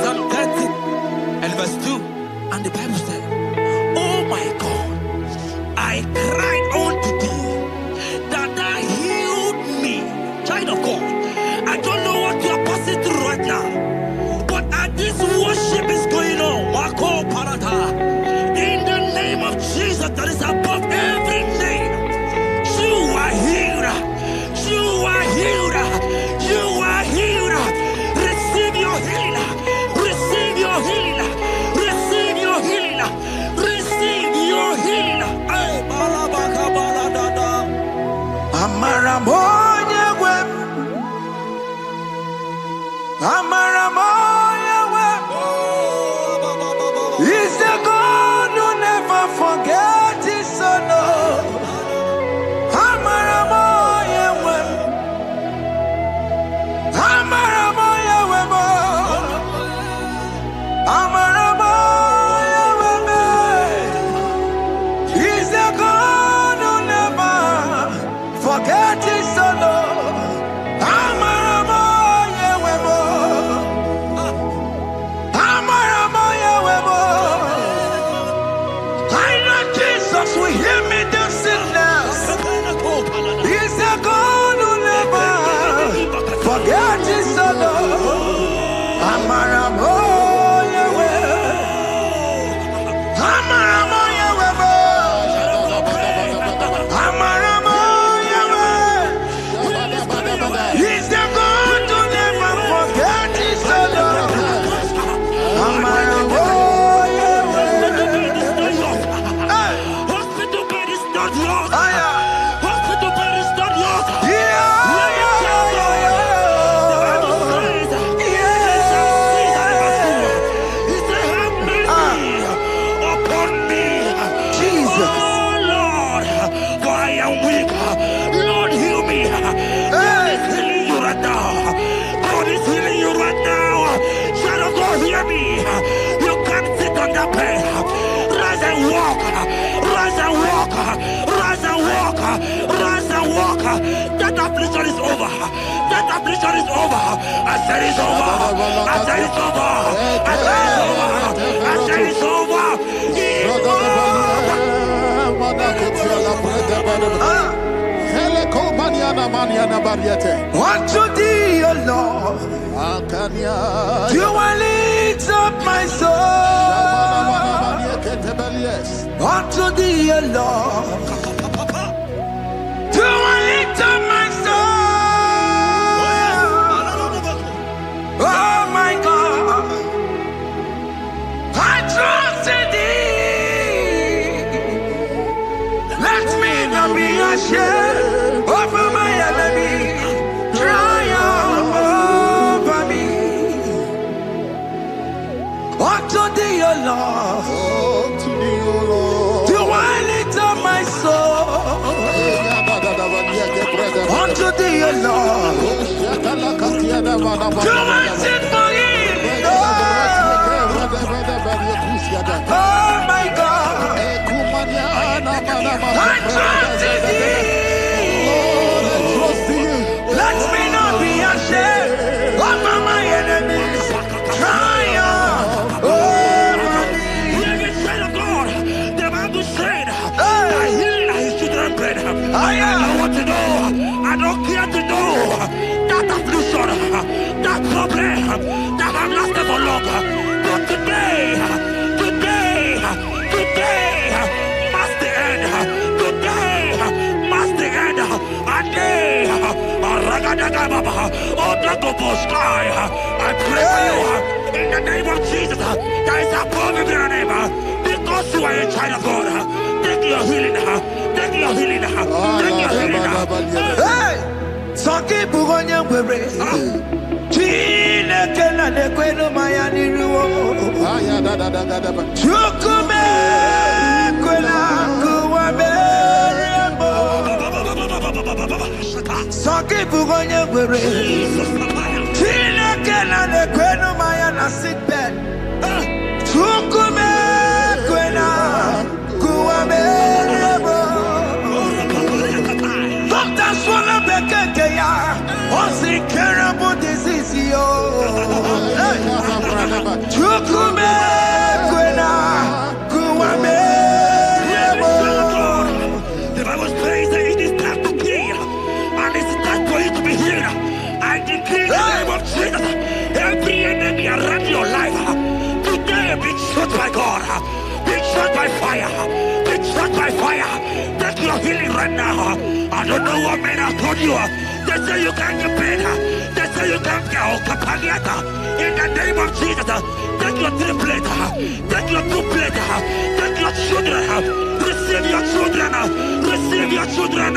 Psalm 30 and verse 2, and the Bible said, "Oh my God, I cried unto thee, that thou healed me." Child of God, I don't know what you are passing through right now, but as this worship is going on, in the name of Jesus that is above every name, you are healed. You are healed. You are healed. Receive your healing. Receive your healing. Receive your healing. Receive your healing. Amaramoya wem. Amaramoya wem. He's the God who never forgets his son. Amaramoya wem. Amaramoya wem. Amaramoya wem. He's the God who never forgets his son. Amaramoya wem. Amaramoya wem. I know Jesus will hear me the sickness. He's the God who never forgets his son. Amaramoya wem. Amaramoya wem. Amaramoya wem. He's the God who never forgets his son. Amaramoya wem. Hospital bed is not yours. Aya. Hospital bed is not yours. Yeah, yeah, yeah, He said, "Have mercy upon me, Jesus. oh Lord, for I am weak. Lord, heal me." God is healing you right now. God is healing you right now. Child of God, hear me. You can't sit on that bed. Rise and walk. Rise and walk. Rise and walk. Rise and walk. That affliction is over. That affliction is over. I said it's over. I said it's over. I said it's over. I said it's over. It's over. Unto thee, O Lord, do I lift up my soul. Unto thee, O Lord, do I lift up my soul. Oh my God, I trust in thee. Let me not be ashamed over my enemy. Triumph over me. Unto thee, O Lord, do I lift up my soul. Unto thee, O Lord, do I sing for him. Oh my God, I trust in thee. Let me not be ashamed over my enemies. Triumph over me. Hear me, child of God. The Bible said, "I heal his children bread." I don't want to know. I don't care to know that affliction, that problem that have lasted for long. But today must the end. Today must the end. A day, I pray for you in the name of Jesus. There is a problem in your name because you are a child of God. Take your healing. Take your healing. Take your healing. Hey, Saki Bugonya Webre. Chine Kena de Queno Mayani Ruo. Chukume Quena Kuwabe. Saki Bugonya Webre. Chine Kena de Queno Mayana sick bed. Chukume Quena Kuwabe. fire. Be struck by fire. Take your healing right now. I don't know what men have told you. They say you can't get better. They say you can't get Kapaliata. In the name of Jesus, take your triplet. Take your two-plate. Take your children. Receive your children. Receive your children.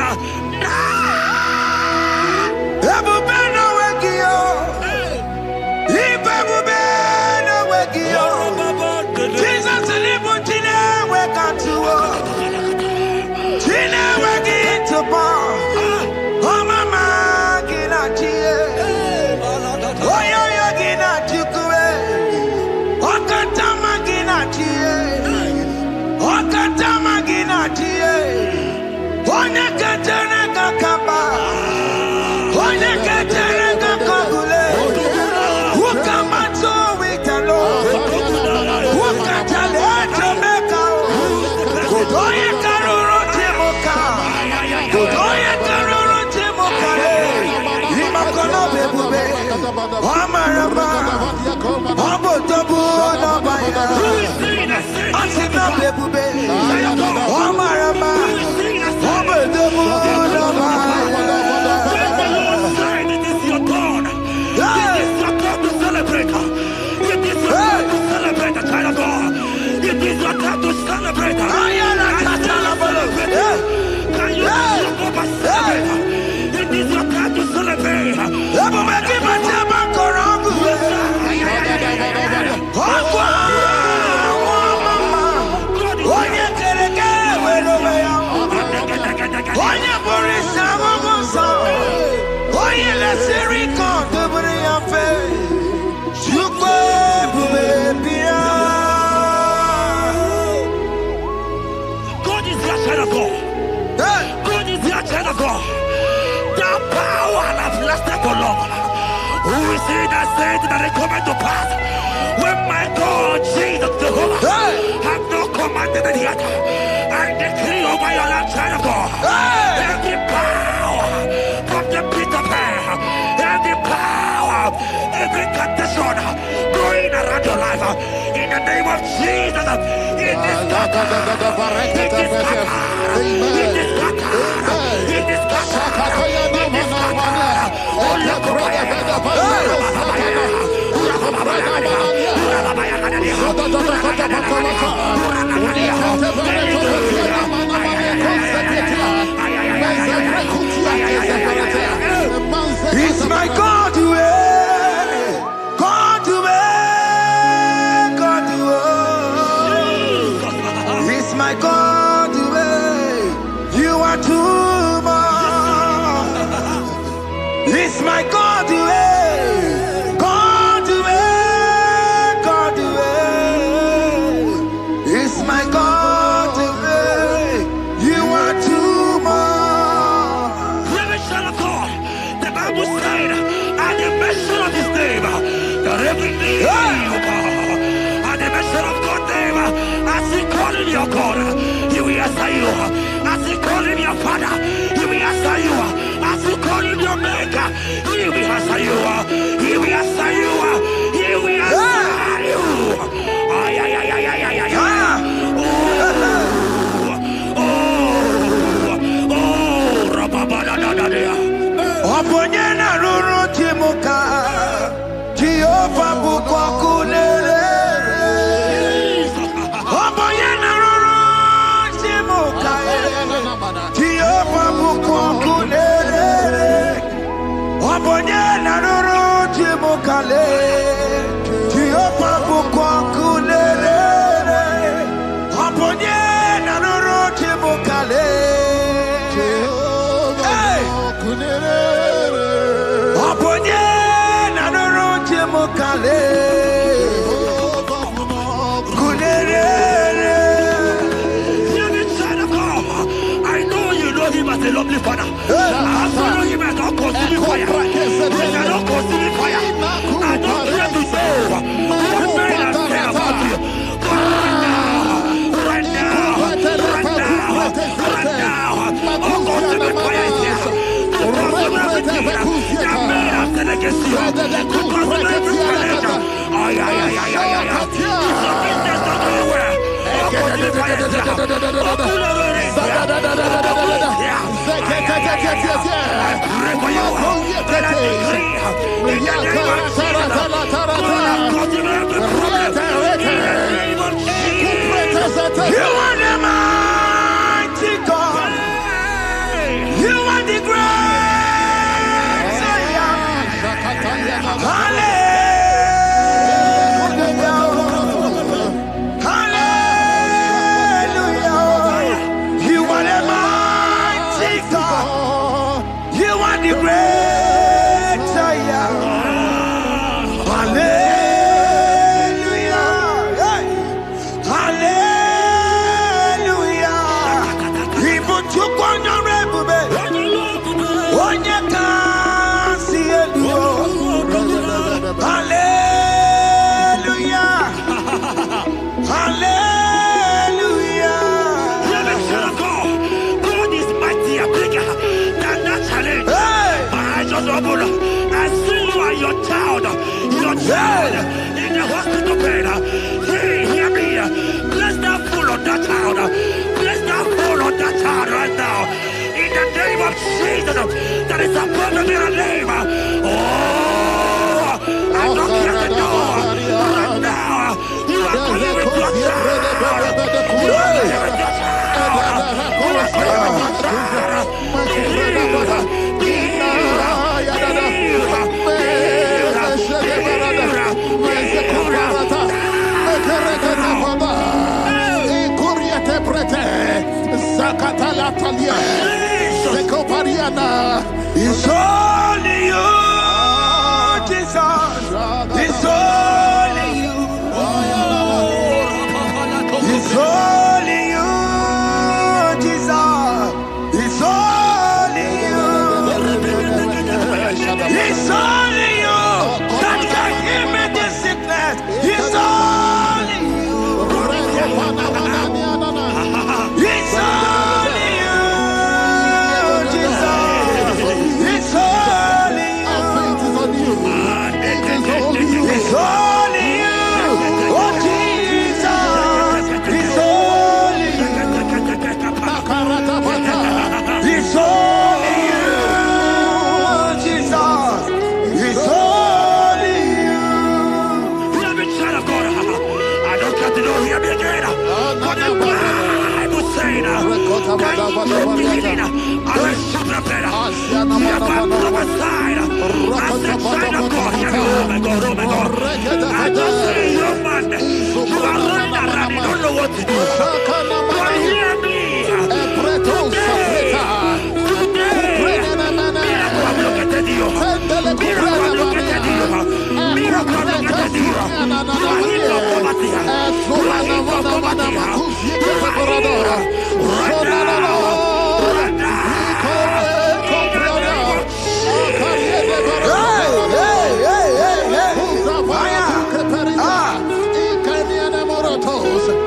Jesus who is he that said that it cometh to pass when my God Jesus Jehovah have not commanded it yet? I decree over your life, child of God, every power from the pit of hell, every power, every condition going around your life, in the name of Jesus, it is scattered, it is scattered, it is scattered, it is scattered, it is scattered. It's my God to God to God to it's my God to you are too much. It's my God to God to God to it's my God to you are too much. The Bible said, at the mention of his name, that every knee will bow. At the mention of God's name, as he called him your God, he will answer you. As he called him your Father, he will answer you. As you call him your Maker, he will answer you. He will answer you. He will answer you. Ay, ay, ay, ay, ay, ay, ay, ay. Oponyena ruru timuka Jehovah bukwakulele Oponyena ruru timuka Jehovah bukwakulele Oponyena ruru timuka le child in the hospital bed. Hear me. Bless that fool on that child. Bless that fool on that child right now. In the name of Jesus, that is above the middle name. Oh, I don't hear the door right now. You are playing with your child. You are playing with your child. You are playing with your child. It's only you, Jesus. It's only you. It's only you, Jesus. It's only you. It's only you that can give me this sickness. It's only you. It's only you, Jesus. It's only you. It's only you. Oh, Jesus. It's only you. It's only you, Jesus. It's only you. Hear me, child of God. I don't got to know. Hear me again. What the Bible saying? Can you begin it? I will shut up better. You have got prophesied. I said, child of God. Hear me. Oh my God. Oh my God. I just say, young man, you are running around. You don't know what to do. But hear me.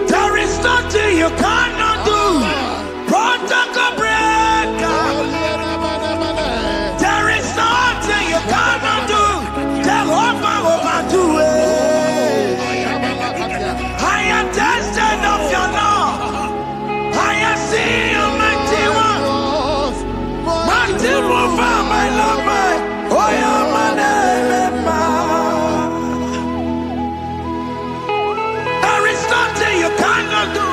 There is nothing you cannot do. Protocol breaker. There is nothing you cannot do. Jehovah overdo it. I am tested of your law. I am seeing you, mighty one. Mighty mover, my love, my. Oh, yeah, my name, there is nothing you cannot do.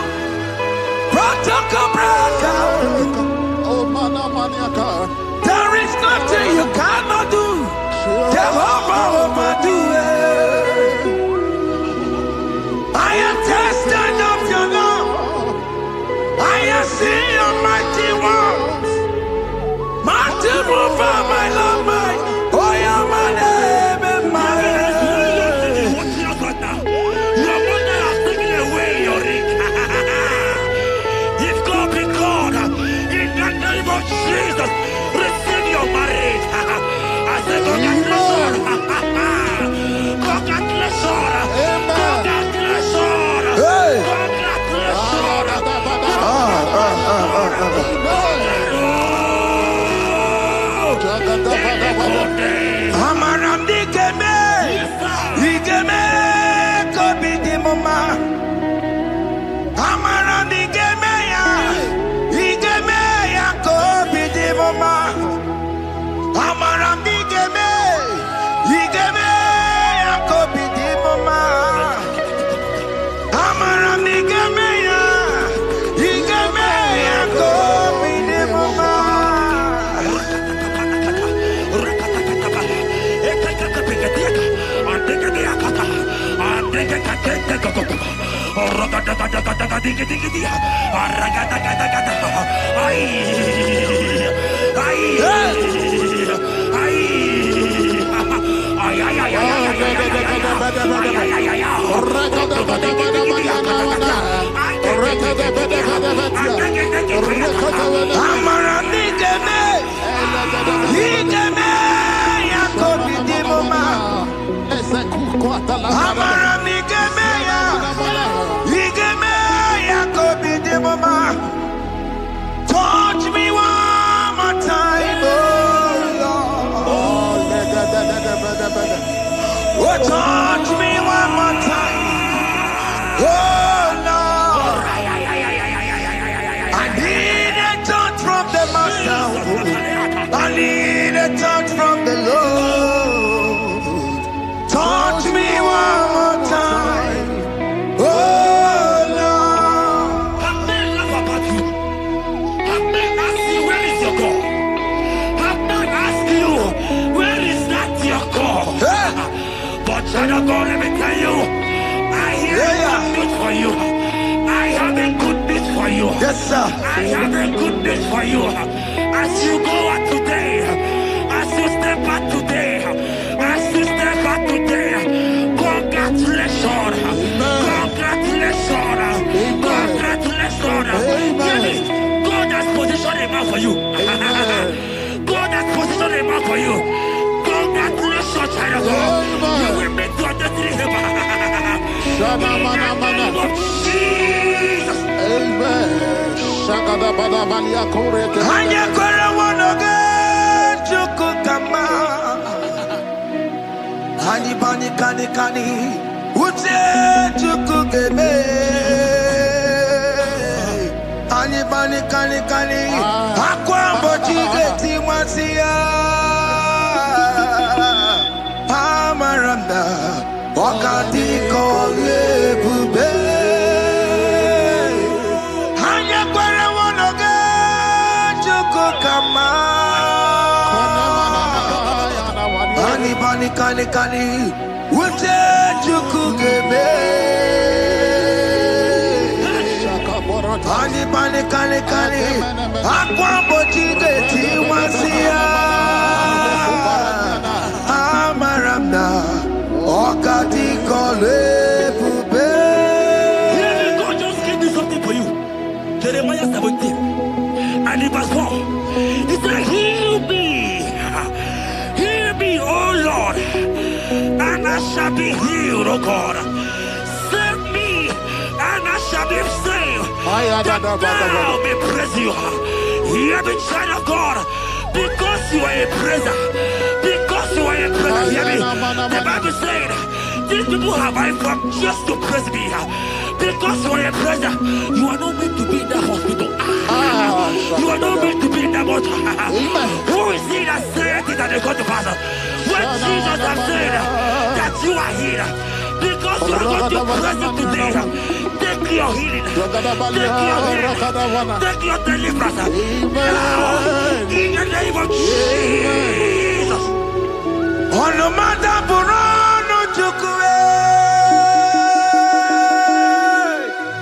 Protocol breaker. There is nothing you cannot do. Jehovah overdo it. I am tested of your love. I am seeing your mighty ones. Mighty mover, my love, my. Oh, yeah, my name and my. Your mother has taken away your ring. If God be God, in the name of Jesus, receive your marriage. I say, congratulations. Congratulations. Congratulations. Hey. Congratulations. Amaram digeme, digeme, kobi di mama. Amaram digeme ya, kobi di mama. Amaram digeme, kobi di mama. Amaram digeme ya, kobi di mama. Touch me one more time, oh Lord. Oh, touch me one more time. Oh Lord, I need a touch from the Master. I need a touch from the Lord. Touch me one more time. Oh Lord. Have men laugh about you. Have men ask you, where is your God? Have men ask you, where is that your God? But child of God, let me tell you, I hear a good news for you. I have a good news for you. Yes, sir. I have a good news for you. As you go out today, as you step out today, as you step out today, congratulations. Congratulations. Congratulations. Really, God has positioned a man for you. God has positioned a man for you. Congratulations, child of God. You will meet your destiny helper. In the name of Jesus. Amen. Hanya kora wanoge chukukama. Hani bani kani kani uche chukukeme. Hani bani kani kani akwa mbochige timwasia. Amaranda wakati kole bube. Kani kani uche chukugeme. Ani bani kani kani akwambo chige tiwasia. Amaramna okati kole bube. God just gave me something for you. Jeremiah 17 and in verse 4. He said, heal me. Heal me, oh Lord, and I shall be healed, oh God. Save me, and I shall be saved. That thou may praise you. Hear me, child of God, because you are a praiser. Because you are a praiser, hear me. The Bible said, these people have I come just to praise me. Because you are a praiser, you are not meant to be in that hospital. You are not meant to be in that motor. Who is he that said it and they got to pass? When Jesus has said that you are healed, because you are going to praise him today, take your healing, take your deliverance. Now, in the name of Jesus. On no matter Burano Chukwe.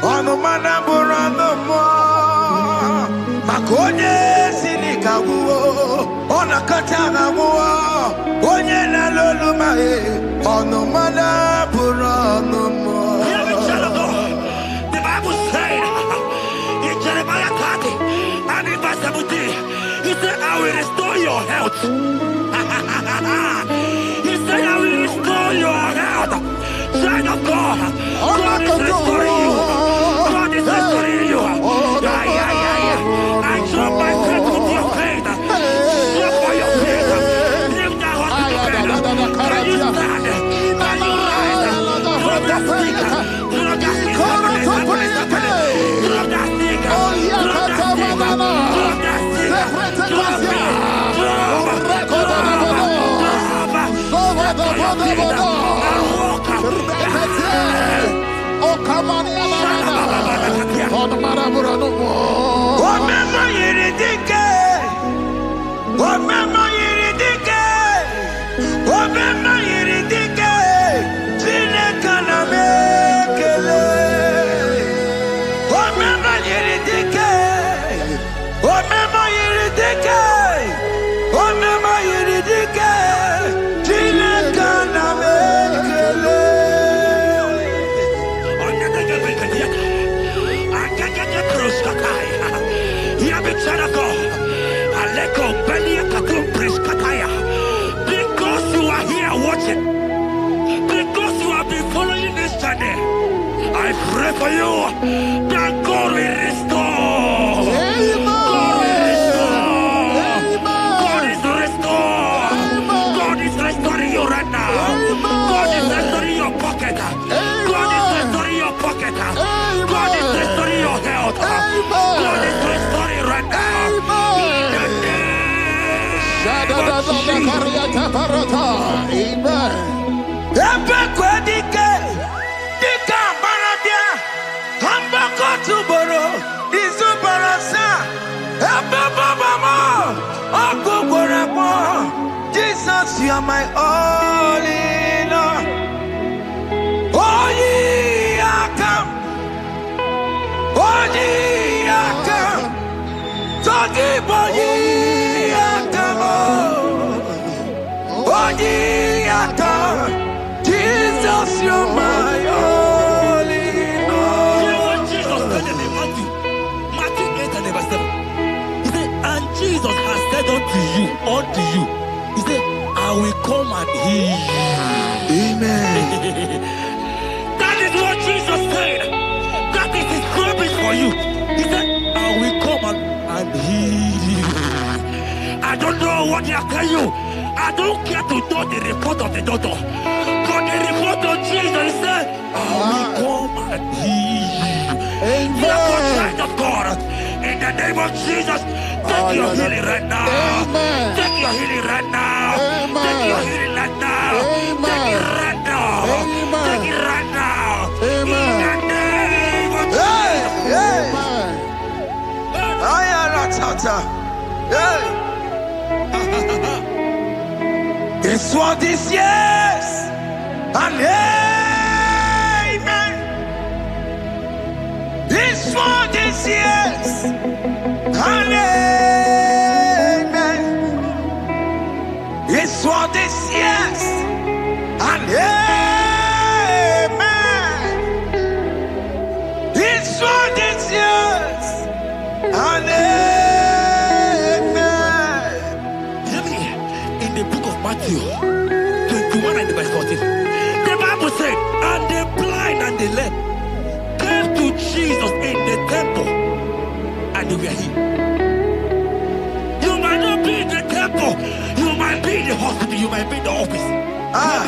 On no matter Burano Mo. Makonye sinika wuo. Ona katana wuo. Onye na lolu mae. On no matter Burano Mo. Hear me, child of God. The Bible said in Jeremiah 30 and in verse 17, he said, I will restore your health. He said, I will restore your health. Child of God, God is restoring you. God is restoring you. I drop my faith with your faith. Drop for your faith. Leave that hospital bed. Can you stand? Can you rise? Drop that stick. Drop that stick. Drop that stick. Because you are here watching, because you have been following this journey, I pray for you that God will restore. God will restore. God is restoring you right now. God is are my all in all. Oh, ye are come. Oh, ye are come. Talking about ye are come. Oh, ye are come. Jesus, you're my all in all. You know what Jesus said in Matthew 8 and verse 7? He said, and Jesus has said unto you, he said, I will come and heal you. Amen. That is what Jesus said. That is his promise for you. He said, I will come and heal you. I don't know what they are telling you. I don't care to know the report of the doctor. But the report of Jesus, he said, I will come and heal you. Therefore, child of God, in the name of Jesus, take your healing right now. Amen. Take your healing right now. Amen. Take your healing right now. Amen. Take it right now. Amen. Take it right now. Amen. In the name of Hey, hey. Amen. I am a tata. Hey. It's what this yes and amen. It's for this yes and amen. It's for this yes and amen. It's for this yes and amen. Hear me. In the book of Matthew 21 and verse 14, the Bible said, and the blind and the lame came to Jesus in the temple, and they were healed. You might not be in the temple, you might be in the hospital, you might be in the office. Ah.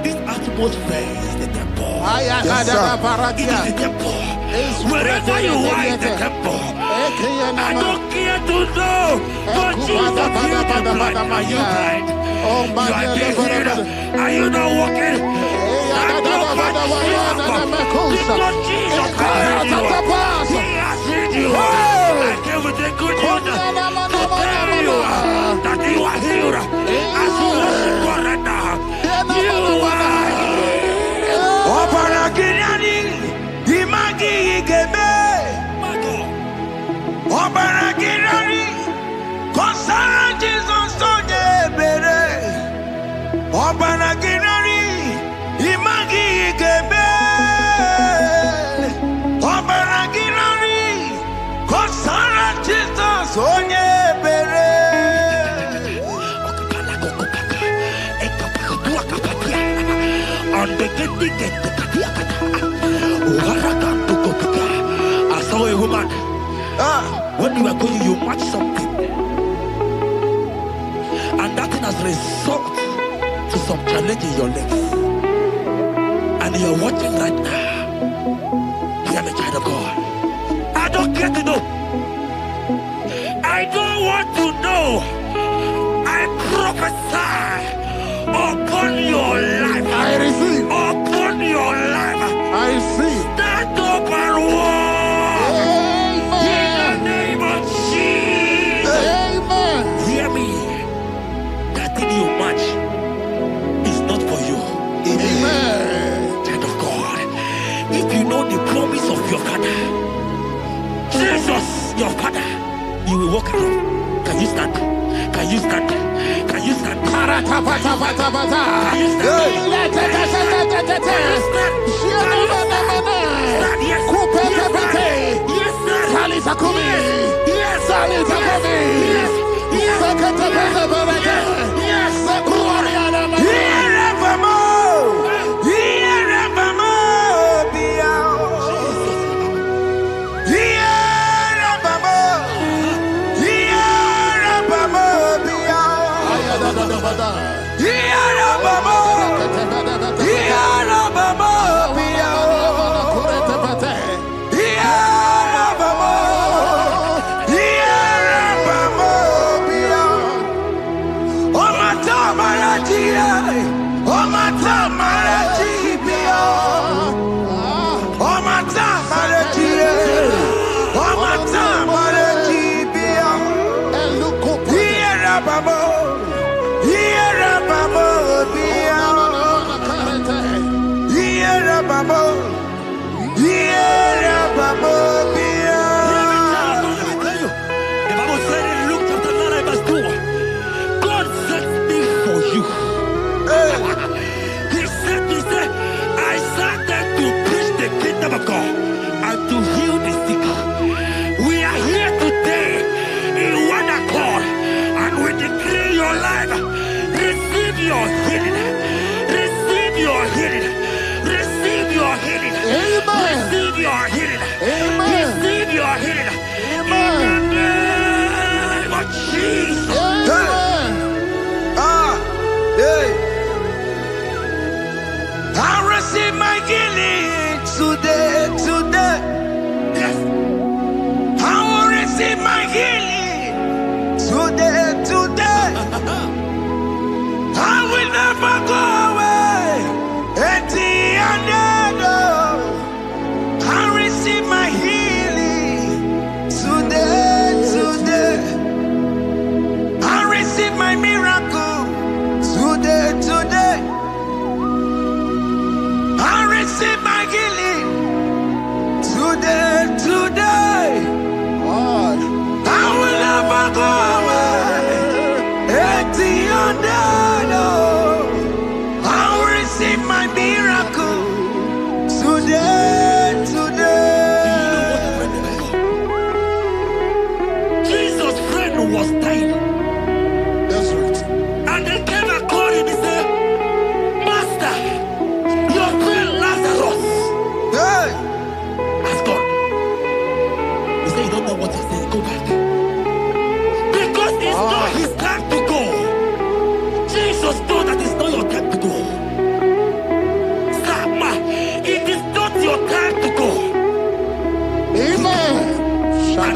This atmosphere is the temple. Yes, sir. It is the temple. Wherever you are in the temple, I don't care to know, but Jesus healed the blind. Are you blind? You are being healed. Are you not walking? Stand up and stand up. Because Jesus has healed you. He has healed you. I came with the good news to tell you that you are healed. As you worship God right now, you are healed. Opana Gideoni, Imagi Igebe. My God. Opana Gideoni, Kosara Jesus Onyebere. Opana Gideoni, Imagi Igebe. Opana Gideoni, Kosara Jesus Onyebere. I saw a woman. When you are going, you match something, and that thing has resulted to some challenge in your legs, and you are watching right now. You are a child of God. I don't care to know. I don't want to know. I prophesy upon your life. I receive. Upon your life. I receive. Stand up and walk. In the Amen. name of Jesus. Amen. Hear me. That thing you match is not for you. Amen. Child of God. If you know the promise of your father, Jesus, your father, you will walk around. Can you stand? Can you stand? Can you stand? Can you stand? Babo,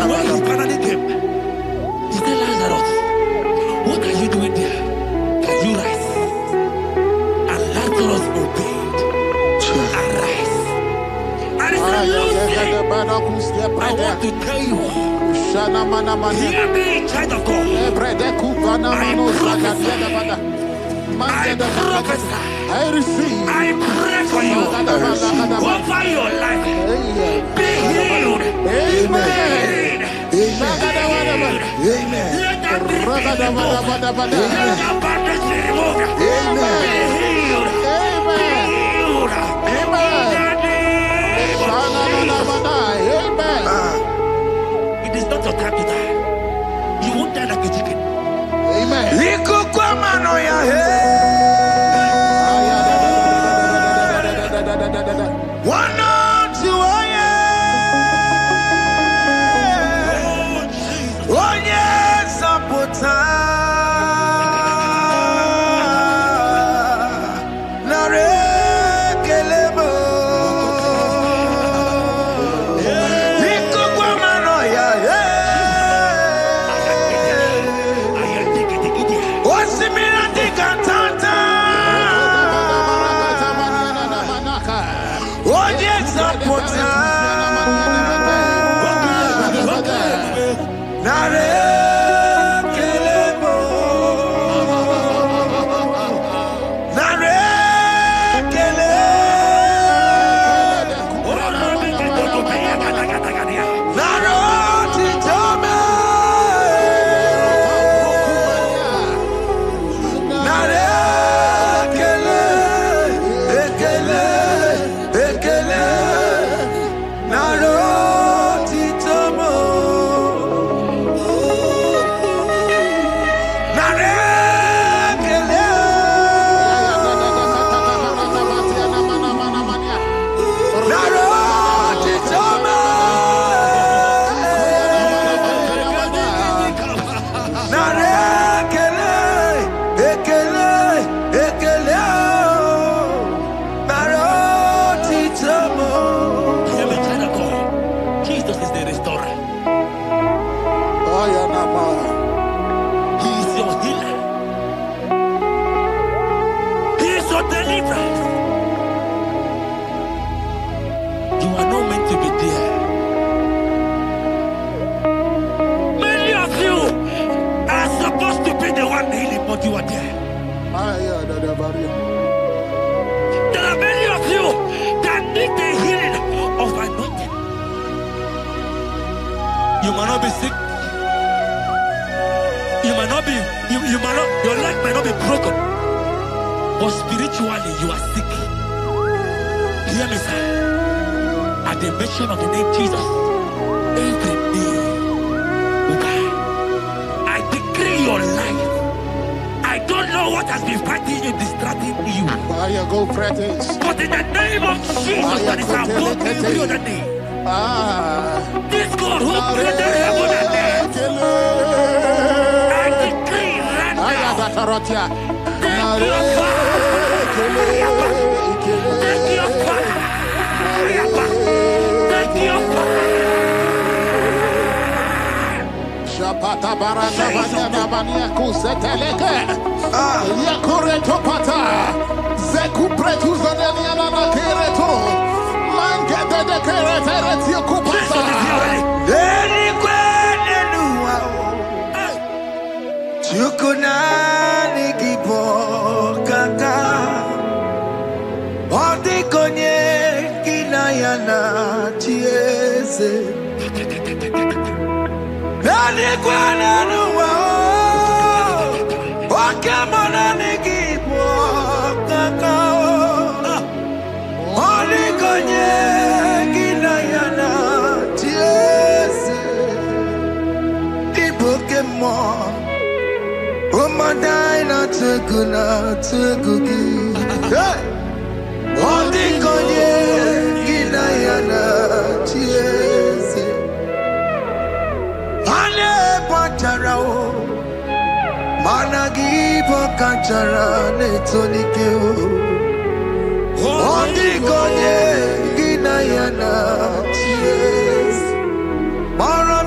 And when he finally came, he said, Lazarus, what are you doing there? Can you rise? And Lazarus obeyed and rise. And he said, Lucy, I want to tell you, hear me, child of God. I receive. I pray for you. Over your life. Be healed. Amen. Amen. Let that be removed. Let that bandage be removed. Amen. Be healed. Amen. Be healed. Amen. It is not your time to die. You won't die like a chicken. Amen. One on two, oh yes, Apota. Nare kelebo. Iko kwa mano ya. Osimira dikatata. Oh yes, Apota. Nare kelebo. Nare kele. Naro titome. Nare kele. Ekele. Ekele. Naro titomo. Nare kele. Naro titomo. Nare kele. Ekele. Ekele. Naro titomo. Hear me, child of God. Jesus is the restorer. He is your healer. He is your deliverer. You are not meant to be there. Many of you are supposed to be the one healing, but you are there. There are many of you that need the healing of anointing. You might not be sick. You might not be, you might not, your leg might not be broken. But spiritually, you are sick. Hear me, sir. At the mention of the name Jesus, every day will die. I decree your life. I don't know what has been fighting you, distracting you. Go Prophetic. But in the name of Jesus, that is above every other name. This God who created heaven and earth, I decree right now, take your fire, take your fire, take your fire. Shapata barata banyana bania kuseteleke. Yakure topata. Zeku pretu zaneliana na kereto. Mangete de kerete kupata. Deni kwene nuwa. Chukuna nikipo kaka. Odi konye kinayana chiese. Deni kwene nuwa. Wakamona nikipo kaka. Odi konye kinayana chiese. Pokemon, oh my dina tegugi. Hey, oh the konye gina yana chiese. Ane pacharao, managi pokachara netonikeo. Oh the konye gina yana chiese. Mara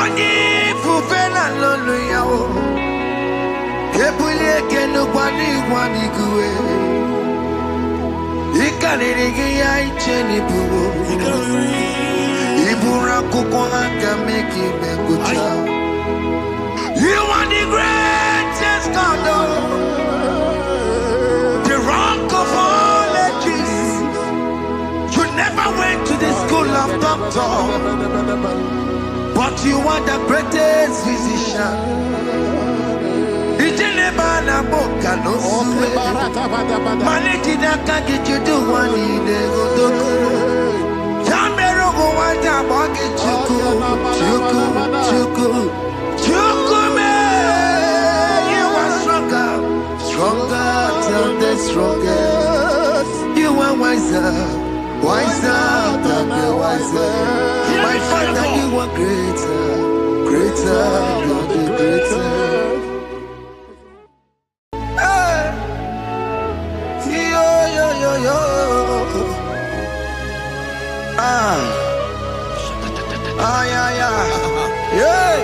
Oni fufena lolu yawo. Kebuli kenu kwani kuwe. Ikanirigi ya icheni buwo. Ibura kukwanga meki mengucha. You are the greatest God, the rock of all ages. You never went to the school of doctor, but you are the greatest physician. Ijenebana boka no suwe. Manejina kage judu wani negodoku. Jamero go wanja boge chuku. Chukume, you are stronger than the strongest. You are wiser than the wiser. My Father, you are greater than the greater. Yo. Yeah.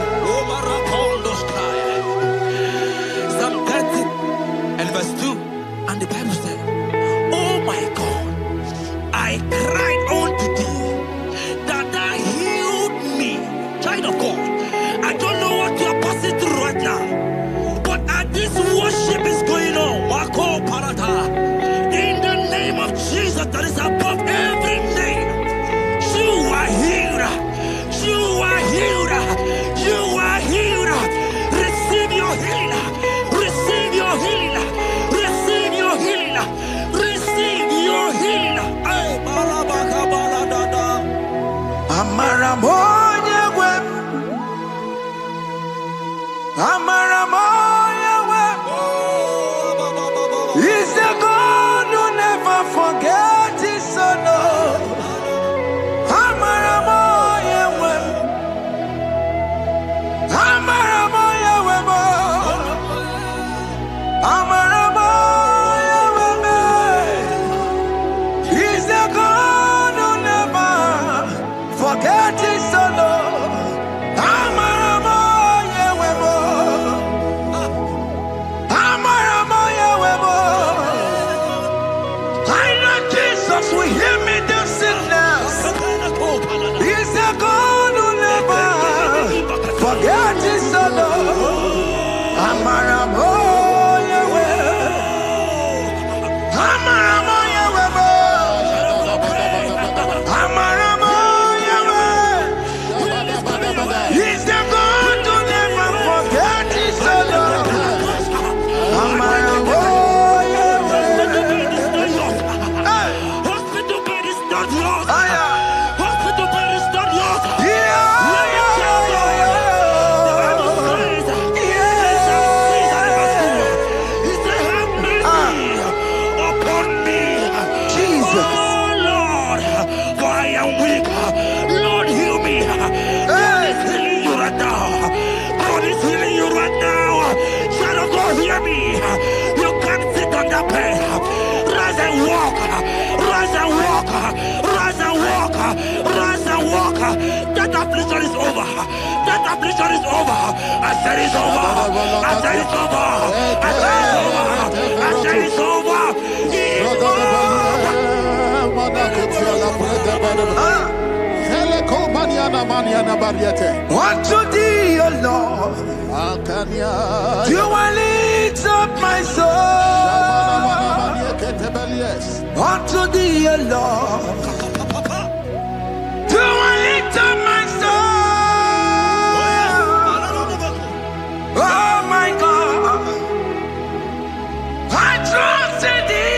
Psalm 30 and verse 2, and the Bible said, oh my God, I cried unto thee that thou healed me. Child of God, I don't know what you are passing through right now, but as this worship is going on, Wako Parata, in the name of Jesus that is above every name, you are healed. You are healed. You are healed. Receive your healing. Receive your healing. Receive your healing. Receive your healing. Amaramoya wem. Amaramoya wem. He's the God who never forgets his son. Amaramoya wem. Amaramoya wem. Amaramoya wem. He's the God who never forgets his son. Amaramoya wem. Amaramoya wem. I know Jesus will hear me the sickness. He's the God who never forgets his son. Amaramoya wem. Amaramoya wem. Amaramoya wem. He's the God who never forgets his son. Amaramoya wem. Hospital bed is not yours. Aya. Hospital bed is not yours. Hear me. You can't sit on that bed. Rise and walk. Rise and walk. Rise and walk. Rise and walk. That affliction is over. That affliction is over. I said it's over. I said it's over. I said it's over. I said it's over. It's Unto thee, O Lord, do I lift up my soul. Unto thee, O Lord, do I lift up my soul. Oh my God, I trust in thee.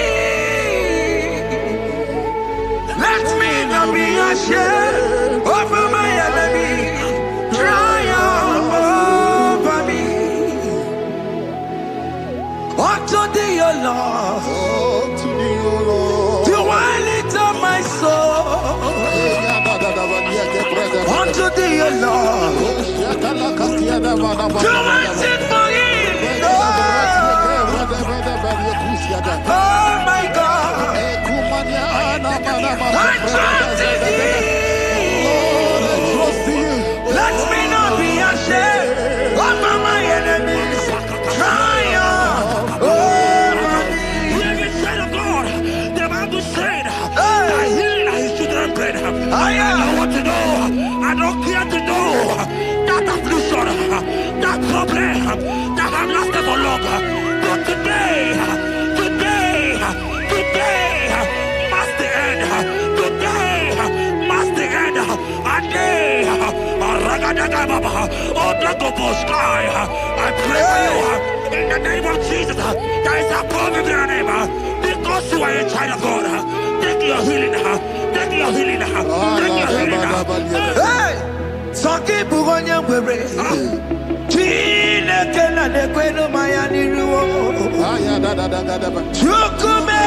Let me not be ashamed over my enemy. Triumph over me. Unto thee, O Lord, do I lift up my soul. Unto thee, O Lord, do I sing for him. Oh my God, I trust in thee. Let me not be long. But today must the end. Today must the end. And day, I pray for you in the name of Jesus. There is a power in your name. Because you are a child of God. Take your healing. Take your healing. Take your healing. Hey! Sanki bugonya wewe. Chine kena de kwenu mayani ruo. Chukume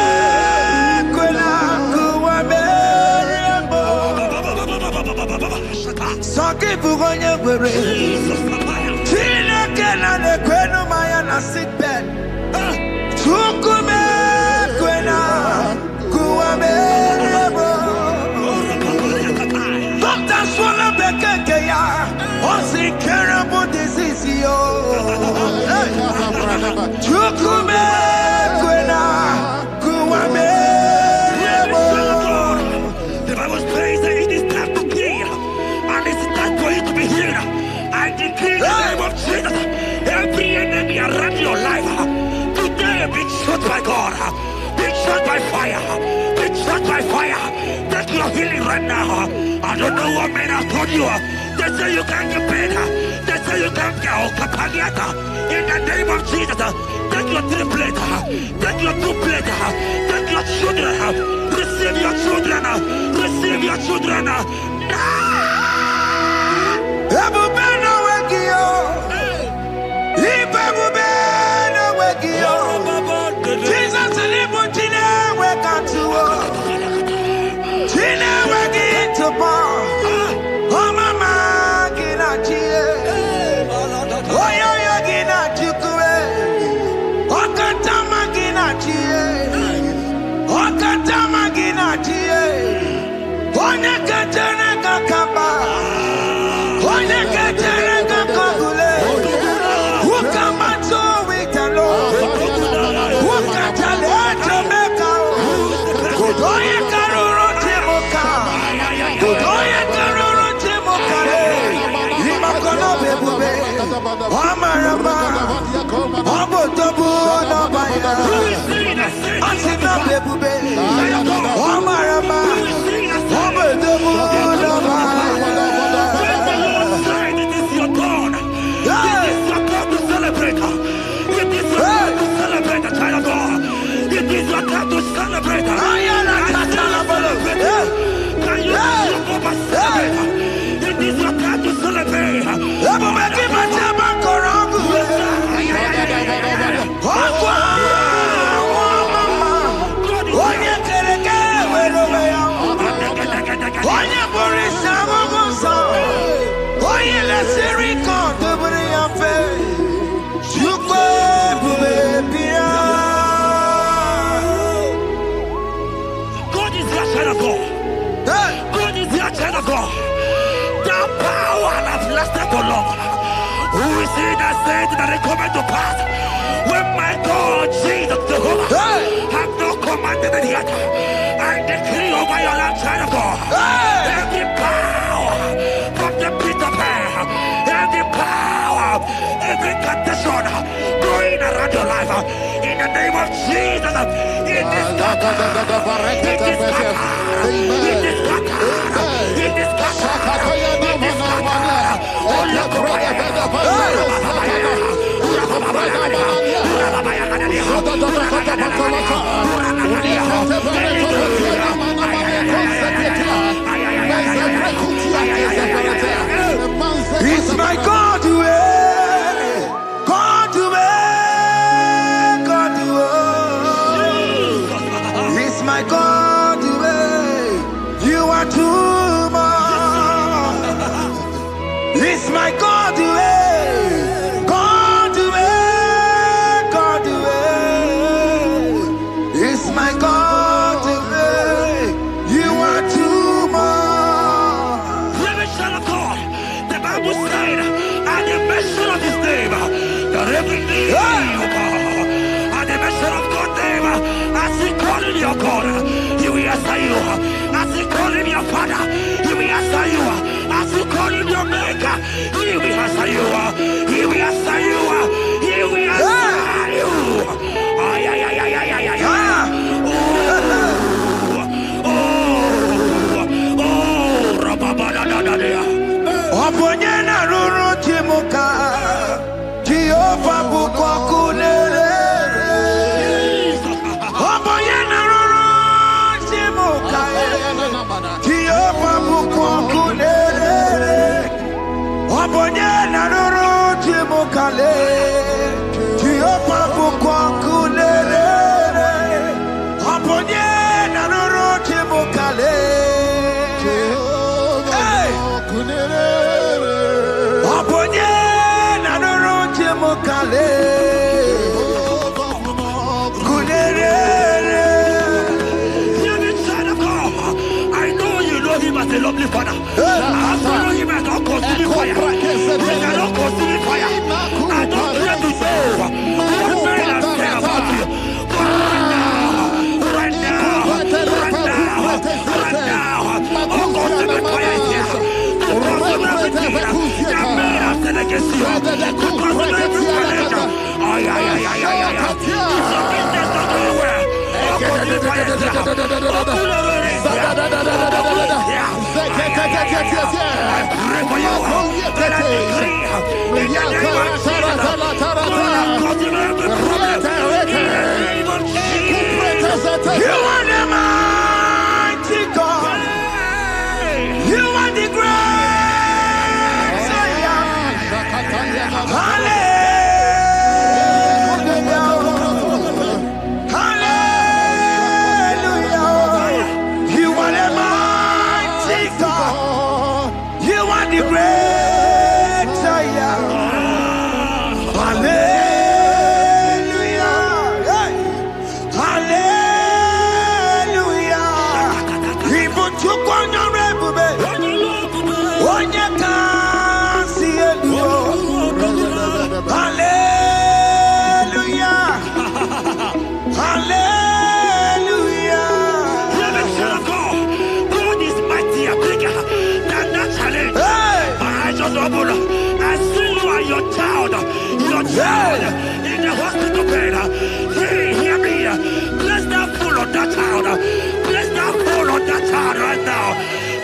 kwena kuwa merembo. Sanki bugonya wewe. Chine kena de kwenu mayana sick bed. Chukume kwena kuwa merembo. Doctor swallow bekeke ya. Osi terrible disease yo. Chukume kwena kuwame. The Bible says that it is time to kill, and it is time for you to be healed. I decree in the name of Jesus, every enemy around your life today be shot by God, be shot by fire, be shot by fire. Take your healing right now. I don't know what men have told you. They say you can't get better. They say you can't get kapagata. In the name of Jesus, take your triplet, take your two-plate, take your children, receive your children, receive your children. Ebubeno wegio, ibebubeno wegio. Jesus libu chine wekantuo, chine wegi topa. Oh mama gina chie, oh yo yo gina chukue, oh katama gina chie, oh katama gina chie, oh nekatene kakamba. Celebrate. Can you celebrate? It is your time to celebrate. God is your child of God. The power has lasted for long. Who is he that said that it coming to pass? When my God, Jesus Jehovah, have not commanded it yet. I decree over your life, child of God. Every power from the pit of hell, every power, every condition going around your life, in the name of Jesus, it is scattered. It is scattered. It is scattered. It is scattered. It is scattered. Oh, look it's my God way, God way, God way. It's my God way. You are too much. It's my God way, God way, God way. It's my God way. You are too much. The Bible said, at the mention of his name, that every knee will bow. At the mention of God's name, as he called him your God, he will answer you. As he called him your Father, he will answer you. As you call him your Maker, he will answer you. He will answer you. He will answer you. bless you. The person every challenge. Ay, ay, ay, ay, ay, ay, ay. Your business not going well. I pray for you. That I decree in the name of Jesus. You are the mighty God. You are the great Zion. Hallelujah. In the hospital bed, hear me. Bless that fool on that child. Bless that fool on that child right now.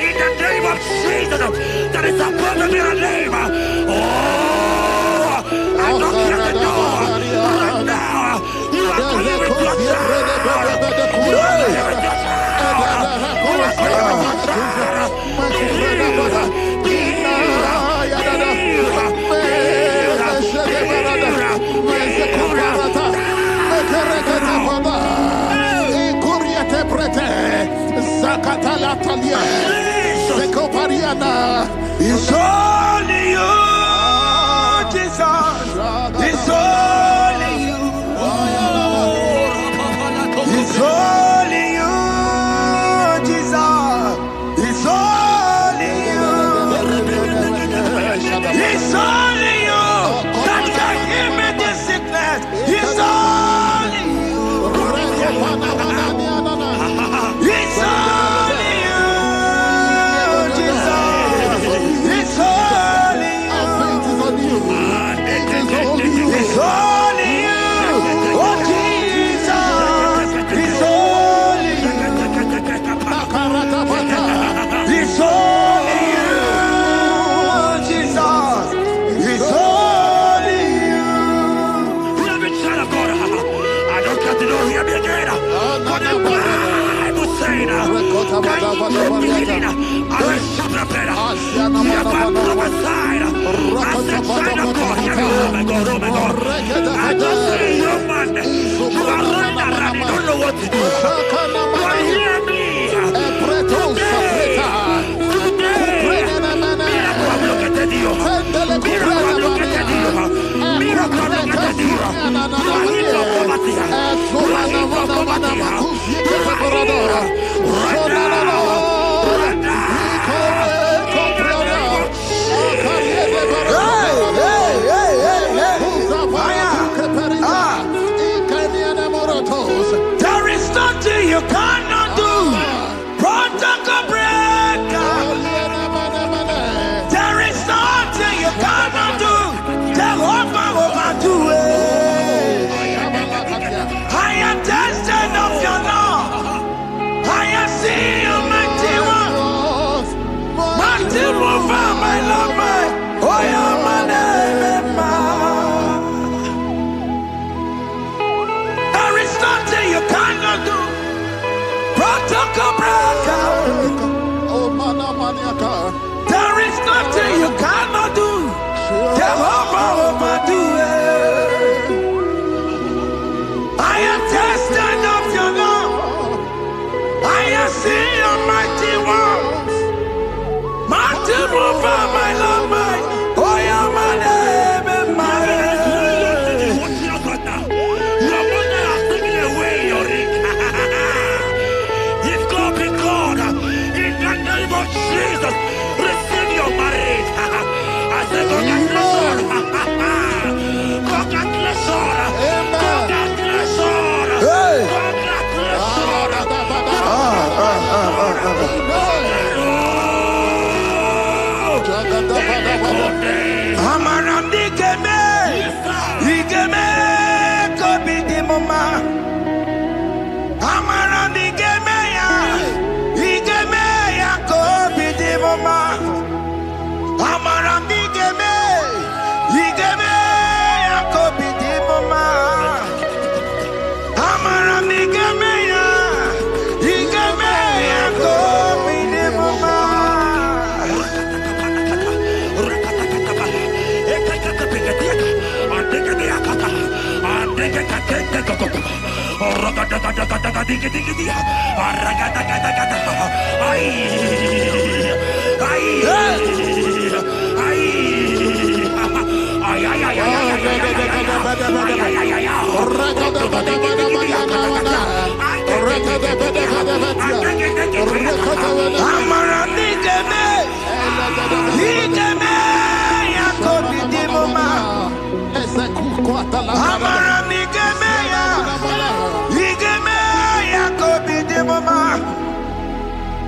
In the name of Jesus, that is supposed to be a name. Oh, I don't hear the door right now. You are going with your child. You are going with your child. It's only you, Jesus. It's only you. It's only you, Jesus. It's only you. It's only you that can give me this sickness. It's only you. It's only you, Jesus. It's only you. It's only you. Oh, Jesus. It's only you. It's only you, Jesus. It's only you. Child of God, I don't got to know hear me again. For the Bible saying, I will shut up better. You have been prophesied. I said, child of God, hear me. Oh my God, oh my God. I just say, young man, you are running around, you don't know what to do. But hear me. Miracle have located you. Miracle have located you. Miracle have located you. You are healed from poverty. You are healed from poverty. You are healed right now. Right now. There is nothing you cannot do. Protocol breaker. There is nothing you cannot do. Jehovah overdo it. I am tested of your love. I have seen your mighty ones. Mighty mover, my love, my. Oh, yeah, my name, there is nothing you cannot do. Protocol breaker. There is nothing you cannot do. Jehovah overdo it. I am tested of your love. I have seen your mighty ones. Mighty mover, my love, my. Oh, yeah, my name, my. Your mother has taken away your ring. If God be God, in the name of Jesus, receive your marriage. I say congratulations. Congratulations. Congratulations. Congratulations. Amaram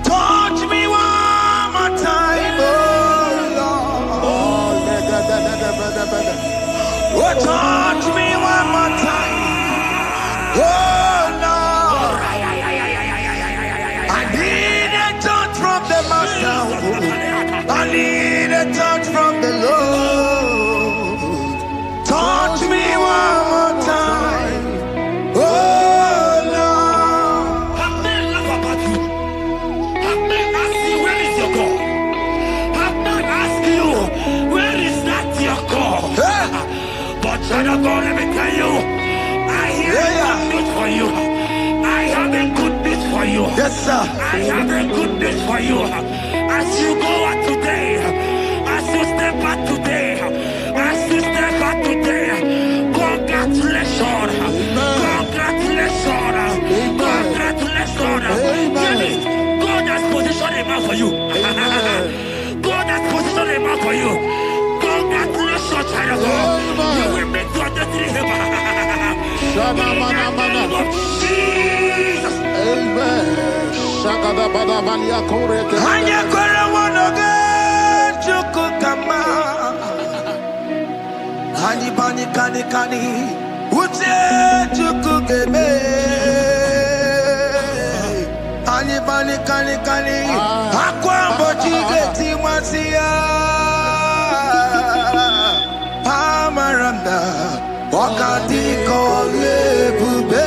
Touch me one more time, oh Lord. Oh, touch me one more time, oh Lord. I need a touch from the Master. I need a touch from the Lord. Touch me one more time, oh Lord. Have men laugh about you. Have men ask you, where is your God? Have men ask you, where is that your God? But child of God, let me tell you, I hear a good news for you. I have a good news for you. Yes, sir. I have a good news for you. As you go out today, as you step out today, as you step out today, congratulations. Congratulations. Congratulations. Hear me. God has positioned a man for you. God has positioned a man for you. Congratulations, child of God. You will make your destiny happen. In the name of Jesus. Amen. Hanya kora wonoge chukukama. Hani bani kani kani uche chukugeme. Hani bani kani kani akwa mbochige timasia. Amaranda wakati kole bube.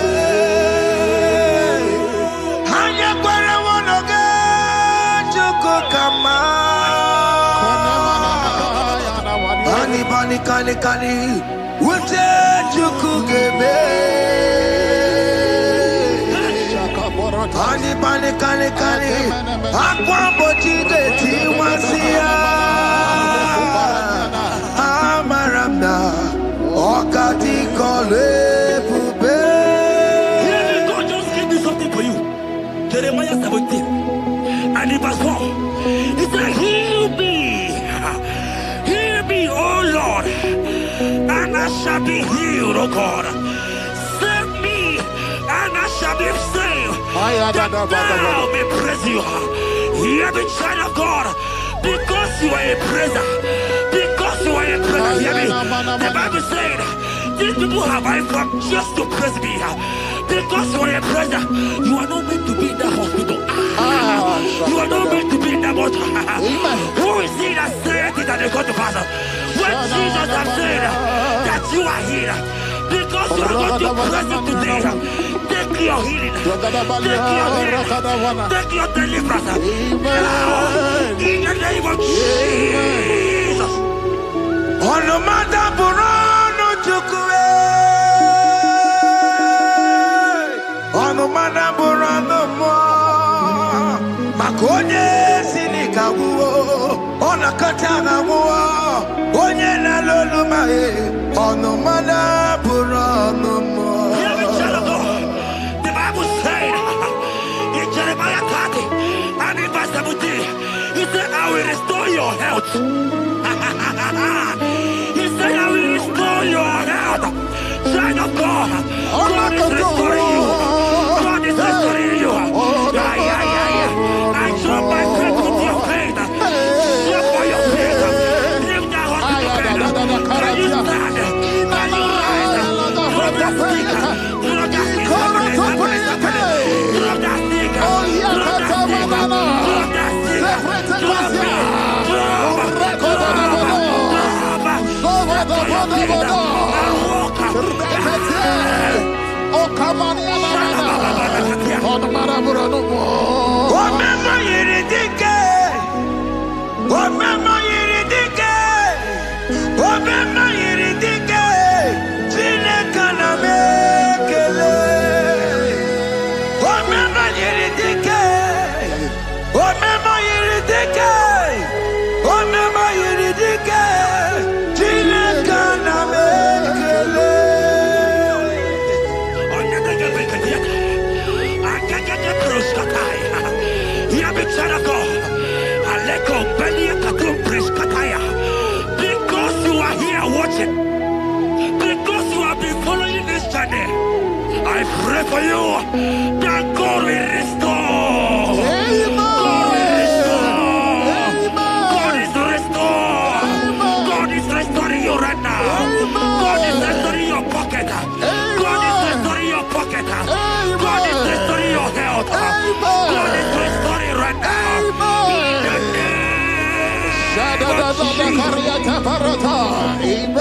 Kani kani ute chukugeme. Kani kani kani kani akwambo chide tiwasia. Amaramna okati kole bube. God just gave me something for you. Jeremiah 17 and in verse 4. He said, heal me, oh Lord, and I shall be healed, oh God. Save me, and I shall be saved. That thou may praise you. Hear me, child of God, because you are a praiser. Because you are a praiser. Hear me. The Bible said, these people have I come just to praise me. Because you are a praiser, you are not meant to be in that hospital. You are not meant to be in that motor. Who is he that said it and they go to pass? When Jesus has said that you are healed, because you are going to praise him today, take your healing, take your deliverance. Now, in the name of Jesus. On no matter Burano Chukwe. On no matter Burano Mo. Makonye Sinika Wo. On a Katana Wo. Onye na lolu mae. On no matter Burano Mo. The Bible said in Jeremiah 30 and in verse 17, he said, I will restore your health. He said, I will restore your health. Child of God, God is restoring you. God is restoring you. I show my faith with your faith. Show for your faith. Leave that hospital bed. Can you stand? Can you rise? Drop that stick. Drop that stick. Drop that stick. Omema yiridike, Chineke na me. I pray for you that God will restore. God will restore. God is restoring. God is restoring you right now. God is restoring your pocket. God is restoring your pocket. God is restoring your health. God is restoring right now. In the name of Jesus.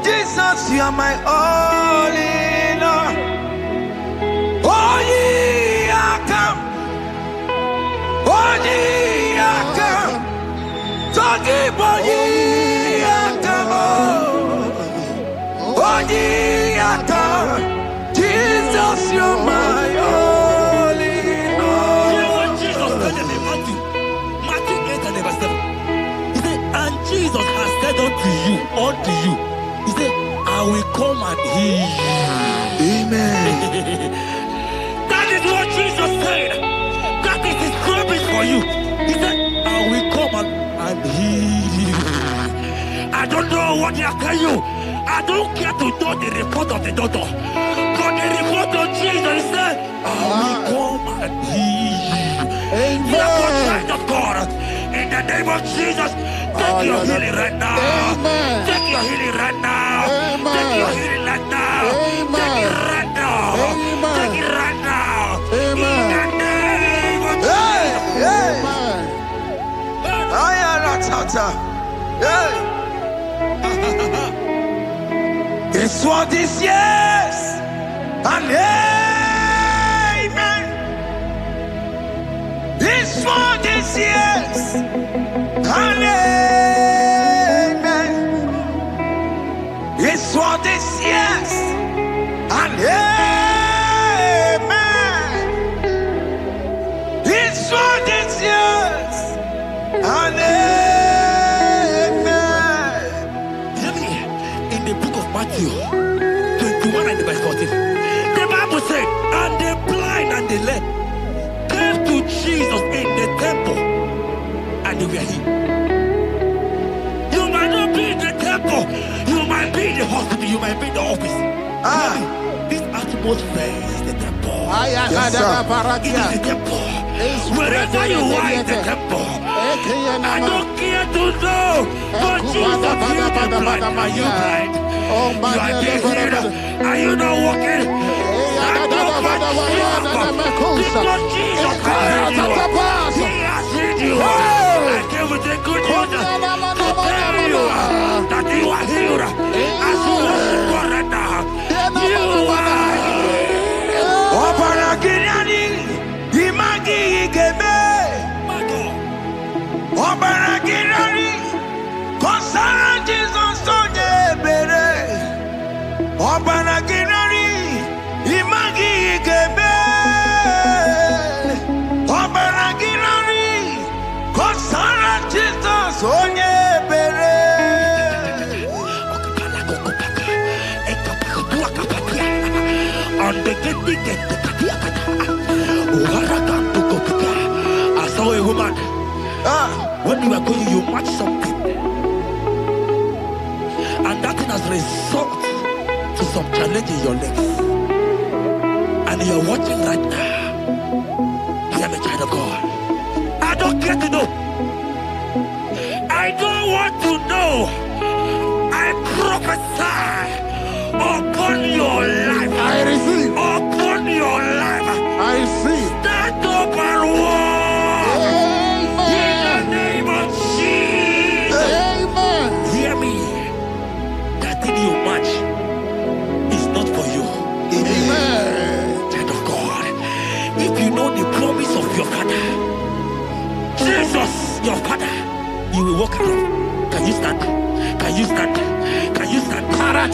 Jesus, you are my all in all. Oh, yeah, come. Oh, yeah, come. Talking about yeah, come. Oh, yeah, come. Jesus, you are my all in all. You know what Jesus said in Matthew 8 and verse 7? He said, and Jesus has said unto you, he said, I will come and heal you. Amen. That is what Jesus said. That is his promise for you. He said, I will come and heal you. I don't know what they are telling you. I don't care to know the report of the doctor. But the report of Jesus, he said, I will come and heal you. Therefore, child of God, in the name of Jesus, take your healing right now. Take your healing right now. Take your healing right now. Take it right now. Take it right now. In the name of Jesus. It's what this yes and amen. It's for this yes and amen. It's for this yes and amen. It's for this yes and amen. Hear me. In the book of Matthew 21 and verse 14, the Bible said, and the blind and the lame came to Jesus in the temple, and they were healed. You might not be in the temple, you might be in the hospital, you might be in the office. This atmosphere is the temple. Yes, it is the temple. Wherever you are in the temple, I don't care to know, but Jesus healed the blind. Are you blind? You are being healed. Are you not walking? Stand up and walk. Because Jesus has healed you. He has healed you. I came with the good news to tell you that you are healed. As you worship God right now, you are I saw a woman. When you are going, you match something, and that thing has resulted to some challenge in your legs, and you are watching right now. I am a child of God. I don't care to know. I don't want to know. I prophesy upon your life. I receive. Upon your life. I receive. Stand up and walk. Amen. In the name of Jesus. Amen. Hear me. That thing you match is not for you. Amen. Child of God. If you know the promise of your father, Jesus, your father, you will walk around. Can you stand? Can you stand? Can you stand? Can you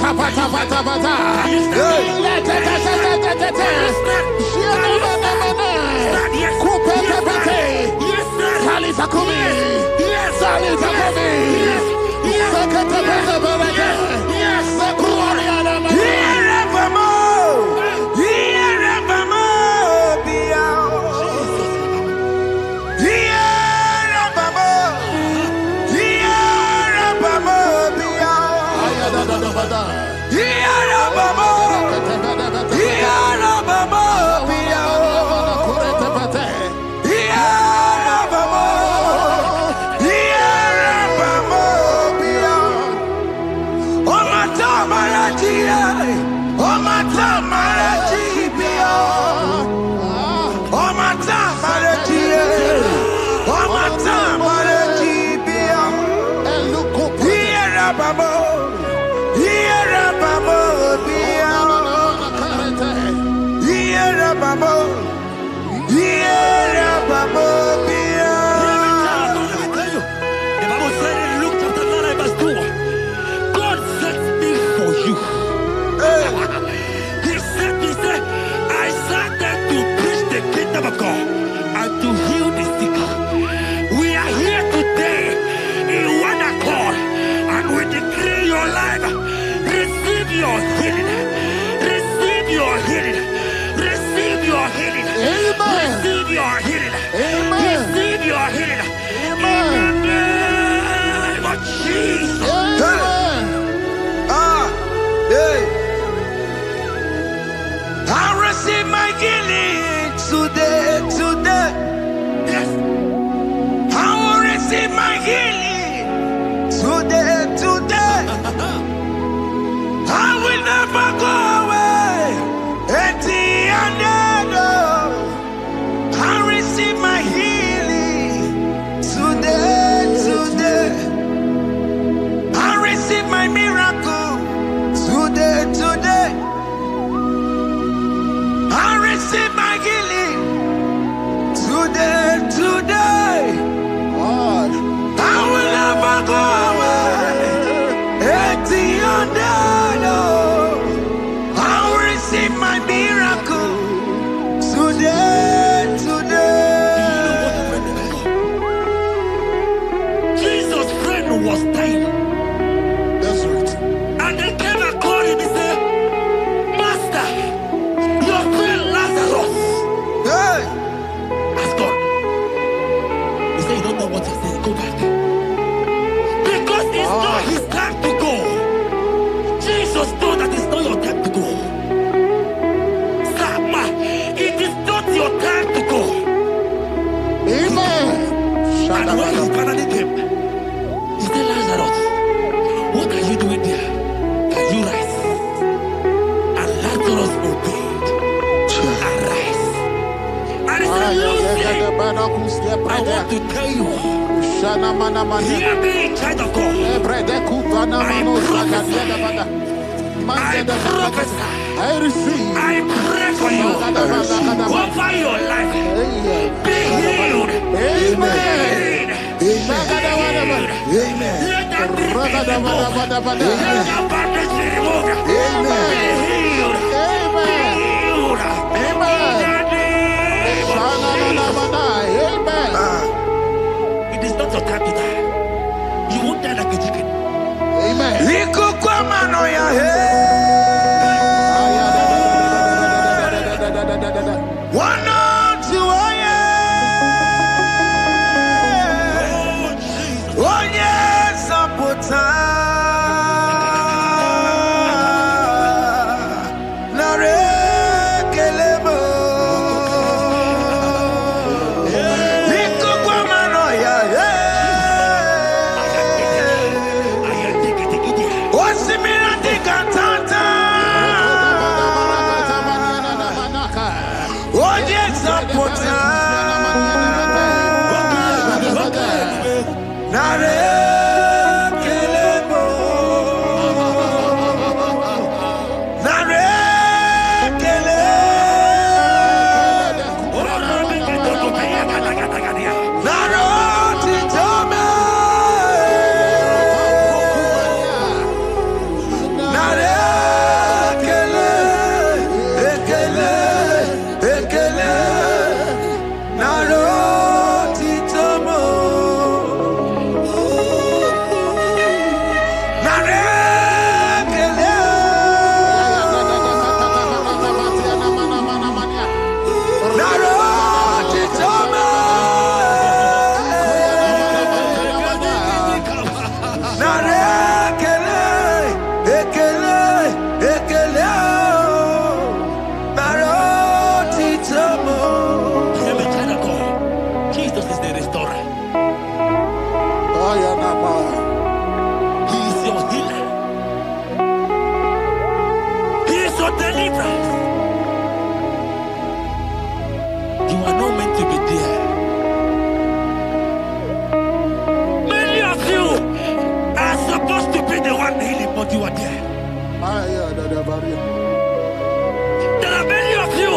There are many of you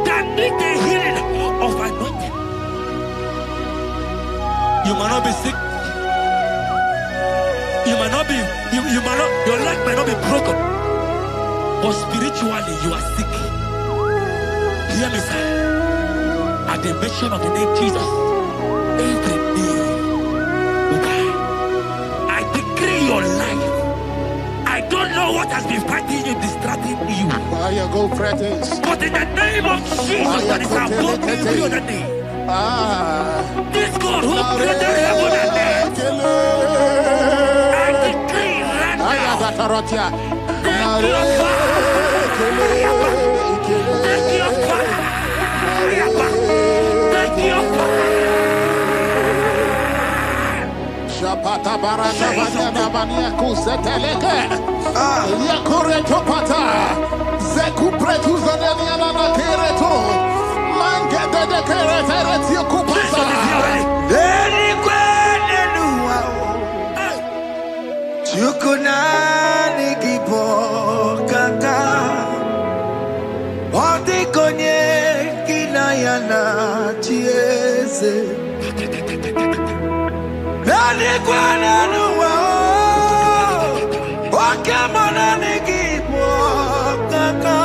that You might not be sick. You might not be, you might not, your leg might not be broken. But spiritually, you are sick. Hear me, sir. At the mention of the name Jesus, every knee will bow. I decree your life. I don't know what has been fighting you, distracting you. Fire go Prophetic. But in the name of Jesus, that is above every other name. This God who created heaven and earth, I decree right now, take your fire, take your fire, take your fire. Shapata baraka banyana bania kuseteleke. Yakore topata. Zeku pretu zaneniana na kereto. Mangede de keretere tio kupasa. Deni kwene nuwa. Chukunani kipo kaka. Odi konye kinayana chiese. Deni kwene nuwa. Wakemana nikipo kaka.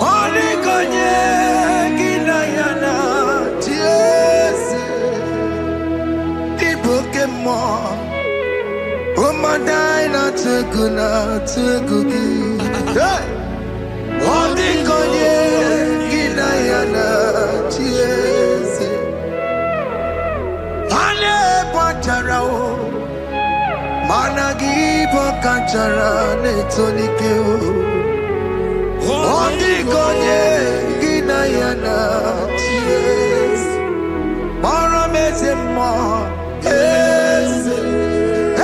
Odi konye kinayana chiese. Pokemon, oh my die not to cookie. Hey, all the konye kinayana cheese. Ane pacharao, managi pokachara netonike. All the konye kinayana cheese. Mara mezema. Yes, yes,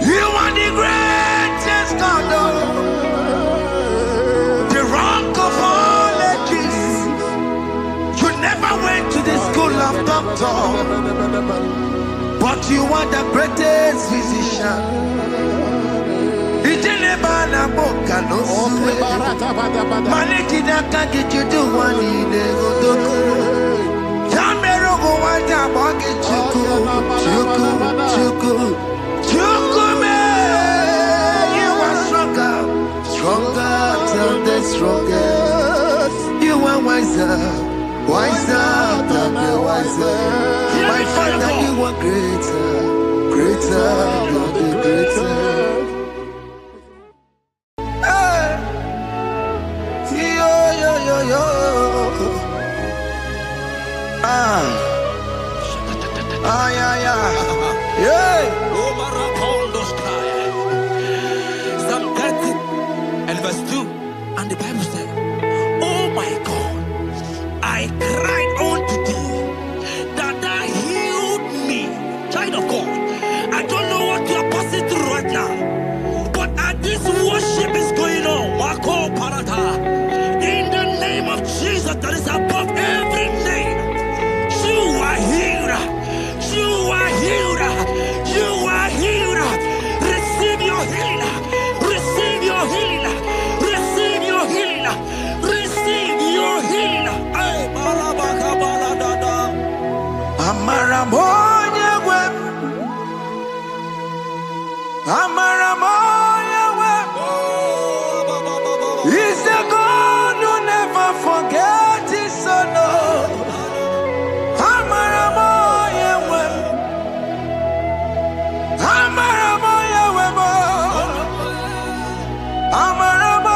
you are the greatest God, the rock of all ages. You never went to the school of doctor, but you are the greatest physician. Ijenebana boka no suwe. Manejina kage judu wani negodoku. Yamero go wanja boke chuku. Chuku me. You are stronger than the strongest. You are wiser than the wiser. My Father, you are greater than the greatest. Psalm 13 and verse 2, and the Bible said, oh my God, I cried unto thee, that thou healed me. Child of God, I don't know what you are passing through right now, but as this worship is going on, Wako Parata, in the name of Jesus that is above every name, you are healed. You are healed. You are healed. Receive your healing. Receive your healing. Receive your healing. Receive your healing. Ay, balabaka baladada. Amaramoya web. Amaramoya web. He's the God who never forgets his son. Amaramoya web. Amaramoya web. Amaramoya.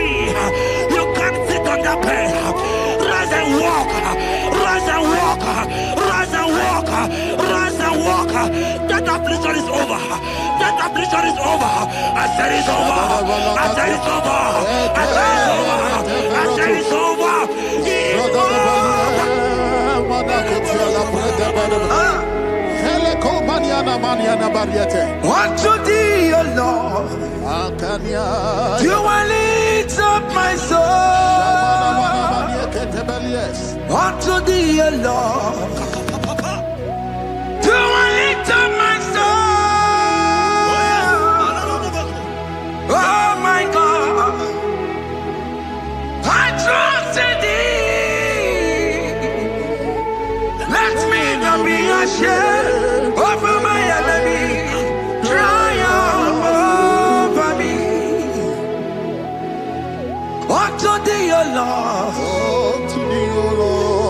me. You can't sit on that bed. Rise and walk. Rise and walk. Rise and walk. Rise and walk. That affliction is over. That affliction is over. I said it's over. I said it's over. I said it's over. I said it's over. It's Unto thee, O Lord, do I lift up my soul. Unto thee, O Lord, do I lift up my soul. Oh my God, I trust in thee. Let me not be ashamed over my enemy. Triumph over me. Unto thee, O Lord,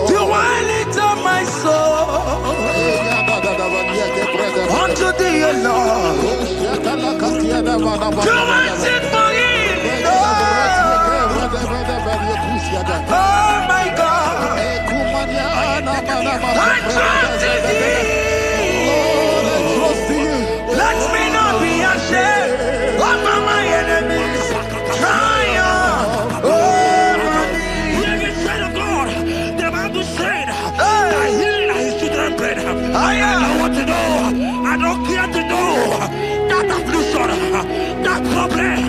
do I lift up my soul. Unto thee, O Lord, do I sit for him. Oh my God, I trust in thee. Let me not be ashamed over my enemies. Triumph over me. Hear the said of God. The Bible said, I heal his children bread. I don't want to know. I don't care to know. That affliction, that problem,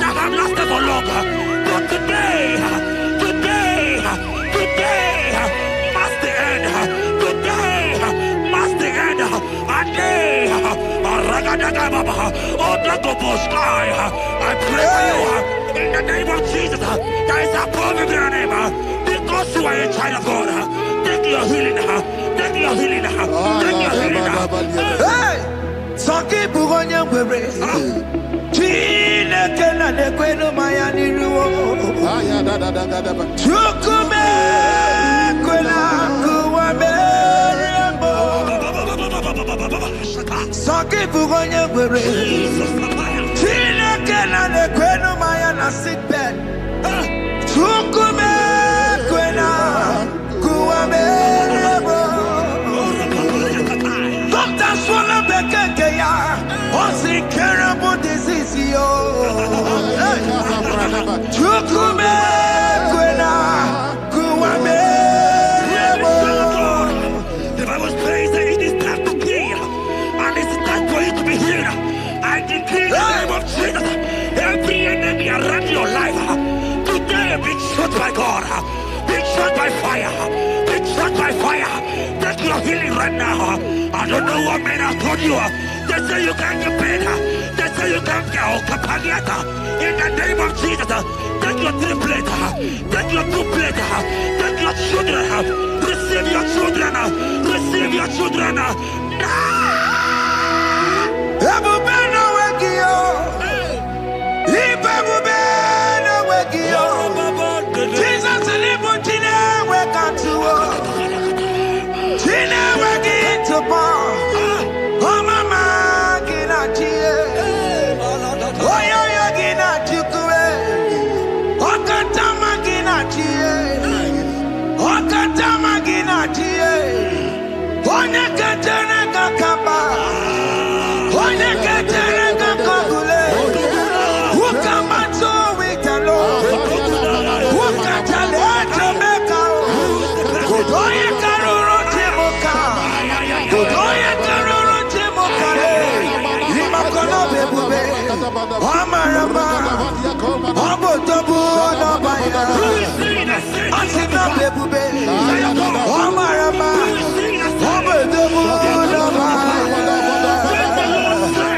that have lasted for long. But today, must the end. Today, must the end. And day, I pray for you in the name of Jesus. There is a problem in your name. Because you are a child of God. Take your healing. Take your healing. Take your healing. Hey! Sanki bugonya kwere. Chine kena de kwenu maya niruo. Chukume kwena kuwa merembo. Sanki bugonya kwere. Chine kena de kwenu maya na sick bed. Chukume kwena kuwa merembo. Doctor swallow bekeke ya. Once incurable disease yo. Chukume kwena kuwa merembo. The Bible says that it is time to kill, and it is time for you to be healed. I decree in the name of Jesus, every enemy around your life, today be shot by God, be shot by fire, be shot by fire. Take your healing right now. I don't know what men have told you. They say you can't get paid. They say you can't get Kapaniata. In the name of Jesus, take your 3 plate, take your 2 plate, take your children, receive your children, receive your children. Ebubena wegio. Ibebubena wegio. Jesus libo chine wekantuo. Chine wegi topa. Oh mama gina chie. Oyo yo gina chukue. Okatama gina chie. Okatama gina chie. Onya katene kakaba. Onya katene kakabule. Ukamato witalo. Ukatale Jamaica. Kodoye karoro timoka. Kodoye karoro timokale. Imakono bebube. Amarama. Abotobu nabaya. Asina bebube. Amarama. Abotobu nabaya.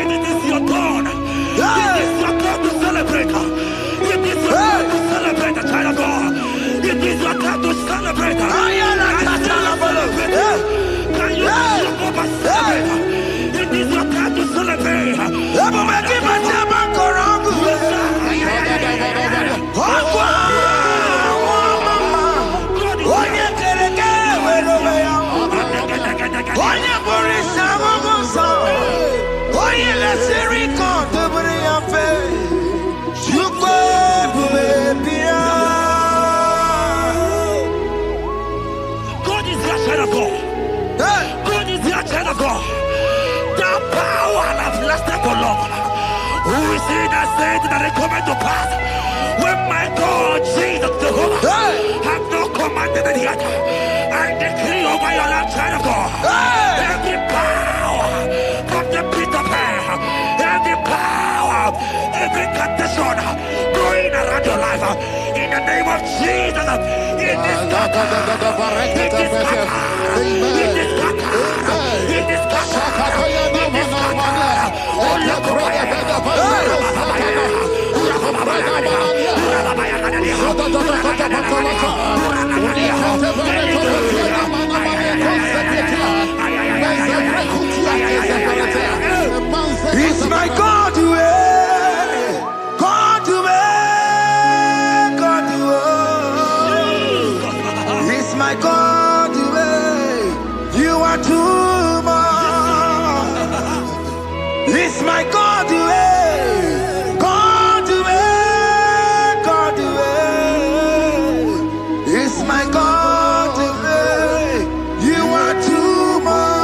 It is your turn. It is your time to celebrate. It is your time to celebrate, child of God. It is your time to celebrate. Can you celebrate? It is your time to celebrate. Onye see that said that it coming to pass. When my God, Jesus, Jehovah, have not commanded it yet, I decree over your life, child of God, every power from the pit of hell, every power, every condition going around your life, in the name of Jesus, it is scattered, it is scattered, it is scattered, it is scattered, it is scattered. Oh, look it's my God to God to God to it's my God to you are too much. It's my God to God to God to it's my God to you are too much.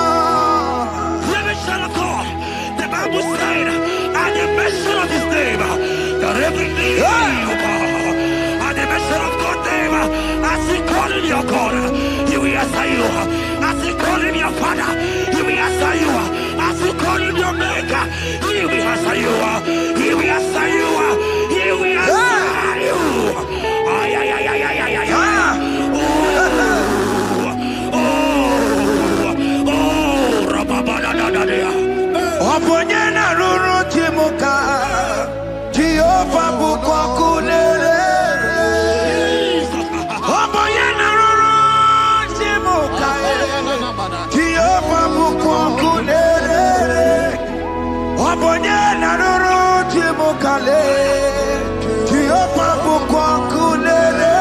The Bible said, at the mention of his name, that every knee will bow. At the mention of God's name, as he call him your God, he will answer you. As he call him your Father, he will answer you. As you call him your Maker, he will answer you. He will answer you. He will answer you. Ay, ay, ay, ay, ay, ay, ay. Oponyena ruru timuka Jehova bukwa kulele Oponyena ruru timuka Jehova bukwa kulele Oponyena ruru timuka le Jehova bukwa kulele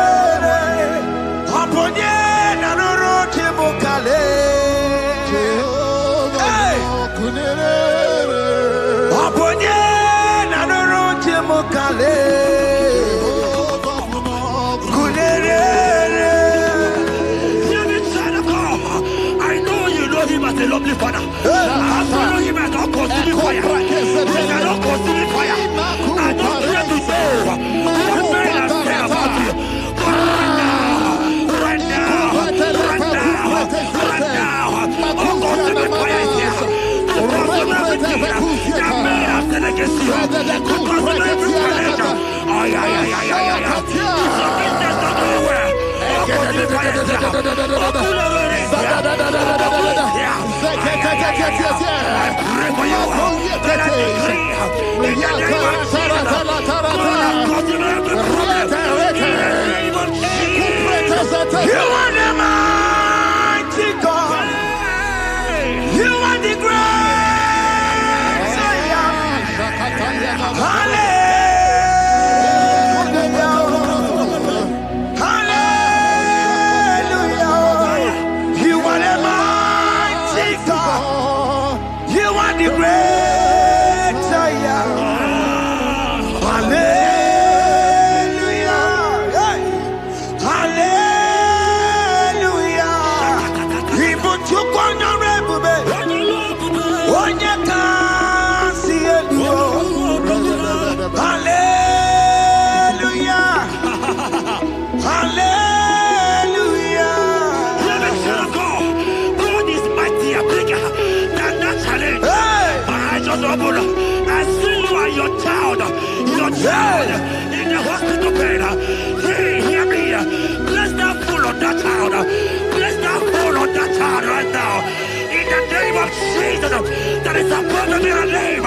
Oponyena ruru timuka le I know you know him as a lovely Father. I follow him as a consuming fire. He's a not consuming fire. I don't care to know what men have said about you. But right now, oh, consuming fire is here. To consume everything that men have said against you. To consume every challenge. Ay, ay, ay, ay, ay, ay. It's your business not doing well. Oh, consuming fire is here. Oh, consuming is here. I pray for you that I decree in the name of Jesus, God consume every problem in the name of Jesus. You are the mighty God. You are the great I am. Hallelujah. I see you and your child in the hospital bed. Hear me. Bless that fool on that child. Bless that fool on that child right now. In the name of Jesus, that is supposed to be a name.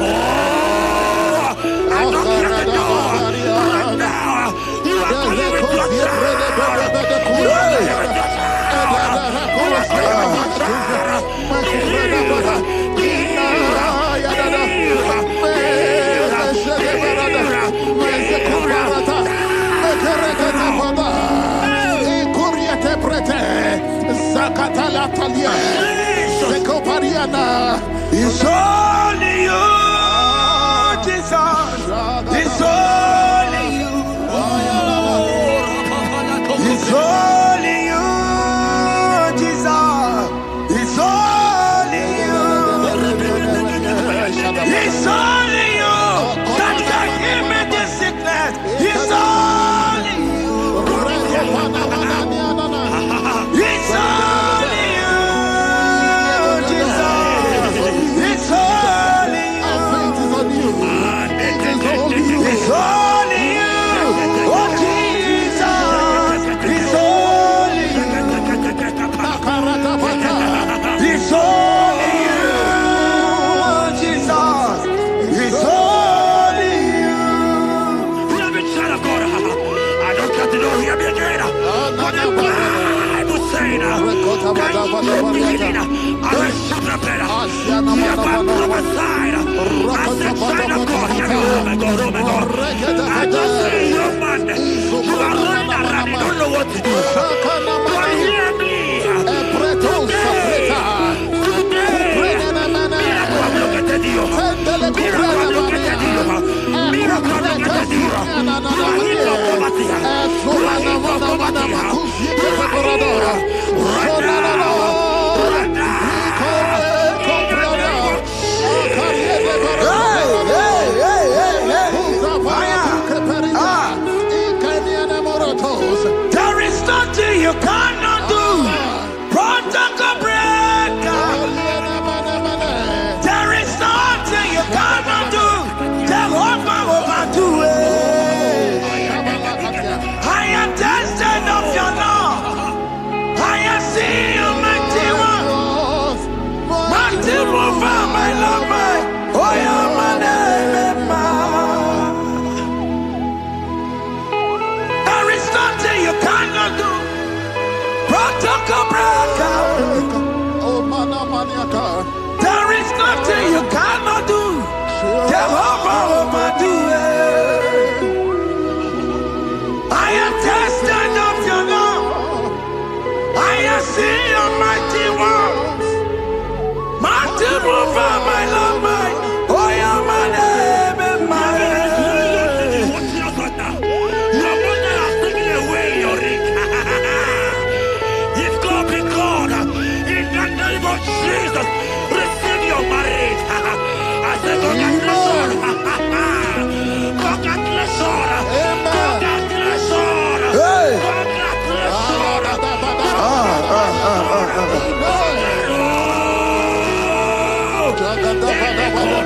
Oh, I don't care the door. Right now, you are going with your child. You are going with your child. You are going with your child. It's only you, Jesus. It's only you. It's only you, Jesus. It's only you. It's only you. It's only you. Oh Jesus, it's only you. It's only you. Oh Jesus, it's only you. Hear me, child of God. I don't got to know. Hear me again. What the Bible saying. I will shoot the better. Hear my prophesied. I said, child of God. Hear me. Oh my God, oh my God. I just say, young man, you are running around. You don't know what to do. But hear me. There is nothing you cannot do. Protocol breaker. There is nothing you cannot do. Jehovah overdo it. I am tested of your love. I am seeing you, mighty one. Mighty mover, my love, my. Oh, yeah, my name, there is nothing you cannot do. Protocol breaker. There is nothing you cannot do. Jehovah overdo it. I am tested of your love. I am seeing your mighty ones. Mighty mover, my love, my. Oh, yeah, my name, my Your mother has taken away your ring. If God be God, in the name of Jesus, receive your marriage. I say congratulations. Congratulations. Congratulations. Hey. Congratulations.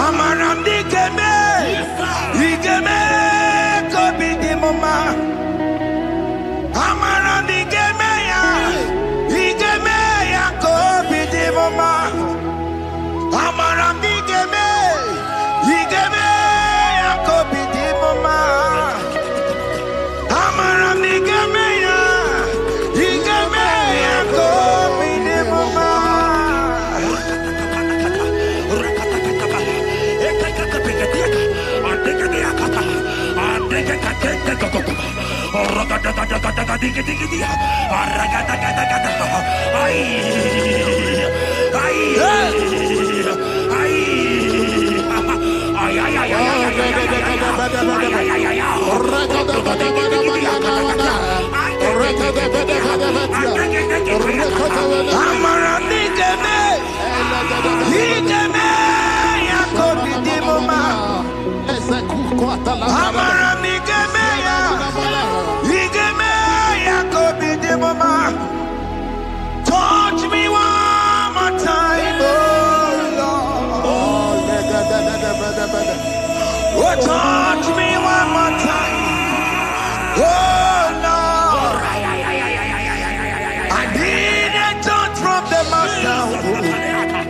Amaram dikeme, dikeme kobi di mama. Amaram dikeme ya kobi di mama. Amaram dikeme ya kobi di mama. Amaram dikeme ya kobi di mama. Touch me one more time, oh Lord. Oh, touch me one more time, oh Lord. I need a touch from the Master.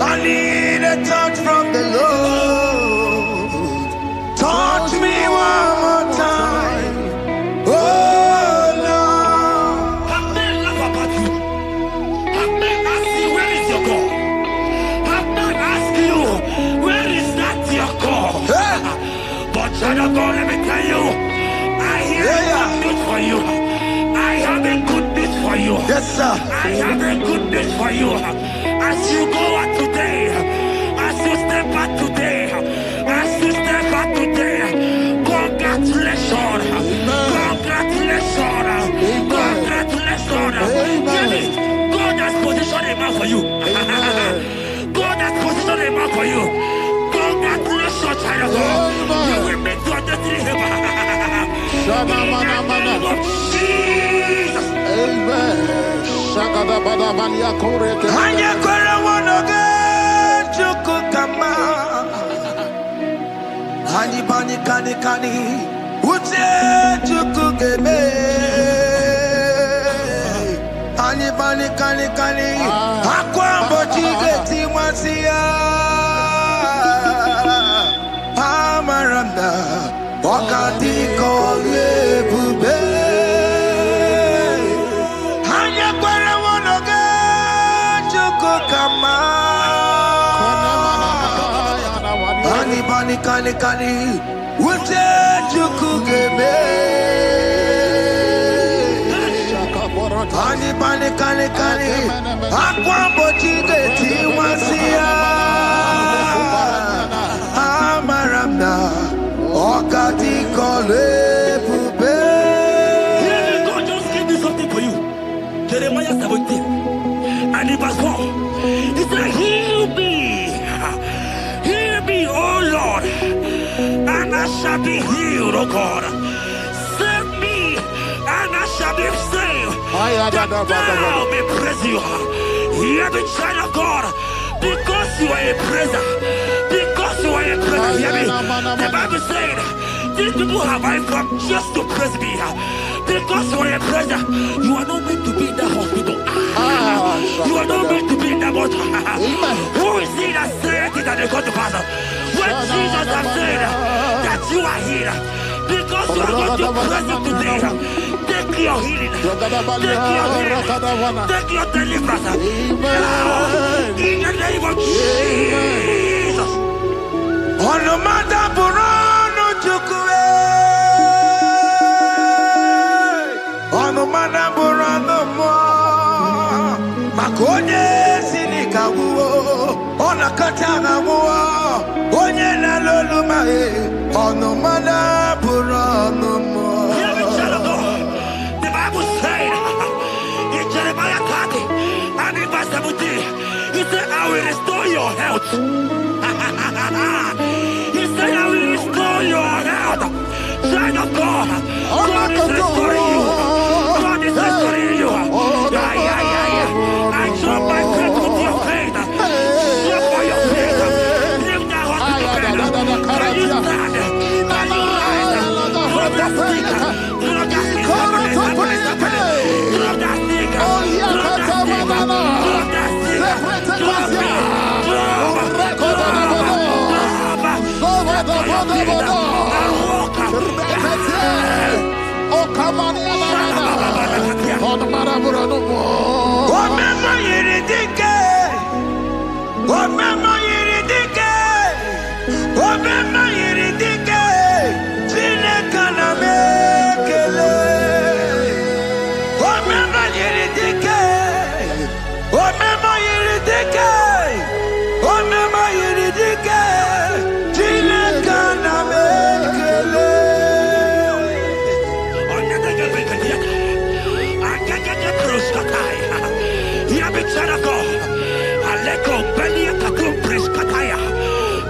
I need a touch from the Lord. Touch me one more time, oh Lord. Have men laugh about you. Have men ask you, where is your God? Have men ask you, where is that your God? But child of God, let me tell you, I hear good news for you. I have a good news for you. Yes, sir. I have a good news for you. As you go out today, as you step out today, congratulations. Congratulations. Congratulations. Hear me. God has positioned a man for you. God has positioned a man for you. Congratulations, child of God. You will make your destiny happen. In the name of Jesus. Amen. Hani bani kani kani uche chukugeme. Hani bani kani kani akwambo chigeti mwasiya. Amaranda wakati kole bube. Hanya kwere wonoge chukukama. Hani bani kani kani uche chukugeme. Hani bani kani kani akwambo chigeti mwasiya. Amaranda wakati kole bube. God just gave me something for you. Jeremiah 17 and in verse 4. He said, heal me, O Lord, and I shall be healed, O God. Save me, and I shall be saved. That thou may praise you. Hear me, child of God, because you are a praiser. Because you are a praiser, hear me. The Bible said, these people have I come just to praise me. Because you are a praiser, you are not meant to be in that hospital. You are not meant to be in that motor. Who is it that said it and they got to pass? When Jesus has said that you are healed, because you are going to praise him today, take your healing, take your deliverance. Now, in the name of Jesus. On the matter Burano Chukwe. On the matter Burano Mo. Makonye Sinika Wo. On a Katana Wo. Onye na Lolumae. On the matter Burano Mo. The Bible said in Jeremiah 30 and in verse 17, he said, I will restore your health. He said, I will restore your health. Child of God, God is restoring you. God is restoring you. I drop my faith with your faith. Drop by your faith. Leave that hospital bed. Can you stand? Can you rise? Drop that stick. Drop that stick. Drop that stick.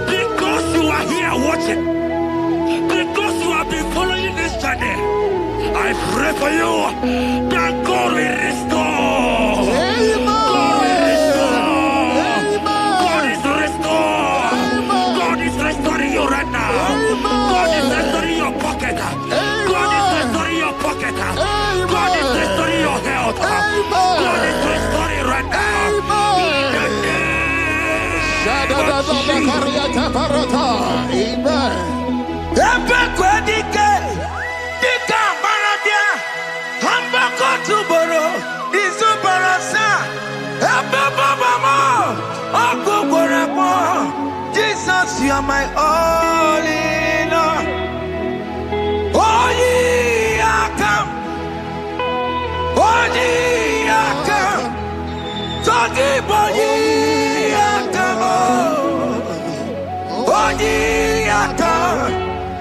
Because you are here watching, because you have been following this journey, I pray for you that God will restore. God will restore. God is restoring. God is restoring you right now. God is restoring your pocket. God is restoring your pocket. God is restoring your health. God is restoring right now. Jesus, you are my all in all. Oh, yeah, come. Oh, yeah, come. Talking about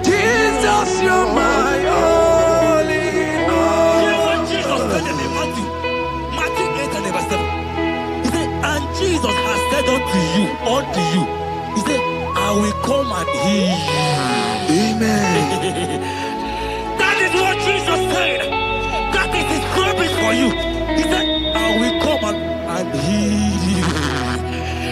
Jesus, you're my all in all. You know what Jesus said in Matthew 8 and verse 7? He said, and Jesus has said unto you, he said, I will come and heal you. Amen. That is what Jesus said. That is his promise for you. He said, I will come and heal you.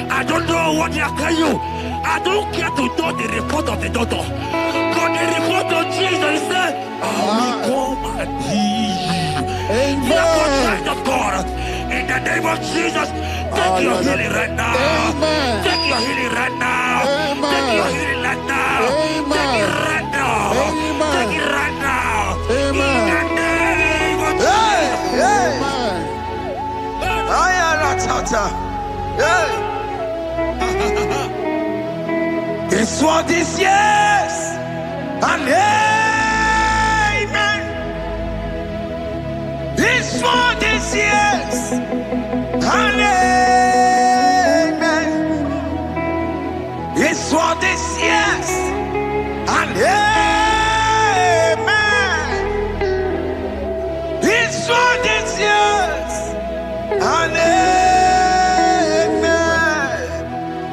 I don't know what they are telling you. I I don't care to know the report of the doctor, but the report of Jesus said, I will come and heal you. Therefore, child of God, in the name of Jesus, take your healing right now. Take your healing right now. Take your healing right now. Take it right now. Take it right now. In the name of Jesus. It's what this yes and amen. It's for this yes and amen. It's for this yes and amen. It's for this yes and amen.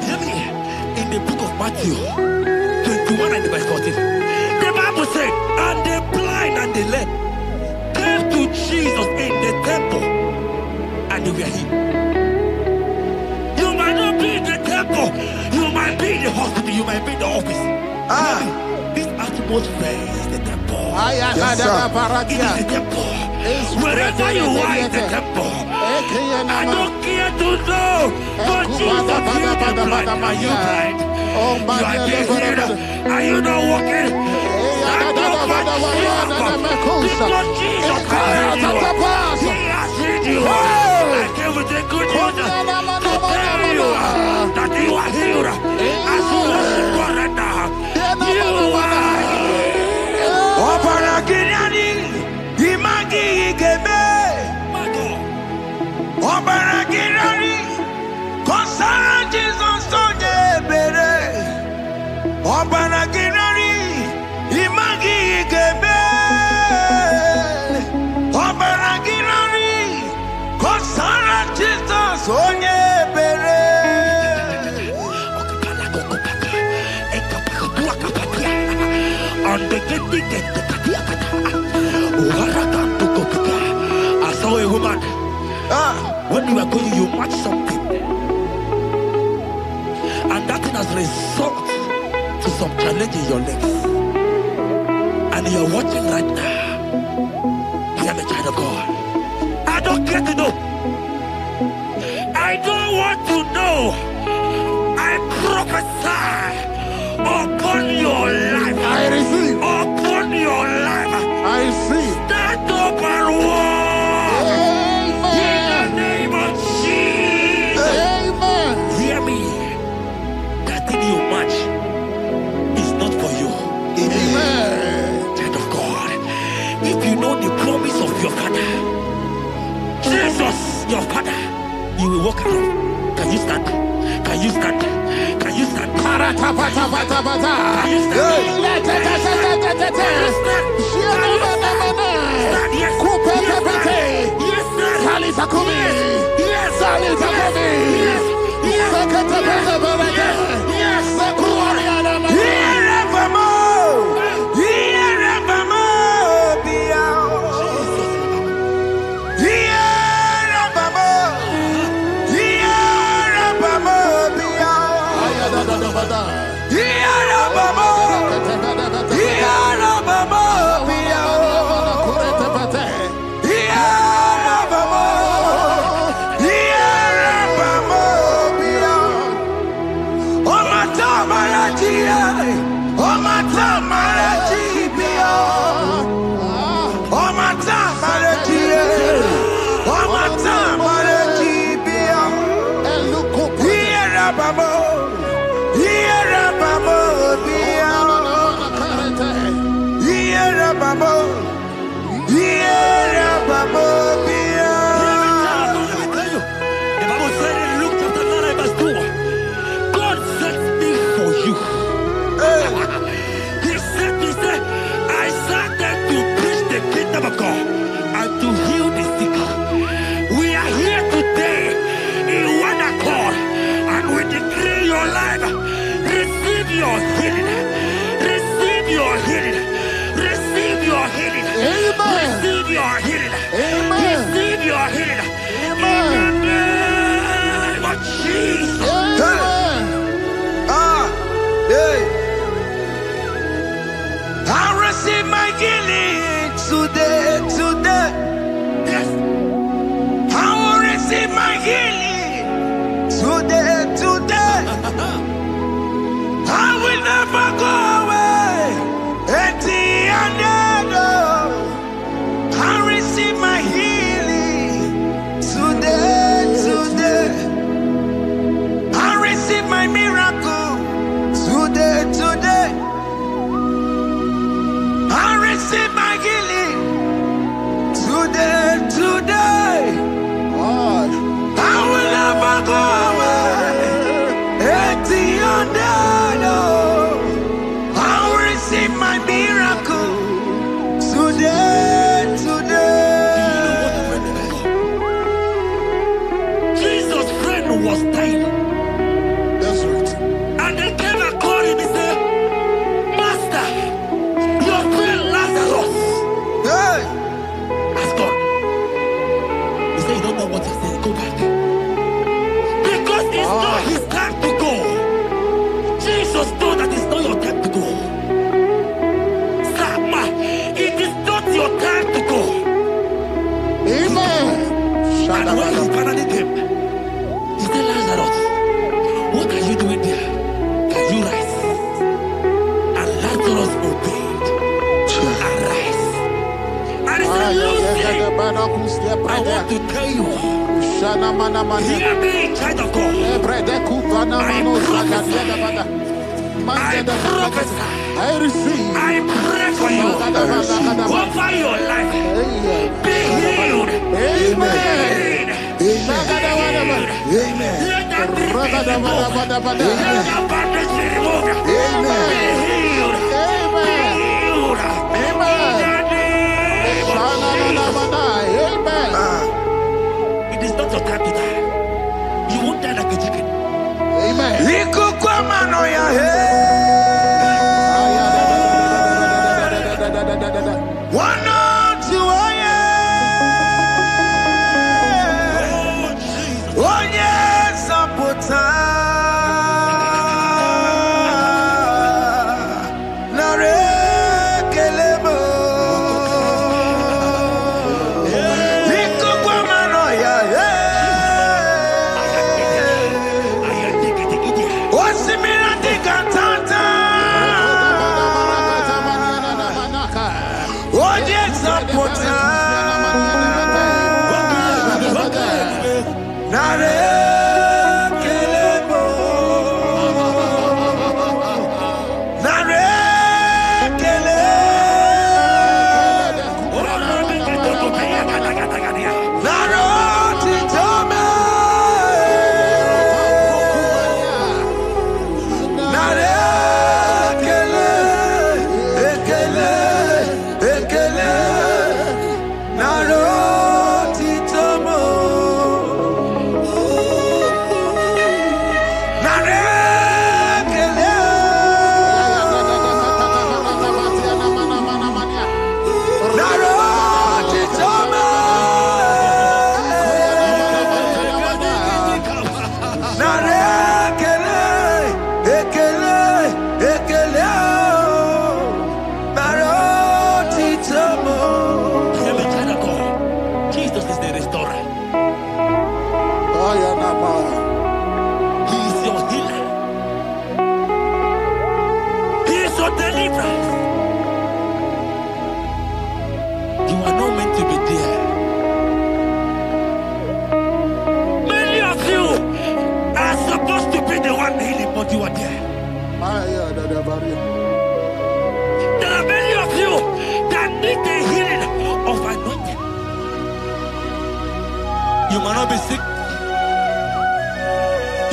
Hear me. In the book of Matthew 21 and verse 14, the Bible said, and the blind and the lame came to Jesus in the temple, and they were healed. You might not be in the temple, you might be in the hospital, you might be in the office. This atmosphere is the temple. Yes, it is the temple. Wherever you are in the temple, I don't care to know, but Jesus healed the blind. Are you blind? You are getting healed. Are you not walking? Stand up and jump. Because Jesus has healed you. He has healed you. I came with the good news to tell you that you are healed. As you worship God right now, you are I saw a woman. When you are going, you watch something, and that thing has resulted to some challenge in your legs, and you are watching right now. I am a child of God. I don't care to know. I don't want to know. I prophesy upon your life. I receive. Upon your life. I receive. Stand up and walk. In the name of Jesus. Amen. Hear me. That thing you match is not for you. Amen. Child of God. If you know the promise of your father, Jesus, your father, you will walk around. Can you stand? Can you stand? Can you stand? Can you Amen. Receive your healing. Amen. receive my healing. Today, I will never go away. I will receive my miracle. Today. Jesus' friend was dying. That's right. And they came and called him and said, Master, your friend Lazarus Hey. has gone. He said, you don't know what he said. Go back. Because it's not his time to go. Jesus knows that it's not your time to go. Sama, it is not your time to go. Amen. And when he finally came, he said, Lazarus, what are you doing there? Can you rise? And Lazarus obeyed. Arise. And he said, Lucy, I want to tell you, hear me, child of God. I prophesy. I receive. I pray for you. Over your life. Be healed. Amen. Amen. Let that be removed. Let that bandage be removed. Be healed. Be healed. In the name of Jesus. It is not your time to die. You won't die like a chicken. Amen. There are many of you that need the healing of anointing. You might not be sick.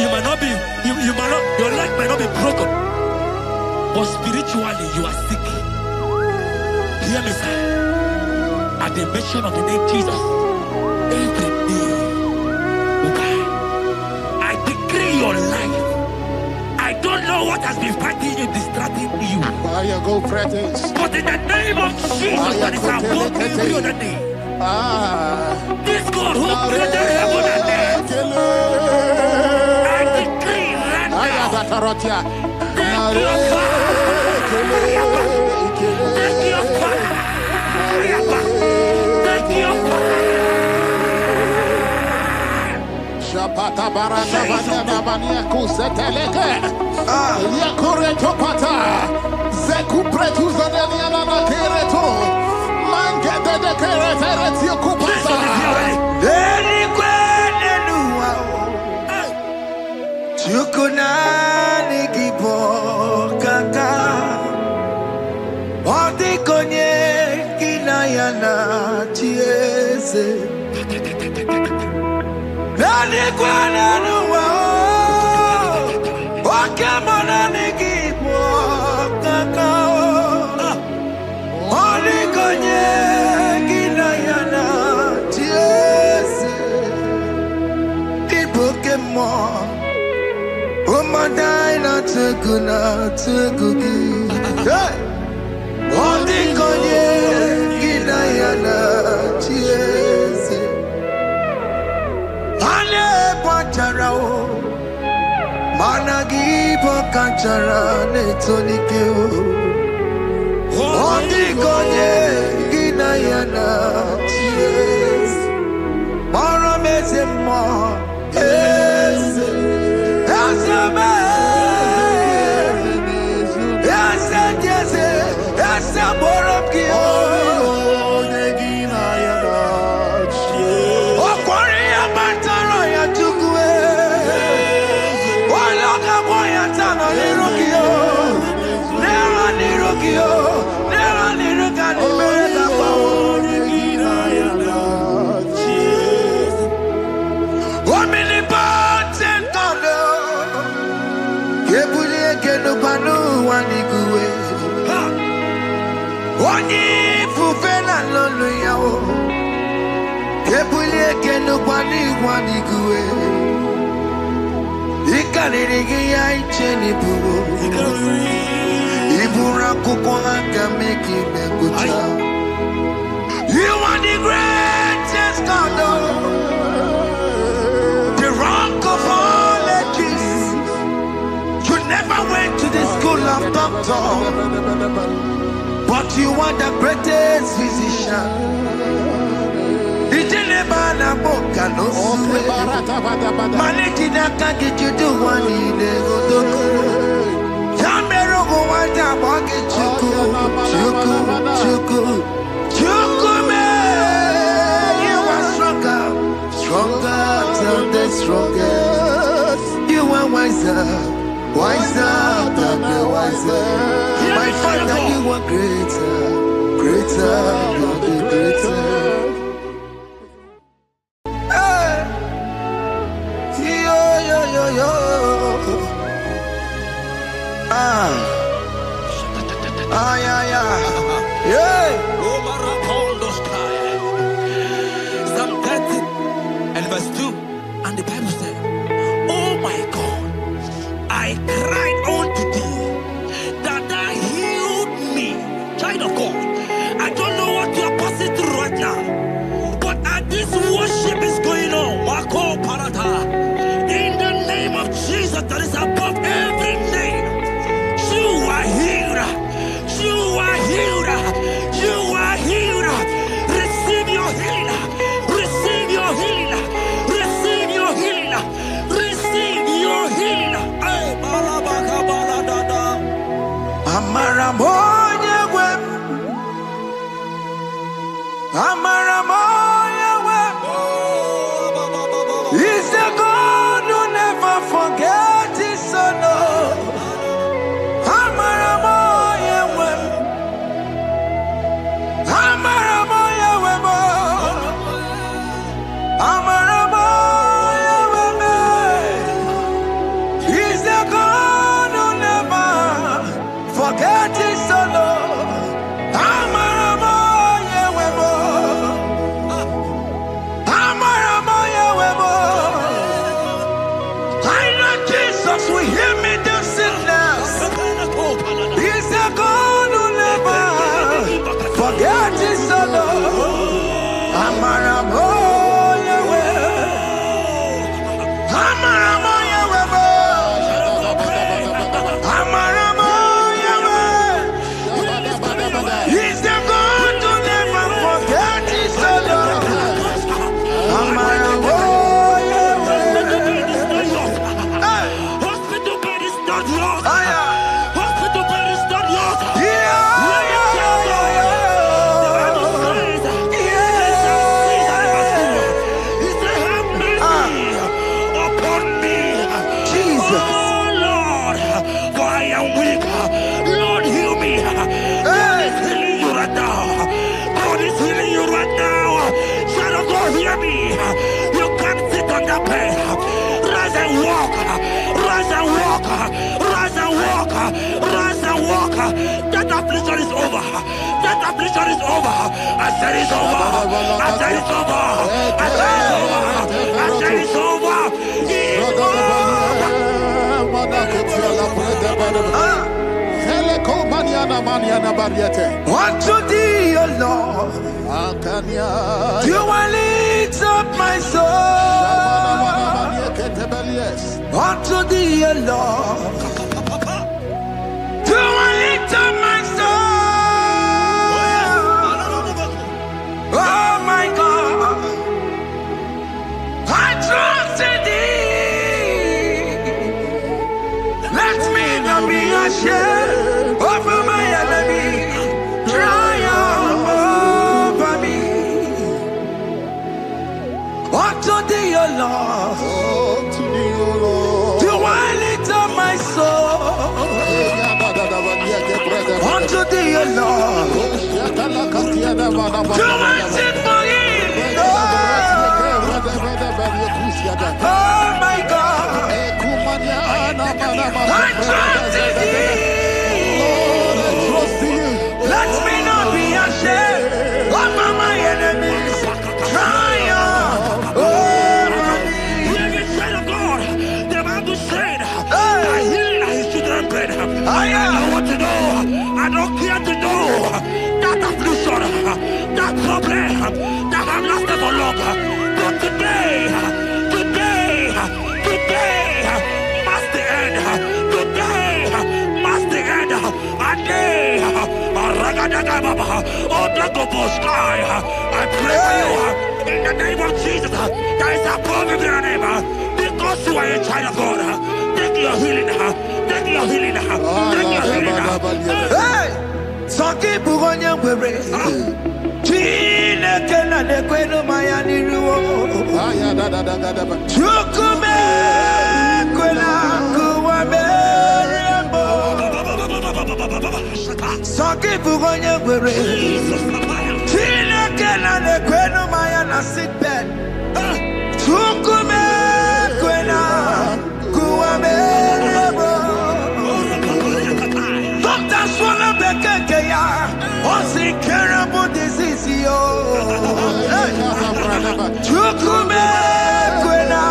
You might not be, your leg might not be broken. But spiritually you are sick. Hear me, sir. At the mention of the name Jesus, every day will die. I decree your life. I don't know what has been fighting you, distracting you. Go practice. But in the name of Jesus, that is above every other name. This God who created heaven and earth, I decree right now, take your fire. Take your fire. Take your fire. Shapata barata banana bania kuseteleke. Yakure topata. Zeku pretu zaneliana na kereto. Mangete de keretere tio kupasa. Deni kwene nuwa. Chukunani kipo kaka. Odi konye yana tiese. Nani kwana nuwa wakemana nikipo kakao. Oni konye gina yana tiese. Ibokemo Omadai na tegugi. Hey! Oni konye gina yana tiese. Ane kwachara o Managi pokachara netonike o Oni konye gina yana tiese. Mara meze mo eze. Eze me Eze jeze Eze borop ki o Okwari ya mataro ya tukwe Waloka boya tano niruki o Newa niruki o Newa niruka ni mereka pa o Omnipotent God Kebulie kenupanu waniguwe Onyi fufena lolu yao Kebulie kenupani waniguwe Ikanirigi ya icheni buro Ibura kukwanga meki mekucha You are the greatest God The rock of all ages You never went to the school of doctor But you are the greatest physician Ijenebana boka no suwe Manejina kage judu wani negodoku Yamero go wanda boge chuku me You are stronger than the strongest You are wiser than the wiser My Father you are greater than the greater Psalm 30 and verse 2, and the Bible said, Oh my God, I cried unto thee, that thou healed me. Child of God, I don't know what you are passing through right now, but as this worship is going on, Wako Parata, in the name of Jesus that is above every name, you are healed. You are healed. You are healed. Receive your healing. Receive your healing. Receive your healing. Receive your healing. Ay, balabaka baladada. Amaramoya wem. Amaramoya wem. He's the God who never forgets his son. Amaramoya wem. Amaramoya wem. Amaramoya wem. He's the God who never forgets his son. Amaramoya wem. Amaramoya wem. I know Jesus will hear me the sickness. He's the God who never forget his son. Amaramoya wem. Amaramoya wem. Amaramoya wem. He's the God who never forget his son. Amaramoya wem. Hospital bed is not yours. Aya. Hospital bed is not yours. Yeah. That affliction is over. That affliction is over. I said it's over. I said it's over. I said it's over. I said it's over. It's over. Unto thee, O Lord, do I lift up my soul. Unto thee, O Lord, do I lift up my soul. Oh my God, I trust in thee. Let me not be ashamed over my enemy. Triumph over me. Unto thee, O Lord, do I lift up my soul. Unto thee, O Lord, do I sing for him. Oh my God, I trust in thee. Let me not be ashamed over my enemies. Triumph over me. Hear the child of God. The Bible said, I heal his children bread. I want to know. I don't care to know that affliction, that problem that have lasted for long. But today must the end. Today must the end. And day, I pray for you in the name of Jesus. There is a problem in your name. Because you are a child of God. Take your healing. Take your healing. Take your healing. Hey! Sanki bugonya kwere. Chine kena de kwenu maya niruo. Chukume kwena kuwa merembo. Sanki bugonya kwere. Chine kena de kwenu maya na sick bed. Chukume kwena kuwa merembo. Doctor swallow bekeke ya. What's incurable disease yo? Chukume kwena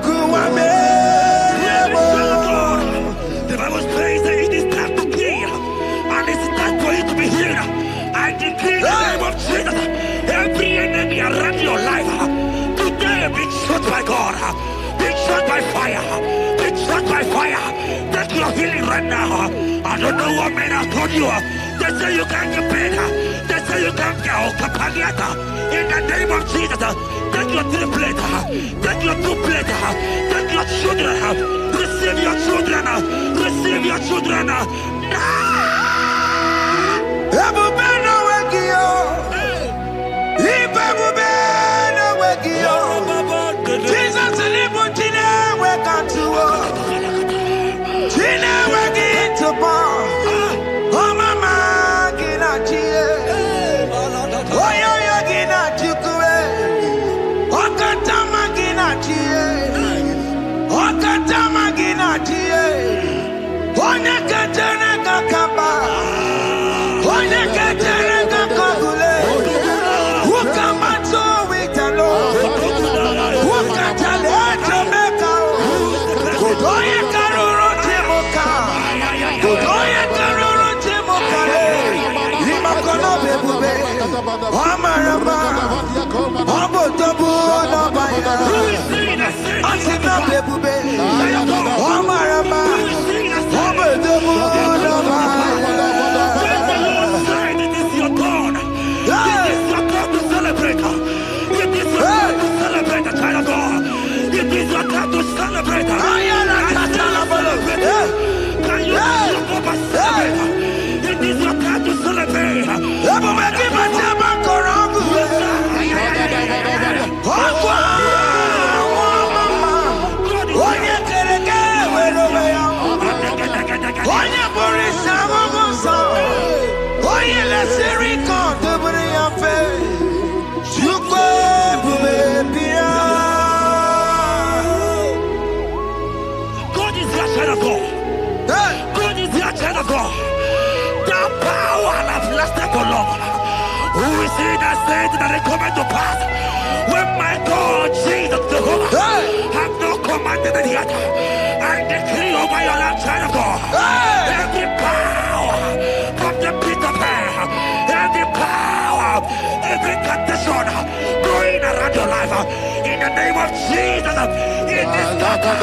kuwa merembo. The Bible says that it is time to kill, and it is time for you to be healed. I decree in the name of Jesus, every enemy around your life, today be shot by God, be shot by fire, be shot by fire. Take your healing right now. I don't know what men have told you. They say you can't get paid. They say you can't get kapaliata. In the name of Jesus, take your 3 plate, take your 2 plate, take your children, receive your children, receive your children. Ebubena wegio, ibebubena wegio. Jesus libu chine wekantuo, chine wegi topa. Oh mama gina chie, oh yo gina chukue, oh katama gina chie, oh katama gina chie, oh nyekatene kakaba. It is your time to celebrate. Who is he that said that it cometh to pass? When my God, Jesus, Jehovah, have not commanded it yet. I decree over your life, child of God. Every power from the pit of hell, every power, every condition going around your life, in the name of Jesus, it is scattered.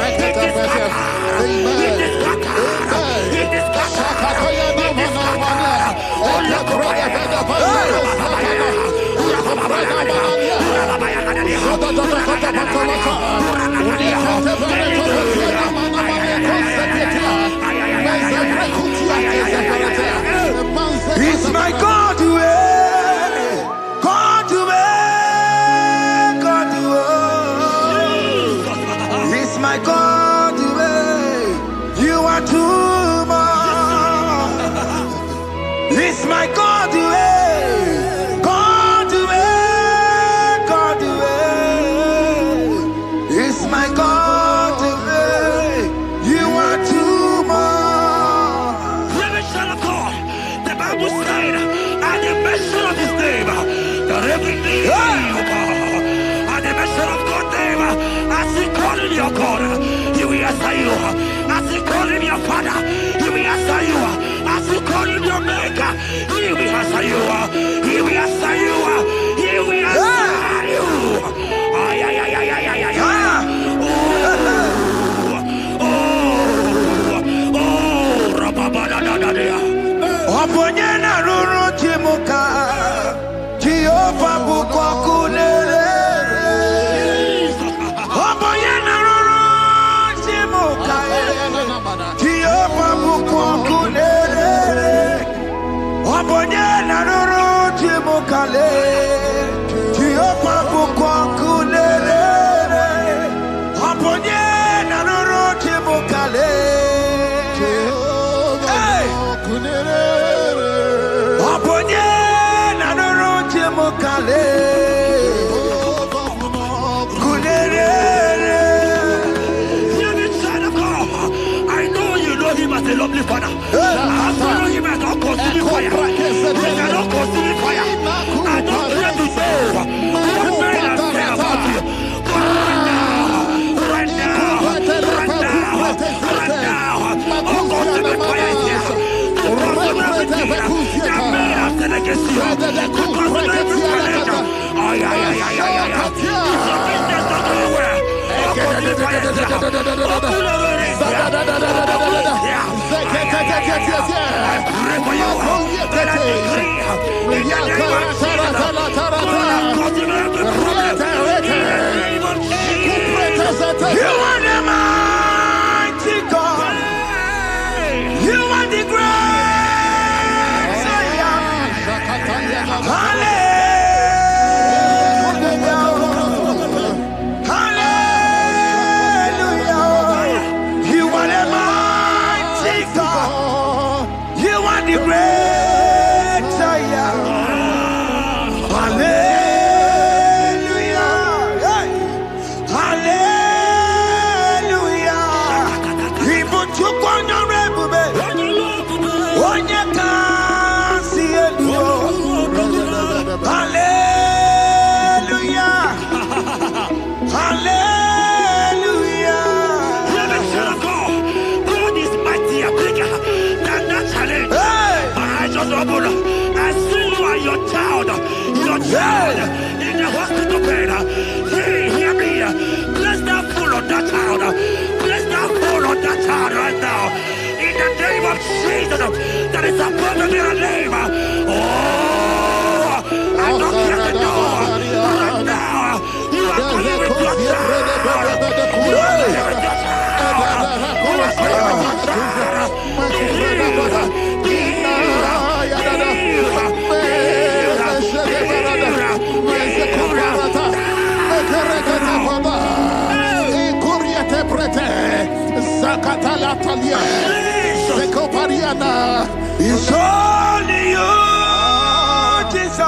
It is scattered. It is scattered. It is scattered. It is scattered. Oh, look It's my God to God to God to It's my God to you are too much. It's my God to God to God to It's my God to you are too much. Son of God, the Bible said, at the mention of his name, that every knee will bow. At the mention of God's name, as he call him your God, he will answer you. As he call him your Father, he will answer you. As you call him your Maker, he will answer you. He will answer you. He will answer you. Ay, ay, ay, ay, ay, ay, ay. Oponyena ruru timuka Jehova bukwa kunere Oponyena ruru timuka Jehova bukwa kunere Oponyena ruru timuka le Jehova bukwa kunere Oponyena ruru timuka le I know you know him as a lovely father. I follow him as a consuming fire. He cannot consuming fire. I don't care to know what men have said about you. But right now, oh, consuming fire is here. To consume everything that men have said against you. To consume every challenge. Ay, ay, ay, ay, ay, ay. It's your business not going well. Oh, consuming fire is here. Oh, glory is here. I pray for you. That I decree in the name of Jesus. God, consume every problem. In the name of Jesus. You are the mighty God. You are the great Zion. Hallelujah. In the hospital bed, hear me. Bless that fool on that child. Bless that fool on that child right now. In the name of Jesus, that is above every name. Oh, I don't care the door. Right now, you are going with your child. You are going with your child. You are going with your child. It's only you, Jesus.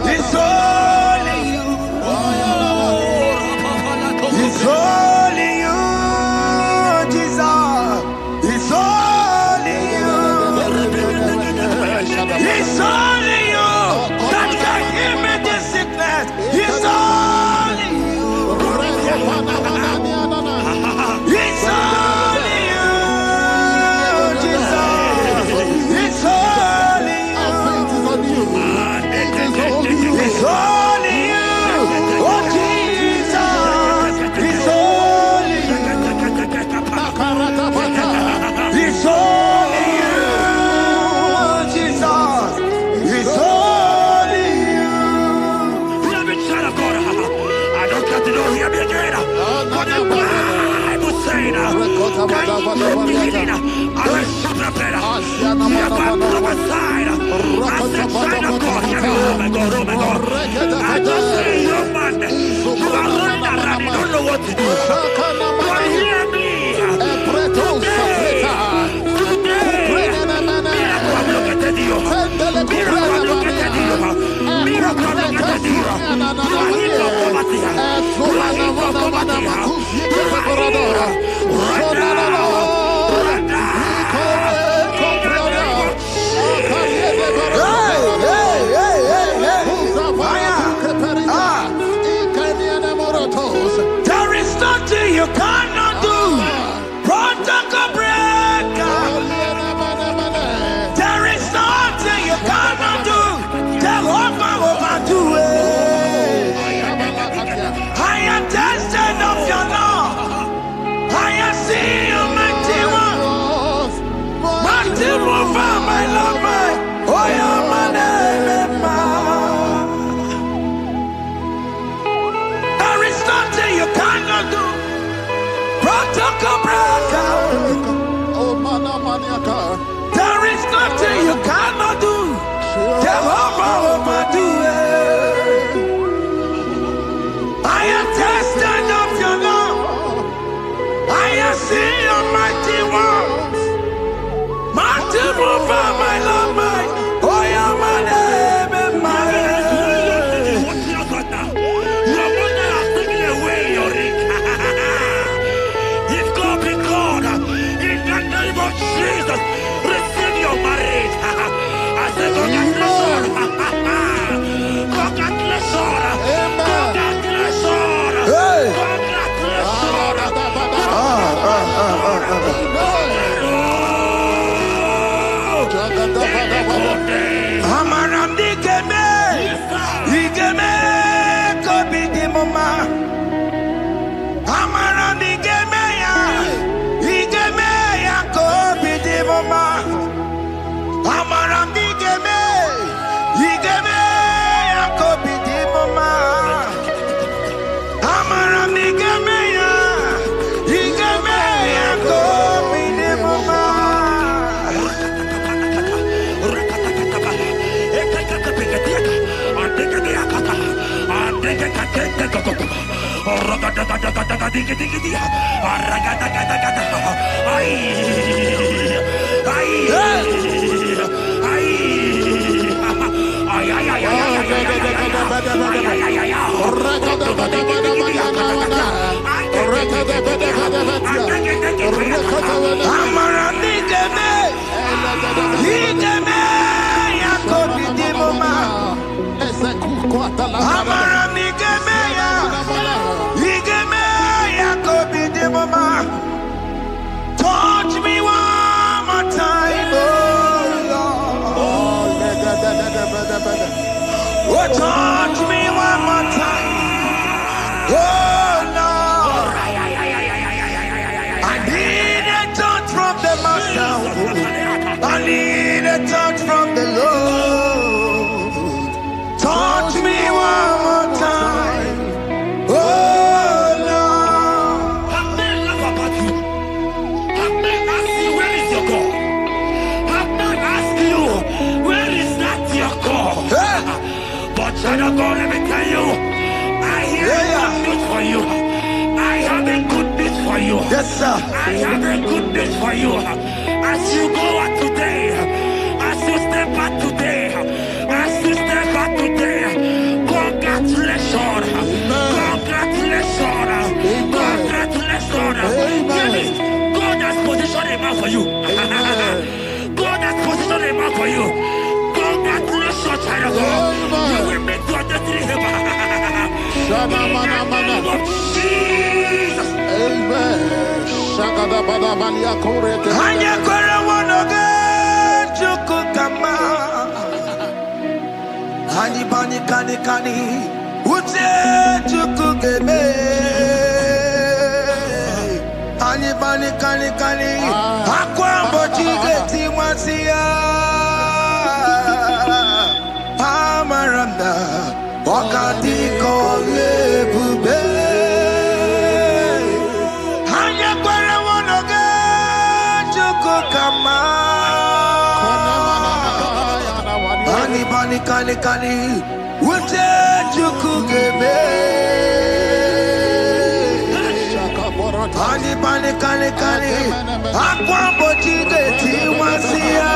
It's only you. It's only you, Jesus. It's only you. It's only you. beginning, I will prepare. You have prophesied. I said, child of God, oh my God. I just say, young man, you are running around, you don't know what to do. But hear me. There is nothing you cannot do. Protocol breaker. There is nothing you cannot do. Jehovah overdo it. I am tested of your law. I am seeing your mighty one. Mighty mover, my love, my oh, your man. There is nothing you cannot do. Protocol breaker. There is nothing you cannot do. Jehovah overdo it. I am tested of your love. I am seeing your mighty ones. Mighty mover, my love, my oh, your man, Jesus, receive your marriage. I say congratulations. Congratulations. Congratulations. Amaram digeme, digeme, kobi di mama. Amaram digeme ya, digeme ya kobi di mama. Amaram digeme, digeme ya kobi di mama. Amaram digeme ya, digeme ya kobi di mama. Touch me one more time, oh Lord. Oh, touch me one more time, oh Lord. I need a touch from the Master. I need a touch from the Lord. Touch me one more time, oh Lord. Have men laugh about you. Have men ask you, where is your God? Have men ask you, where is that your God? But child of God, let me tell you, I hear good news for you. I have a good news for you. Yes, sir. I have a good news for you. As you go out today, as you step out today, as you step out today, congratulations. Congratulations. Congratulations. Hear me. God has positioned a man for you. God has positioned a man for you. Congratulations, child of God. You will meet your destiny. In the name of Jesus. Amen. Hanya kore wonoge chukukama. Hani bani kani kani uche chukugeme. Hani bani kani kani akwambo chigeti mwasiya. Amaranda wakati kole bube. Hanya kwere wonoge kani. Uche chukugebe. Kani. Akwambo chigeti wasia.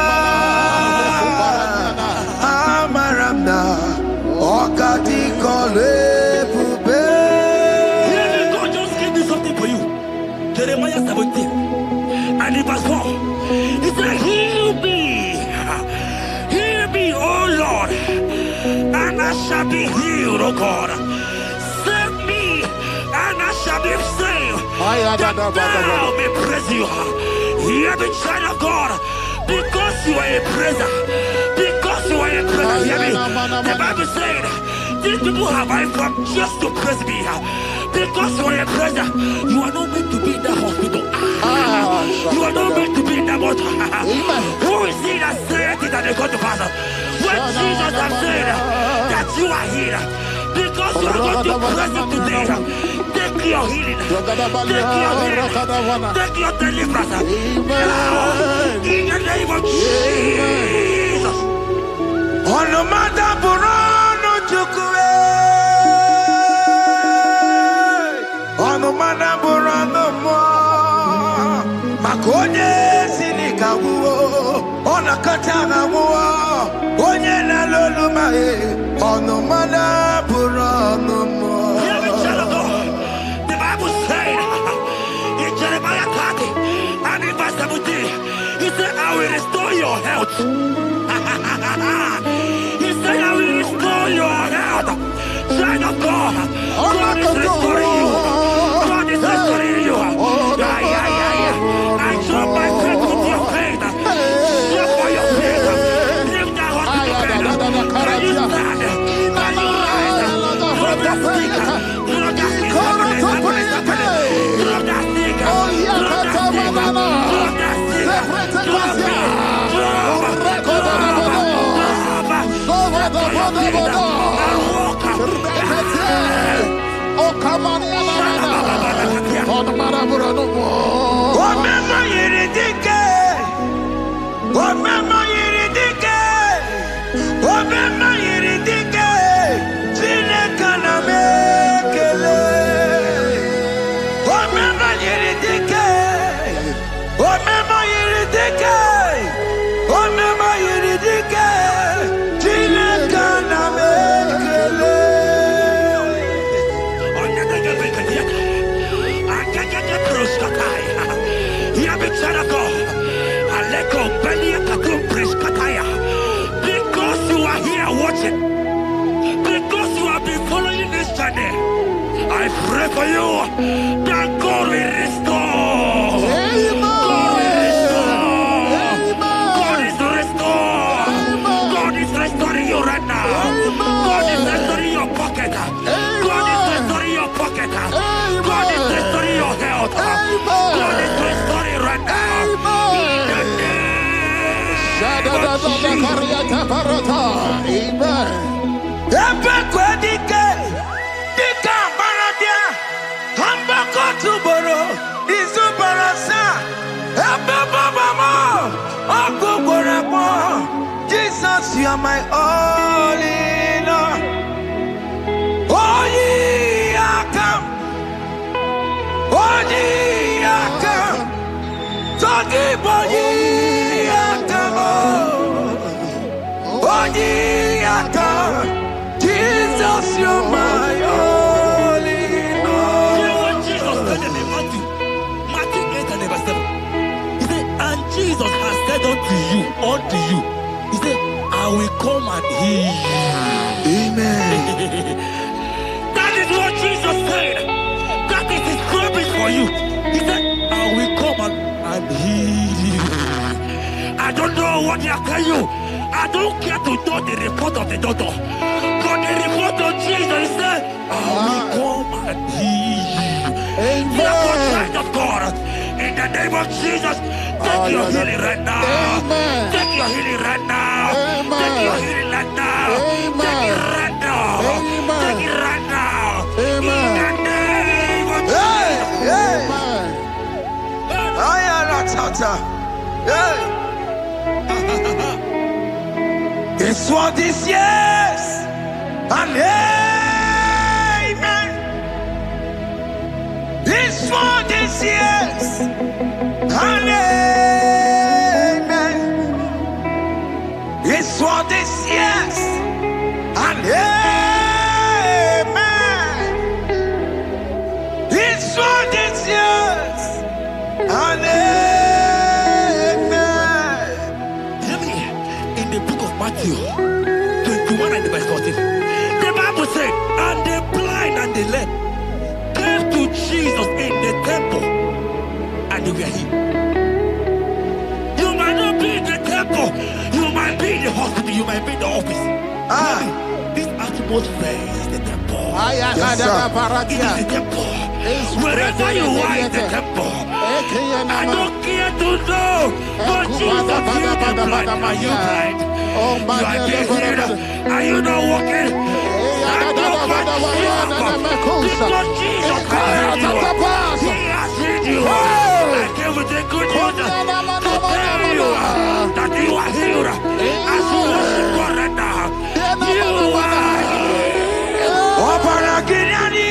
Amaramna. Okati kole bube. God just gave me something for you. Jeremiah 17. And in verse 4. He said, heal me, oh Lord, and I shall be healed, oh God. Save me, and I shall be saved. That thou may praise you. Hear me, child of God, because you are a praiser. Because you are a praiser, hear me. The Bible said, these people have I come just to praise me. Because you are a praiser, you are not meant to be in that hospital. You are not meant to be in that water. Who is he that said it and they come to pass? When Jesus has said that you are healed, because you are going to praise him today, take your healing, take your deliverance. Now, in the name of Jesus. On no matter Burano Chukwe. On no matter Burano Mo. Makonye Sinika Wo. On a Katana Wo. Onye na Loluma. On no matter Burano Mo. The Bible said in Jeremiah 30 and in verse 17, he said, I will restore your health. He said, I will restore your health. Child of God, God is restoring you. God is restoring you. I show my faith with your faith. Show for your faith. Lift that hospital bed. Can you stand? Can you rise? Drop that stick. Drop that stick. Drop that stick. Because you are here watching, because you have been following this journey, I pray for you that God will restore. God will restore. God is restoring. God is restoring you right now. God is restoring your pocket. God is restoring your pocket. God is restoring your health. God is restoring right now. Jesus, you are my all in all. Oh, yeah, come. Oh, yeah, come. Talking about yeah, come. Oh, yeah, come. Jesus, you're my all in all. You know what Jesus said in Matthew 8 and verse 7? He said, and Jesus has said unto you, he said, I will come and heal you. Amen. That is what Jesus said. That is his promise for you. He said, I will come and heal you. I don't know what they are telling you. I don't care to know the report of the doctor. But the report of Jesus, he said, I will come and heal you. Therefore, child of God, in the name of Jesus, take your healing right now. Amen. Take your healing right now. Amen. Take your healing right now. Amen. Take it right now. Amen. Take it right now. Amen. In the name of Hey, hey. Amen. I am not Tata. Hey. It's It's for this yes and amen. It's for this yes and amen. It's for this yes and amen. It's for this yes and amen. Hear me. In the book of Matthew 21 and verse 14, the Bible said, and the blind and the lame came to Jesus in the temple, and they were healed. You might not be in the temple, you might be in the hospital, you might be in the office. This atmosphere is the temple. Yes, sir. It is the temple. Wherever you are in the temple, I don't care to know, but Jesus healed the blind. Are you blind? You are healed. Are you not walking? Stand up and jump. Because Jesus has healed you. He has healed you. I came with the good news to tell you that you are healed. As you worship God right now, you are healed. Obaragirani,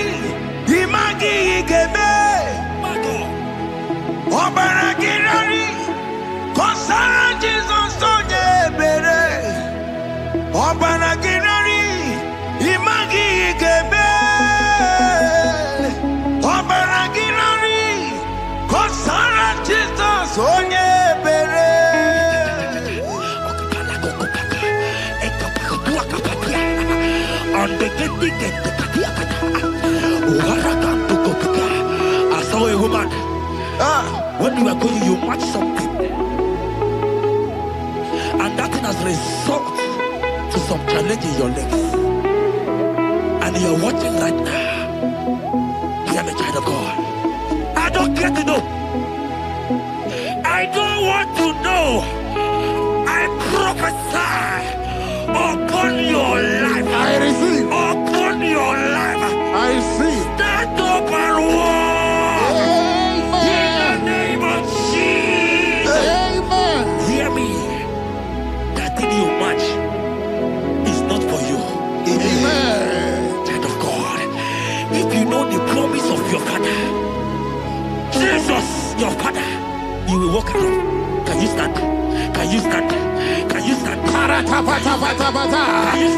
imagi igeme. My God. Obaragirani, kosara Jesus sonye bere. Obaragirani, imagi igeme. Obaragirani, kosara Jesus sonye bere. I saw a woman. When you are going, you match something, and that thing has resulted to some challenge in your legs, and you are watching right now. I am a child of God. I don't care to know. I don't want to know. I prophesy upon your life. I receive. Upon your life. I receive. Stand up and walk. In the name of Jesus. Amen. Hear me. That thing you match is not for you. Amen. Child of God. If you know the promise of your father, Jesus, your father, you will walk around. Can you stand? Can you stand? Can you stand? Can you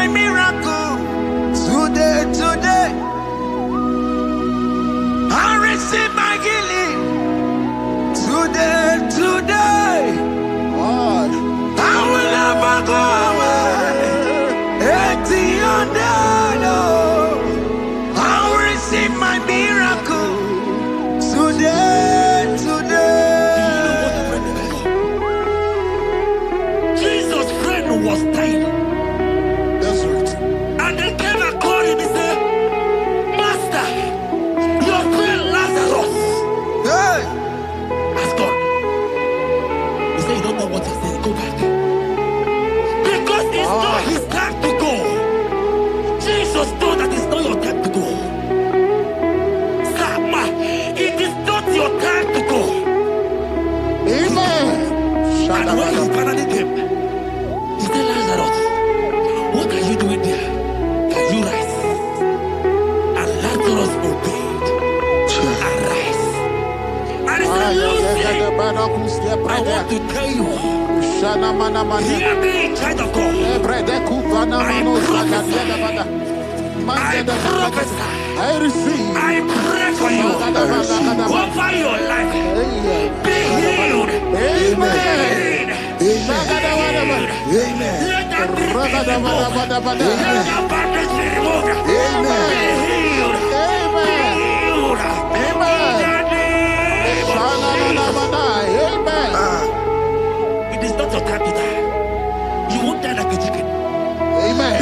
miracle today. Lazarus obeyed. Arise. And he said, Lucy, I want to tell you. Hear me, child of God. I prophesy. I receive. I pray for you. Over your life. Be healed. Amen. Amen. Let that be removed. Let that bandage be removed. Amen. Be healed. Be healed. Amen. Amen. It is not your time to die. You won't die like a chicken. Amen.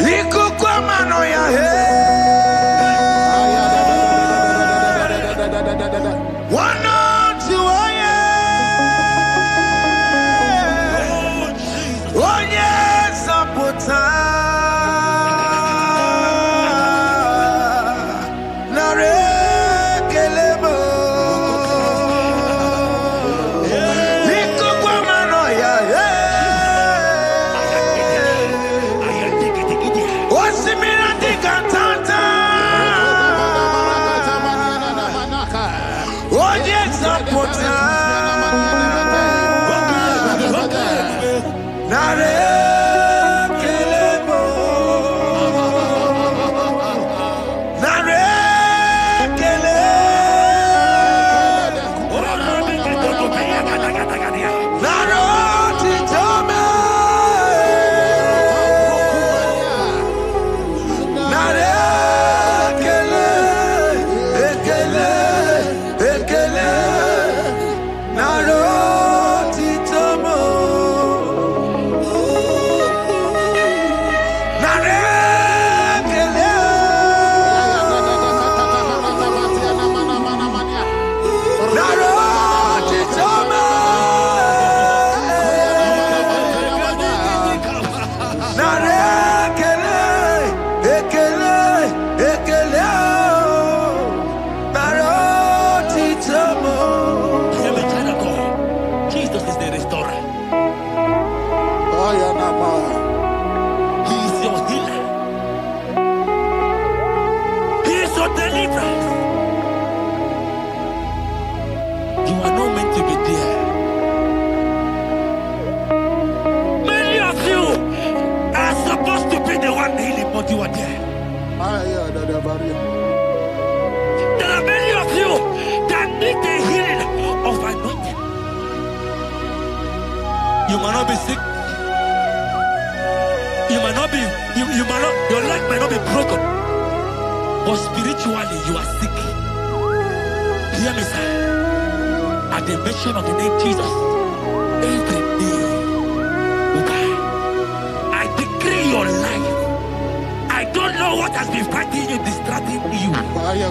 You are there. There are many of you that need the healing of anointing. You might not be sick. You might not be, you might not, your leg might not be broken. But spiritually you are sick. Hear me, sir. At the mention of the name Jesus, every day will die. I decree your life. I don't know what has been fighting you, distracting you.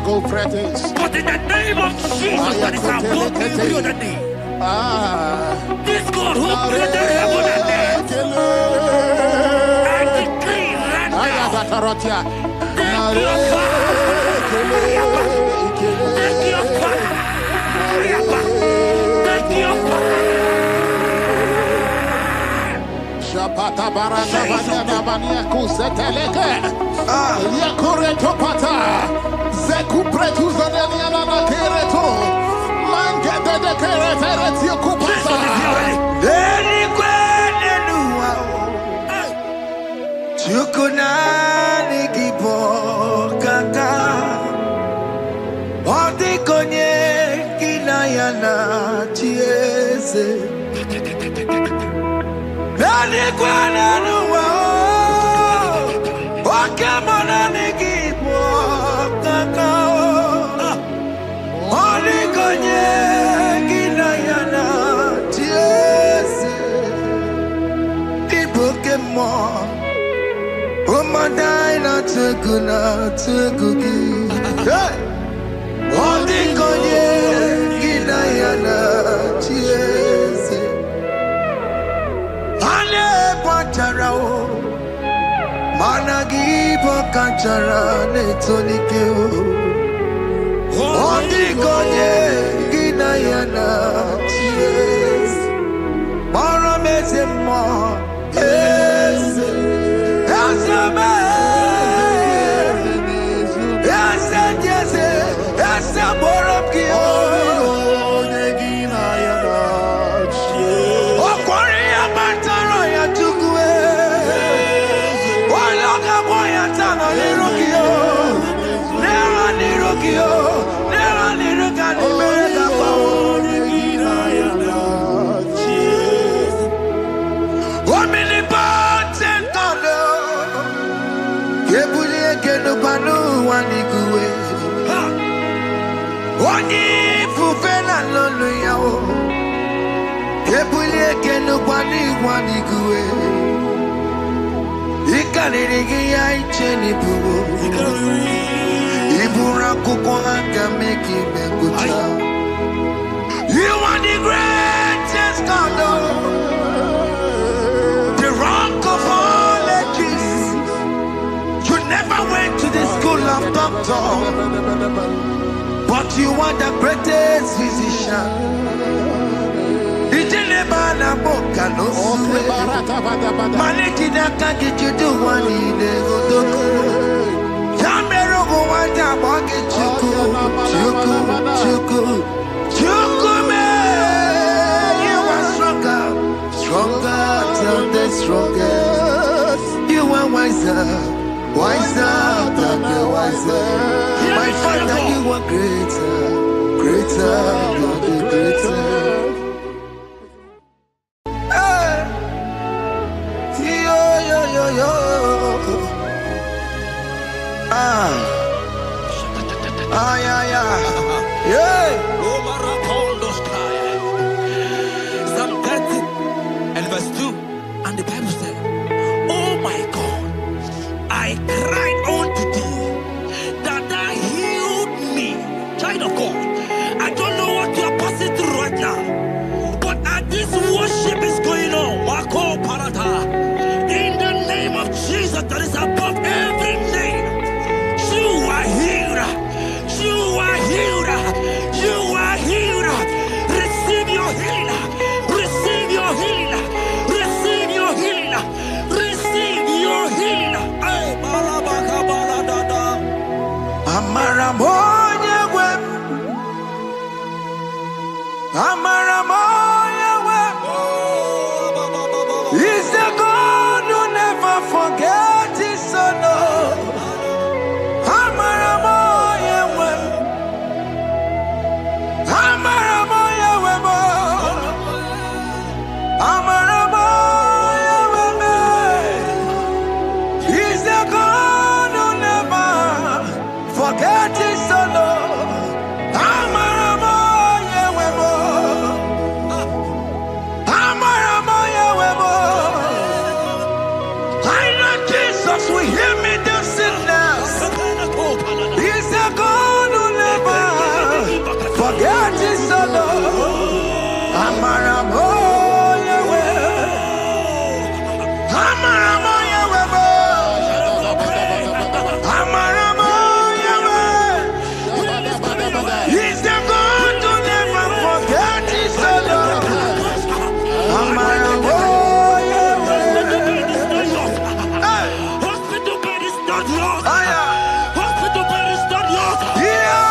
Go practice. But in the name of Jesus, that is above every other name. This God who created heaven and earth, I decree right now, take your fire. Take your fire. Take your fire. Pata baranda banya banya kuseteleke yakore topata zeku pretu zanenia na kereto mangete de keretere tio kupasa deni kwenenu chukuna nikipo kaka odi konye kinayana chiese Nani kwana nuwa Wakemona nikipo kakao Oni konye kinayana tiese Iboke mo Umadai na tegugi Oni konye kinayana tiese Managi Bokachara Netonikeo Ondikonye Ginayana Cheers Maramezemo Yes Yes Yes Yes Oni fufena lolo yawo. Kebuli ekenu kwani kuwe. Ikanirigi ya icheni buwo. Ibura kuko hanga meki menguta. You are the greatest God, the rock of all ages. You never went to the school of doctor, but you are the greatest physician. Ijenebana boka no suwe. Maliki naka kichudu wani negodoku. Yamero go wanda boki chuku. Chukume, you are stronger than the strongest. You are wiser than the wiser. My Father, you are greater than the greater. Yo. Yeah. Psalm 30 and verse 2, and the Bible said, oh my God, I cried unto thee that thou healed me. Child of God, I don't know what you are passing through right now, but as this worship is going on, Wako Parata, in the name of Jesus that is above every name, you are healed. You are healed. You are healed. Receive your healing. Receive your healing. Receive your healing. Receive your healing. Ay, balabaka baladada. Amaramoya web. Amaramoya web. He's the God who never forgets his son. Amaramoya web. Amaramoya web. Amaramoya web. He's the God who never forgets his son. Amaramoya web. Amaramoya web. I know Jesus will hear me this sickness. He's the God who never forgets his son. Amaramoya web. Amaramoya web. Amaramoya web. He's the God who never forgets his son. Amaramoya web. Hospital bed is not yours. Aya. Hospital bed is not yours. Yeah.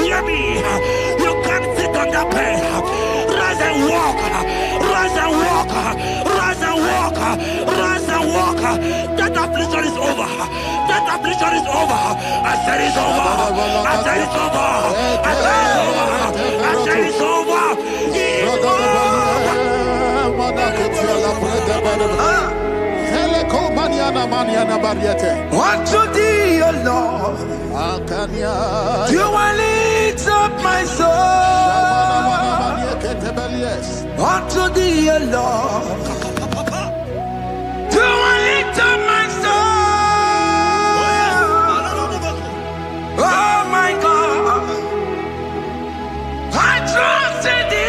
Hear me. You can't sit on that bed. Rise and walk. Rise and walk. Rise and walk. Rise and walk. That affliction is over. That affliction is over. I said it's over. I said it's over. I said it's over. I said it's over. Unto thee, O Lord, you will lift up my soul. Unto thee, O Lord, you will lift up my soul. Oh my God, I trust in thee.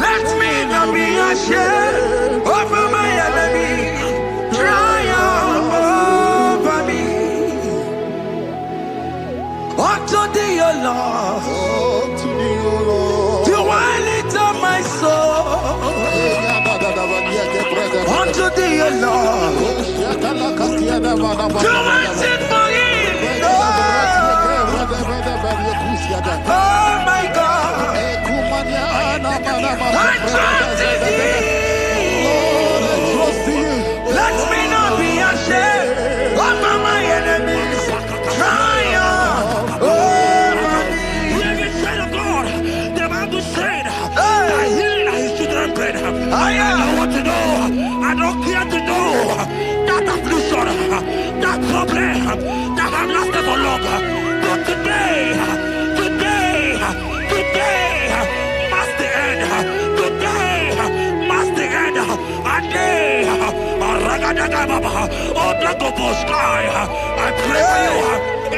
Let me not be ashamed over my enemy. Triumph over me. Unto thee, O Lord, you will lift up my soul. Unto thee, O Lord, you will sit for him. Oh my God, I trust in thee. Let me not be trouble, that affliction, that problem that have lasted for long. But today must the end. Today must the end. And day, I pray for you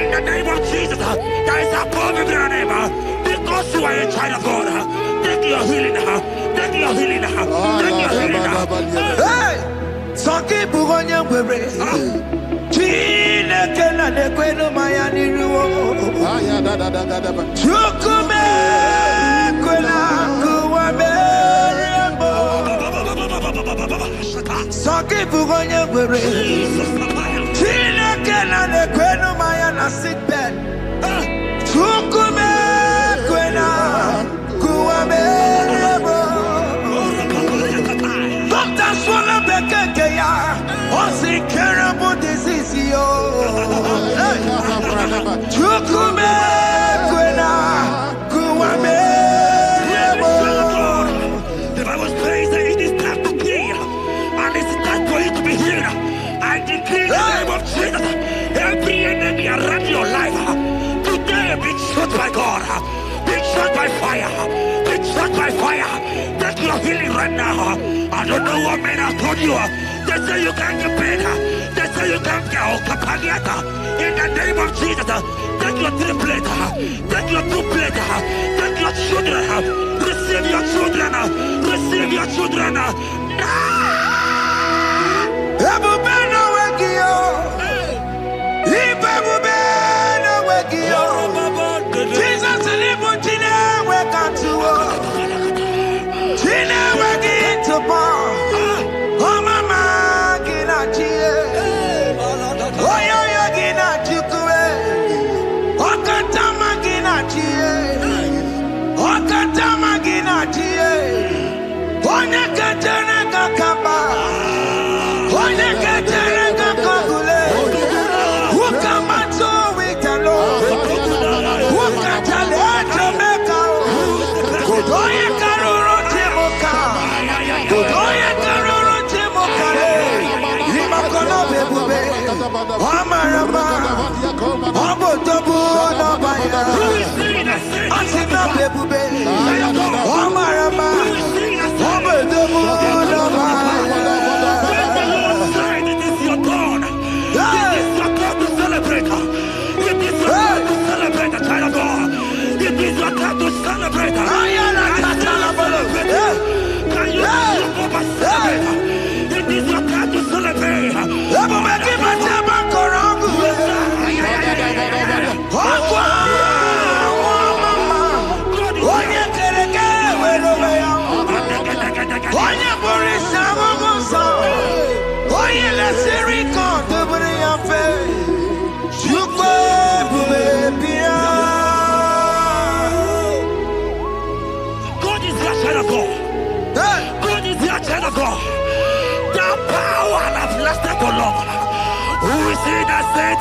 in the name of Jesus. There is a problem in your name. Because you are a child of God. Take your healing. Take your healing. Take your healing. Hey! Sanki bugonya webre. Chine kena de kwenu mayani ruo. Chukume kwena kuwame. Sanki bugonya webre. Chine kena de kwenu mayana sick bed. Chukume kwena kuwame. Doctors wanna beg ya. What's incurable disease yo? Chukume kwena kuwame. The Bible says that it is time to heal, and it is time for you to be healed. I decree in the name of Jesus, every enemy around your life today be shot by God, be shot by fire, be shot by fire. Take your healing right now. I don't know what men have told you. They say you can't get better. They say you can't get kapaniata. In the name of Jesus, take your triplet, take your two-plate, take your children, receive your children, receive your children. Jesus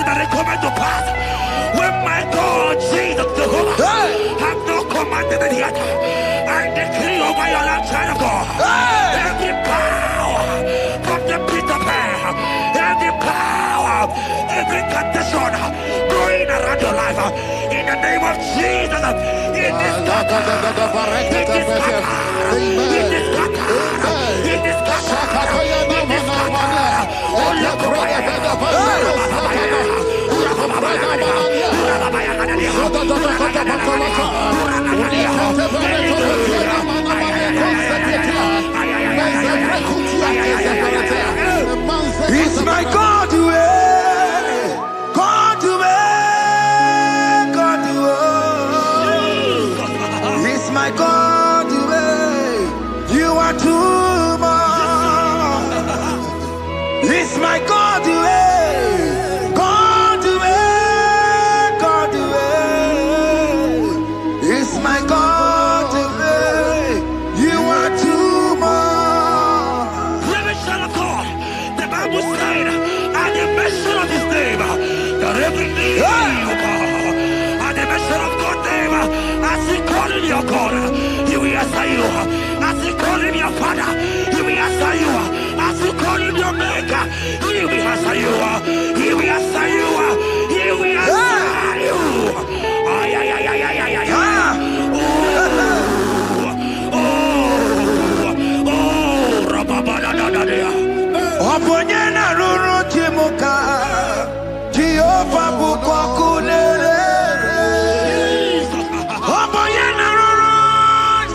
that they come to pass when my God Jesus Jehovah have not commanded it yet. I decree over your life, child of God, every power from the pit of hell, every power, every condition going around your life, in the name of Jesus, it is scattered, it is scattered, it is scattered, it is scattered, it is scattered. Oh, look over your head. It's my God to God to God to it's my God to you are too much. It's my God to at the mention of God's name, as he call him your God, he will answer you. As he call him your Father, he will answer you. As you call him your Maker, He will answer you. He will answer you. Ay, ay, ay, ay, ay, ay, ay. Oponyena ruru timuka Jehovah bukokunere Oponyena ruru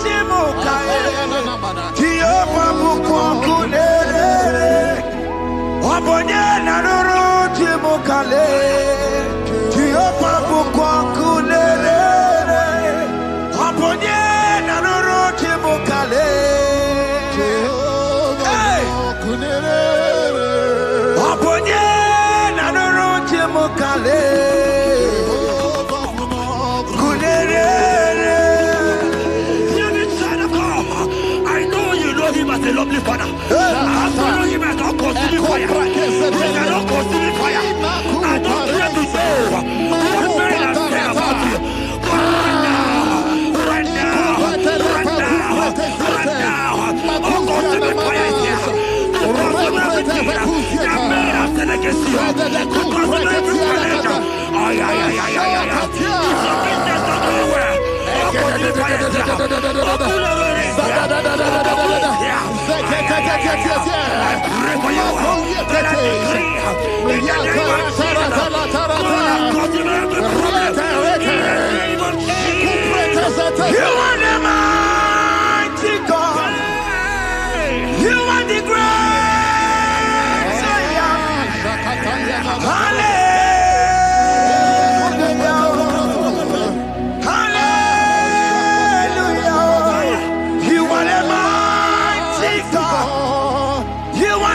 timuka Jehovah bukokunere Oponyena ruru timuka Jehovah bukokunere Oponyena ruru timuka I know you know him as a lovely father. I follow him as a consuming fire. He cannot consuming fire. I don't care to say what men are saying about you. But right now, oh, consuming fire is here. Consuming everything that men are saying against you. Consuming every challenge. Ay, ay, ay, ay, ay, ay. Your business not going well. Consuming fire is here. I pray for you. That I decree in the name of Jesus. Consuming every problem. In the name of Jesus. You are the mighty God. You are the great Savior. Hallelujah.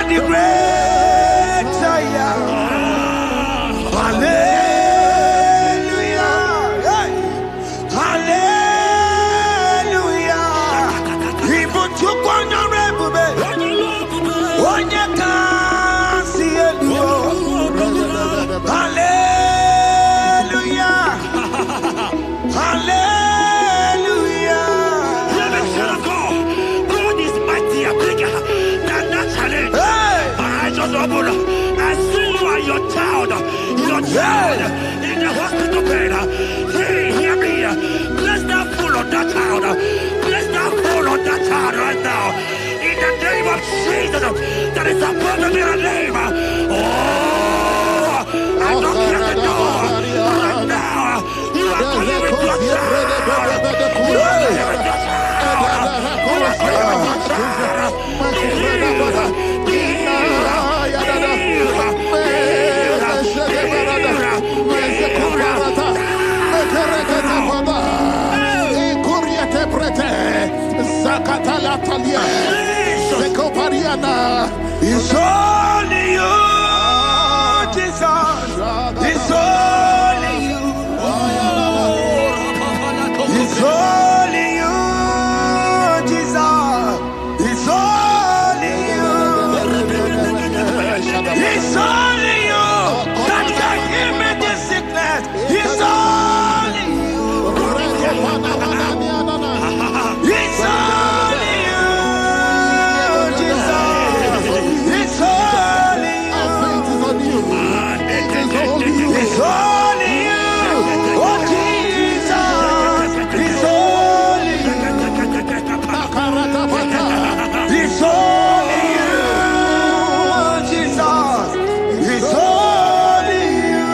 The great Zion. Hallelujah. Hallelujah. Even to Rebube. When you can see it. Hallelujah. Hallelujah. God is mighty and bigger than that challenge. I see you and your child in the hospital bed. Hear me. Bless that fool on that child. Bless that fool on that child right now. In the name of Jesus, that is above the middle name. Oh, I don't care the door. Right now, you are going with your child. You are going with your child. You are going with your child. It's only you, Jesus. It's only you. It's only you, Jesus. It's only you. It's only you that can heal me this sickness. It's only you. It's only you, Jesus. It's only you. It's only you. Oh, Jesus. It's only you. It's only you, Jesus. It's only you.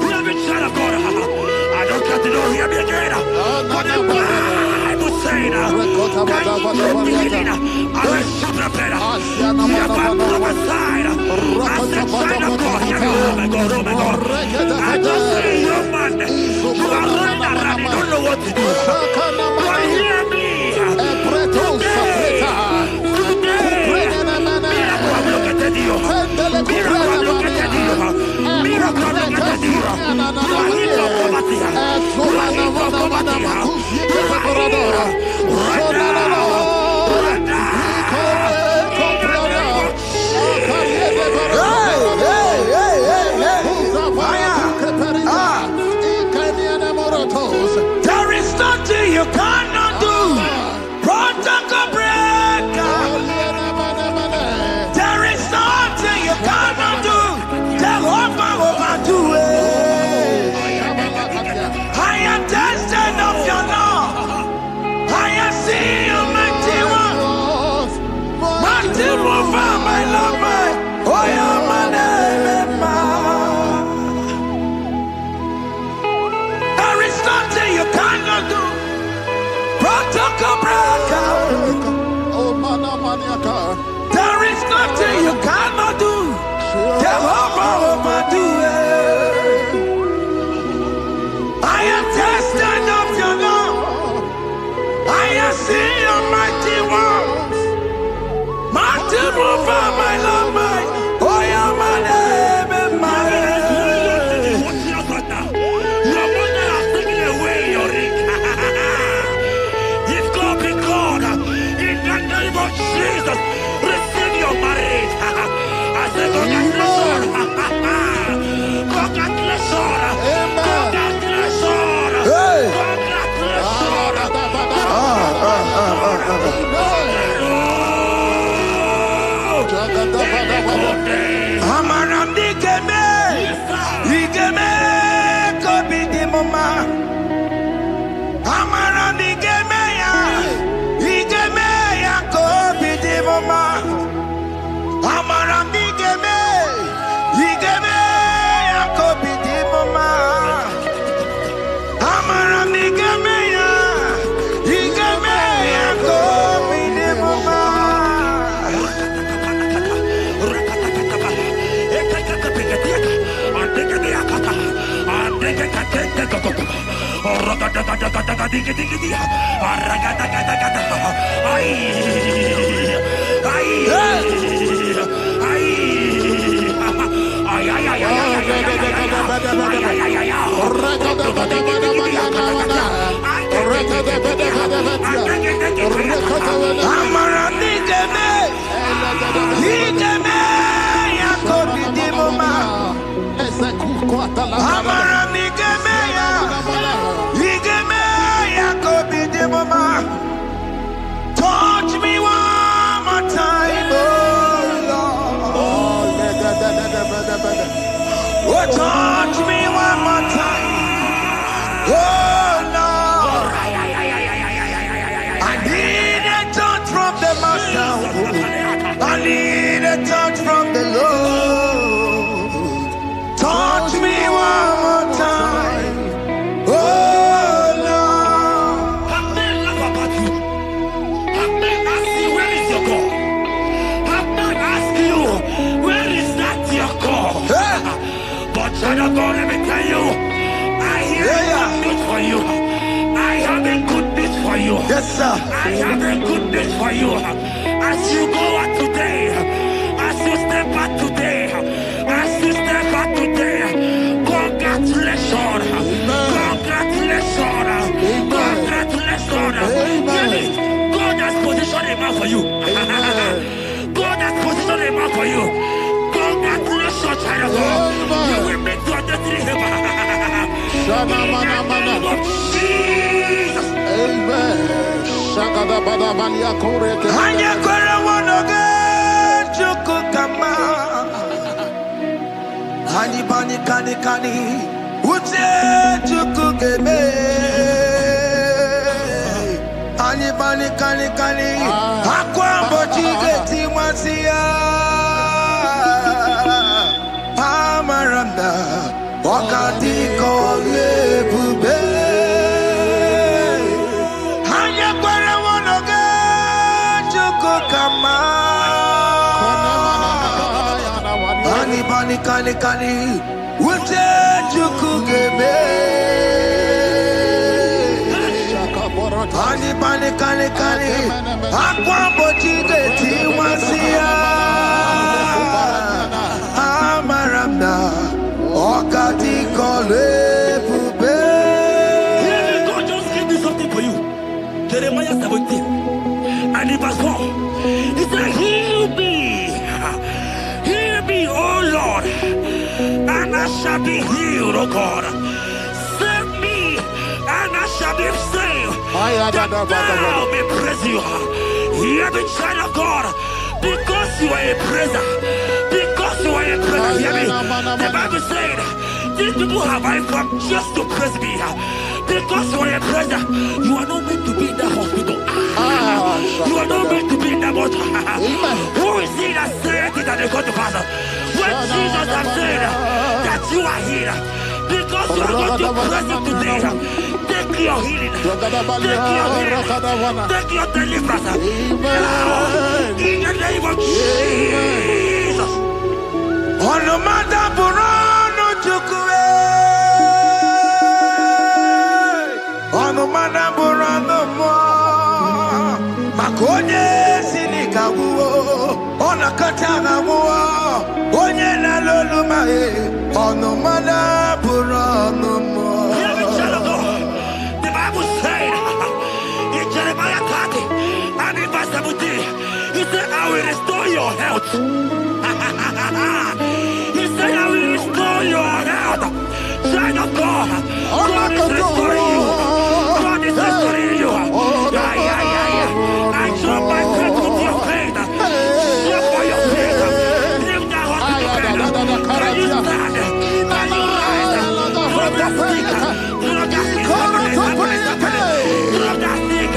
Beloved child of God, I don't get to know hear me again. But the Bible saying, can you beginning and a chapter better? You have prophesied as a child of God. Hear me, oh my God, oh my God. I just see you, man. You are running around, you don't know what to do. But hear me. There is nothing you cannot do. Protocol breaker. There is nothing you cannot do. Touch me one more time, oh Lord. Oh, touch me one more time, oh Lord. I need a touch from the Master. I need a touch from the Lord. Touch me one more time, oh Lord. Have men laugh about you. Have men ask you, where is your God? Have men ask you, where is that your God? But child of God, let me tell you, I hear a good news for you. I have a good news for you. Yes, sir. I have a good news for you. As you go out today, as you step out today, as you step out today, congratulations. Congratulations. Congratulations. Hear me. God has positioned a man for you. God has positioned a man for you. Congratulations, child of God. You will make your destiny helper. In the name of Jesus. Amen. Hanya kwara wanoge chukukama. Hani bani kani kani uche chukugeme. Hani bani kani kani akwambo chigeti mwasiya. Amaranda wakati kole bube. Hanya kwara wanoge chukukama. Hani bani kani kani uche chukugeme. Hani bani kani kani akwambo chigeti mwasiya. Amaranda wakati kole bube. God just gave me something for you. Jeremiah 17 and in verse 4. He said, heal me, O Lord, and I shall be healed, O God. Save me, and I shall be saved, that thou may praise you. Hear me, child of God, because you are a praiser. Because you are a praiser, hear me. The Bible said, these people have I come just to praise me. Because you are a praiser, you are not meant to be in that hospital. You are not meant to be in that water. Who is he that said it and they got to pass? When Jesus has said that you are healed, because you are going to praise him today, take your healing, take your deliverance. Now, in the name of Jesus. Onomada burano chukwe. Onomada burano mo. Makonye sinika wuo. Onakataga wuo. Onye na loluma e. Onomada burano mo. Hear me, child of God. The Bible said in Jeremiah 30 and in verse 17, he said, I will restore your health. He said, I will restore your health. Child of God, God is restoring you. God is restoring you. I draw my faith with your faith. Show for your faith. Leave that hospital bed. Can you stand? Can you rise? Drop that stick. Drop that stick. Drop that stick.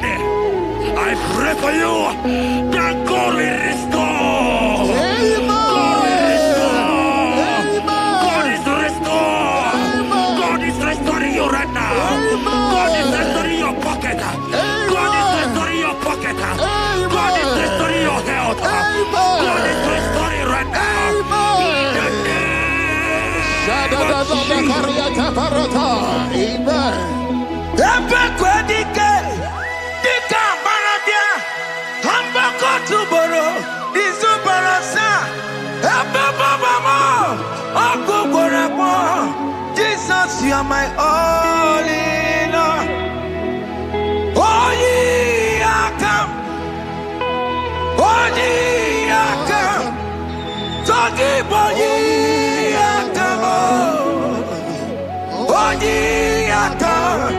I pray for you that God will restore. God will restore. God is restoring. God is restoring you right now. God is restoring your pocket. God is restoring your pocket. God is restoring your health. God is restoring right now. In the name of Jesus, you are my all in all. Oh, ye are come. Oh, ye are come. Talkie boy, ye are come. Oh, ye are come.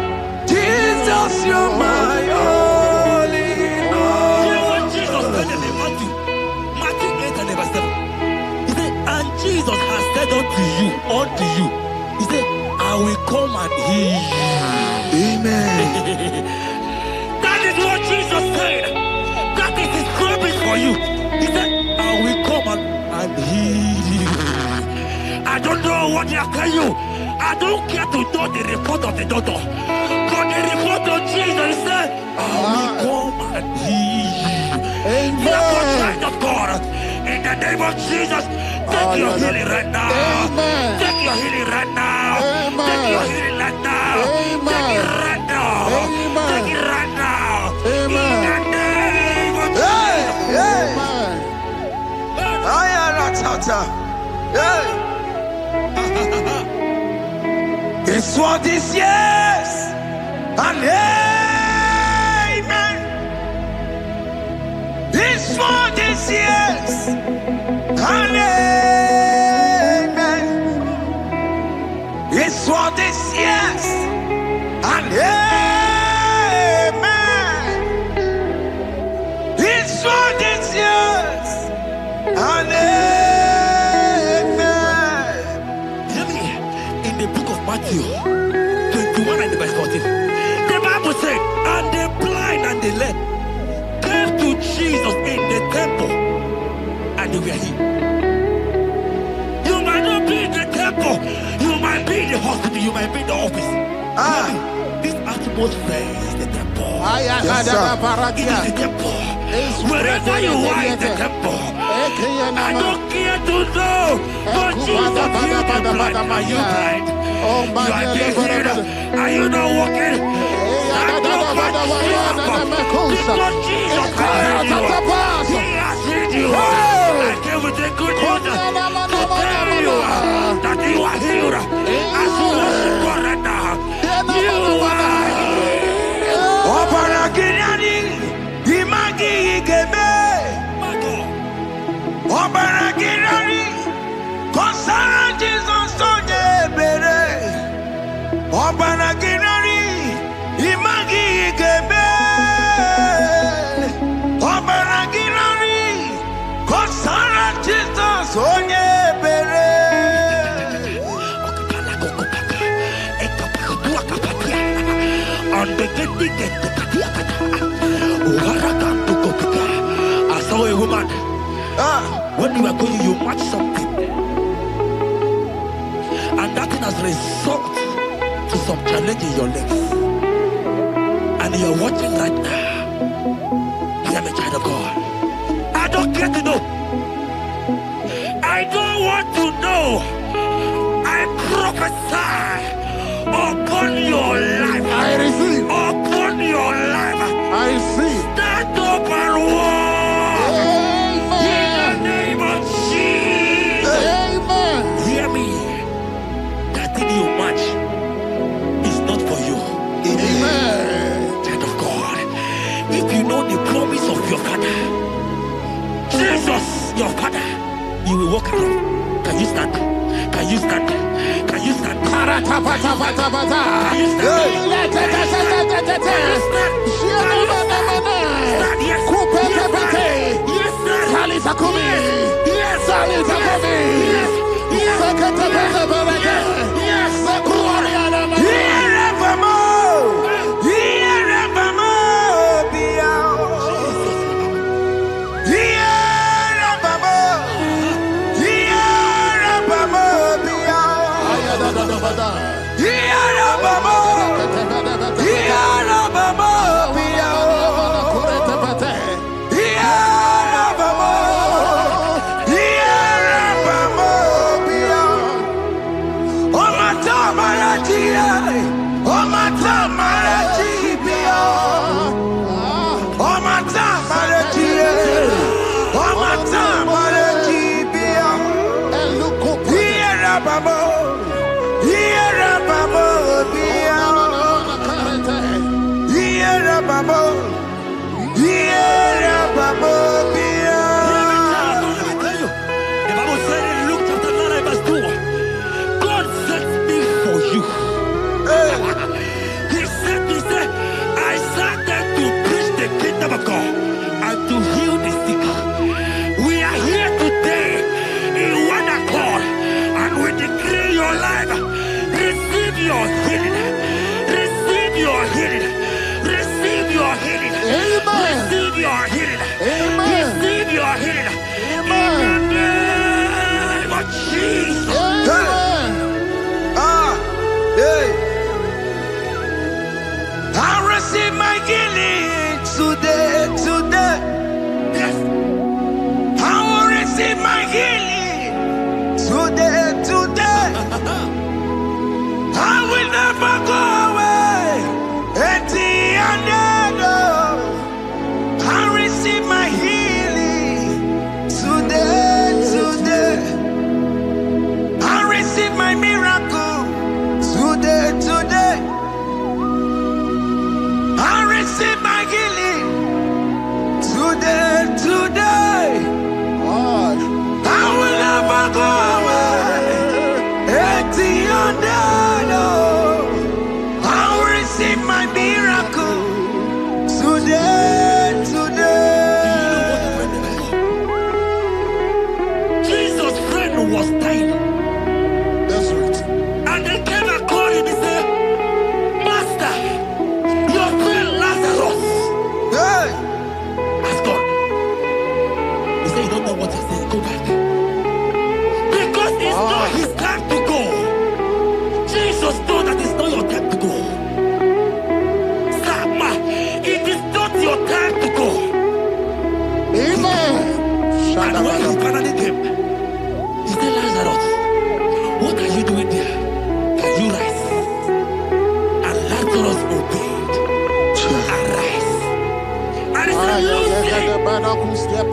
Jesus, you are my all in all. You know what Jesus said in Matthew 8 and verse 7? He said, and Jesus has said unto you, he said, I will come and heal you. Amen. That is what Jesus said. That is his promise for you. He said, I will come and heal you. I don't know what they are telling you. I don't care to know the report of the doctor. But the report of Jesus, he said, I will come and heal you. Therefore, child of God, in the name of Jesus, take your healing right now. Take your healing right now. Take your healing right now. Take it right now. Take it right now. In the name of Jesus. It's what this yes and amen. It's for this yes and amen. It's for this yes and amen. It's for this yes and amen. Hear me. In the book of Matthew 21 and verse 14, the Bible said, and the blind and the lame came to Jesus in the temple, and they were healed. You might not be in the temple, you might be in the hospital, you might be in the office. This atmosphere is the temple. Yes, It is the temple. Wherever you are in the temple, I don't care to know, but Jesus healed the blind. Are you blind? You are being healed. Are you not walking? Stand up and stand up. Because Jesus has healed you. He has healed you. I came with a good news to tell you that you are healed. As you worship God right now, you are healed. Obaragirani, imagi igebe. Obaragirani, kosara Jesus sonye bere. Obaragirani, imagi igebe. Obaragirani, kosara Jesus sonye bere. I saw a woman. When you were going, you match something, and that thing has resulted to some challenge in your legs. And you're watching right now. Hear me, child of God. I don't care to know. I don't want to know. I prophesy upon your life. I receive. Upon your life. I receive. Stand up and walk. In the name of Jesus. Amen. Hear me. That thing you match is not for you. Amen. Child of God. If you know the promise of your father, Jesus, your father, you will walk around. Can you stand? Can you stand? Can you stand? Can you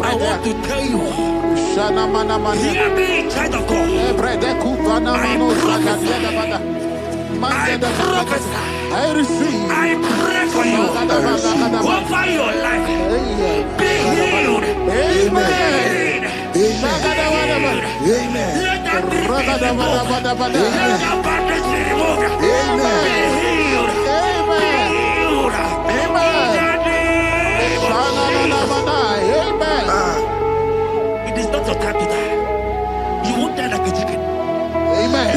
I want to tell you, hear me, child of God. I prophesy, I receive. I pray for you, over your life. Be healed. Amen. Let that be removed. Let that bandage be removed. Be healed. Be healed. It is not your time to die. You won't die like a chicken. Amen.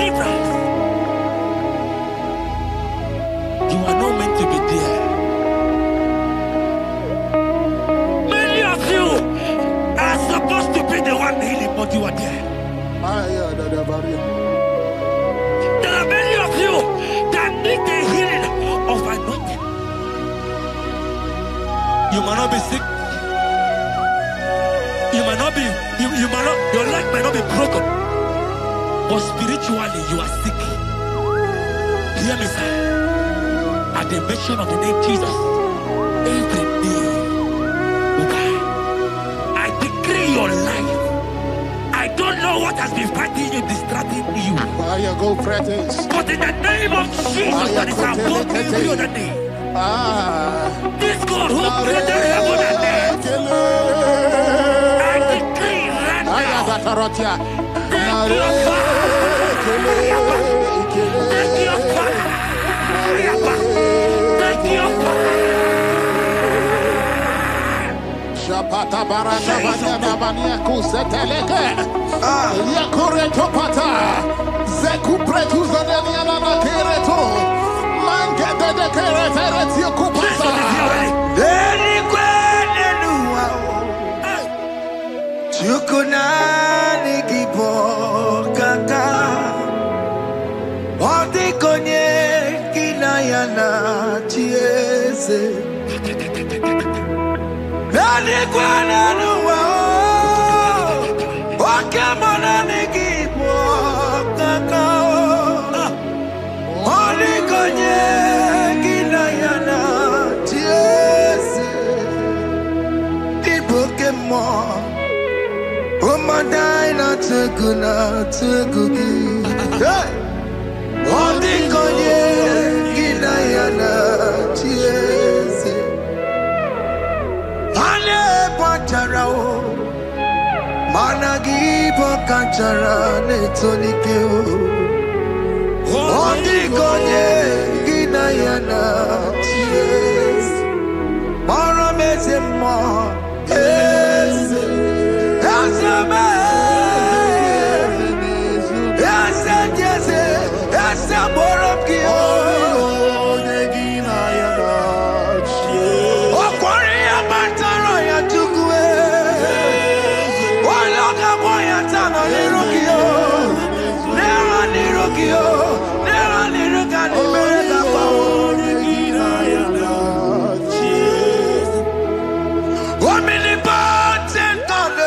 deliverance. You are not meant to be there. Many of you are supposed to be the one healing, but you are there. There are many of you that need the healing of anointing. You might not be sick. You might not be, you might not, your leg might not be broken. But spiritually you are sick. Hear me, sir. At the mention of the name Jesus, every day will die. I decree your life. I don't know what has been fighting you, distracting you. Go Prophetic. But in the name of Jesus, that is above every other name. This God who created heaven and earth, I decree right now, take your fire. Take your fire. Take your fire. Shapata barata banyana bania kuseteleke. Yakure topata. Zeku pretu zaneliana na kereto. Mangete de keretere tio kupasa. Deni kwene nuwa. Chukunani kipo kaka. Odi konye kinayana chiese. Deni kwene nuwa. Wakemona nikipo kaka. Odi konye kinayana chiese. Ibokemo. Omadai na tegugi. Hey! Odi konye kinayana chiese. Ane pachara o. Managi pokachara netonike o. Odi konye kinayana chiese. Mara mezemo. Eze. Eze me. Eze jeze. Eze borobki o. Okwari amataro ya chukwe. Waloga boya tano niruki o. Newa niruki o. Newa niruka ni mereka pa o. Omnipotent God,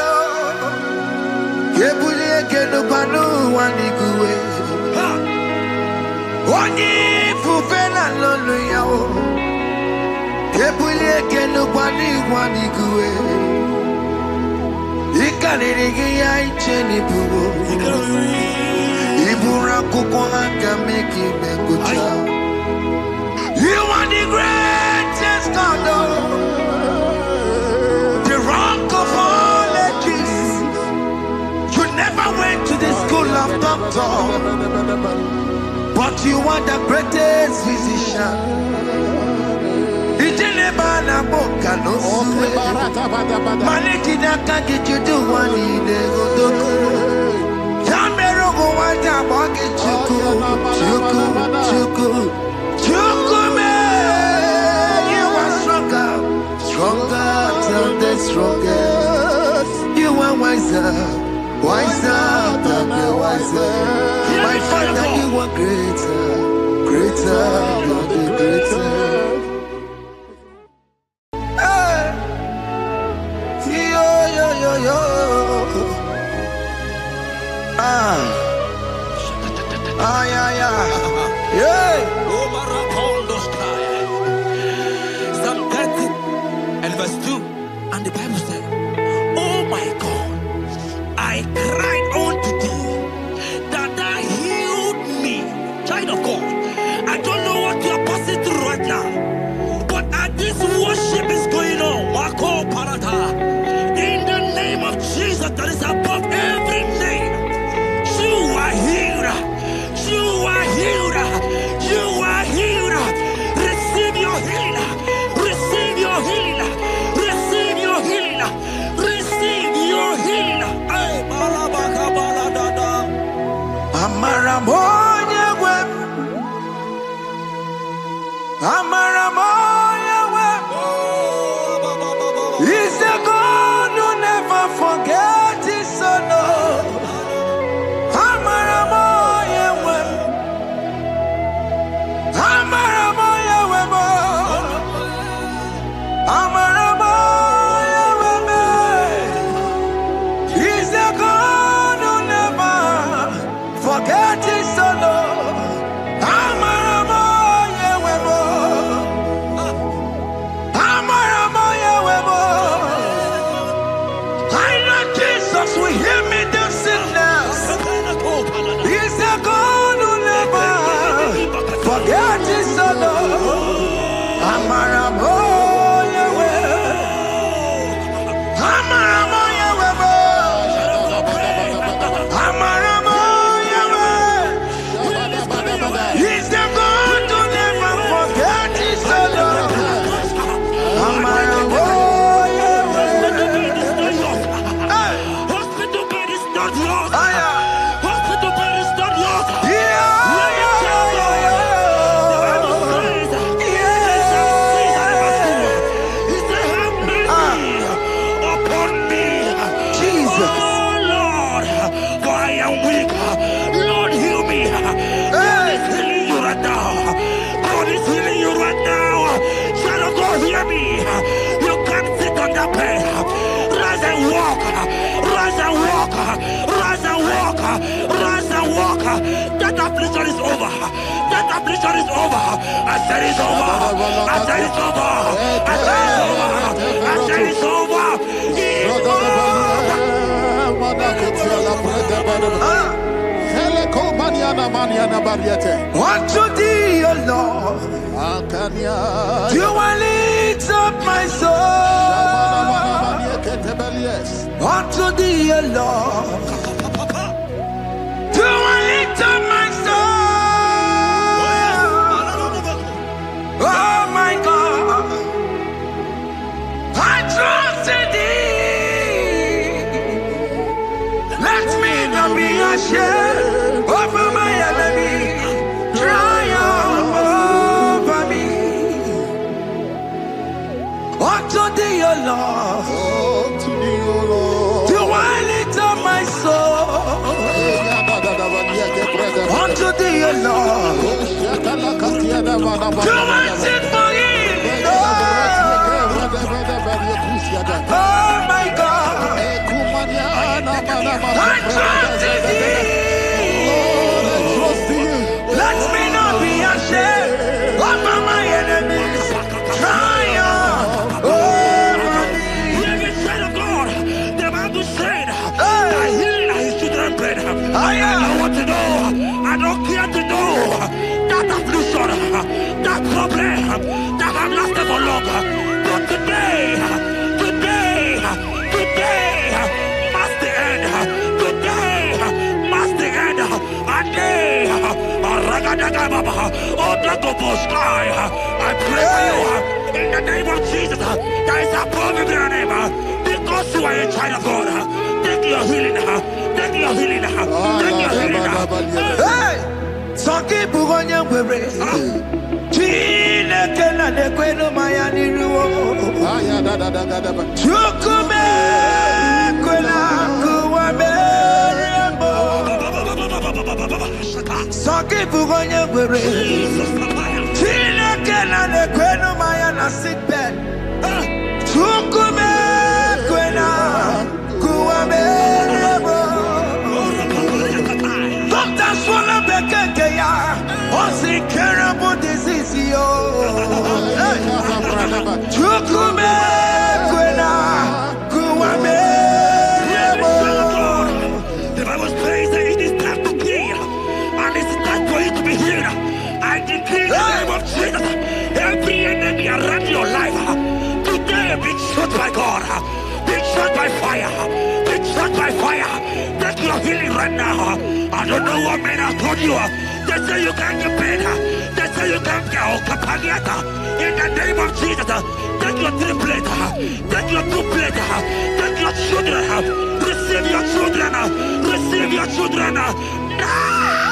Kebuye kenupanu waniguwe. Onyi fufena lolu yao. Kebuye kenupani waniguwe. Ikanirigi ya icheni buwo. Ibura kuko hanga meki mekuta. You are the greatest God. The rock of all ages. You never went to the school of doctor, but you are the greatest physician. Ijelebana boka no suwe. Maliki naka kichudu wani negodoku. Yamerogo wanja waki chuku. Chuku me. You are stronger than the strongest. You are wiser than the wiser. My Father, you are greater than the greater. Hey, yo. Yeah. Psalm 30 and verse 2, and the Bible said, oh my God, I cried unto thee that thou healed me. Child of God, I don't know what you are passing through right now, but as this worship is going on, Wako Parata, in the name of Jesus that is above every name, you are healed. You are healed. Amaramoya web. Amaramoya web. He's the God who never forgets his son. Amaramoya web. Amaramoya web. Amaramoya web. He's the God who never forgets his son. Amaramoya web. Amaramoya web. I know Jesus will hear me the sickness. He's the God who never forgets his son. Amaramoya web. Amaramoya web. Amaramoya web. He's the God who never forgets his son. Amaramoya web. Hospital bed is not yours. Aya. Hospital bed is not yours. Yeah. Jesus. Oh Lord, for I am weak. Lord, heal me. God is healing you right now. God is healing you right now. Child of God, hear me. You can't sit on that bed. Rise and walk. Rise and walk. Rise and walk. Rise and walk. That affliction is over. That affliction is over. I said it's over. I said it's over. I said it's over. I said it's over. It's over. Unto thee, O Lord, do I lift up my soul. Unto thee, O Lord, do I lift up my soul. Oh my God, I trust in thee. Let me not be ashamed over my enemy. Triumph over me. Unto thee, O Lord, do I lift up my soul. Unto thee, O Lord, do I sing for him. Oh my God, I trust in thee. Let me not be ashamed over my enemies. Triumph over me. Hear me, child of God. The Bible said that healing his children bread. I don't want to know. I don't care to know that affliction, that problem that have lasted for long. But today must the end. Today must the end. I pray for you in the name of Jesus. There is a problem in your name because you are a child of God. Take your healing. Take your healing. Take your healing. Hey! Songi bugonya wewe. Chine kena de kwenu mayani ruo. Chukume kwena kuwa merembo. Songi bugonya wewe. Chine kena de kwenu mayana sick bed. Chukume kwena kuwa merembo. Doctors wanna be ya. What's incurable disease yo? Chukume kwena kuwame. The Bible says that it is time to heal, and it's time for you to be healed. I decree in the name of Jesus, every enemy around your life today be shot by God, be shot by fire, be shot by fire. Take your healing right now. I don't know what men have told you. They say you can't get paid. They say you can't get Kapaniata. In the name of Jesus, take your 3 plate, take your 2 plate, take your children, receive your children, receive your children. Now!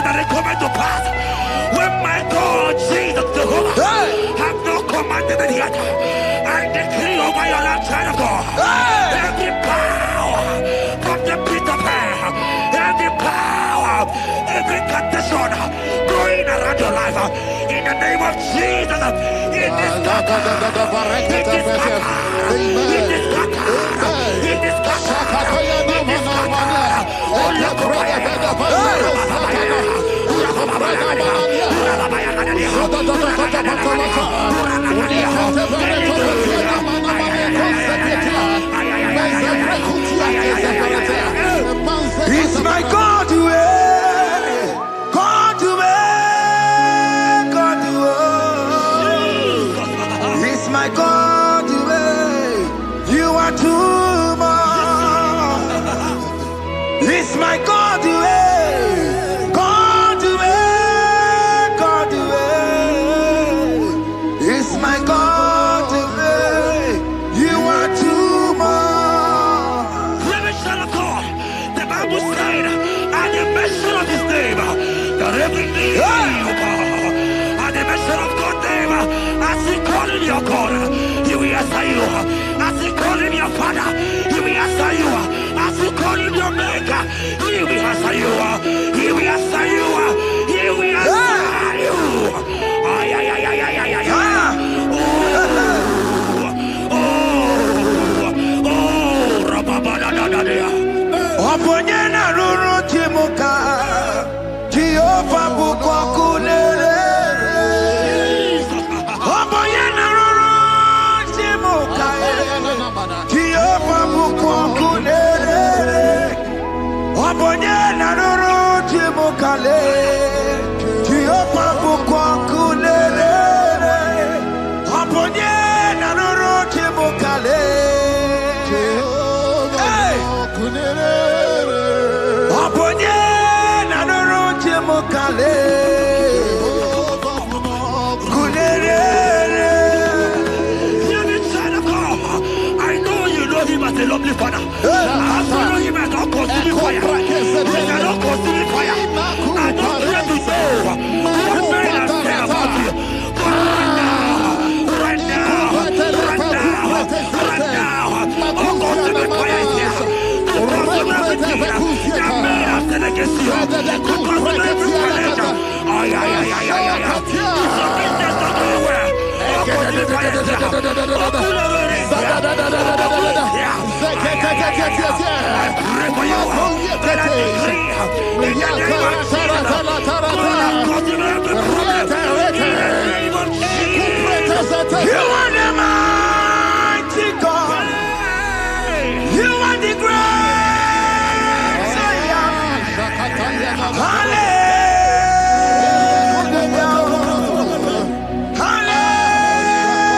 That they come to pass when my God Jesus Jehovah have not commanded it yet. I decree over your life, child of God, every power from the pit of hell, every power, every condition going around your life, in the name of Jesus, it is It's my God to God to God to It's my God to you are too much. It's my God to God to God to It's my God to you are too much. The Bible said, at the mention of his name, that every knee will bow. At the mention of God's name, as he call him your God, he will answer you. As he call him your Father, he will answer you. As you call him your Maker, he will answer you. He will answer you. He will answer you. Ay, ay, ay, ay, ay, ay, ay, ay. Oponyena ruru chimuka Jehova bukwa kulele Oponyena ruru chimuka Jehova bukwa kulele Oponyena ruru chimuka le Jehova bukwa kulele Oponyena ruru chimuka le I know you know him as a lovely father. I follow him as a consuming fire. He cannot consume fire. I don't pray to know what men are saying about you. But right now, oh, consuming fire is here. To consume everything that men are saying against you. To consume every challenge. Ay, ay, ay, ay, ay, ay. Your business not going well. Oh, consuming fire is here. Oh, I pray for you. That I decree in the name of Jesus. You are the mighty God. You are the great Zion.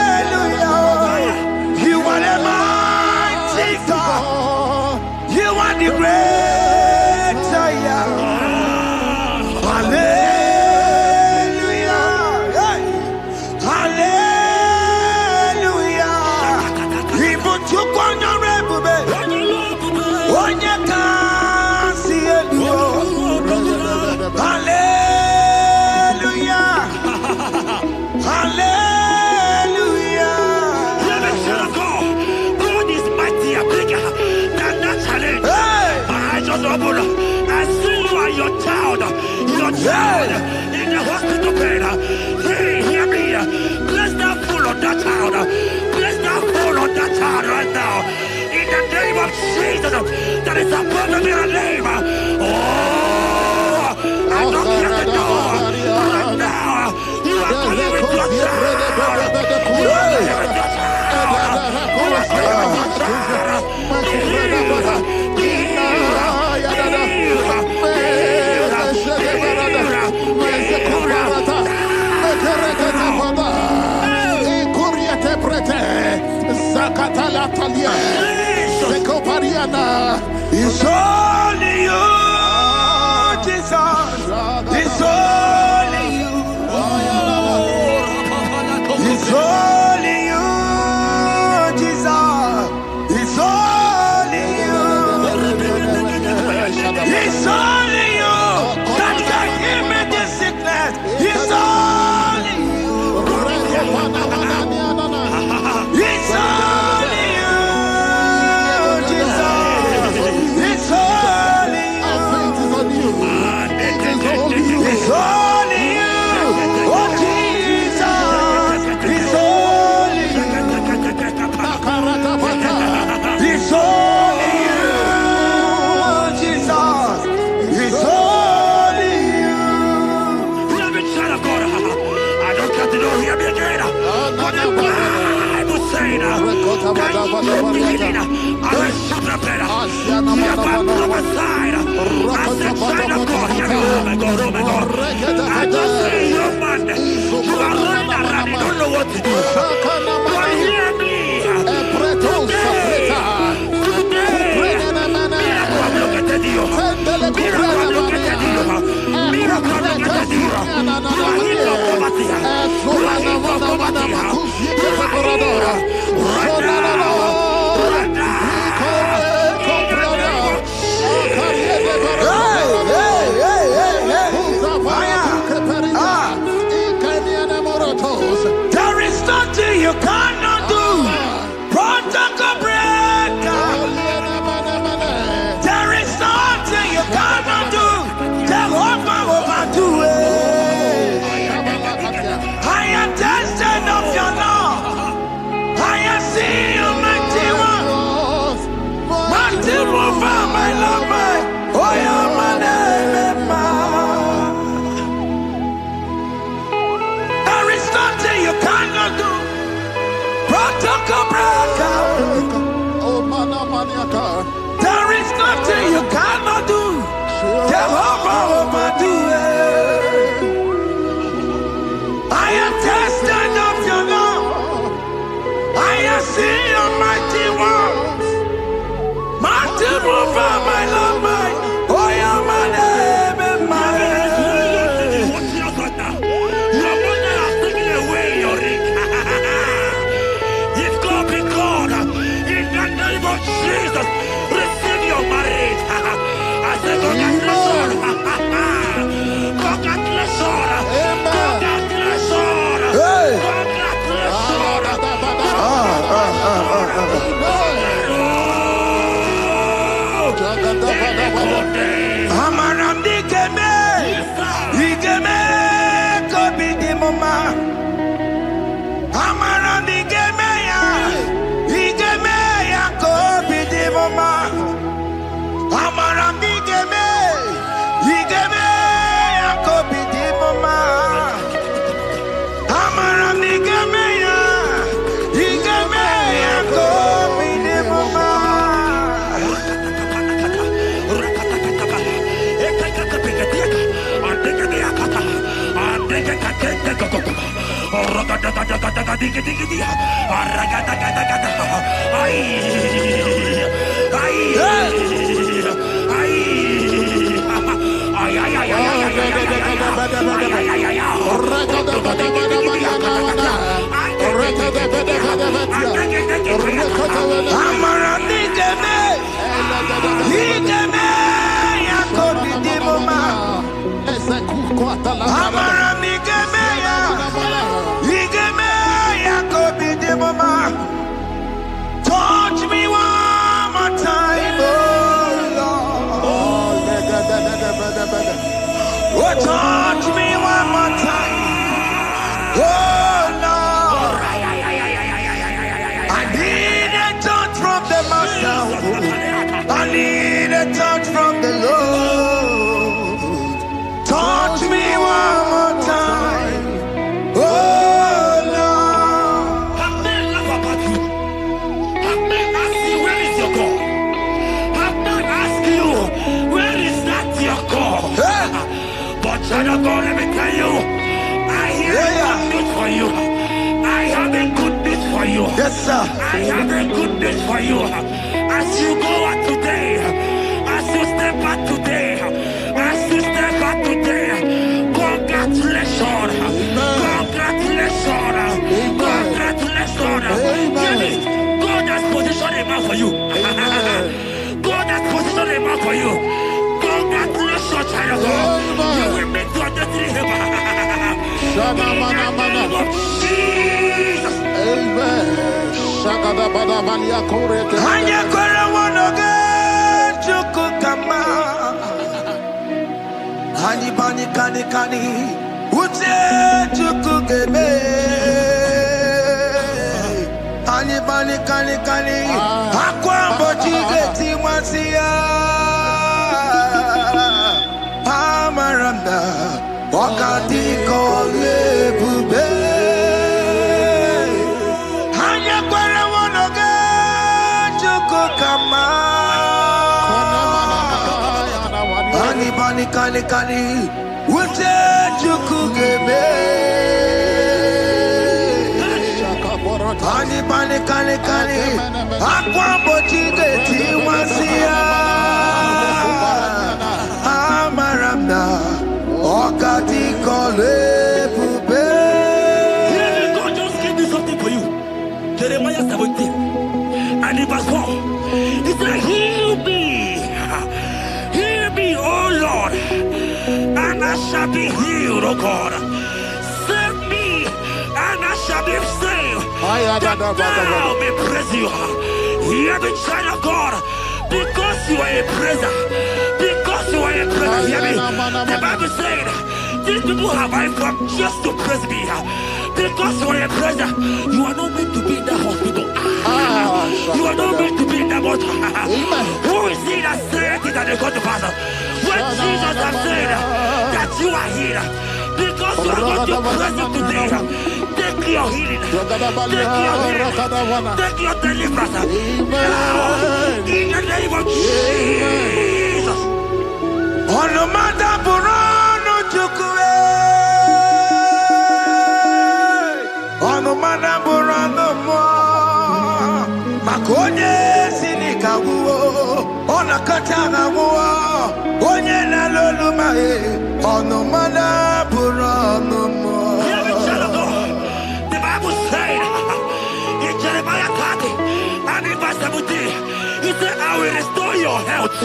Hallelujah. You are the mighty God. You are the great Zion. Hallelujah. Your child in the hospital bed. Hear me. Bless that full of on that child. Place that hold on that child right now. In the name of Jesus, that is above the mirror name. Oh, I don't hear the door. Right now, you are going with your child. You are going with your child. You are going with your child. It's only you, Jesus. It's only you. It's only you, Jesus. It's only you. It's only you that can heal me this sickness. It's only you. It's only you, Jesus. It's only you. It's only you. Oh, Jesus. It's only you. It's only you, Jesus. It's only you. Beloved child of God, I don't got to know hear me again. But the Bible saying, I will shout up better. You have prophesied. I said, child of God, hear me. Oh my God, oh my God. I just see you, man. You are running around, you don't know what to do. But hear me. There is nothing you cannot do. Protocol breaker. There is nothing you cannot do. Jehovah overdo it. I am tested of your law. I have seen your mighty one. Mighty mover, my love, my. Oh, yeah, my name, there is nothing you cannot do. Protocol breaker. There is nothing you cannot do. Jehovah overdo it. I am tested of your love. I have seen your mighty ones. Mighty mover, my love, my. Oh, yeah, my name and my. Your mother has taken away your ring. If God be God, in the name of Jesus, receive your marriage. I say congratulations. Congratulations. Congratulations. Congratulations. Amaramdi keme, ikeme kobi di mama. Amaramdi keme ya, ikeme ya kobi di mama. Amaramdi keme, ikeme ya kobi di mama. Amaramdi keme ya, ikeme ya kobi di mama. Touch me one more time, oh Lord. Oh, touch me one more time, oh Lord. a touch from the Lord. Touch me one more time. Oh Lord. Have men laugh about you. Have men ask you, where is your God? Have men ask you, where is that your God? But child of God, let me tell you, I hear a good news for you. I have a good news for you. Yes, sir. I have a good news for you. As you go out today, as you step out today, as you step out today, congratulations. Congratulations. Congratulations. Hear me. God has positioned a man for you. God has positioned a man for you. Congratulations, child of God. You will make your destiny helper. In the name of Jesus. Amen. Shagada bada balia korete. Anya kwara wonoge chukukama. Hani bani kani kani uche chukugebe. Hani bani kani kani akwambo chigeti mwasiya. Amaranda wakati kole bube. Anya kwara wonoge chukukama. Hani bani kani kani uche chukugebe. Hani bani kani kani akwambo chigeti mwasiya. Amaranda wakati kole bube. God just gave me something for you. Jeremiah 17 and in verse 4. He said, heal me, oh Lord, and I shall be healed, oh God. Save me, and I shall be saved, that thou may praise you. Hear me, child of God, because you are a praiser. Because you are a praiser, hear me. The Bible said, these people have I come just to praise me. Because you are a praiser, you are not meant to be in that hospital. You are not meant to be in that bottle. Who is he that said it and they got to pass? When Jesus has said that you are healed, because you are going to praise him today, take your healing, take your deliverance. Now, in the name of Jesus. On no matter Burano Chukwe. On no matter Burano Mo. Makonye Sinika Wo. On a Katana Wo. Onye na Lolumae. On no matter Burano Mo. The Bible said in Jeremiah 30 and in verse 17, he said, I will restore your health.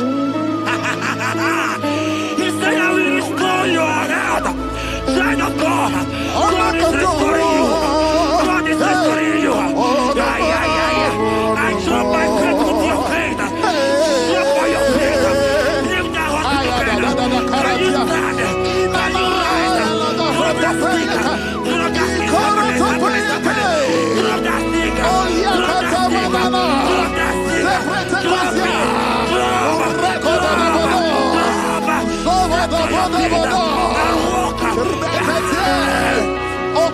He said, I will restore your health. Child of God, God is restoring you. God is restoring you. I drop my faith with your faith. Drop for your faith. Lift that hospital bed. Can you stand? Can you rise? Drop that stick. Drop that stick. Drop that stick. Drop that stick. Drop me. Oh,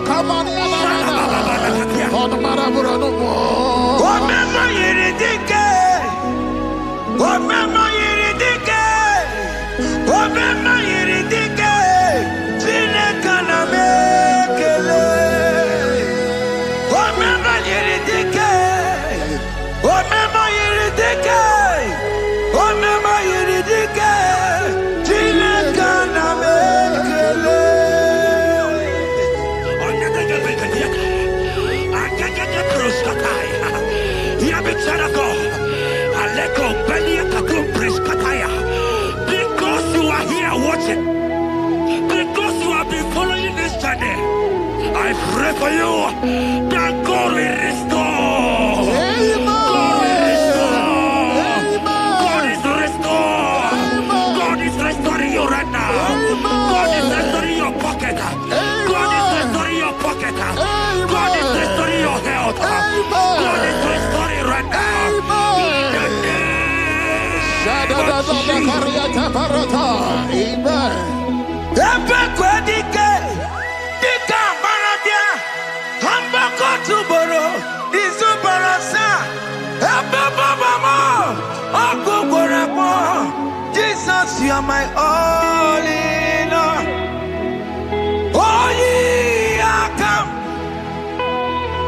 Jesus, you are my all in all. Oh, ye are come.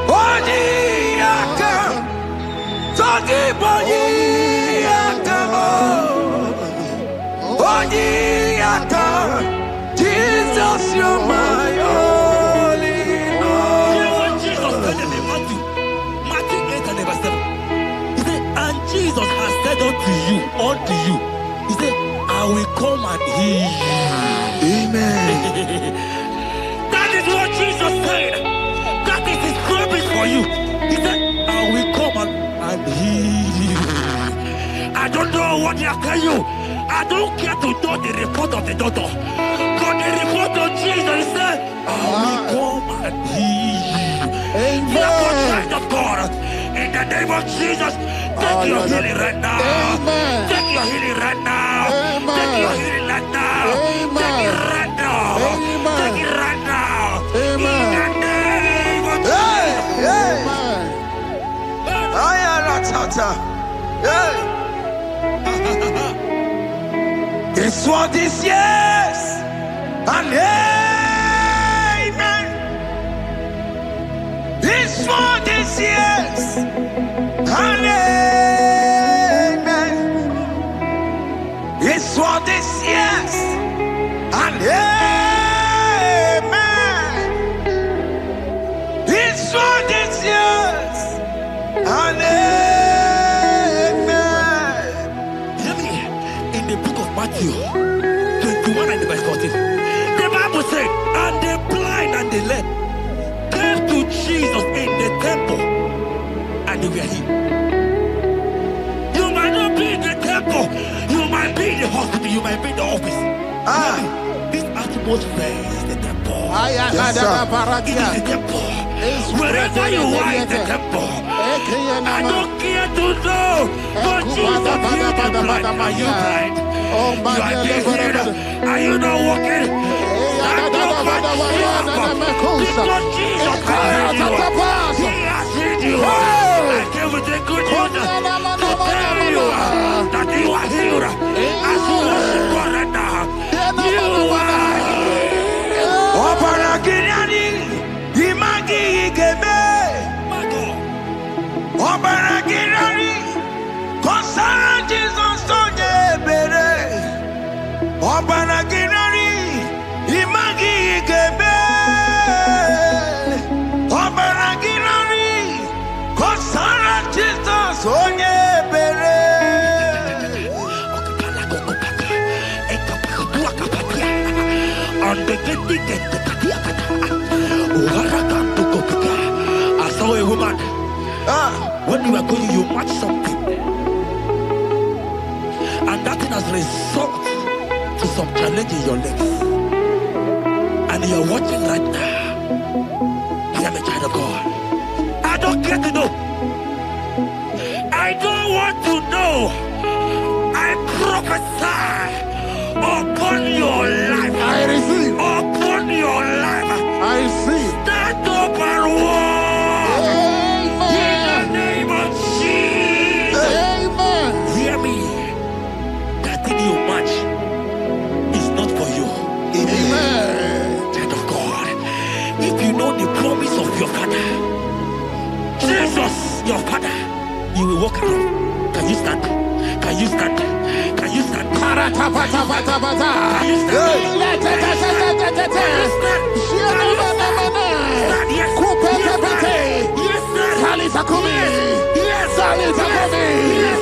Oh, ye are come. So deep, oh, ye are come. Oh, ye are come. Jesus, you are my all in all. You know what Jesus said in Matthew 8 and verse 7? He said, and Jesus has said unto you, he said, I will come and heal you. Amen. That is what Jesus said. That is his promise for you. He said, I will come and heal you. I don't know what they are telling you. I don't care to know the report of the doctor. But the report of Jesus, he said, I will come and heal you. Therefore, child of God, in the name of Jesus, take your healing right now. Amen. Take your healing right now. Amen. Take your healing right now. Amen. Take it right now. Amen. Take it right now. Amen. In the name of Hey, hey. Amen. This one is yes and amen. This one is yes and amen. This one is yes and amen. This one is yes and amen. Hear me. In the book of Matthew 21 and verse 14, the Bible said, and the blind and the lame came to Jesus in the temple, and they were healed. You might not be in the temple, you might be in the hospital, you might be in the office. This atmosphere is the temple. Yes, sir. It is the temple. Wherever you are in the temple, I don't care to know, but Jesus healed the blind. Are you blind? You are being healed. Are you not walking? Stand up and stand up. Because Jesus has healed you. He has healed you. I came with the good news to tell you that you are healed. As you worship God right now, you are healed. Obaragirani, imagi igebe. My God. Obaragirani, kosara Jesus sonye bere. Obaragirani, imagi igebe. Obaragirani, kosara Jesus sonye bere. I saw a woman. When you were going, you matched something, and that thing has resulted to some challenge in your legs. And you're watching right now. Hear me, child of God. I don't care to know. I don't want to know. I prophesy upon your life. I receive. Upon your life. I receive. Stand up and walk. In the name of Jesus. Amen. Hear me. That thing you match is not for you. Amen. Child of God. If you know the promise of your father, Jesus, your father, you will walk around. Can you stand? Can you stand? Can you stand? Can you stand? Can you stand? Yes. Yes, sir. Yes, sir. Yes.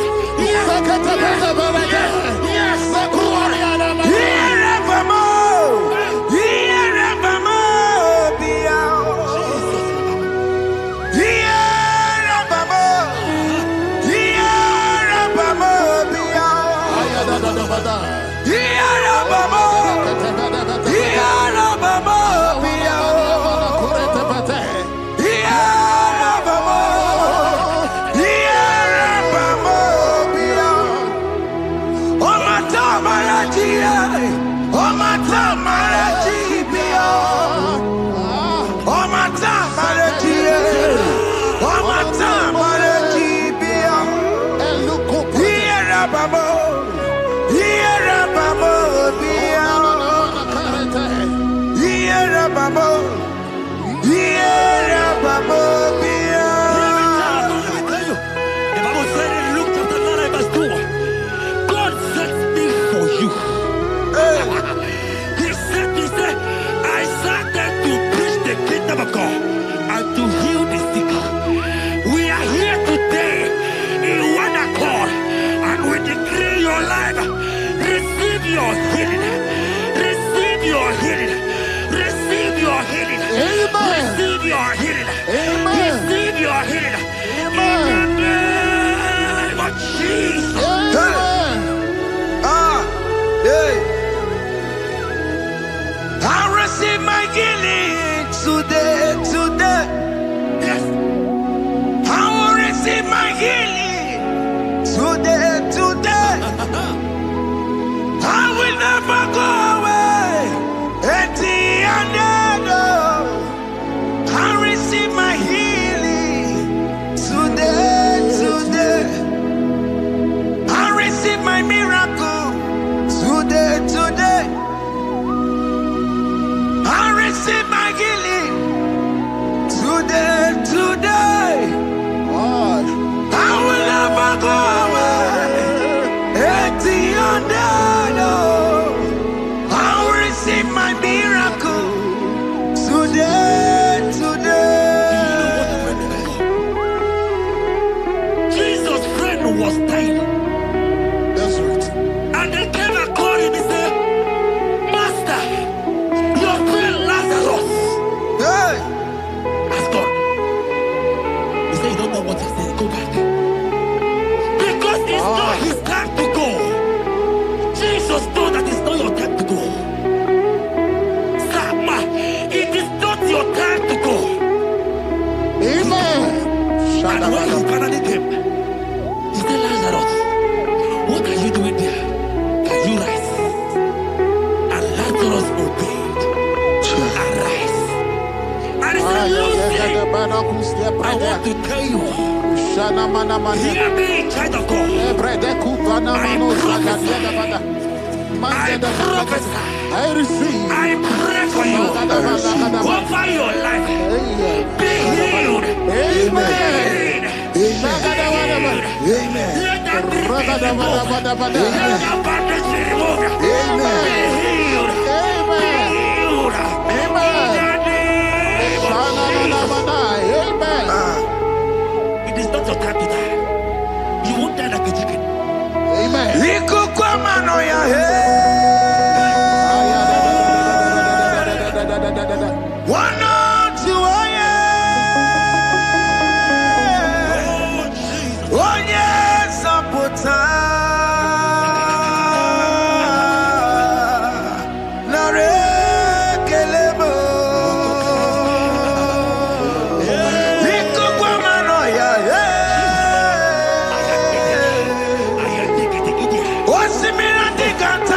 What's the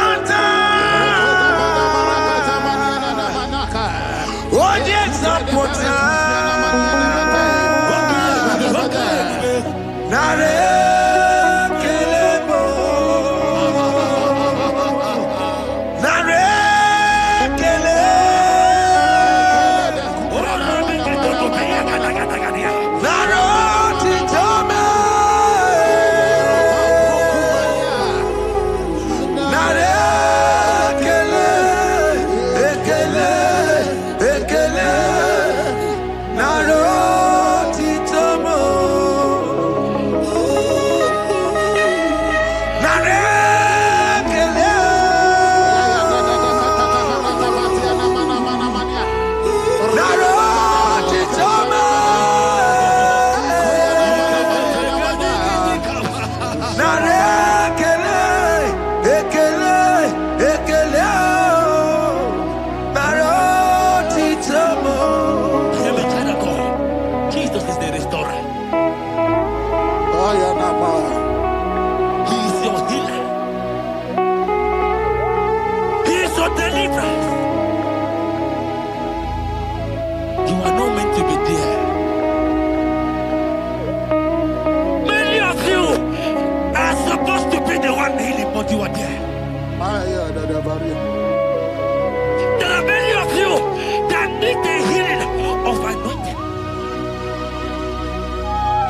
deliverance. You are not meant to be there. Many of you are supposed to be the one healing, but you are there. There are many of you that need the healing of anointing.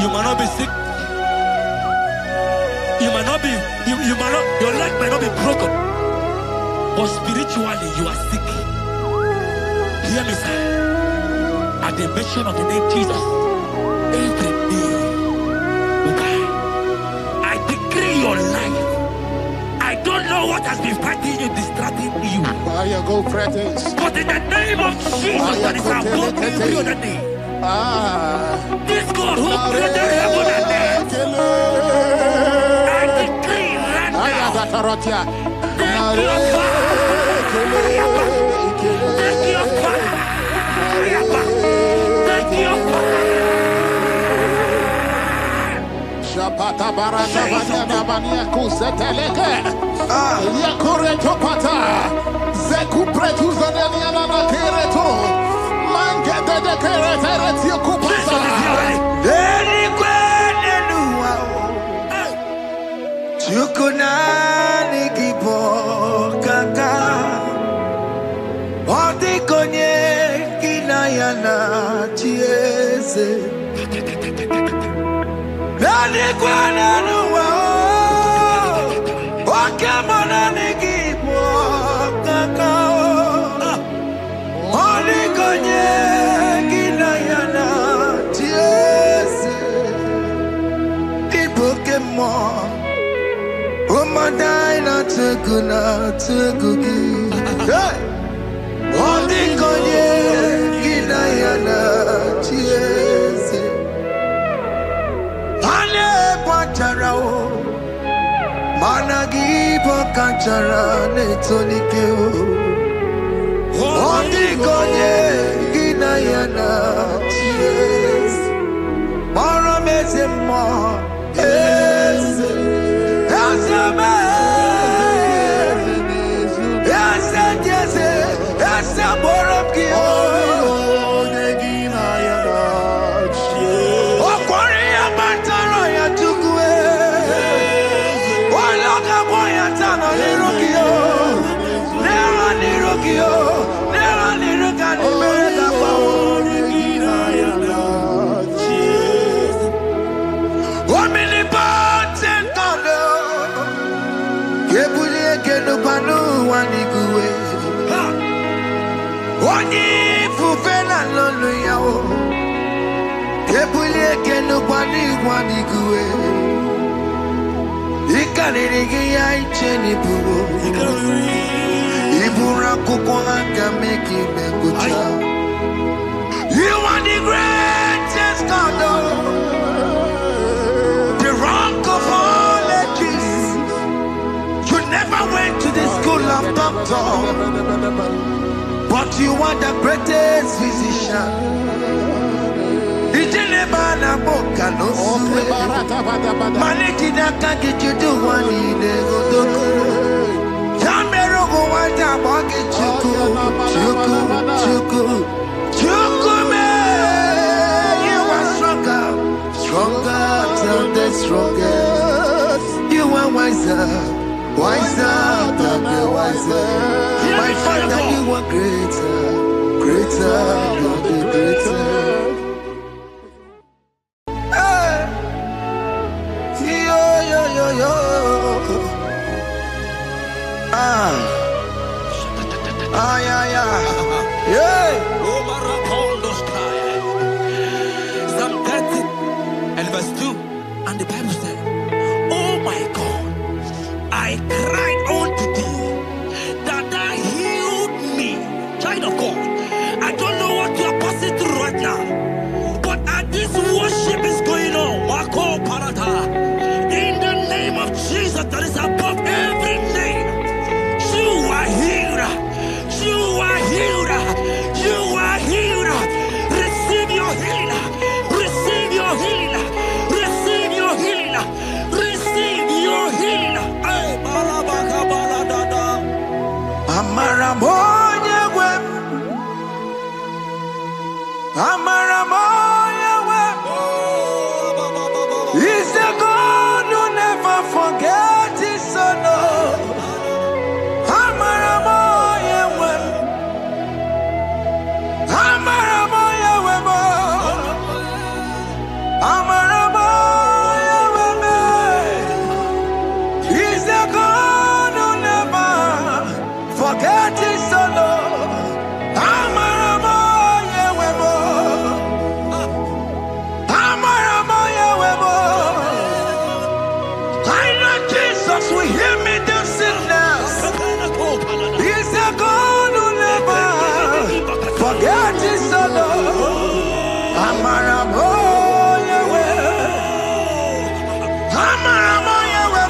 You might not be sick. You might not be, you might not, your leg might not be broken. But spiritually you are sick. Hear me, sir. At the mention of the name Jesus, every day will die. I decree your life. I don't know what has been fighting you, distracting you. But in the name of Jesus, that is above every other name. This God who created heaven and earth, I decree right now, take your fire. Take your fire. Take your fire. Shapata barata banyana mania kuseteleke. Yakure topata. Zeku pretu zaneliana na kereto. Mangete de keretere tio kupata. Deni kwene nuwa. Chukunani kipo kaka. Odi konye kinayana chiese. Deni kwene nuwa. Wakemana nikipo kaka. Odi konye kinayana chiese. Ibokemo. Umadai na tegugi. Hey! Odi konye kinayana chiese. Ane pachara o. Managi pokachara netonike o. Odi konye kinayana chiese. Mara meze mo. Eze. Eze me. Eze jeze. Eze borobki o. Okwari ya mataro ya tukwe. Waloka boya tano niruki o. Newa niruki o. Newa niruka ni mereka pa o. Omnipotent God, Kebulie kenupanu waniguwe. Oni fufela lolu yao. Kebulie kenupani waniguwe. Ikanirigi ya icheni buwo. Ibura kuko hanga meki mekucha. You are the greatest God. You never went to the school of doctor, but you are the greatest physician. Ijelebana boka no suwe. Maliki na kaki chudu wani negodoko. Yambero go wanda boki chuku. Chuku me. You are stronger than the strongest. You are wiser than the wiser. My Father, you are greater than the greater. Hey, yo. Yeah. Psalm 30 and verse 2, and the Bible said, oh my God, I cried unto thee that thou healed me. Child of God, I don't know what you are passing through right now, but as this worship is going on, Wako Parata, in the name of Jesus that is above every name, you are healed. You are healed. He's the God who never forgets his son. He's the God who never forgets his son. We hear me do sickness. He's a God who never forget his son. Amaramo Yahweh. Amaramo Yahweh.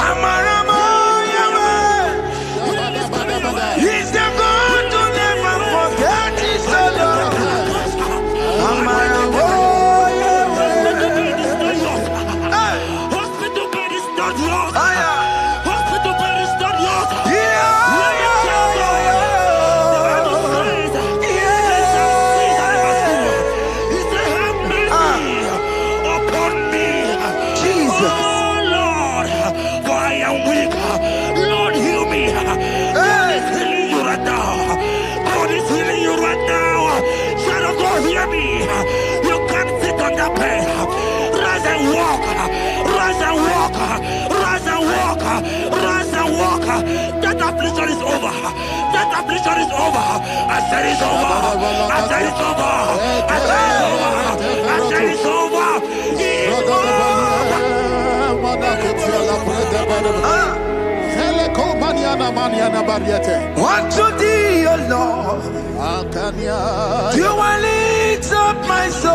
Amaramo Yahweh. He's the God who never forget his son. Amaramo. That affliction is over. That affliction is over. I said it's over. I said it's over. I said it's over. I said it's over. Unto thee, O Lord, do I lift up my soul.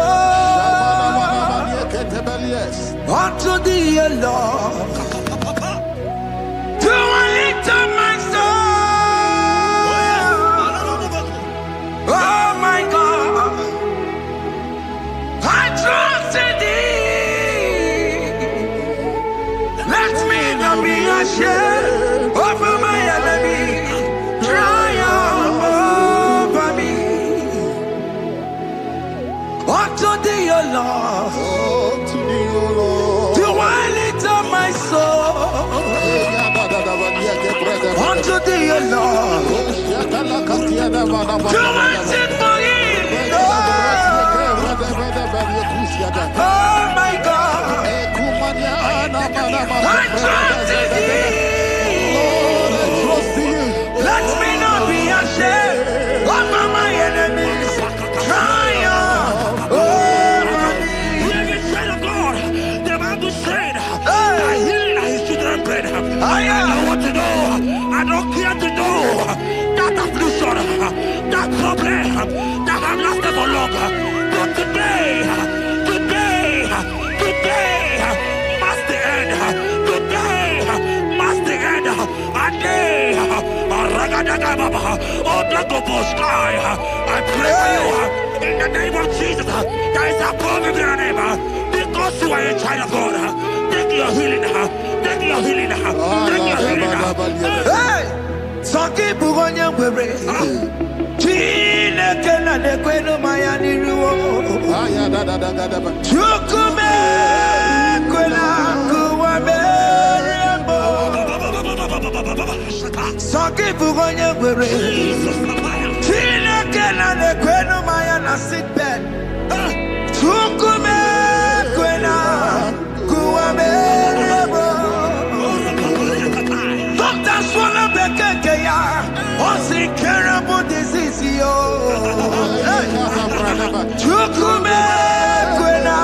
Unto thee, O Lord, do I lift up my soul. Oh my God, I trust in thee. Let me not be ashamed over my enemy. Triumph over me. Unto thee, O Lord, do I lift up my soul. Unto thee, O Lord, do I sing for him. Oh my God, I trust in thee. Let me not be ashamed over my enemies. Triumph over me. Living child of God, the Bible said, I heal his children bread. I don't want to know. I don't care to know that affliction, that problem that have lasted for long. But today must the end. Today must the end. I pray for you in the name of Jesus. There is a problem in your name because you are a child of God. Take your healing. Take your healing. Take your healing. Hey! Sanki bugonya wewe. Chine kena de kwenu mayani ruo. Chukume kwena kuwa merembo. Sanki bugonya wewe. Chine kena de kwenu mayana seatbelt. Chukume kwena kuwa merembo. Doctor swallow the keke ya. Only terrible disease yo. Chukume kwena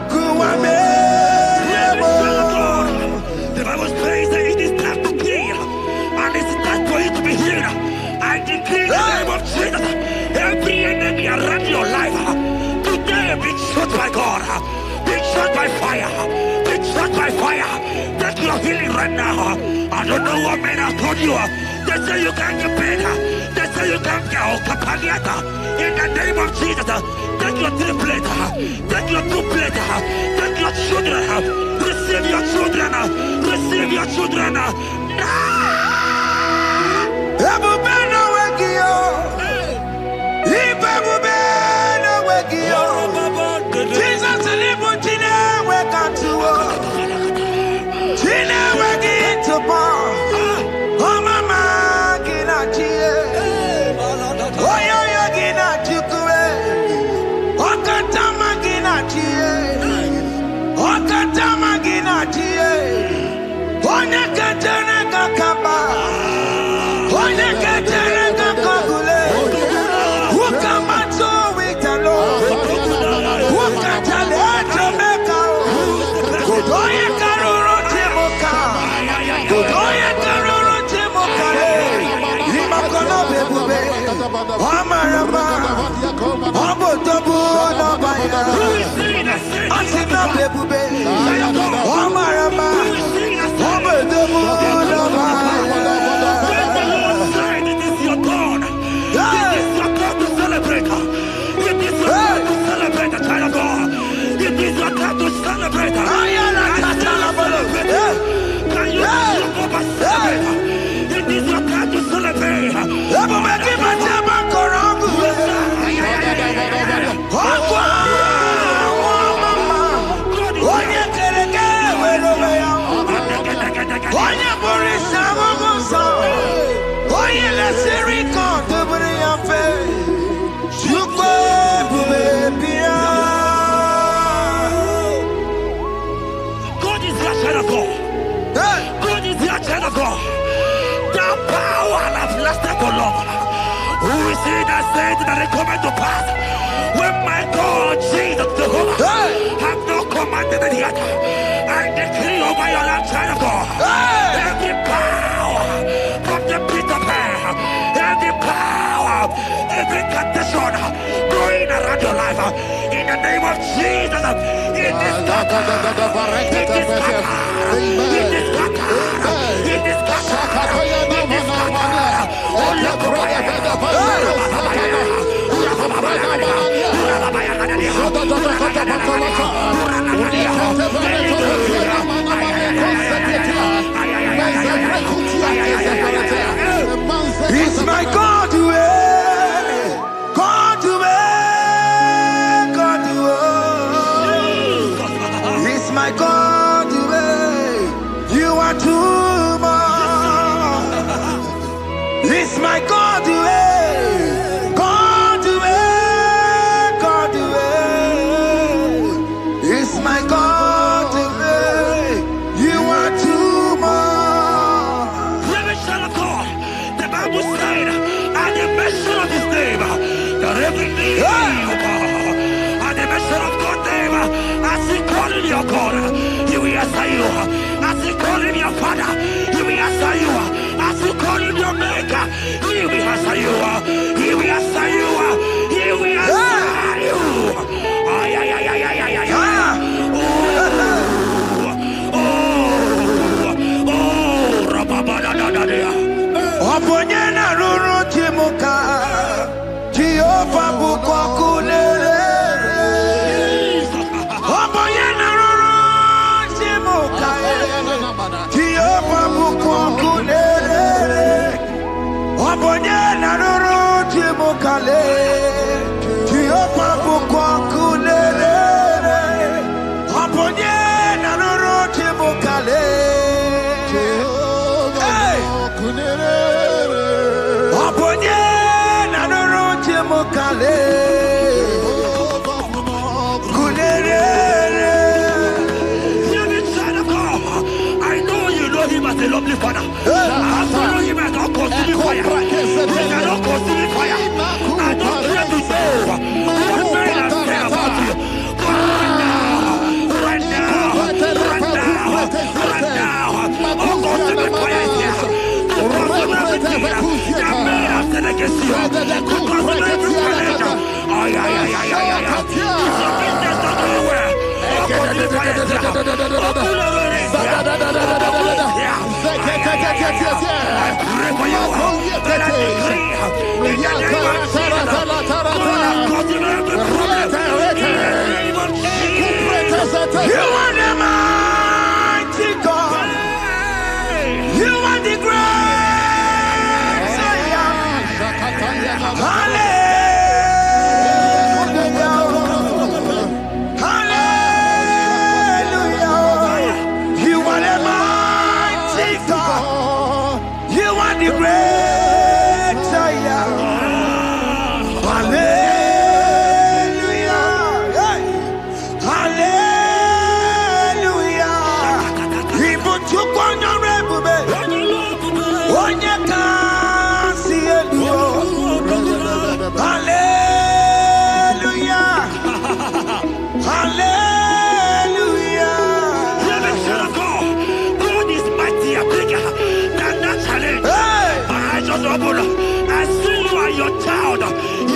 kuwame. The Bible says that it is time to heal, and it's time for you to be healed. I decree in the name of Jesus, every enemy around your life today be shot by God, be shot by fire, be shot by fire. Take your healing right now. I don't know what men have told you. They say you can't get better. They say you can't get Kapaniata. In the name of Jesus, take your 3 plate, take your 2 plate, take your children, receive your children, receive your children. Now! Oye karoro chemo kare. Ima kono bebube. Amarama. Abo tobu no baya. Asina bebube. Amarama. Abo tobu no baya. It is your turn. It is your turn to celebrate. It is your turn to celebrate the child of God. It is your turn to celebrate. Can you go and celebrate? It is your turn to celebrate. God is your child of God. God is your child of God. The power has lasted for long. Who is he that said that it coming to pass? When my God, Jesus Jehovah, have not commanded it yet. I decree over your life, child of God. Every power from the pit of hell, every power, every condition going around your life, in the name of Jesus, it is scattered. It is scattered. It is scattered. It is scattered. It is scattered. Oh, look it's my God to God to God to it's my God to you are too much. It's my God to God to God to it's my God to you are too much. The Bible said, at the mention of his name, that every knee will bow. At the mention of God's name, as he call him your God, he will answer you. As he call him your Father, he will answer you. As you call him your Maker, he will answer you. He will answer you. He will answer you. Ay, ay, ay, ay, ay, ay, ay, ay. Oponyena ruru chimuka Jehova bukwa kulele Oponyena ruru chimuka Jehova bukwa kulele Oponyena ruru chimuka le Jehova bukwa kulele Oponyena ruru chimuka le I know you know him as a lovely father. I follow him as a consuming fire. He cannot consuming fire. I don't care to know what men are saying about you. But right now, oh, consuming fire is here. To consume everything that men are saying against you. To consume every challenge. Oh, yeah. It's not going well. Consuming fire is here. I pray for you.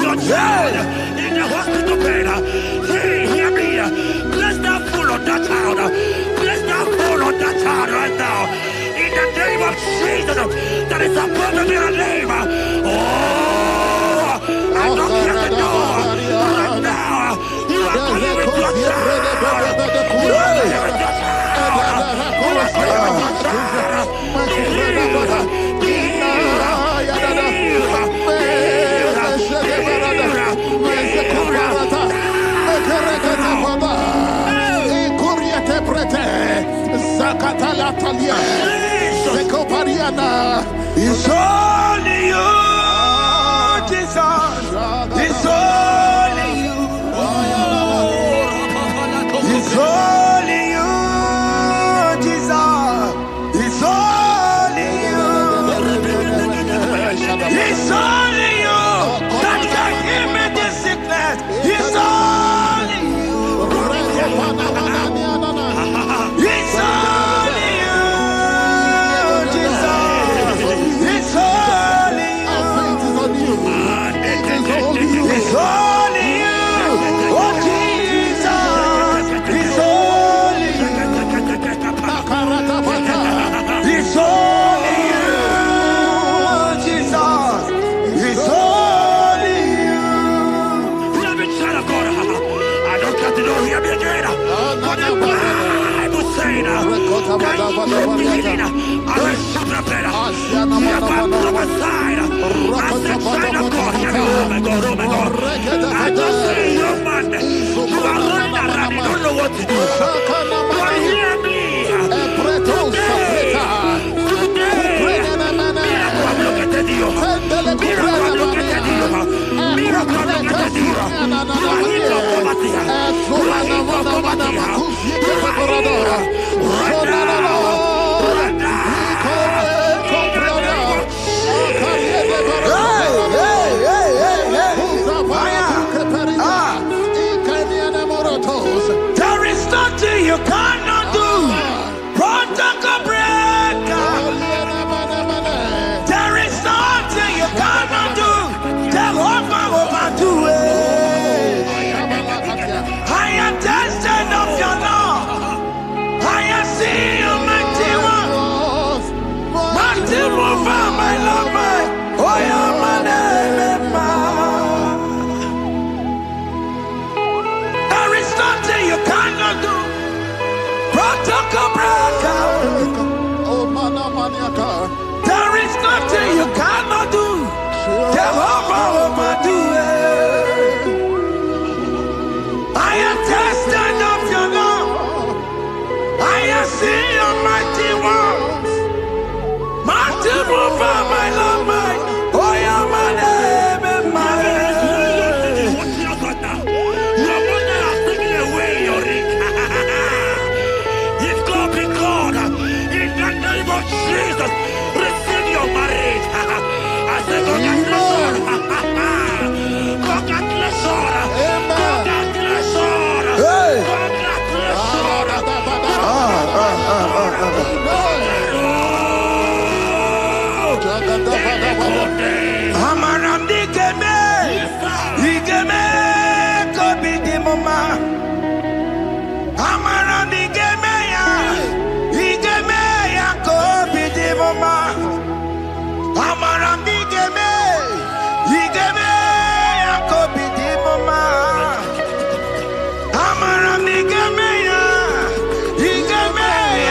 your child in the hospital bed. Hey, hear me. Bless that fool on that child. Bless that fool on that child right now. In the name of Jesus, that is above every name. Oh, I don't hear the door. Right now, you are going with your child. You are going with your child. You are going with your child. Be It's only you, Jesus. It's only you. It's only you, Jesus. It's only you. It's only you that can give me this sickness. It's only you. It's only you, Jesus. It's only you. It's only you. Oh, Jesus. It's only you. It's only you, Jesus. It's only you. Child of God, I don't got to know hear me again. But the Bible saying, can you be healing? I will shout up better. You have prophesied. I said, child of God, hear me. Oh my God, oh my God. I just see you, man. You are running around, you don't know what to do. But hear me. There is nothing you cannot do. Protocol breaker. There is nothing you cannot do. Jehovah overdo it. I am tested of your law. I am seeing your mighty one. Mighty mover, my love, my. Oh, yeah, my name, there is nothing you cannot do. Protocol breaker. There is nothing you cannot do. Jehovah overdo it. I am tested of your love. I am seeing your mighty ones. Mighty mover, my love, my. Oh, yeah, my name and my. Your mother has taken away your ring. If God be God, in the name of Jesus, receive your marriage. I say congratulations. Congratulations. Congratulations. Congratulations. Amaramdi Geme, Igeme, Kobi di Mama. Amaramdi Geme ya, Igeme ya Kobi di Mama. Amaramdi Geme, Igeme ya Kobi di Mama. Amaramdi Geme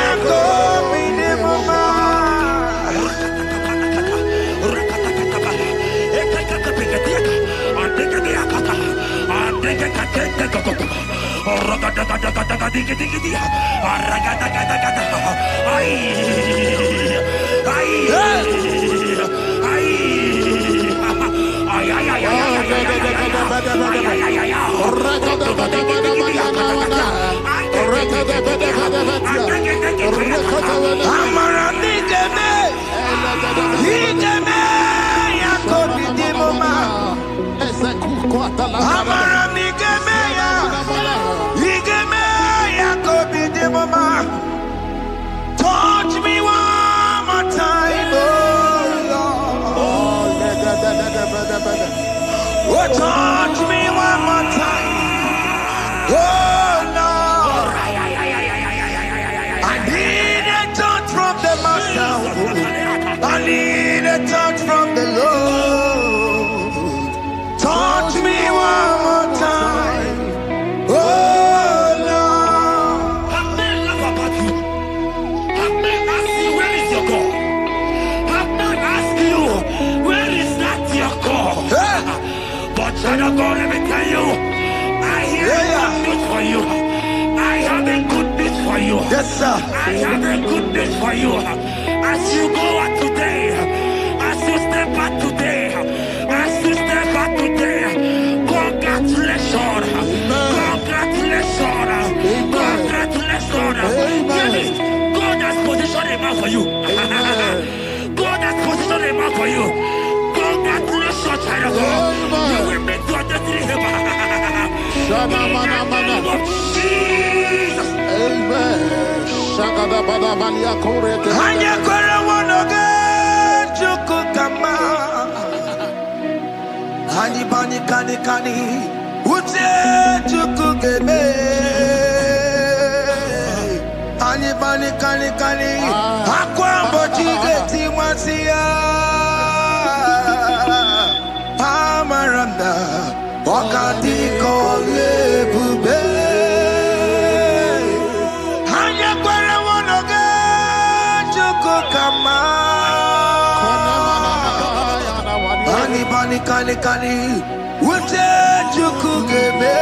ya, Igeme ya Kobi di Mama. Touch me. Child of God, let me tell you, I hear good news for you. I have a good news for you. Yes, sir. I have a good news for you. As you go out today, as you step out today, as you step out today, congratulations. Congratulations. Congratulations. Hear me. God has positioned a man for you. God has positioned a man for you. Congratulations, child of God. You will meet your destiny helper. In the name of Jesus. Amen. Shagada bada balia korete. Anya kwere wonoge chuku kama. Hani bani kani kani. Uche chuku gebe. Hani bani kani kani. Akwa mbochi geti mwasiya. Amaranda. Wakati kole bube. Anya kwere wonoge chuku kama. Bani bani kani kani. Uche chuku gebe.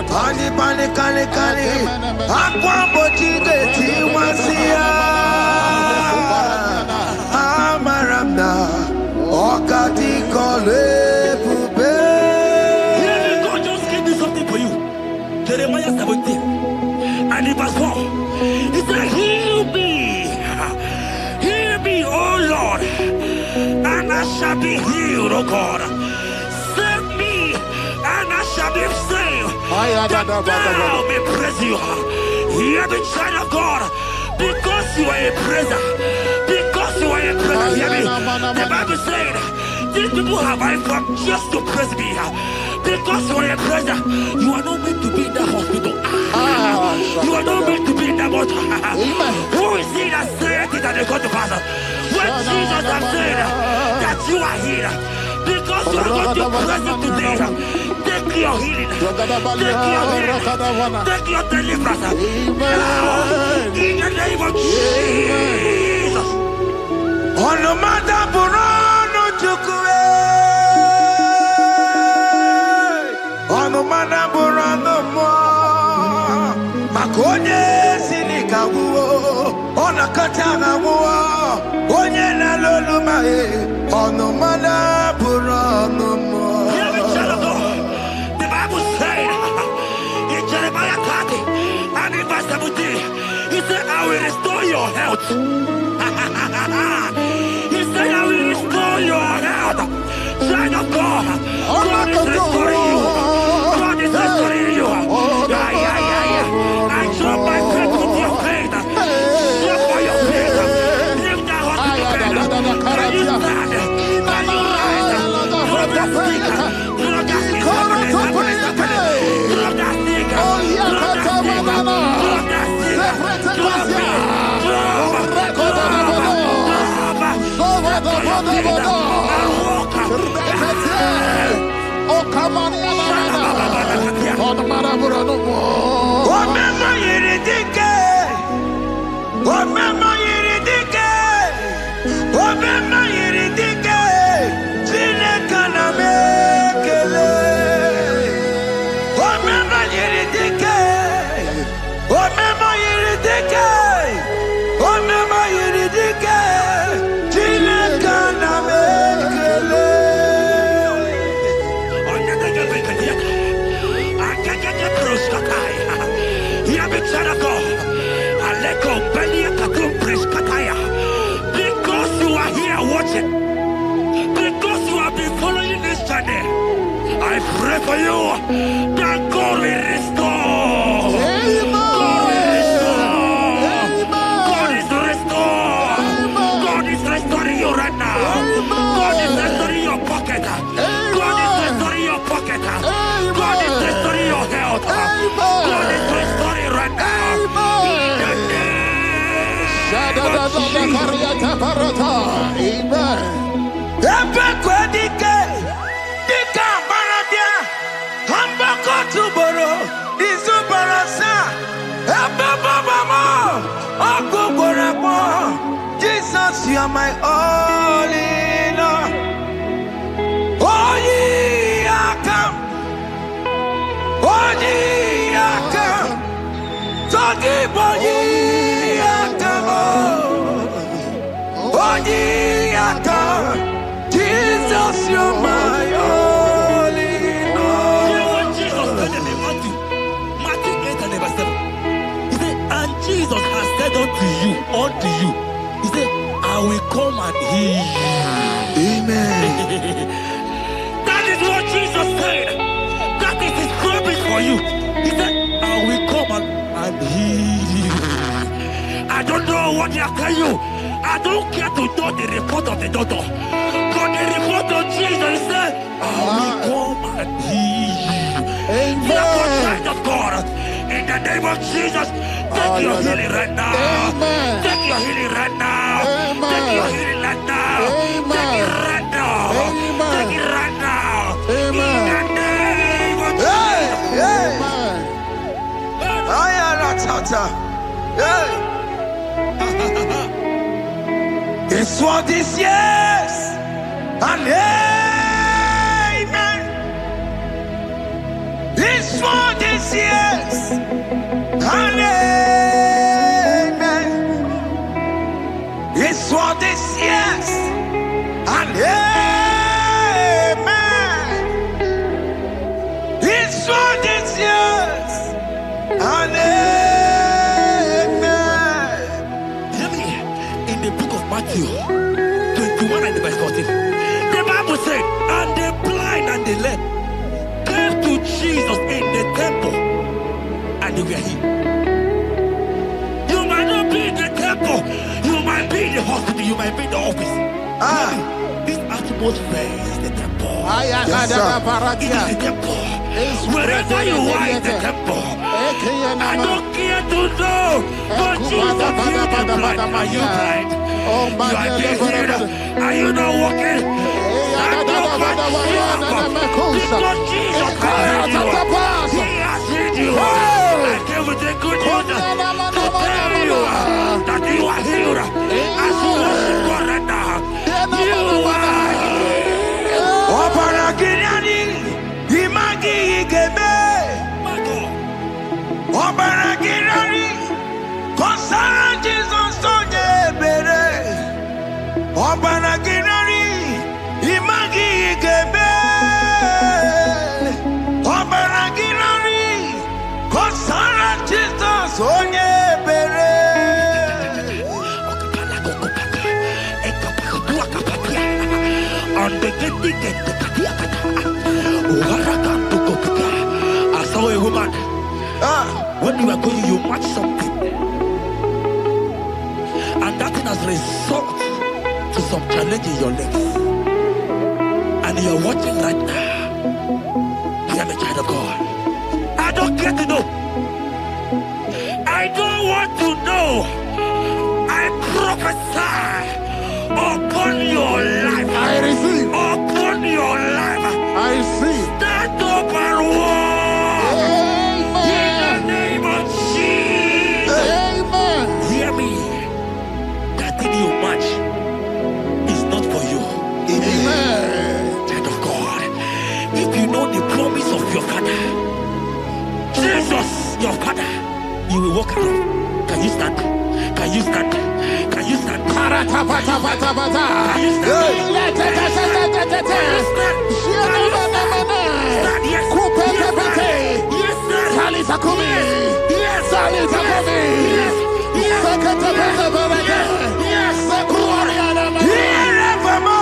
Bani bani kani kani. Akwa mbochi geti mwasiya. Amaranda. Wakati kole bube. God just gave me something for you. Jeremiah 17 and in verse 4. He said, heal me, O Lord, and I shall be healed, O God. Save me, and I shall be saved, that thou may praise you. Hear me, child of God, because you are a praiser. Because you are a praiser, hear me. The Bible said, these people have I come just to praise me. Because you are a praiser, you are not meant to be in that hospital. You are not meant to be in that water. Who is he that said it and they got to pass? When Jesus has said that you are healed, because you are going to praise him today, take your healing, take your healing, take your deliverance. Now, in the name of Jesus. On the matter Burano Chukwe. On the matter Burano Mo. Makonye Sinika Wo. On a Katana Wo. Onye na Lolumae. On the matter Burano Mo. Hear me, child of God. The Bible said in Jeremiah 30 and in verse 17, he said, I will restore your health. He said, I will restore your health. Child of God, God is restoring you. God is restoring you. I drop my faith with your faith. Drop for your faith. Lift that hospital bed. Can you stand? Can you rise? Drop that stick. Drop that stick. Drop that stick. Drop that stick. Drop it. Because you are here watching, because you have been following this journey, I pray for you that God will restore. God will restore. God is restoring. God is restoring you right now. God is restoring your pocket. God is restoring your pocket. God is restoring your health. God is restoring right now. Amen. Jesus, you are my all in all. Jesus, you're my only Lord. You know what Jesus said in Matthew 8 and verse 7? He said, and Jesus has said unto you, he said, I will come and heal you. Amen. That is what Jesus said. That is his promise for you. He said, I will come and heal you. I don't know what they are telling you. I don't care to know the report of the doctor. But the report of Jesus said, I will come and heal you. Therefore, child of God, in the name of Jesus, take your healing right now. Amen. Take your healing right now. Amen. Take your healing right now. Amen. Take it right now. Amen. Take it right now. Amen. In the name of Hey, hey. Amen. Hey. It's what this yes and amen. It's what this yes and amen. It's what this yes and amen. It's what this yes and amen. in the book of Matthew 21 and verse 14. The Bible said, and the blind and the lame came to Jesus in the temple, and they were healed. You might not be in the temple, you might be in the hospital, you might be in the office. This atmosphere is the temple. Yes, It is the temple. Wherever you are in the temple, I don't care to know, but Jesus healed the blind. Are you blind? You are being healed. Are you not walking? Stand up and because Jesus has healed you. He has healed you. I came with a good news to tell you that you are healed. As you worship God right now, you are healed. Obaragirani, imagi igebe. My God. Obaragirani, konsara Jesus sonye bere. Obaragirani, imagi igebe. Obaragirani, konsara Jesus sonye bere. I saw a woman. When you are going, you match something, and that thing has resulted to some challenge in your legs, and you are watching right now. I am a child of God. I don't care to know. I don't want to know. I prophesy upon your life. I receive. Upon your life. I receive. Stand up and walk. In the name of Jesus. Amen. Hear me. That thing you match is not for you. Amen. Child of God. If you know the promise of your father, Jesus, your father, you will walk around. Can you stand? Can you stand? Can you stand? Parata pata pata pata. Can you stand? Stand, yes. Kupete pete. Yes, sir. Salita kumi. Yes, Salita kumi. yes, yes, Sekete pete pete. yes. Sekuariana mama.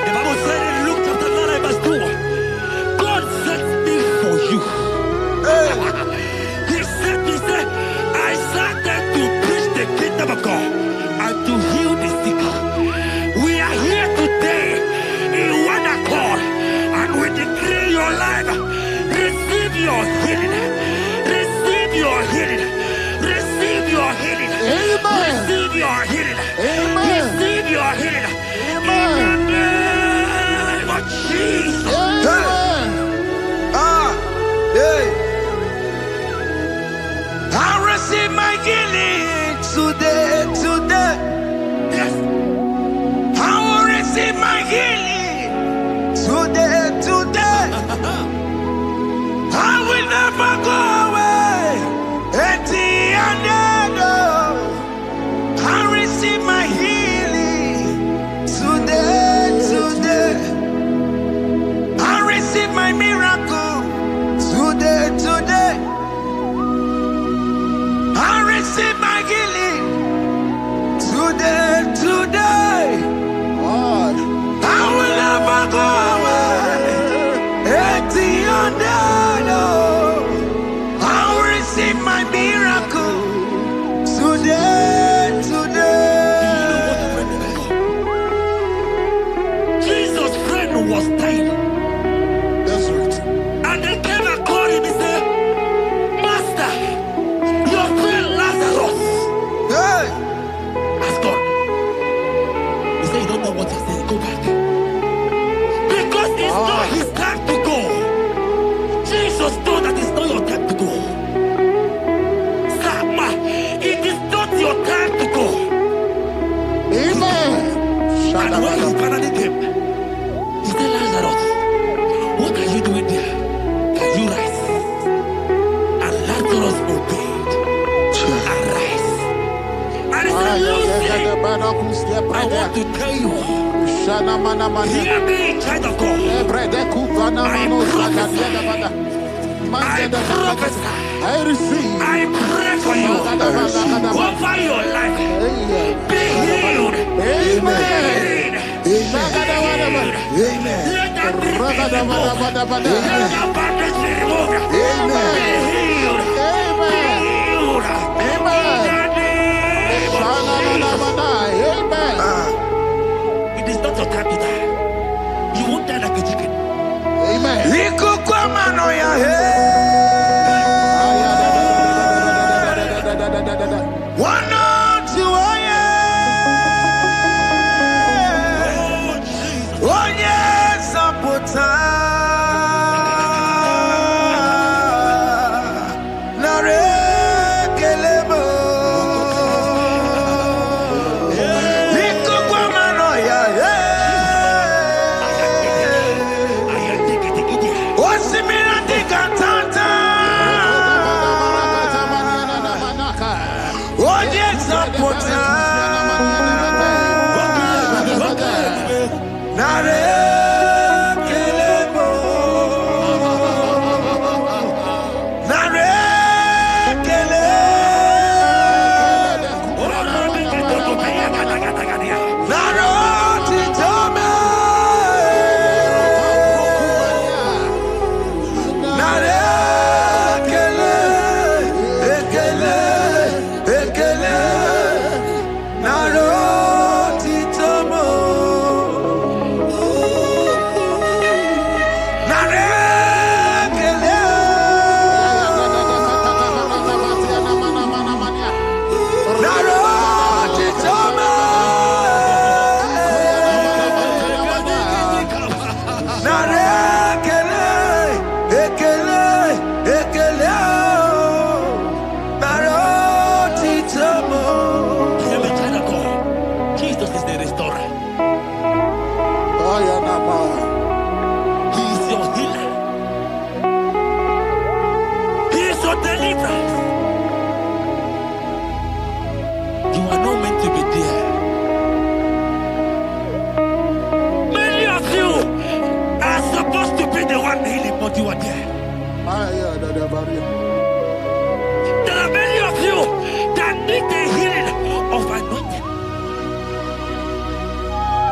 The Bible said your healing. Receive your healing. Receive your healing. Amen. Receive your healing. Amen. Receive your healing. Amen. In the name of Jesus. Amen. Hey. I receive my healing today. Yes. I will receive my healing today. I will never go away. I receive my healing today. I receive my miracle today. I receive my healing today. God. I will never go away. I will receive my miracle today. Jesus' friend was dying. That's right. And they came and called him and said, Master, your friend Lazarus Hey. has gone. He said, you don't know what he said. Go back. Because it's not his time to go. Jesus told that it's not your time to go. Sama, it is not your time to go. Amen. And when he finally came, he said, Lazarus, what are you doing there? Can you rise? And Lazarus obeyed. Arise. And he said, Lucy, I want to tell you, hear me, child of God. I receive. I pray for you over your life. Be healed. Amen. Be healed. Let that be removed. Let that bandage be removed. Be healed. Be healed. In the name of Jesus. It is not your time to die. You won't die like a chicken. Amen.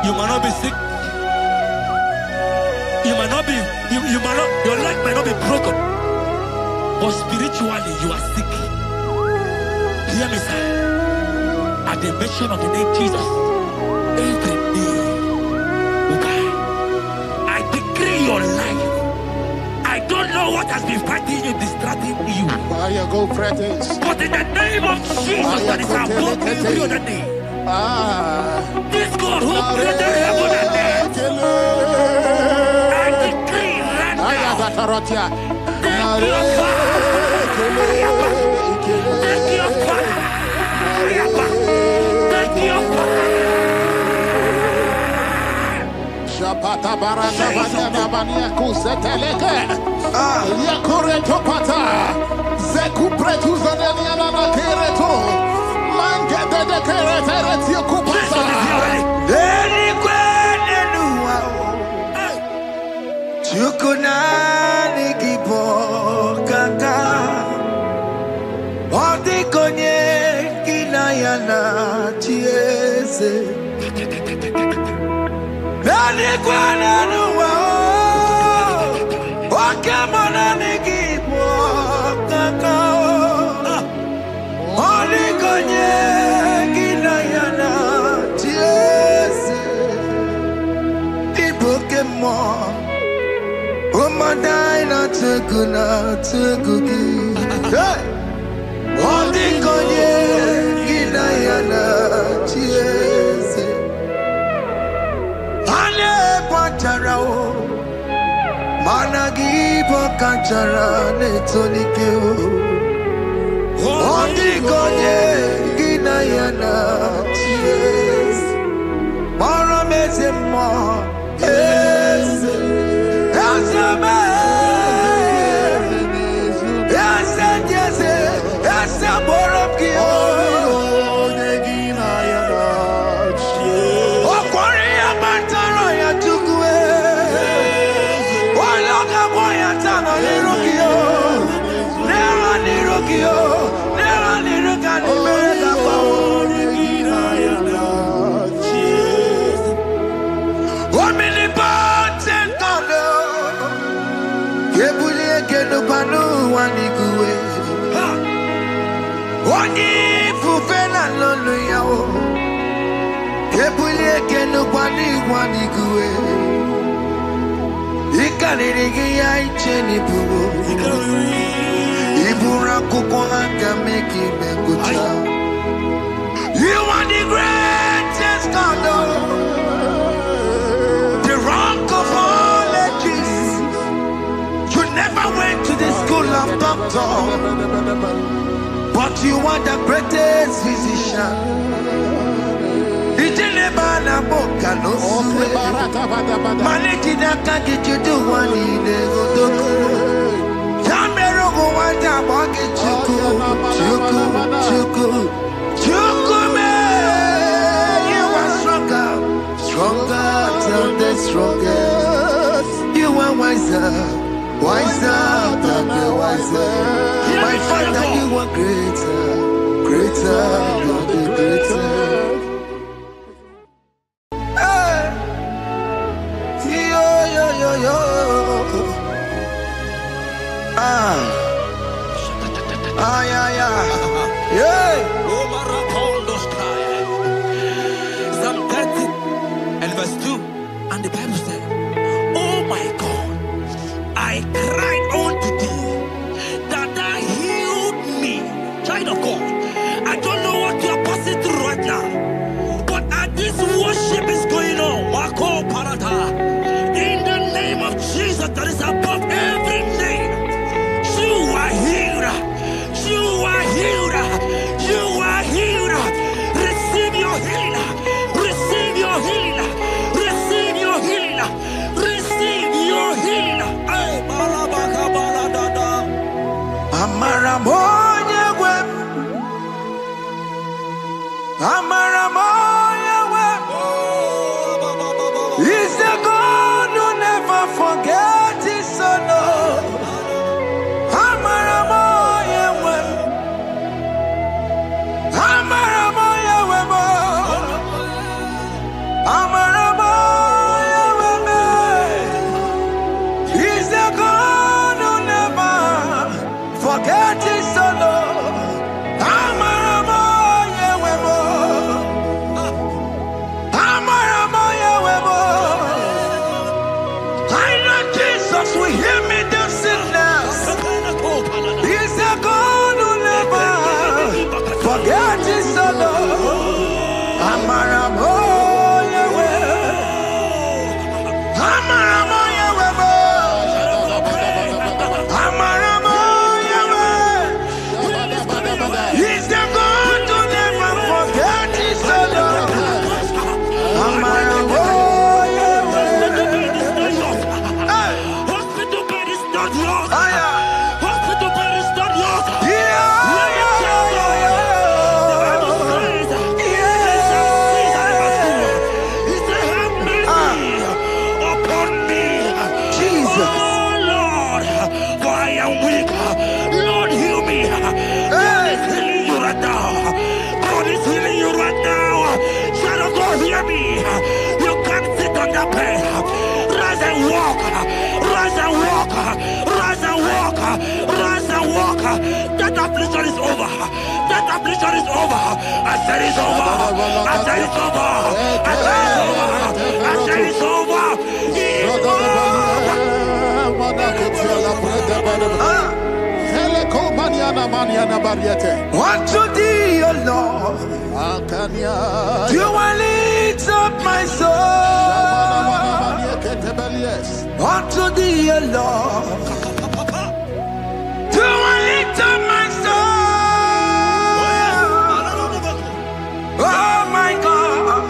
You might not be sick. You might not be, you might not, your leg might not be broken. But spiritually, you are sick. Hear me, sir. At the mention of the name Jesus, every day will die. I decree your life. I don't know know what has been fighting you, distracting you. Fire go practice. But in the name of Jesus, that is above every other name. This God who created heaven and earth, I decree right now, take your fire. Take your fire. Take your fire. Shapata barata banyana bania kuseteleke. Yakore topata. Zeku pretu zaneliana na kereto. Mangete de keretere tio kupasa. Deni kwene nuwa. Chukunani kipo kaka. Odi konye kinayana chiese. Deni kwene nuwa. Wakemona nikipo kaka. Odi konye kinayana chiese. Ibokemo. Umadai na tukuki. Hey! Odi konye kinayana chiese. Ale pacharao. Managi pokachara netonike o. Odi konye kinayana chiese. Mara mezemo. Yes. You are the greatest God, the rock of all ages. You never went to the school of doctor, but you are the greatest physician. Stronger than the strongest. You are wiser than the wiser. My Father, you are greater than the greater. Psalm 30 and verse 2, and the Bible said, oh my God, I cried unto thee that thou healed me. Child of God, I don't know what you are passing through right now, but as this worship is going on, Wako Parata, in the name of Jesus that is above every name, you are healed. You are healed. You are healed. Receive your healing. Receive your healing. Receive your healing. Receive your healing. Amaramoya web. Amaramoya web. He's the God who never forgets his son. Amaramoya web. Amaramoya web. Amaramoya web. He's the God who never forgets his son. not yours. Aya. Hospital bed is not yours. Yeah. Let me tell you, the Bible says, they shall cease and never do. He said, have mercy upon me. Jesus. Oh Lord, for I am weak. Lord, heal me. God is healing you right now. God is healing you right now. Child of God, hear me. You can't sit on that bed. Rise and walk. Rise and walk. Rise and walk. Rise and walk. That affliction is over. That affliction is over. I said it's over. I said it's over. I said it's over. I said it's over. It's Unto thee, O Lord, do I lift up my soul. Unto thee, O Lord, do I lift up my soul. Oh my God,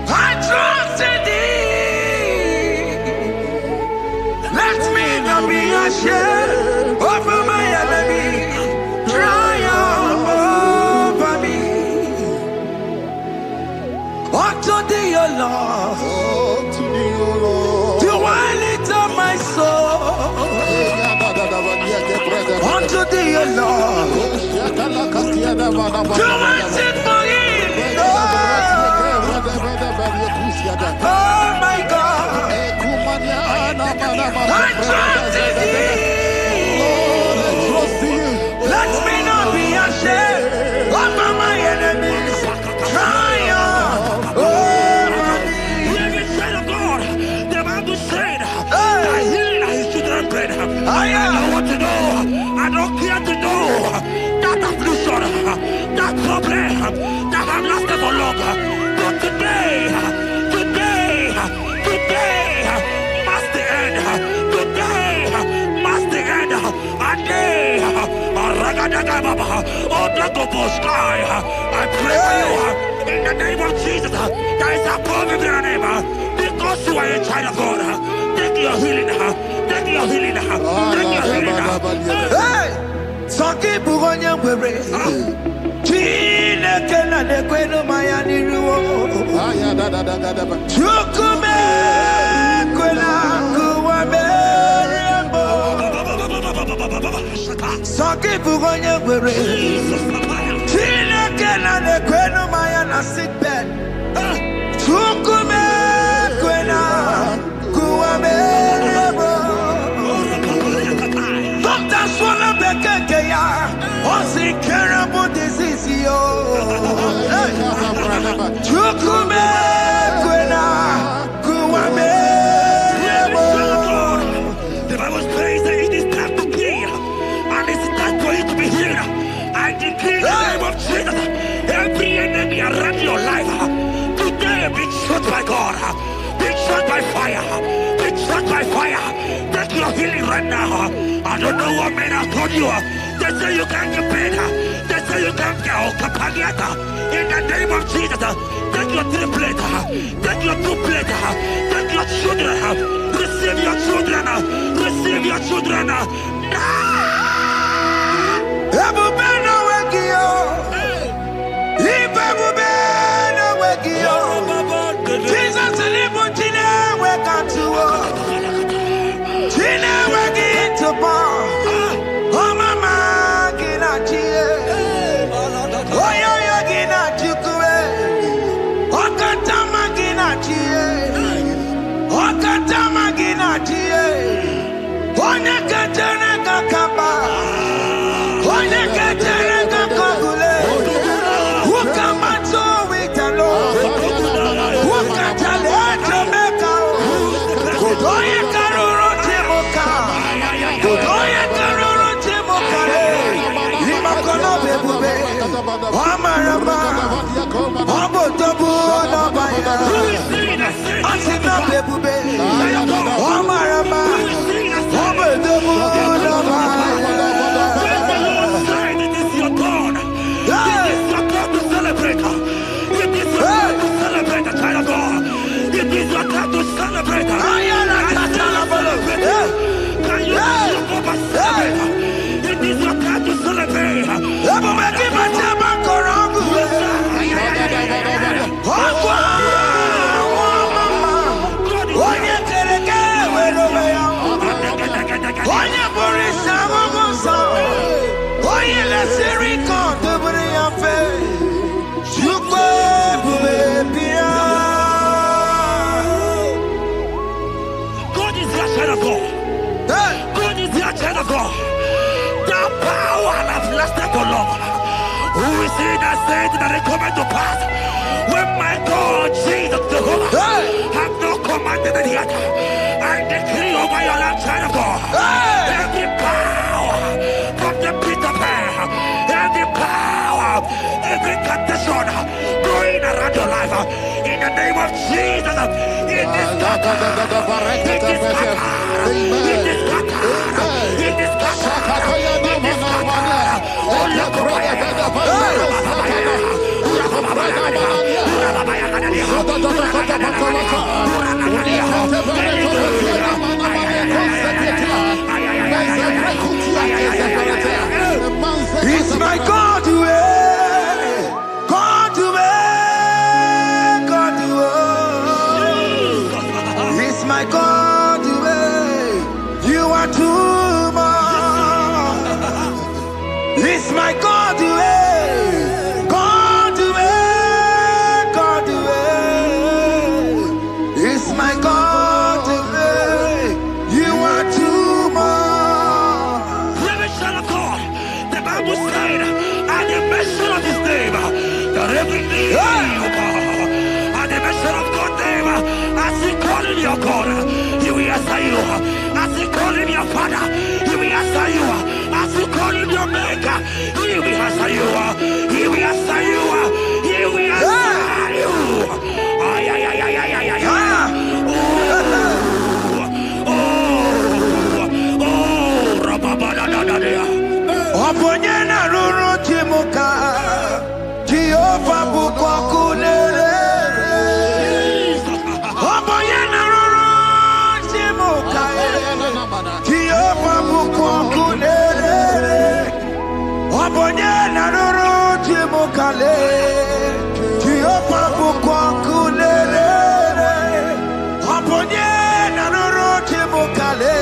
I trust in thee. Let me not be ashamed over my enemy. Triumph over me. Unto thee, O Lord, do I lift up my soul. Unto thee, O Lord, do I sit for him. Oh my God, I trust in thee. Let me not be ashamed over my enemies. Triumph over me. living child of God. The Bible said that healing is his children's bread. I want to know. I don't care to know that affliction, that problem that have lasted for long. But today must the end. Today must the end. And day, I pray for you in the name of Jesus. There is a problem in your name. Because you are a child of God. Take your healing. Take your healing. Take your healing. Hey! Saki bugonya wewe. Chine kena de kwenu mayani ruo. Chukume kwena kuwa merembo. Saki bugonya wewe. Chine kena de kwenu mayana sick bed. Chukume kwena kuwa merembo. Doctor swallow bekeke ya. Onsi terrible disease yo. Chukume kwena kuwa merembo. The Bible says that it is time to heal, and it's time for you to be healed. I decree in the name of Jesus, every enemy around your life today be shot by God, be shot by fire, be shot by fire. Take your healing right now. I don't know what men have told you. They say you can't get better. They say you can't get Okapagiata. In the name of Jesus, take your triplet, take your two-plate, take your children, receive your children, receive your children. Ebubena wekio. Ibebubena wekio. Jesus libu chine wekatuo. Chine weki tupo. Oh mama gina chie. Oyo yo gina chukue. Okatama gina chie. Okatama gina chie. Onye kachene kakamba. Onye kachene kakogule. Ukamanto witalo. Ukatale Jamaica. Godoye karoro timoka. Godoye karoro timoka. Imakono bebube. Amarama. Abotobu nabaya. Asina bebube. Amarama. Abotobu nabaya. It is your time to celebrate. I am a is your child of God. God is your child of God. The power that lasted for long. Who is he that said that it coming to pass? When my God, Jesus Jehovah, have not commanded it yet. I decree over your life, child of God. Every power from the pit of hell, every power, every condition going around your life, in the name of Jesus, it is scattered. It is scattered. It is scattered. It is scattered. It is scattered. It's my God to way, God to way, God to way. It's my God to way. You are too much. It's my God to way, God to way, God to way. It's my God to way. You are too much. The Bible said, at the mention of his name, that every knee will bow. At the mention of God's name, as he call him your God, he will answer you. As he call him your Father, he will answer you. As you call him your Maker, he will answer you. He will answer you. He will answer you. Ay, ay, ay, ay, ay, ay, ay. Oh, rababadadadadea. Oponyena ruru chimuka, Jehovah bukwa kunere. Oponyena ruru chimuka, Jehovah bukwa kunere. Oponyena ruru chimuka le, Jehovah bukwa kunere. Oponyena ruru chimuka le.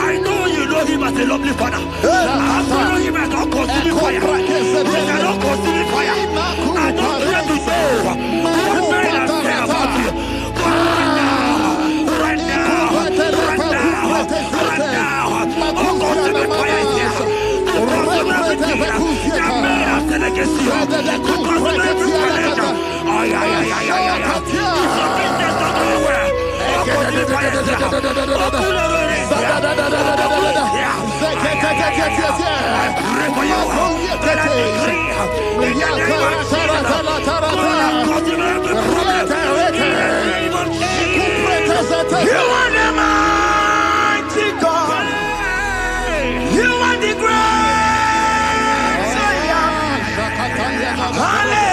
I know you know him as a lovely father. I follow him as a consuming fire. He cannot consuming fire. I don't care to know what men have said about you. But right now, oh, consuming fire is here. To consume everything that men have said against you. To consume every challenge. Ay, ay, ay, ay, ay, ay. It's your business not going well. Oh, consuming fire is here. Oh, cooler is here. I pray for you. That I decree in the name of Jesus. God, consume every problem. In the name of Jesus. You are the mighty God. You are the great Savior. Hallelujah.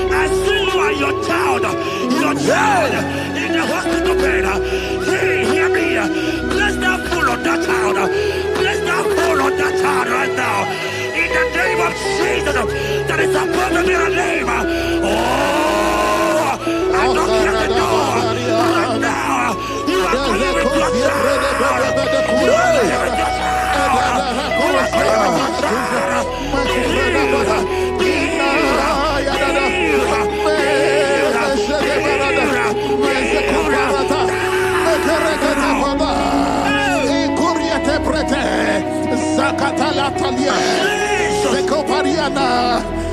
I see you and your child in the hospital bed. Hear me. Bless that fool on that child. Bless that fool on that child right now. In the name of Jesus, that is above the mirror name. Oh, I don't care the door. Right now, you are calling with your child. You are calling with your child. You are calling with your child.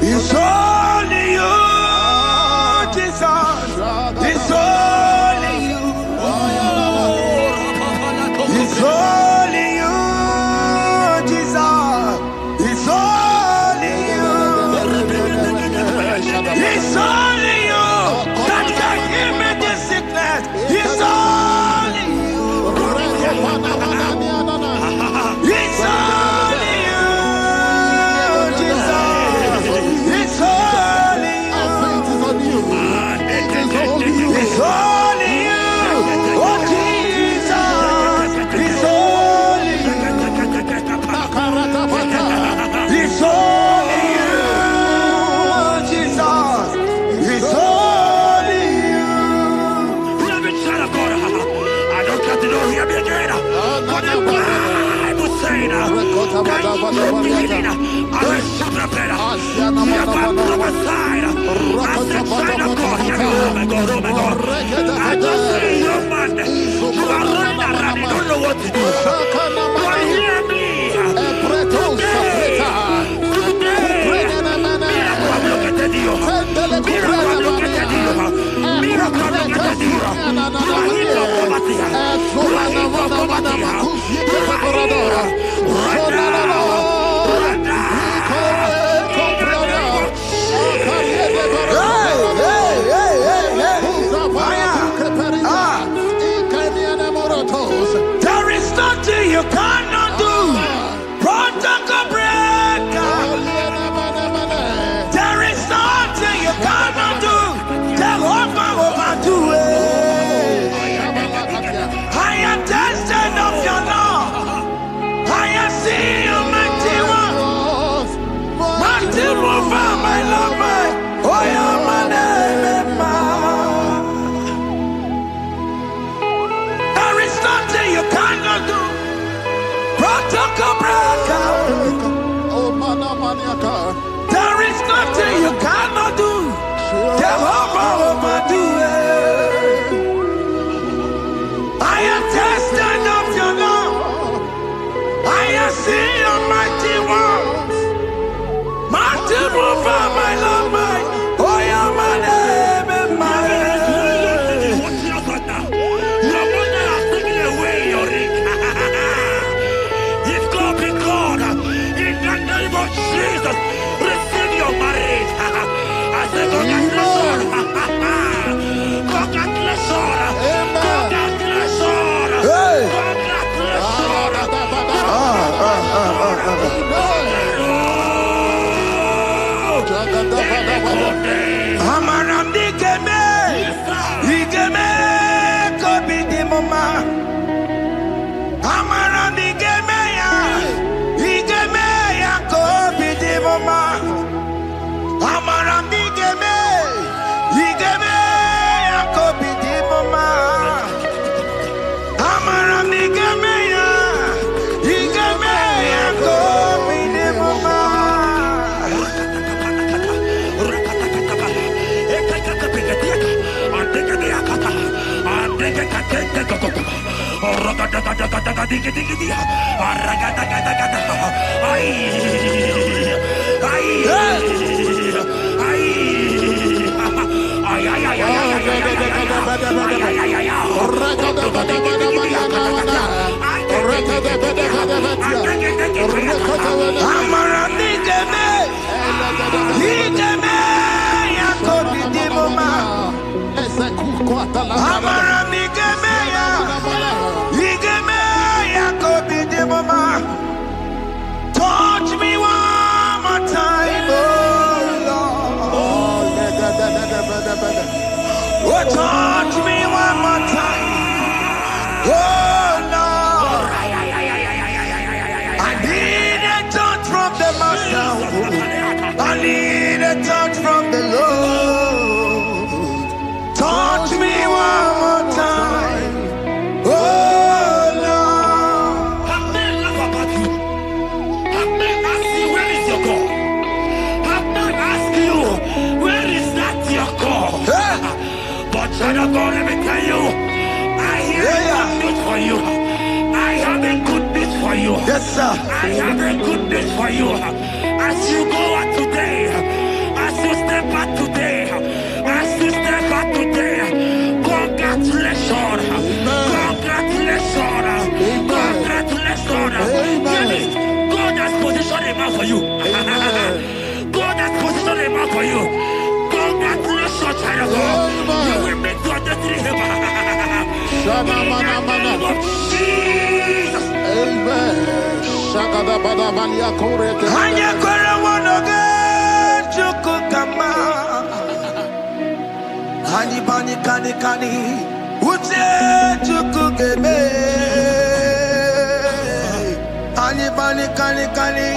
It's only you, Jesus. It's only you. It's only you, Jesus. It's only you. It's only you that can heal me this sickness. It's only you. It's only you, Jesus. It's only you. It's only you. Oh, Jesus. It's only you. It's only you, Jesus. It's only you. Beloved child of God, I don't got to know hear me again. For the Bible saying, I will suppress. You have prophesied. I said, child of God, hear me. Oh my God, oh my God. I just see you, man. You are running around, you don't know what to do. But hear me. There is nothing you cannot do. Protocol breaker. There is nothing you cannot do. Jehovah overdo it. I am tested of your love. I am seeing you, mighty one. Mighty mover, my love, my. Oh, yeah, my name, there is nothing you cannot do. Protocol breaker. There is nothing you cannot do. Jehovah overdo it. I am tested of your love. I am seeing your mighty ones. Mighty mover, my love, my. Oh, yeah, my name and my. Your mother has taken away your ring. If God be God, in the name of Jesus, receive your marriage. I say congratulations. Congratulations. Congratulations. Congratulations. Amaramdi Geme, Igeme, Kobi di Mama. Amaramdi Geme ya, Igeme ya Kobi di Mama. Amaramdi Geme, Igeme ya Kobi di Mama. Amaramdi Geme ya, Igeme ya Kobi di Mama. Touch me one more time, oh Lord. Oh, touch me one more time, oh Lord. I need a touch from the Master. I need a touch from the Lord. Touch me one more time, oh Lord. I may laugh about you. I may ask you, where is your God? I may ask you, where is that your God? But child of God, let me tell you, I hear good news for you. I have a good news for you. Yes, sir. I have a good news for you. I As you go out today, as you step out today, as you step out today, congratulations, congratulations, congratulations. Hear me. God has positioned a man for you. God has positioned a man for you. Congratulations, child of God. You will make your destiny helper. In the name of Jesus. Amen. Shagada bada balia kore te. Hanya kore wonoge chukukama. Hani bani kani kani uche chukugeme. Hani bani kani kani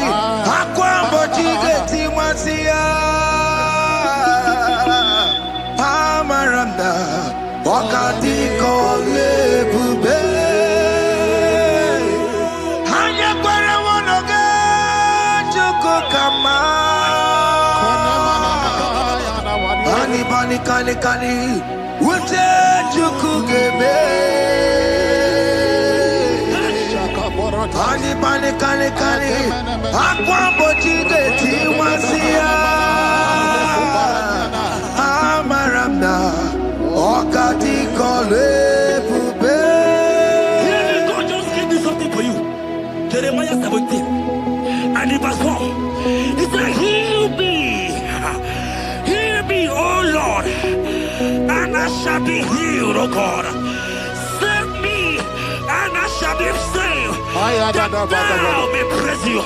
akwambo chigeti masia. Amaranda wakati kole bube. Hanya kore wonoge chukukama. Hani bani kani kani uche chukugeme. Hani bani kani kani akwambo chigeti masia. Amaranda wakati kole bube. God just gave me something for you. Jeremiah 17 and in verse 4. He said, heal me, O Lord, and I shall be healed, O God. Save me, and I shall be saved. That thou may praise you.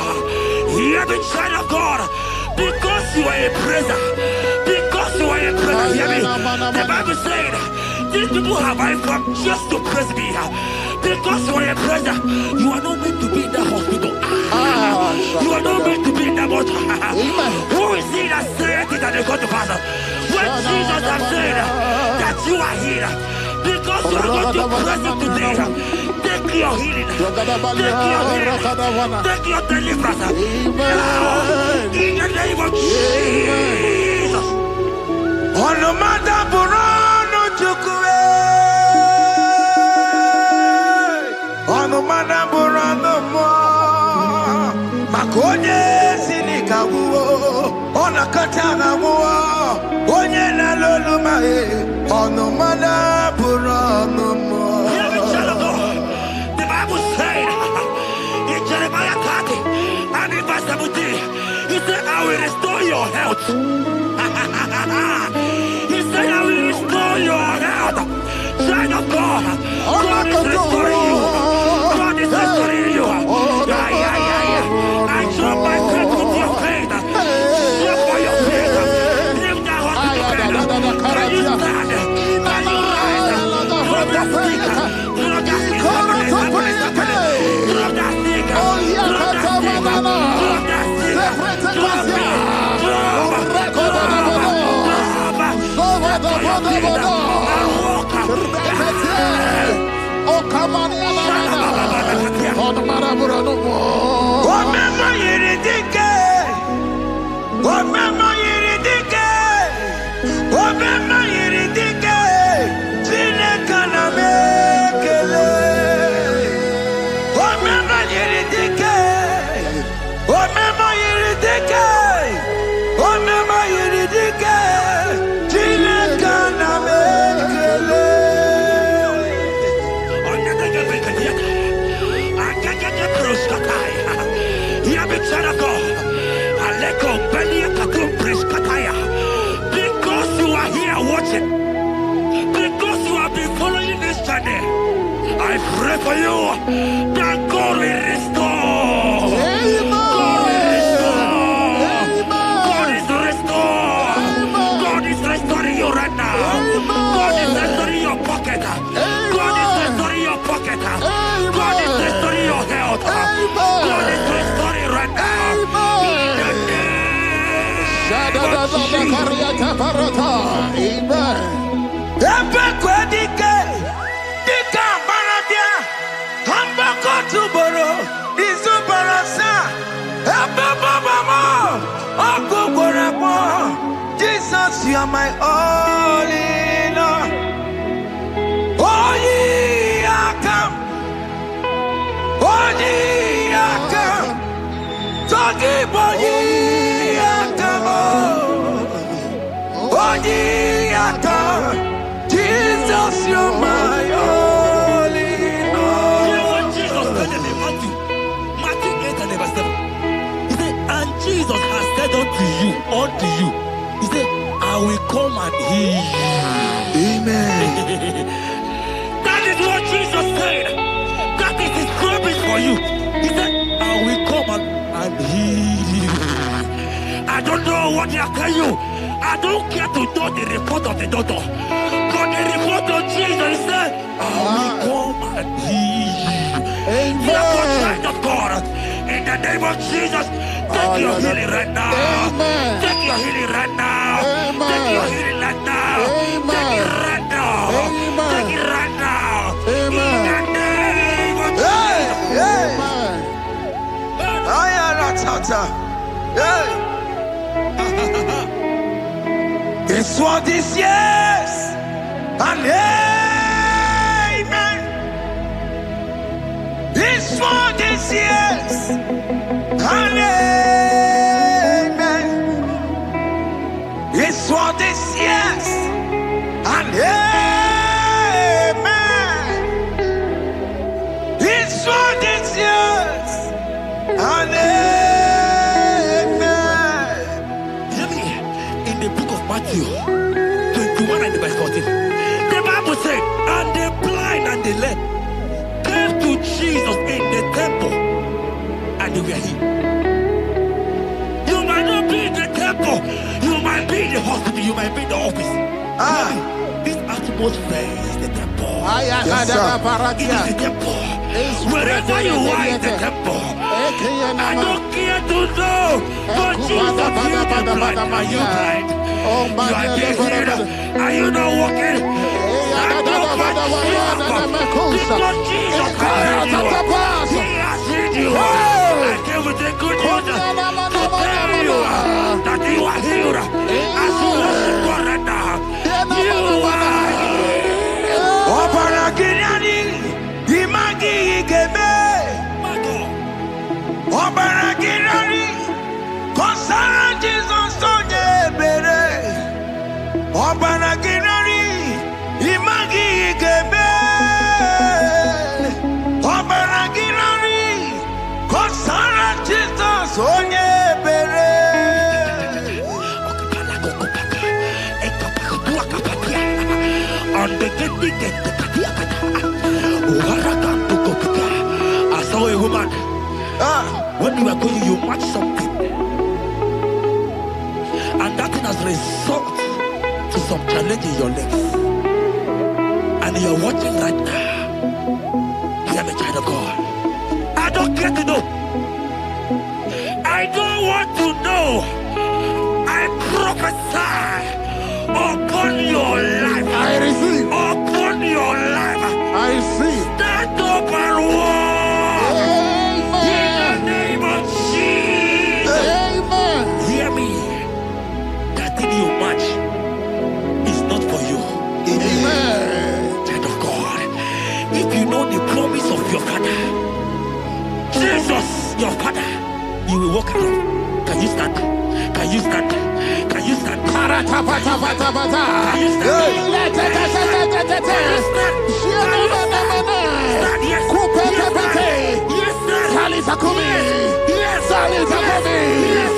Hear me, child of God, because you are a praiser. Because you are a praiser. Hear me. The Bible said, these people have I come just to praise me. Because you are a praiser, you are not meant to be in that hospital. You are not meant to be in that motor. Who is it that said it and they go to pass? When Jesus has said that you are healed, because you are going to praise him today, take your healing, take your healing, take your deliverance. Now, in the name of Jesus. On the matter burano chukwe. On the matter burano mo. Makonye sinika wuo. Ona katanga wuo. Onye na lolu mae. On the matter burano mo. Hear me, child of God. The Bible said in Jeremiah 30 and in verse 17, he said, I will restore your health. He said, I will restore your health. Child of God, God is restoring you. God is restoring you. I draw my faith with your faith. Show for your faith. Lift that hospital bed. Can you stand? Can you rise? Drop that stick. Drop that stick. Drop that stick. Drop that stick. Drop that stick. Drop it. Because you are here watching, because you have been following this channel, I pray for you that God will restore. God will restore. God is restoring. God is restoring you right now. God is restoring your pocket. God is restoring your pocket. God is restoring your health. God is restoring right now. Jesus, you are my all in all. Oh, ye are come. Oh, ye are come. Talking about ye. unto you. He said, I will come and heal you. Amen. That is what Jesus said. That is his promise for you. He said, I will come and heal you. I don't know what they are telling you. I don't care to know the report of the doctor. But the report of Jesus said, I will come and heal you. Therefore, child of God, in the name of Jesus, take your healing right now. Amen. Take your healing right now. Amen. Take your healing right now. Amen. Take it right now. Amen. Take it right now. Amen. In the name of Hey, Jesus. hey. Amen. Ayaratata. Hey. It's what this yes and amen. It's what this yes and amen. It's what this yes and amen. It's what this yes and amen. In the book of Matthew 21 and verse 14, the Bible said, and the blind and the lame came to Jesus in the temple and they were healed. You might not be in the temple, you might be in the hospital, you might be in the office. This atmosphere is the temple. Yes, sir. It is the temple. Wherever you are in the temple, I don't care to know, but Jesus healed the blind. Are you blind? You are being healed. Are you not walking? Stand up and stand up. Because Jesus has healed you. He has healed you. I came with a good news to tell you that you are healed. As you worship God right now, you are healed. Obaragirani, imagi igeme. Obaragirani, konsara Jesus sonye bere. Obaragirani, imagi igeme. Obaragirani, konsara Jesus sonye bere. I saw a woman. When you were going, you match something, and that thing has resulted to some challenge in your legs. And you're watching right now. Hear me, child of God. I don't care to know. I don't want to know. I prophesy upon your life. I receive. Upon your life. I receive. Stand up and walk. Amen. In the name of Jesus. Amen. Hear me. That thing you match is not for you. Amen. Child of God. If you know the promise of your father, Jesus, your father, you will walk around. Can you stand? Can you stand? Can you stand? Can you stand? Can you stand? Yes. Yes, sir. Yes, sir. Yes.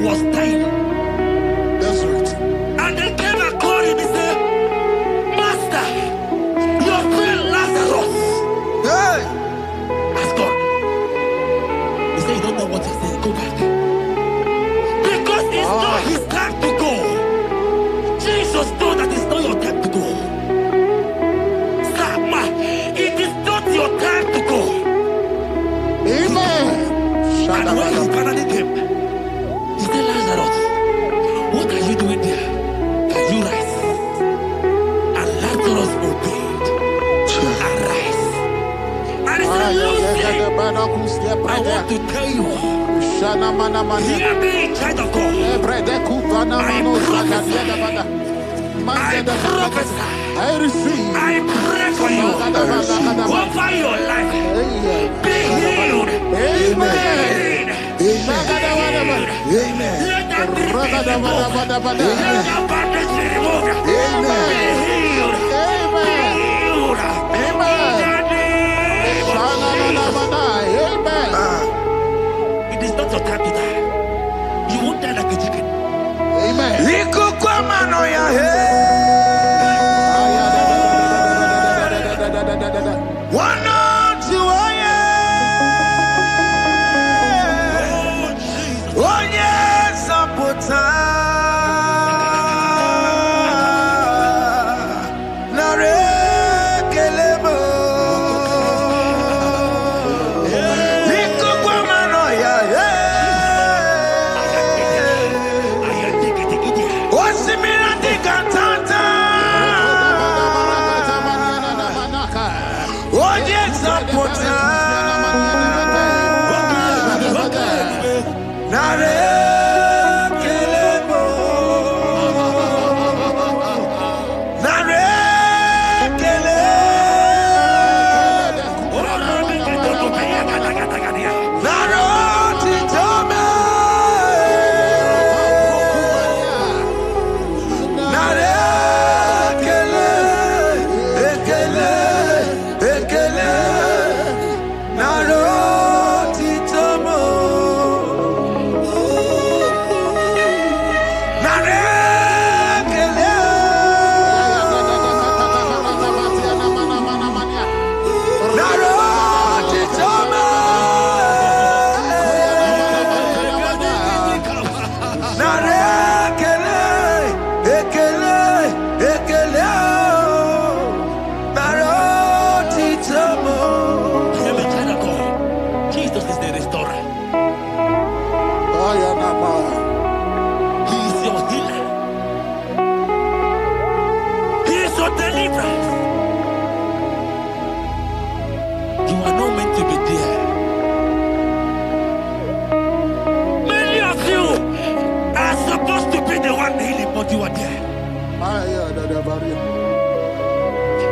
was dying. That's right. And they came and called him. He said, Master, your friend Lazarus has gone. He said, you don't know what he said. Go back. Because it's not his time to go. Jesus knows that it's not your time to go. Sama, it is not your time to go. Amen. And when he finally came, he said, Lazarus, what are you doing there? Can you rise? And Lazarus obeyed. Arise. And he said, Lucy, I want to tell you, hear me, child of God. I prophesy. I receive. I pray for you. Over your life. Be healed. Amen. Amen. Let that be removed. Let that bandage be removed. Be healed. Amen. Healed. Amen. It is not your time to die. You won't die like a chicken. Amen. One oh yes,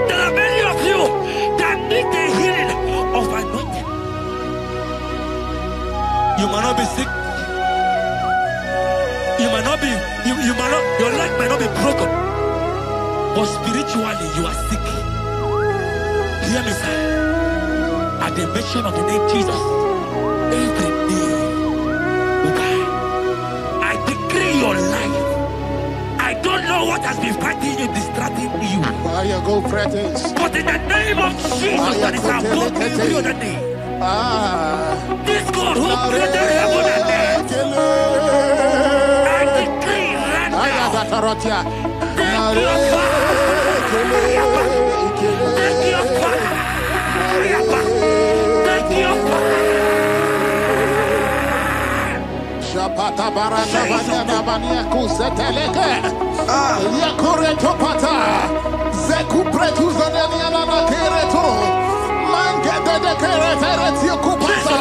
There are many of you that need the healing of anointing. You might not be sick. You might not be, you might not, your leg might not be broken. But spiritually you are sick. Hear me, sir. At the mention of the name Jesus, every day will die. I decree your life. I don't know what has been fighting you, distracting you. Fire go practice. But in the name of Jesus, that is above every other name. This God who created heaven and earth, I decree right now, take your fire. Take your fire. Take your fire. Shapata barata banyana bania kuzeteleke. Yakure topata. Zeku pretu zaneliana na kereto. Mange de keretere tiokupasa.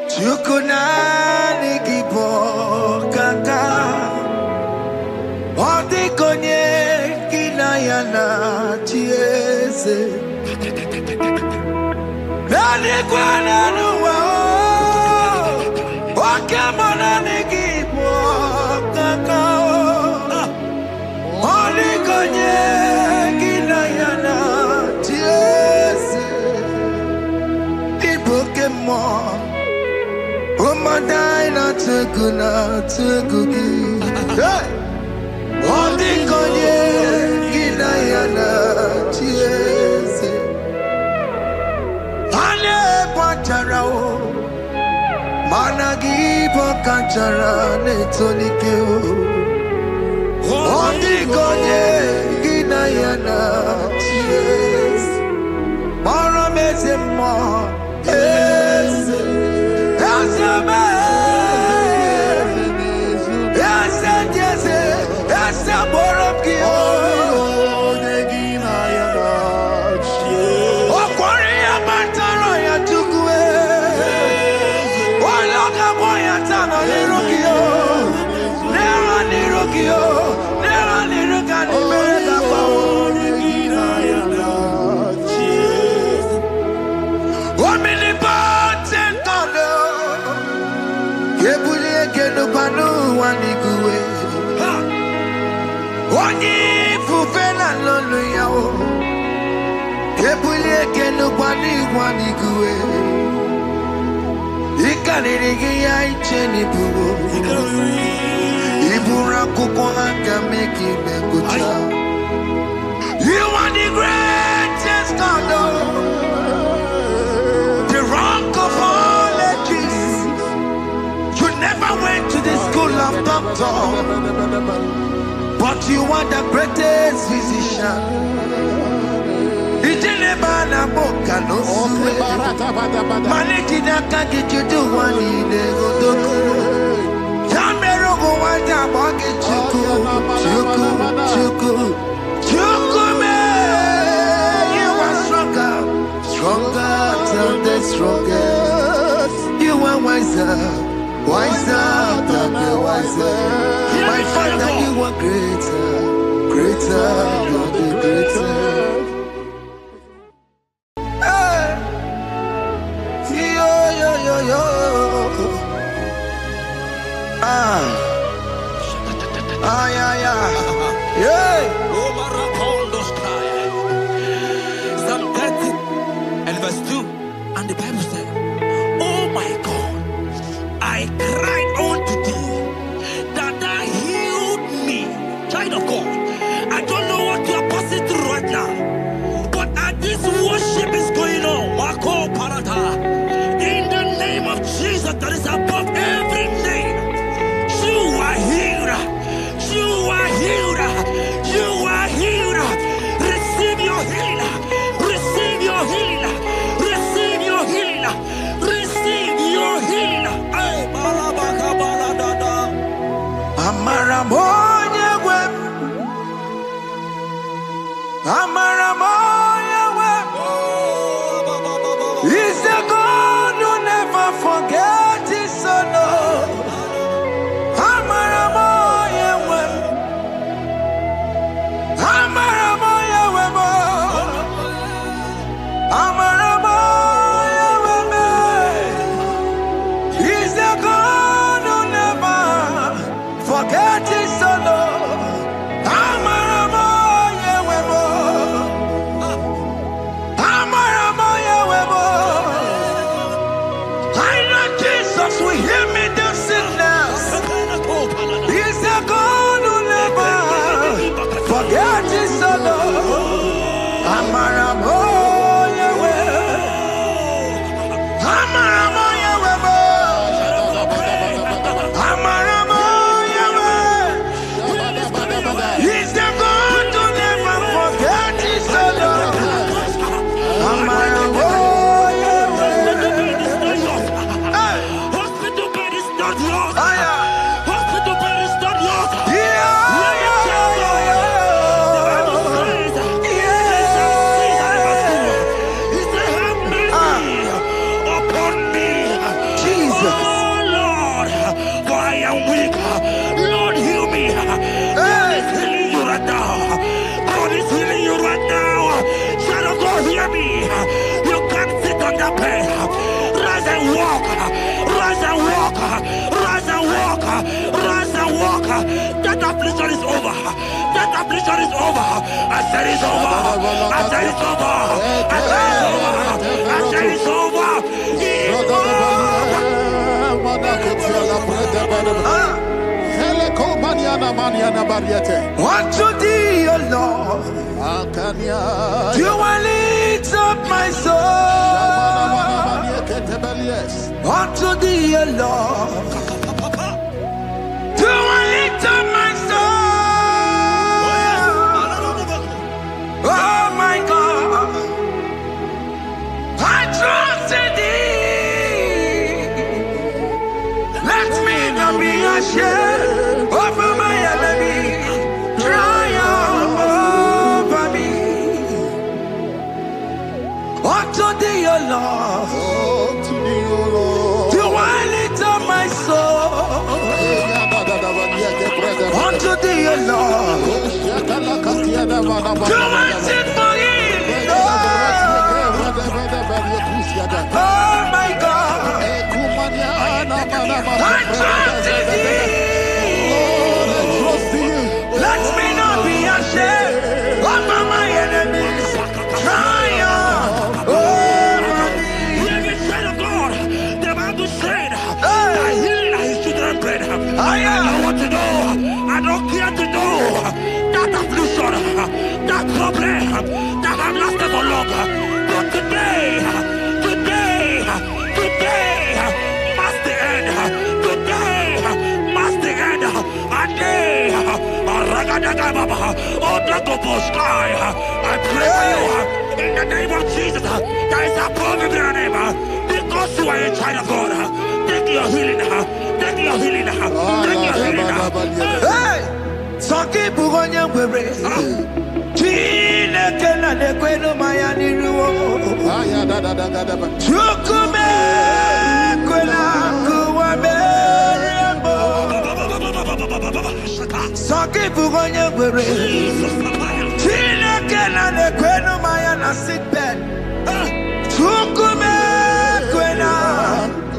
Chukunani gibo kaka. Odi konye kinayana chieze. Nani kwana nuwa wakemona nigibo kaka. Odi konye kinayana chieze. Iboke mo Umadina Teguna Tegugi. Odi Konye Ginayana Chiese. Ale Patarao. Managi Pokachara Netonikeo. Odi Konye Ginayana Chiese. Mara Mezemo. Yes. Oni fufela lolo yao, kebulie keno kwani kwani kuwe. Ikanirigi ya icheni bubo, ibura kuko hanga meki mekucha. You are the greatest God, the rock of all ages. You never went to the school of doctor. But you are the greatest physician. Ijelebana boka no suwe. Manekina kage judu wani negodoku. Yamero go wanja boge chuku. Chuku me. You are stronger. Stronger than the strongest. You are wiser than the wiser. My Father, you are greater, you're the greater. Hey, yo. Yeah. Psalm 30 and verse 2, and the Bible said, "Oh my God, I cried unto thee, that thou healed me." Child of God, I don't know what you are passing through right now, but as this worship is going on, Mako Parata, in the name of Jesus that is above every name, you are healed. You are healed. You are healed. Receive your healing. Receive your healing. Receive your healing. Receive your healing. Amaramoya web. Amaramoya web. He's the God who never forgets his son. Amaramoya web. Amaramoya web. Amaramoya web. He's the God who never forget his son. Amaramoya webo. Amaramoya webo. I know Jesus will heal me the sickness. He's the God who never forget his son. Amaramoya webo. Amaramoya webo. Amaramoya webo. He's the God who never forget his son. Amaramoya Hospital bed is not yours. webo. Hospital bed is not yours. That affliction is over. That affliction is over. I said it's over. I said it's over. I said it's over. I said it's over. It's over. Unto thee, O Lord, do I lift up my soul. Unto thee, O Lord, do I lift up my soul. Oh my God, I trust in thee. Let me not be ashamed over my enemy. Triumph over me. Unto thee, O Lord, do I lift up my soul. Unto thee, O Lord, do I sing for him. Oh my God, I trust in thee. Let me not be ashamed over my enemies. Triumph over me. Hear the child of God. The Bible said, "I heal his children bread." I don't want to know. I don't care to know that affliction, that problem that have lasted for long. But today must the end. Today must the end. And day, I pray for you in the name of Jesus. There is a problem in your name because you are a child of God. Take your healing. Take your healing. Take your healing. Hey, Saki Bugonya Webre. Chineke na nekwenu maya niruo. Chukume kwena kuwa merembo. Saki Bugonya Webre. Chineke na nekwenu maya na sickbed. Chukume kwena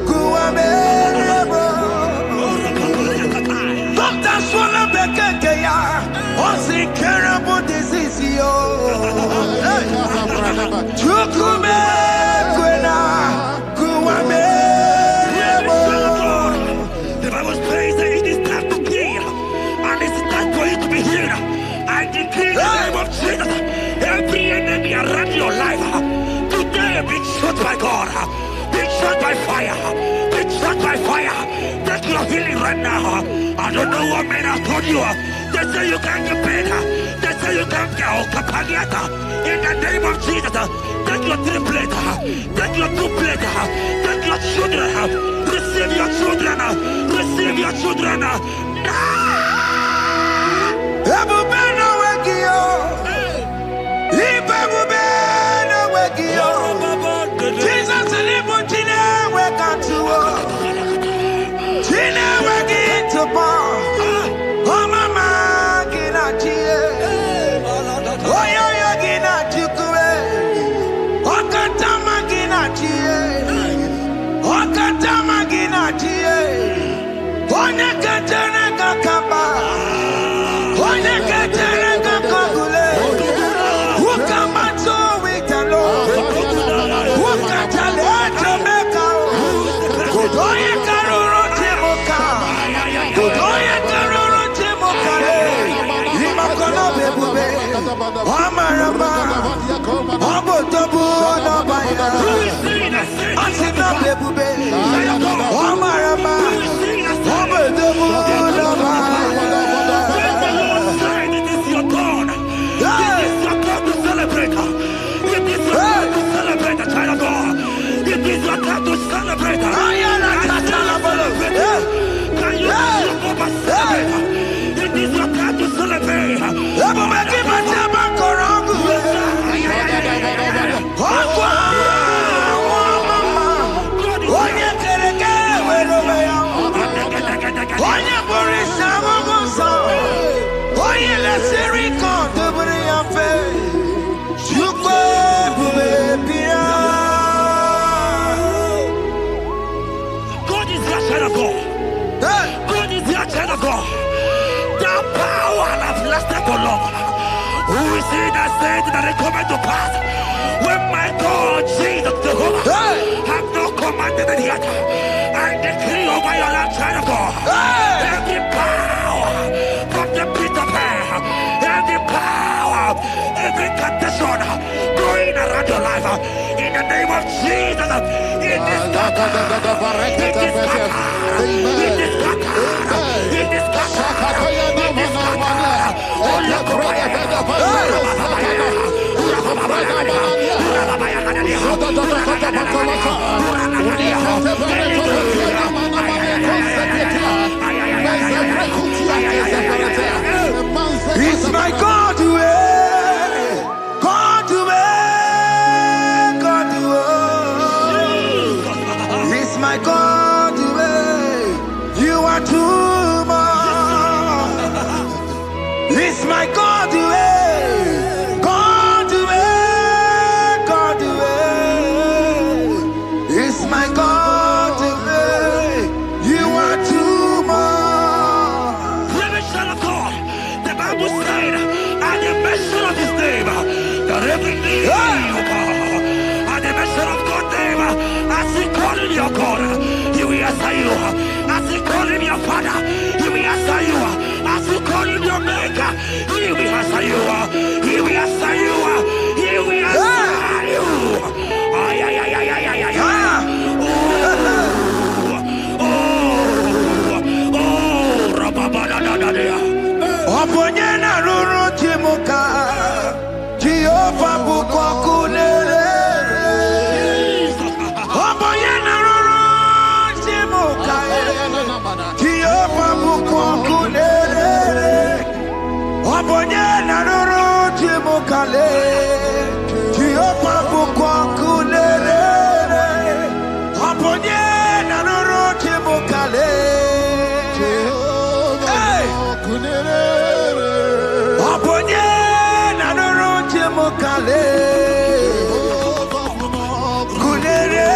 kuwa merembo. Doctor swallow the keke ya. What's incurable disease yo? Chukume kwena kuwame. The Bible says that it is time to heal, and it is time for you to be healed. I decree in the name of Jesus, every enemy around your life today be shot by God, be shot by fire, be shot by fire. Take your healing right now. I don't know what men have told you. They say you can't get better. They say you can't get Okapagiata. In the name of Jesus, take your triplet, take your two-plate, take your children, receive your children, receive your children. Ebubena wekio, ibebubena wekio. Jesus libu tine wekantuo, tine wekintu pa. Oh mama gina chie, oh yo gina chukue, oh katama gina chie, oh katama gina chie, oh nekatene kakaba. Onye ketere kakagule, ukamato witalo, ukatale Jamaica, kudoye karuro timoka, kudoye karuro timoka, imakono bebube, amarama, abotobu nabaya, asina bebube, amarama, abotobu nabaya. Who is he that said that it coming to pass? When my God, Jesus, Jehovah, have not commanded it yet. I decree over your life, child of God, every power from God going around your life. In the name of Jesus. In this It's my God way, God way, God way. It's my God way. You are too much. It's my God way, God way, God way. It's my God way. You are too much. The Bible said, at the mention of his name, that every knee will bow. At the mention of God's name, as he call him your God, he will answer you. As he call him your Father, he will answer you. As you call him your Maker, he will answer you. He will answer you. He will answer you. Ay, ay, ay, ay, ay, ay, ay, ay. Oponyena ruru chimuka Jehova bukwa kunere Oponyena ruru chimuka Jehova bukwa kunere Oponyena ruru chimuka le Jehova bukwa kunere Oponyena ruru chimuka le Aponye na nuru chimukale kunere.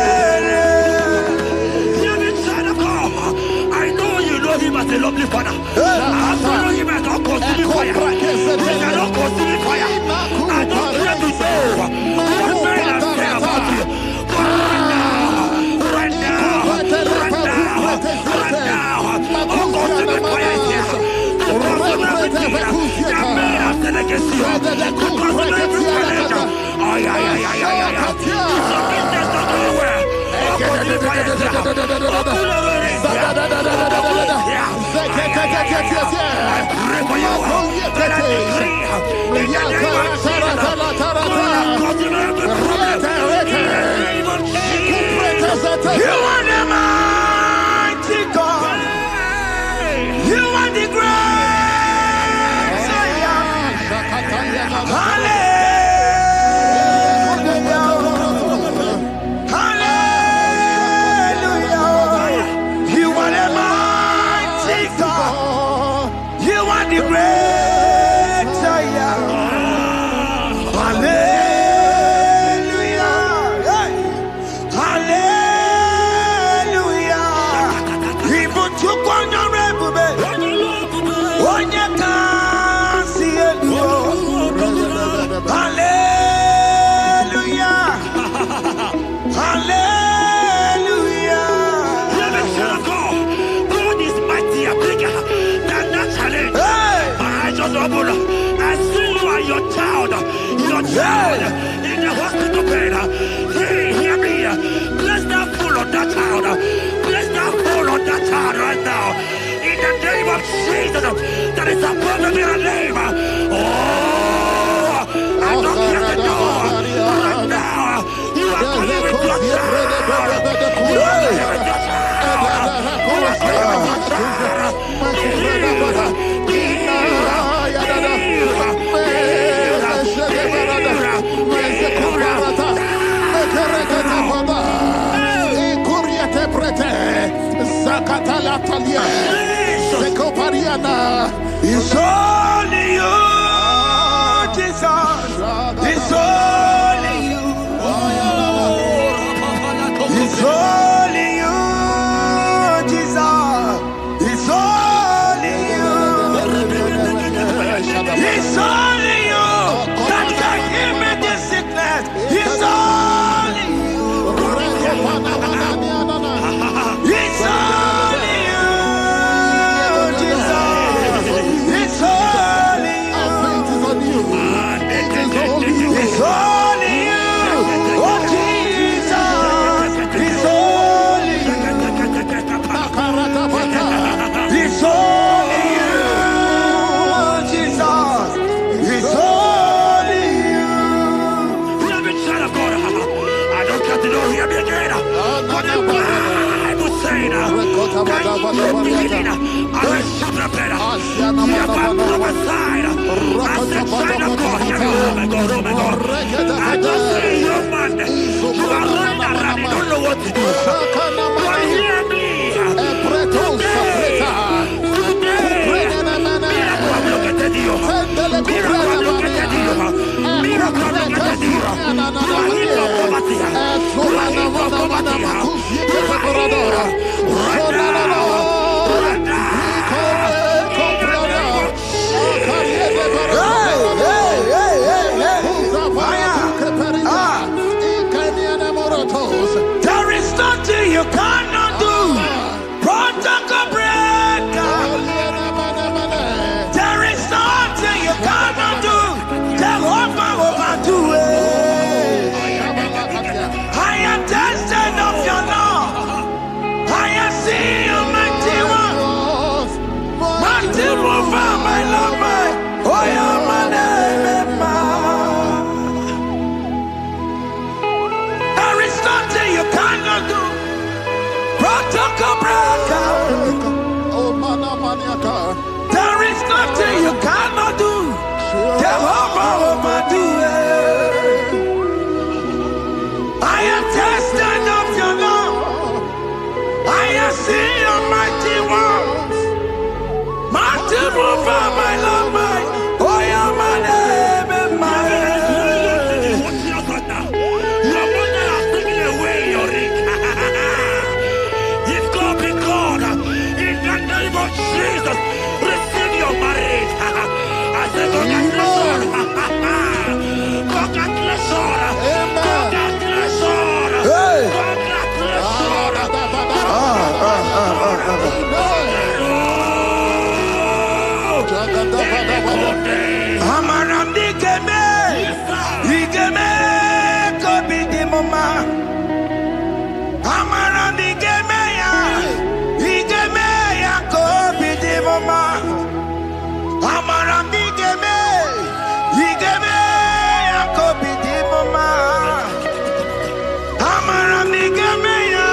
I know you know him as a lovely father. I follow him as a consuming fire. He cannot consuming fire. I don't care to know what men have said about you. But right now, consuming fire is here. Everything that men have said against you, You are the mighty God. You are the great Hallelujah. Hallelujah. You are the mighty God. You are the great Hallelujah. Hallelujah. Even to go your rebbe. Onye kasi eluo. Hallelujah. Hallelujah. God is mighty and bigger than that challenge. I just humble. I see you and your child in the hospital bed. Hear me. Bless that fool on that child. Bless that fool on that child right now. In the name of Jesus, that is above every name. Oh, I don't hear the door. Right now, you are calling with your child. You are calling with your child. You are calling with your child. It's only you, Jesus. It's only you. It's only you, Jesus. It's only you. It's only you that can heal me this sickness. It's only you. It's only you, Jesus. It's only pain. Can you feel healing? I will shut up. You have prophesied. I said, child of God, oh my God, oh my God. I just see you, man. You are running around, you don't know what to do. But hear me. Miracle have located you. Miracle have located you. Miracle have located you. You are healed from poverty. You are healed from poverty. You are healed right now. Right now. There is nothing you cannot do. Protocol breaker. There is nothing you cannot do. Jehovah overdo it. I am tested of your love. I am seeing your mighty one. Mighty mover, my love, my. Oh, yeah, my name, there is nothing you cannot do. Protocol breaker. There is nothing you cannot do. Jehovah overdo it. I am tested of your love. I am seeing your mighty ones. Mighty mover, my love, my. Oh, yeah, my name, Your mother has taken away your ring. If God be God, in the name of Jesus, receive your marriage. I say congratulations. Congratulations. Congratulations. Congratulations. Amaram digeme, digeme, kobi di mama. Amaram digeme ya kobi di mama. Amaram digeme ya kobi di mama. Amaram digeme ya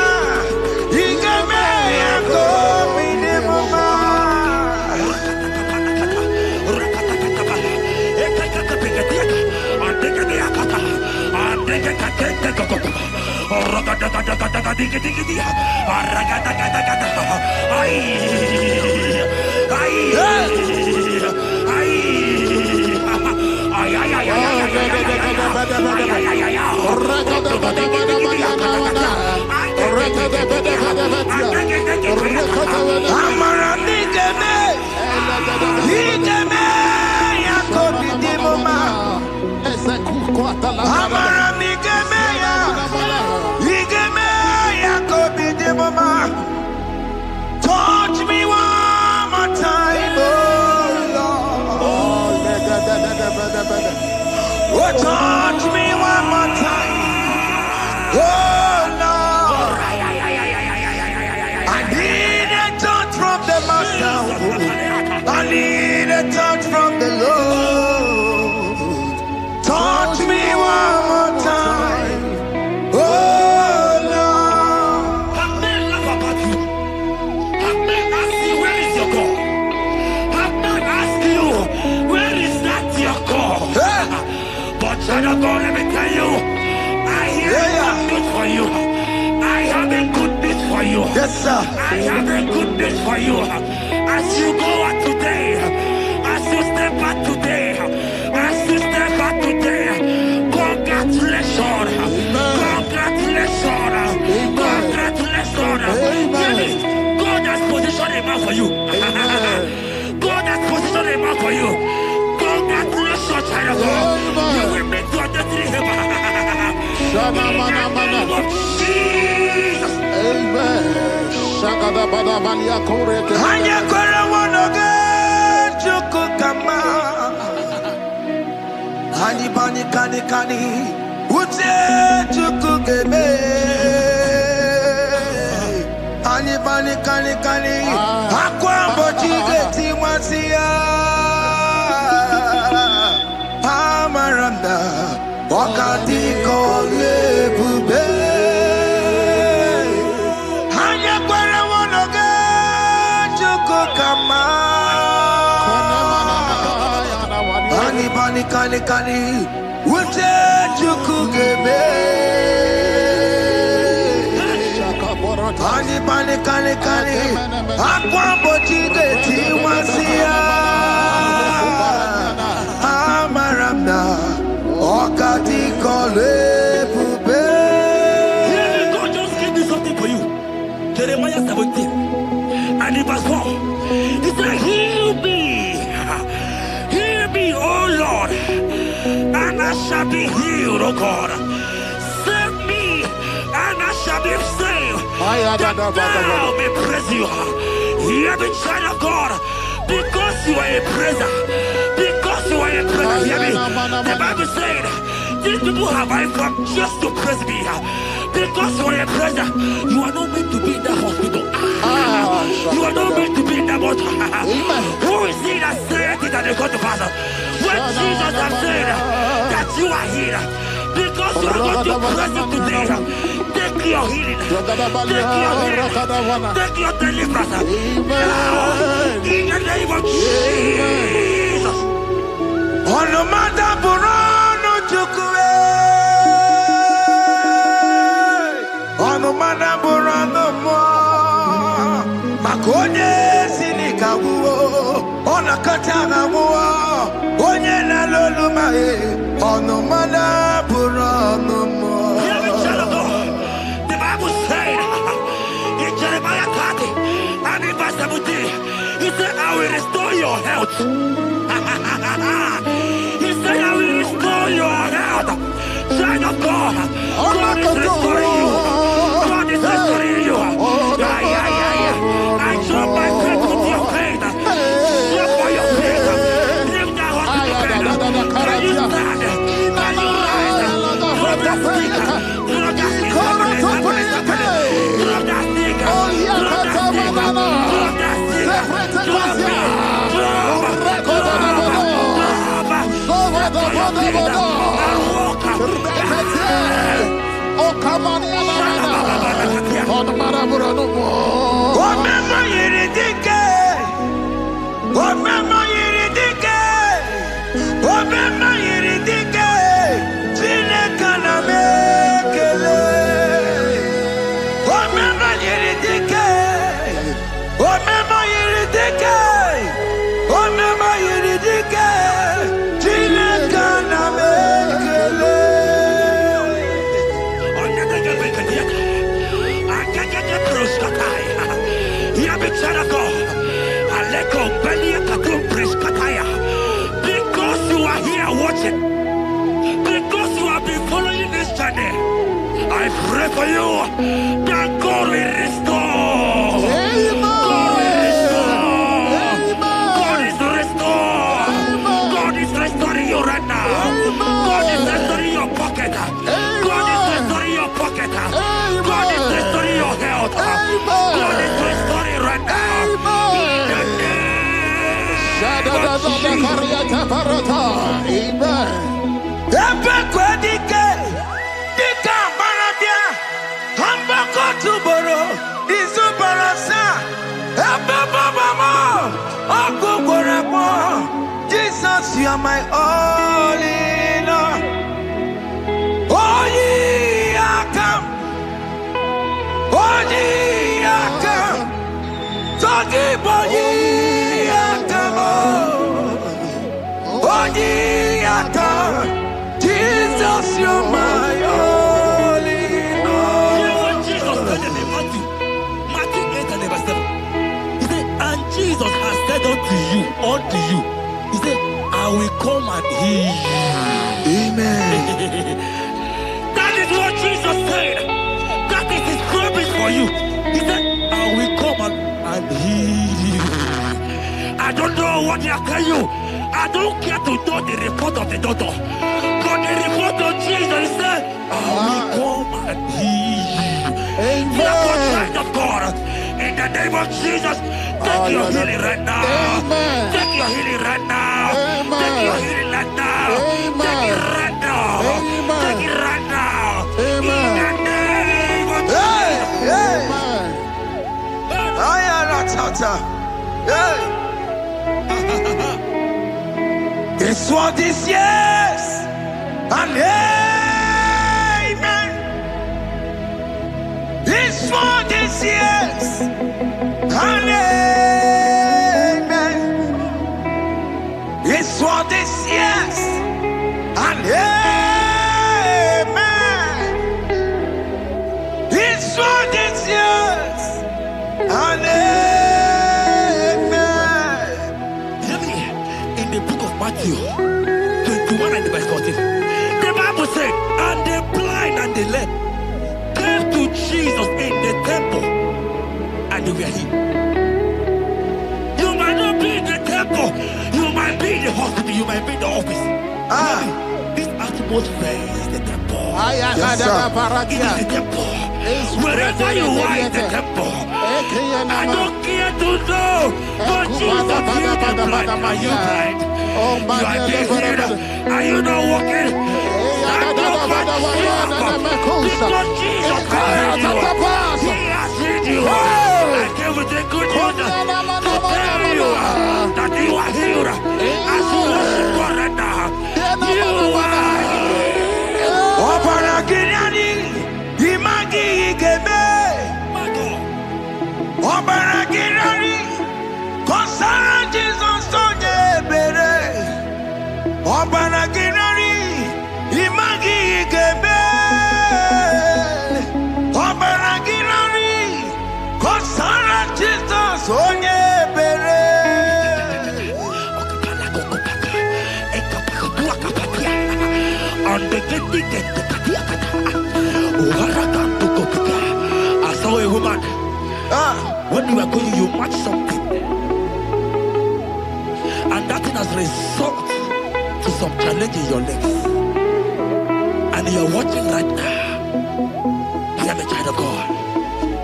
kobi di mama. Touch me one more time, oh Lord. Oh, touch me one more time, oh Lord. I need a touch from the Master. I need a touch from the Lord. Touch me one more time, oh Lord. Have men laugh about you. Have men ask you, where is your God? Have men ask you, where is that your God? But child of God, let me tell you, I have good for you. I have a good news for you. Yes, sir. I have a good news for you. As you go out today, as you step out today, as you step out today, congratulations. Congratulations. Congratulations. Really, God has positioned a man for you. God has positioned a man for you. Congratulations, child of God. You will make your destiny helper. In the name of Jesus. Amen. Shagada bada balia kore ke. Hanya kore wonoge chuku kama. Hani bani kani ute chuku gebe. Hani bani kani akwa mbochi geti mwasiya. Amaranda wakati kole bube. Hanya kore kani. Ute chukugebe. Kani. Akwambo chigeti wasia. Amaramna. Okati kole pube. God just gave me something for you. Jeremiah 17 and in verse 4. He said, heal me, oh Lord, and I shall be healed, oh God. Save me, and I shall be saved. That thou may praise you. Hear me, child of God, because you are a praiser. Because you are a praiser, hear me. The Bible said, these people have I come just to praise me. Because you are a praiser, you are not meant to be in the hospital. You are not meant to be in the motor. Who is he that said it and it got to pass? When Jesus has said that you are healed, because you are going to praise him today, take your healing, take your deliverance. In the name of Jesus. On the matter Burano Chukwe. On the matter Burano Mo. Makonye Sinikawu. On a Katana Mo. Onye Nalolumae. On the matter Burano Mo. The Bible said in Jeremiah 30 and in verse 17, he said, I will restore your health. He said, I will restore your health. Child of God, God is restoring you. God is restoring you. I drop my faith with your faith. Drop for your faith. Leave that hospital bed. Can you stand? Can you rise? Drop that stick. Drop that stick. Drop that stick. Drop that stick. Drop it. Because you are here watching, because you have been following this journey, I pray for you that God will restore. God will restore. God is restoring. God is restoring you right now. God is restoring your pocket. God is restoring your pocket. God is restoring your health. God is restoring right now. Jesus, you are my all in all. Oh, ye are come. Oh, ye are come. Talking about ye are come. Oh, ye are come. Jesus, you are my all in all. You know what Jesus said in Matthew 8 and verse 7? He said, and Jesus has said unto you, he said, I will come and heal you. Amen. That is what Jesus said. That is his promise for you. He said, I will come and heal you. I don't know what they are telling you. I don't care to know the report of the doctor. But the report of Jesus said, I will come and heal you. Therefore, child of God, in the name of Jesus, take your healing right now. Take your healing right now. Take your healing right now. Take it right now. Take it right now. In the name of Jesus. This world is yes and amen. This world is yes and amen. This world is yes and amen. This world is yes and amen. Hear me. In the book of Matthew 21 and verse 14, the Bible said, and the blind and the lame came to Jesus in the temple, and they were healed. You might not be in the temple, you might be in the hospital, you might be in the office. This atmosphere is the temple. Yes, It is the temple. Wherever you are in the temple, I don't care to know, but Jesus healed the blind. Are you blind? You are being healed. Are you not walking? Stand up and jump. Because Jesus has healed you. He has healed you. I came with a good news to tell you that you are healed. As you worship God right now, you are healed. Obaragirani, imagi igebe. My God. Obaragirani, konsara Jesus onye ebere. Obaragirani, imagi igebe. Obaragirani, konsara Jesus onye ebere. I saw a woman. When you were going, you match something, and that thing has resulted to some challenge in your legs, and you're watching right now. Hear me, child of God.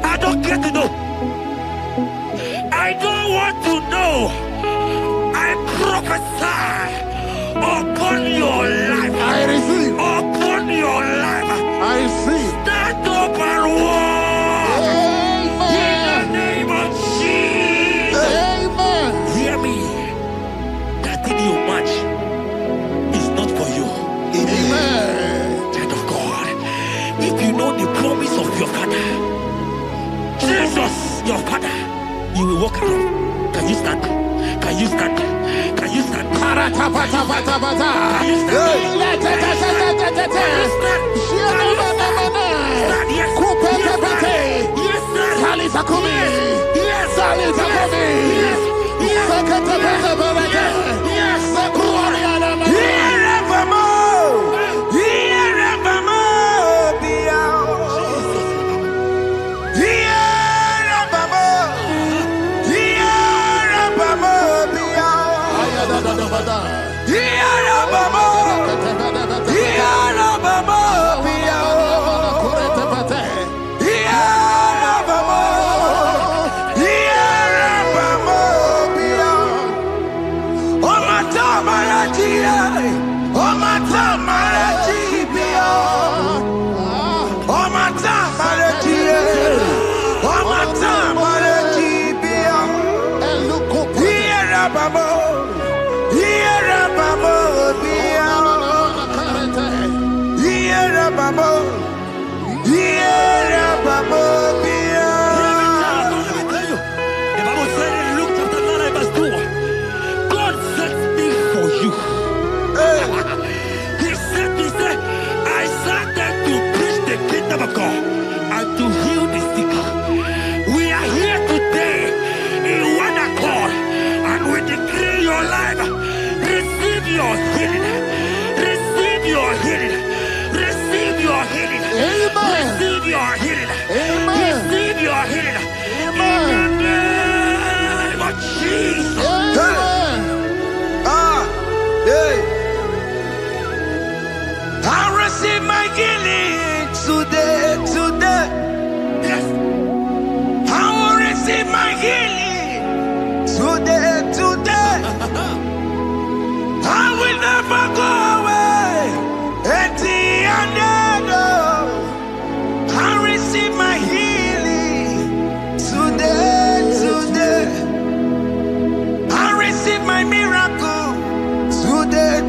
I don't care to know. I don't want to know. I prophesy upon your life. I receive. Upon your life. I receive. Stand up and walk. In the name of Jesus. Amen. Hear me. That thing you match is not for you. Amen. Child of God. If you know the promise of your father, Jesus, your father, you will walk around. Can you stand? Can you stand? Can you stand? Can you stand? Can you stand? Yes. Yes, sir. Yes, sir. Yes. Of God and to heal the sick. We are here today in one accord, and we declare your life. Receive your healing. Receive your healing. Receive your healing. Amen. Receive your healing. Amen. Receive your healing. Amen. In the name of Jesus. Amen. I receive my healing today. Yes. I will receive my healing today. I will never go away. I receive my healing today. I receive my miracle today.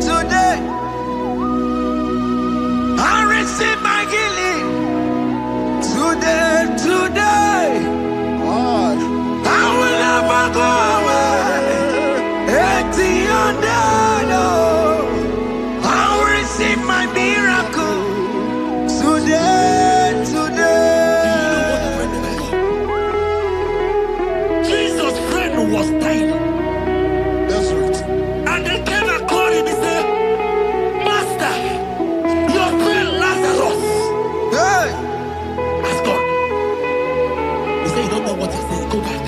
what you're saying. Go back.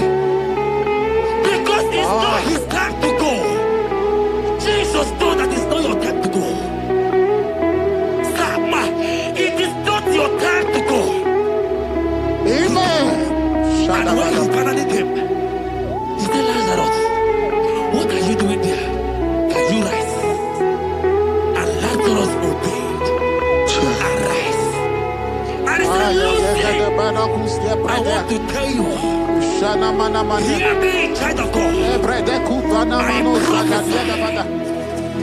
Because it's not his time to go. Jesus knows that it's not your time to go. Sama, it is not your time to go. Amen. And when he finally came, he said, Lazarus, what are you doing there? Can you rise? And Lazarus obeyed. Arise. And he said, Lucy, I want to tell you, hear me, child of God.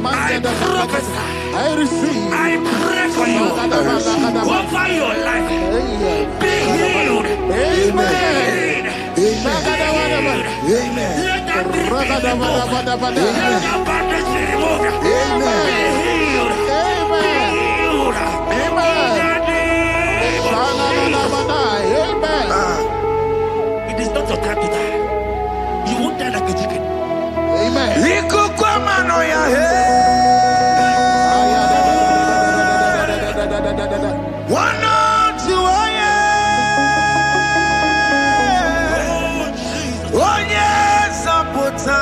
I prophesy. I receive. I pray for you. Over your life. Be healed. Amen. Amen. Let that be removed. Let that bandage be removed. Be healed. Amen. Be healed. Amen. It is not your time to die. You won't die like a chicken. Amen. One to oh yes, Apota.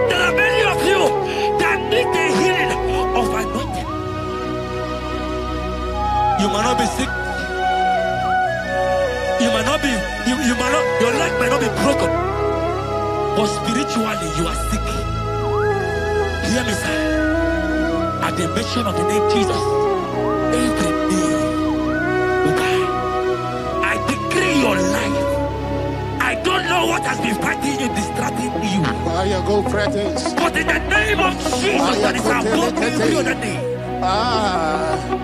There are many of you that need the healing of anointing. You might not be sick. You might not be, you might not, your leg might not be broken. But spiritually you are sick. Hear me, sir. At the mention of the name Jesus, every day will die. I decree your life. I don't know what has been fighting you, distracting you. Go practice. But in the name of Jesus, that is above every other name.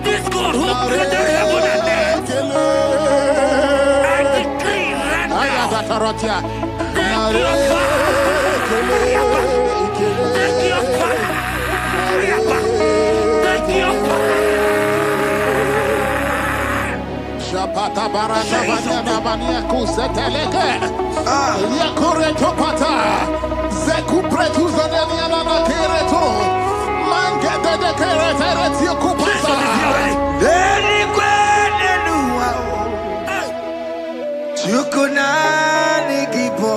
This God who created heaven and earth, I decree right now, take your fire. Take your fire. Take your fire. Shapata barana banyana banya kuseteleke. Yakure topata. Zeku pretu zaneliana na kereto. Mange de keretere tio kupasa. Deli kwene nuwa. Chukunani kipo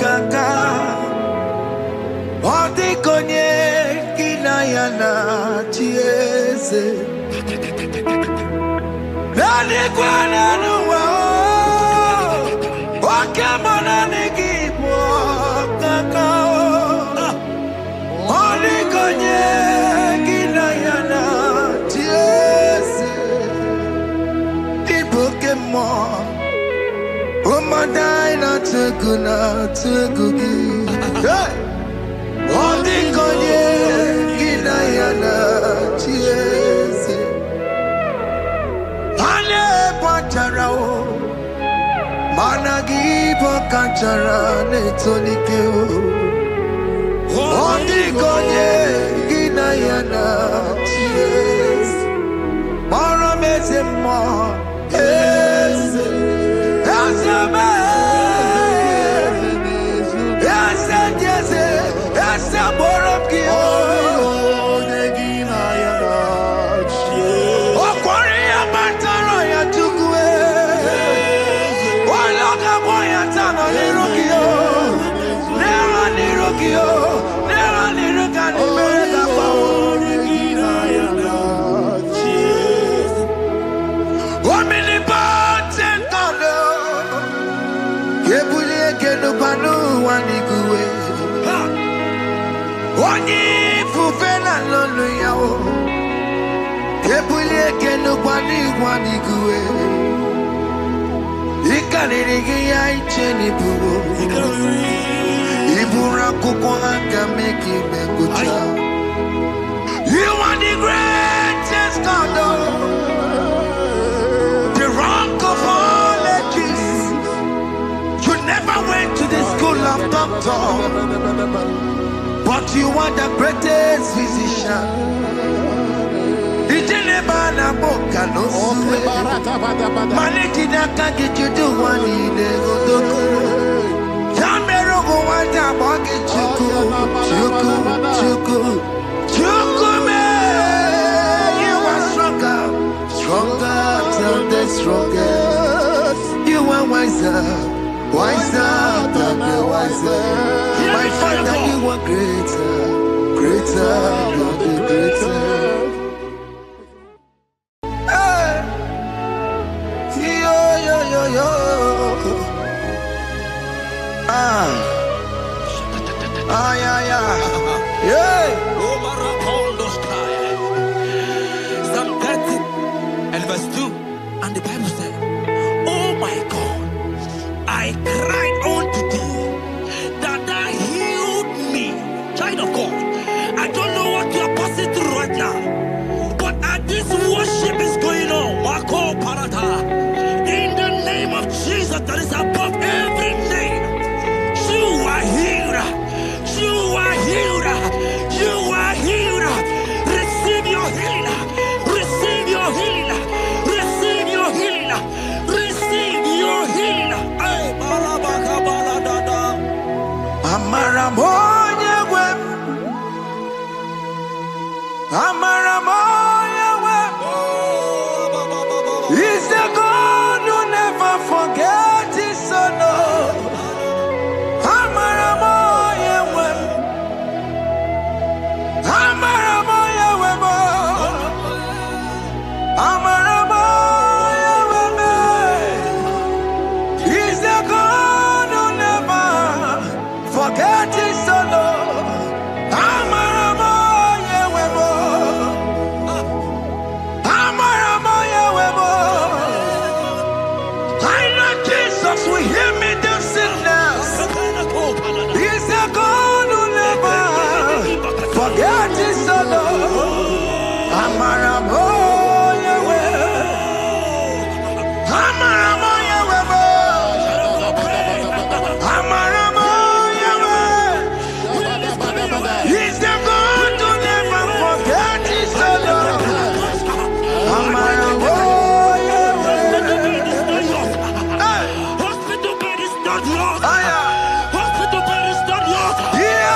kaka. Oti konye kinayana chiese. Deli kwene nuwa. Wakemana nikipo kaka. Oti konye kinayana chiese. Pokemon, oh my die not to go now to cookie. All the conye, Ginayana, cheers. Charao, Managibo Kanchara, Netonikeo, Ondikonye, Ginayana, yes, Maramezemo, yes, Asama, yes, yes, yes, Borokio. You are the greatest God, the rock of all ages. You never went to the school of doctor, but you are the greatest physician. You are wiser than the wiser. My Father, you are greater than the greater. Psalm 30 and verse 2, and the Bible said, oh my God, I cried unto thee, that thou healed me. Child of God, I don't know what you are passing through right now, but as this worship is going on, Marco Parata, in the name of Jesus that is above every name, you are healed. You are healed. You are healed. Receive your healing. Receive your healing. Receive your healing. Receive your healing. Amaramoya web. Amaramoya web. He's the God who never forgets his son. Amaramoya web. Amaramoya web. Amaramoya web. He's the God who never forgets his son. Amaramoya web. Amaramoya web. I know Jesus will hear me the sickness. He's a God who never forget his son. Amaramoya web. Amaramoya web. Amaramoya web. He's the God who never forget his son. Amaramoya web. Hospital bed is not yours. Ah, yeah. Hospital bed is not yours. Yeah.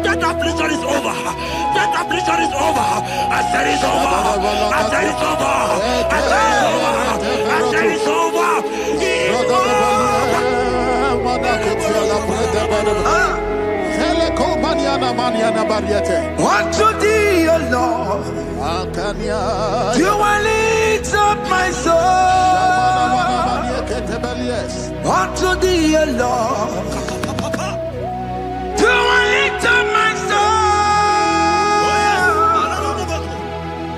That affliction is over. That affliction is over. I said it's over. I said it's over. I said it's over. I said it's over. Unto thee, O Lord, do I lift up my soul? unto thee, O Lord. Do I lift up my soul?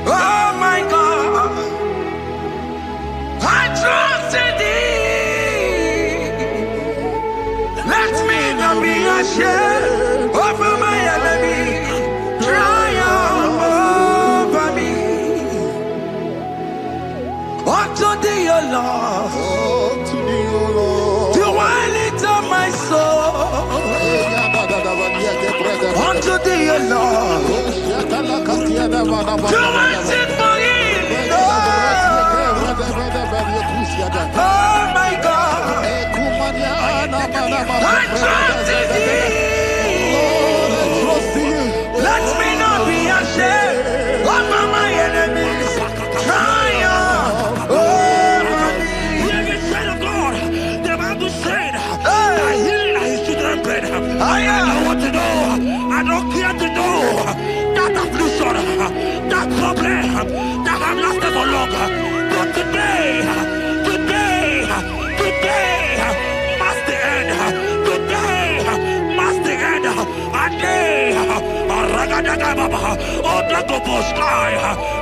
Oh my God, I trust in thee. Let me not be ashamed over my enemy. Triumph over me. Unto thee, O Lord. Unto thee, O Lord. Do I lift up my soul? Unto thee, O Lord. Do I sing for him? Oh my God, I trust in thee. Let me not be ashamed over my enemies. Triumph over me. Hear the child of God. The Bible said, "I heal his children bread." I don't want to know. I don't care to know that affliction, that problem, that have lasted for long. But today must the end. Today must the end. And day,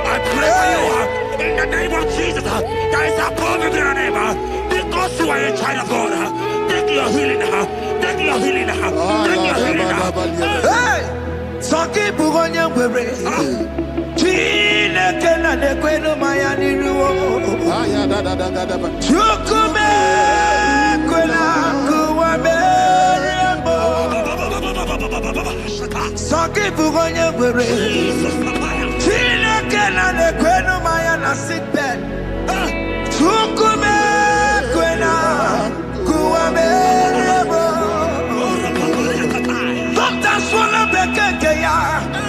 I pray for you in the name of Jesus. There is a problem in your name because you are a child of God. Take your healing. Take your healing. Take your healing. Hey, Saki Bugonya Bere. Chineke na nekwenu maya niruo. Chukume kwena kuwa merembo. Saki Bugonya Bere. Chineke na nekwenu maya na sickbed. Chukume kwena kuwa merembo. Doctors wanna be ya.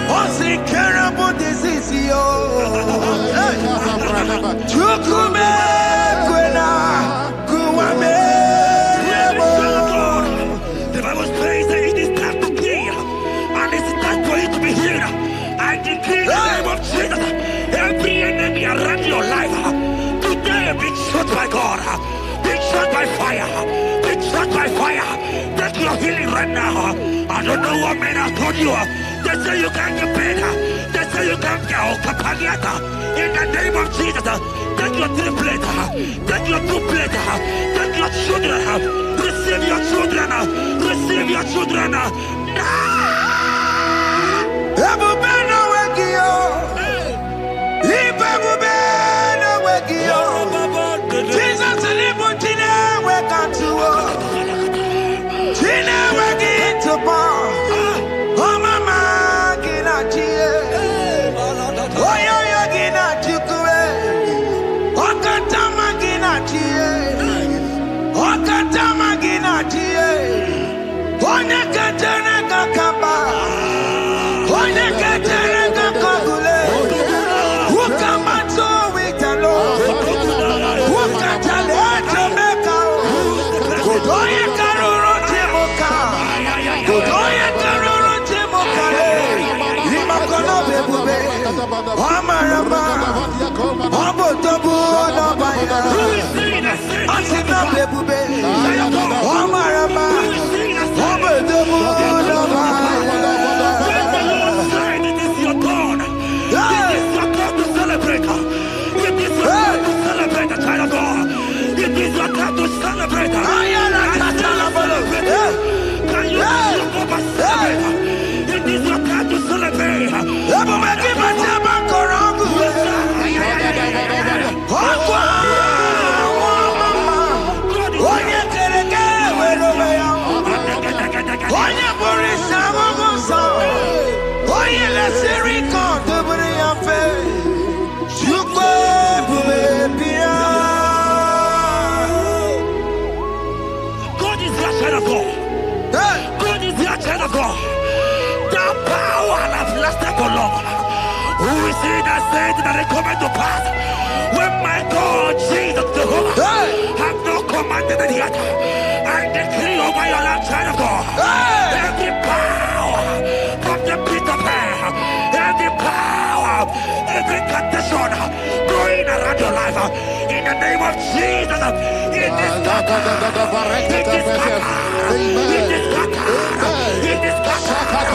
What's incurable disease, yo? Chukume kwena kuwame. The Bible says that it is time to kill, and it's time for you to be healed. I decree in the name of Jesus, every enemy around your life, today be shot by God, be shot by fire, be shot by fire. Take your healing right now. I don't know what men have told you. They say you can't get paid. They say you can't get Okapagiata. In the name of Jesus, take your 3 plate, take your 2 plate, take your children, receive your children, receive your children. Ebubeno wekio, ibebubeno wekio. Jesus libu tine wekantuo, tine weki tupo. Oh mama gina chie, oh yo gina chukue, oh katama gina chie, oh katama gina chie, oh nyekatene kakaba. Onye ketere kakogule, ukamato witalo, ukatale Jamaica, godoye karoro timoka, godoye karoro timokale, imakono bebube, amarama, abotobu nabaya, asina bebube, amarama, abotobu nabaya. Who is he that said that it coming to pass? When my God, Jesus, Jehovah, have not commanded it yet. I decree over your life, child of God. Every power from the pit of hell, every power, every condition going around your life, in the the name of Jesus. It is scattered. It is scattered. It is scattered. It is scattered. It is scattered.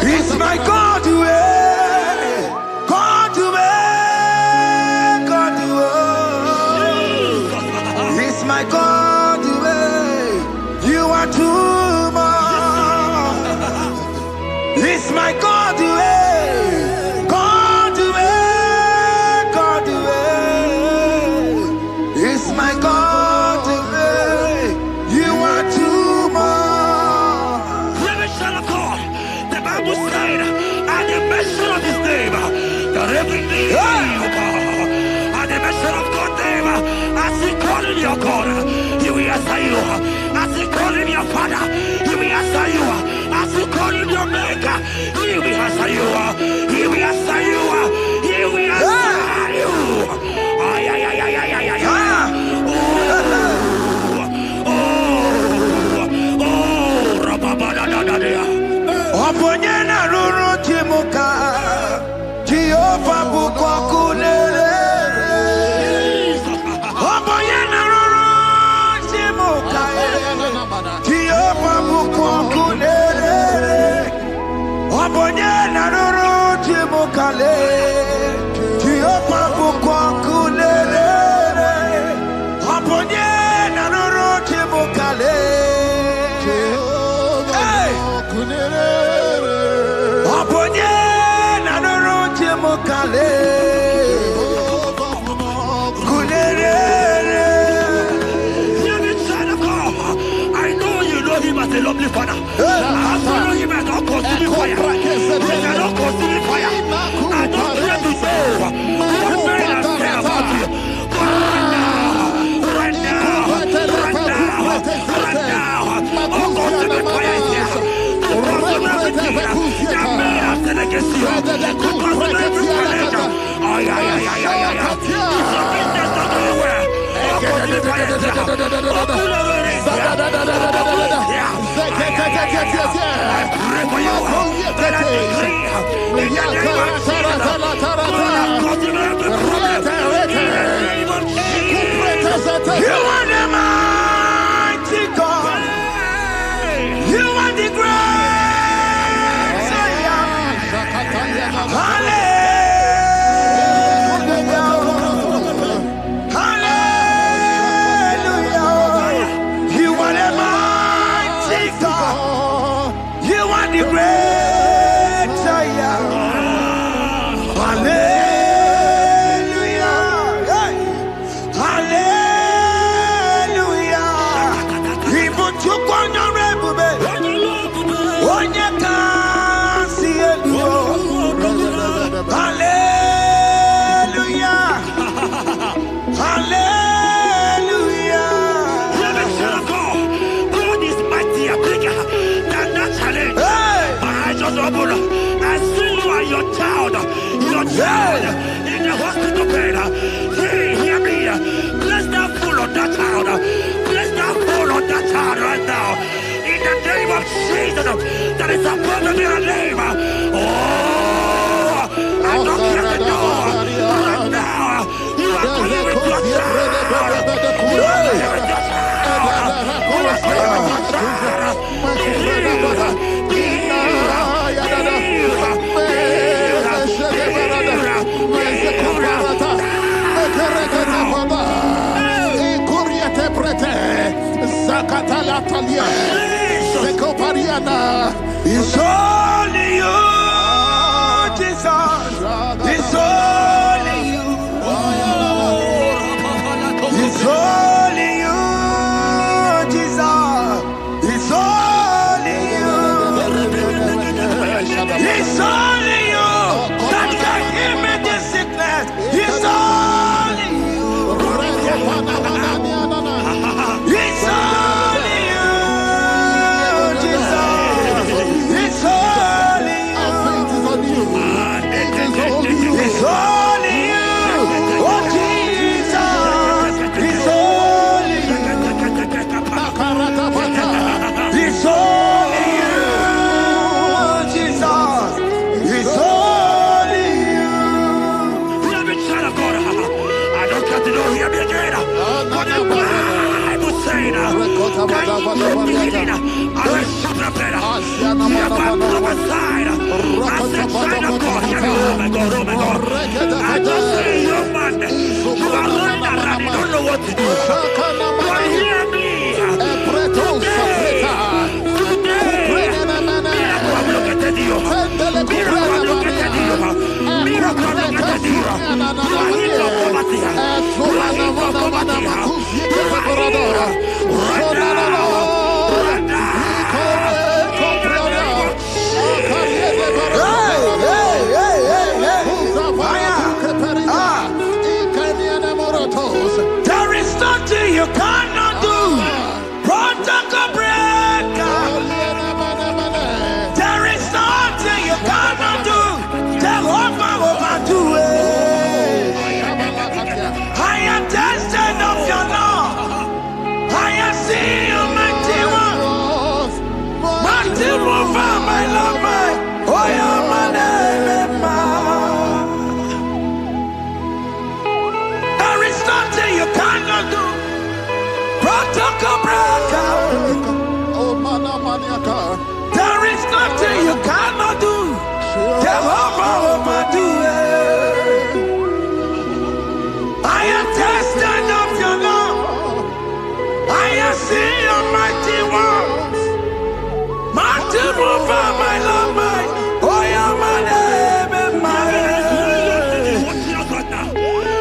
It's my God to God to God to It's my God to You are too much. It's my God to God to God to It's my God to You are too much. Revelation of God. The Bible said, at the mention of His name, that every knee will bow. At the mention of God's name, as He call in your God, He will answer you. As He call in your Father, He will answer you. As He call in your Maker, He will answer you. He will answer you. He will answer you. Ay, ay, ay, ay, ay, ay, ay. Oponyena ruru timuka Jehova bukwa kulele Oponyena ruru timuka Jehova bukwa kulele Oponyena ruru timuka le Jehova bukwa kulele Oponyena ruru timuka le I know you know Him as a lovely Father. I follow Him as a consuming fire. He is a consuming fire. I don't care to know what men have said about you. But right now, a consuming fire is here. To consume everything that men have said against you. To consume every challenge. Ay, ay, ay, ay, ay, ay. It's your business not doing well. A consuming fire is here. I pray for you. Let us decree in the name of Jesus. God, consume every problem. In the name of Jesus. You are the mighty God. You are the great Zion. Hallelujah. In the hospital bed, hear me. Bless that fool on that child. Bless that fool on that child right now. In the name of Jesus, that is above the middle name. Oh, I don't hear the door. Right now, you are going with your child. You are going with your child. You are going with your child. It's only you, Jesus. It's only you. It's only you, Jesus. It's only you. It's only you that can heal me this sickness. It's only you. It's only you, Jesus. It's only you. It's only you. Oh, Jesus. just see you, man. You are running around, you don't know what to do. But hear me. There is nothing you cannot do. Protocol breaker. There is nothing you cannot do. Jehovah overdo it. I am tested of your law. I have seen your mighty ones. Mighty mover, my love, my. Oh, yeah, my name, there is nothing you cannot do. Protocol breaker. There is nothing you cannot do. Jehovah overdo it. I am tested of your love. I have seen your mighty ones. Mighty mover, my love, my. Oh, yeah, my name, my.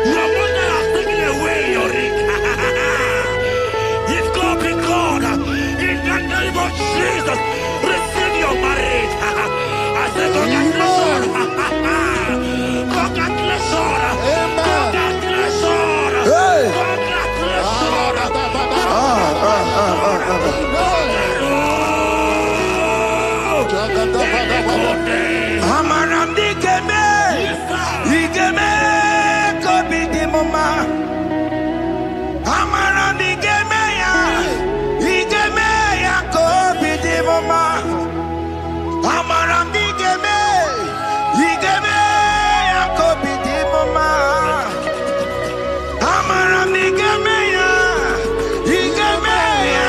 Your mother has taken away your ring. If God be God, in the name of Jesus, receive your marriage. I say congratulations. Congratulations. Congratulations. Hey. Congratulations. Amaram digeme, digeme, kobi di mama. Amaram digeme ya, digeme ya kobi di mama. Amaram digeme, digeme ya kobi di mama. Amaram digeme ya, digeme ya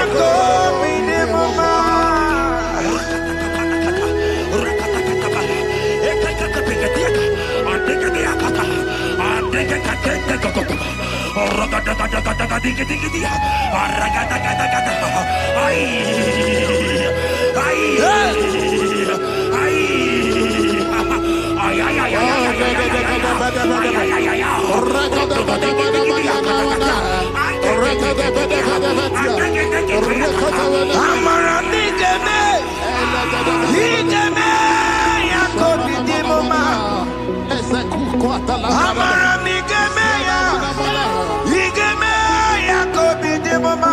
kobi di mama.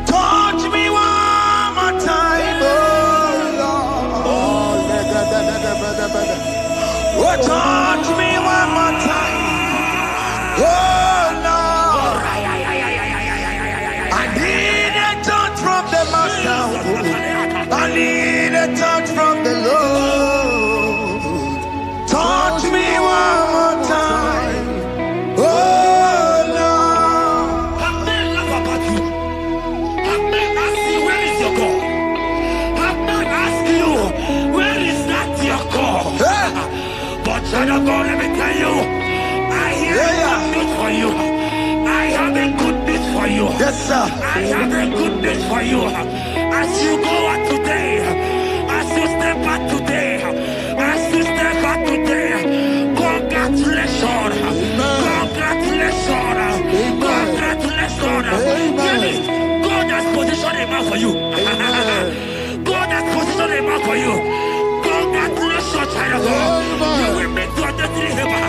Touch me one more time, oh Lord. Oh, touch me one more time, oh Lord. I need a touch from the Master. I need a touch from the Lord. Touch me one more time, oh Lord. Have men laugh about you. Have men ask you, where is your God? Have men ask you, where is that your God? But child of God, let me tell you, I hear good news for you. I have a good news for you. Yes, sir. I have a good news for you. As you go out today, as you step out today, as you step out today, congratulations. Congratulations. Congratulations. Really, God has positioned a man for you. God has positioned a man for you. Congratulations, child of God. You will meet your destiny helper.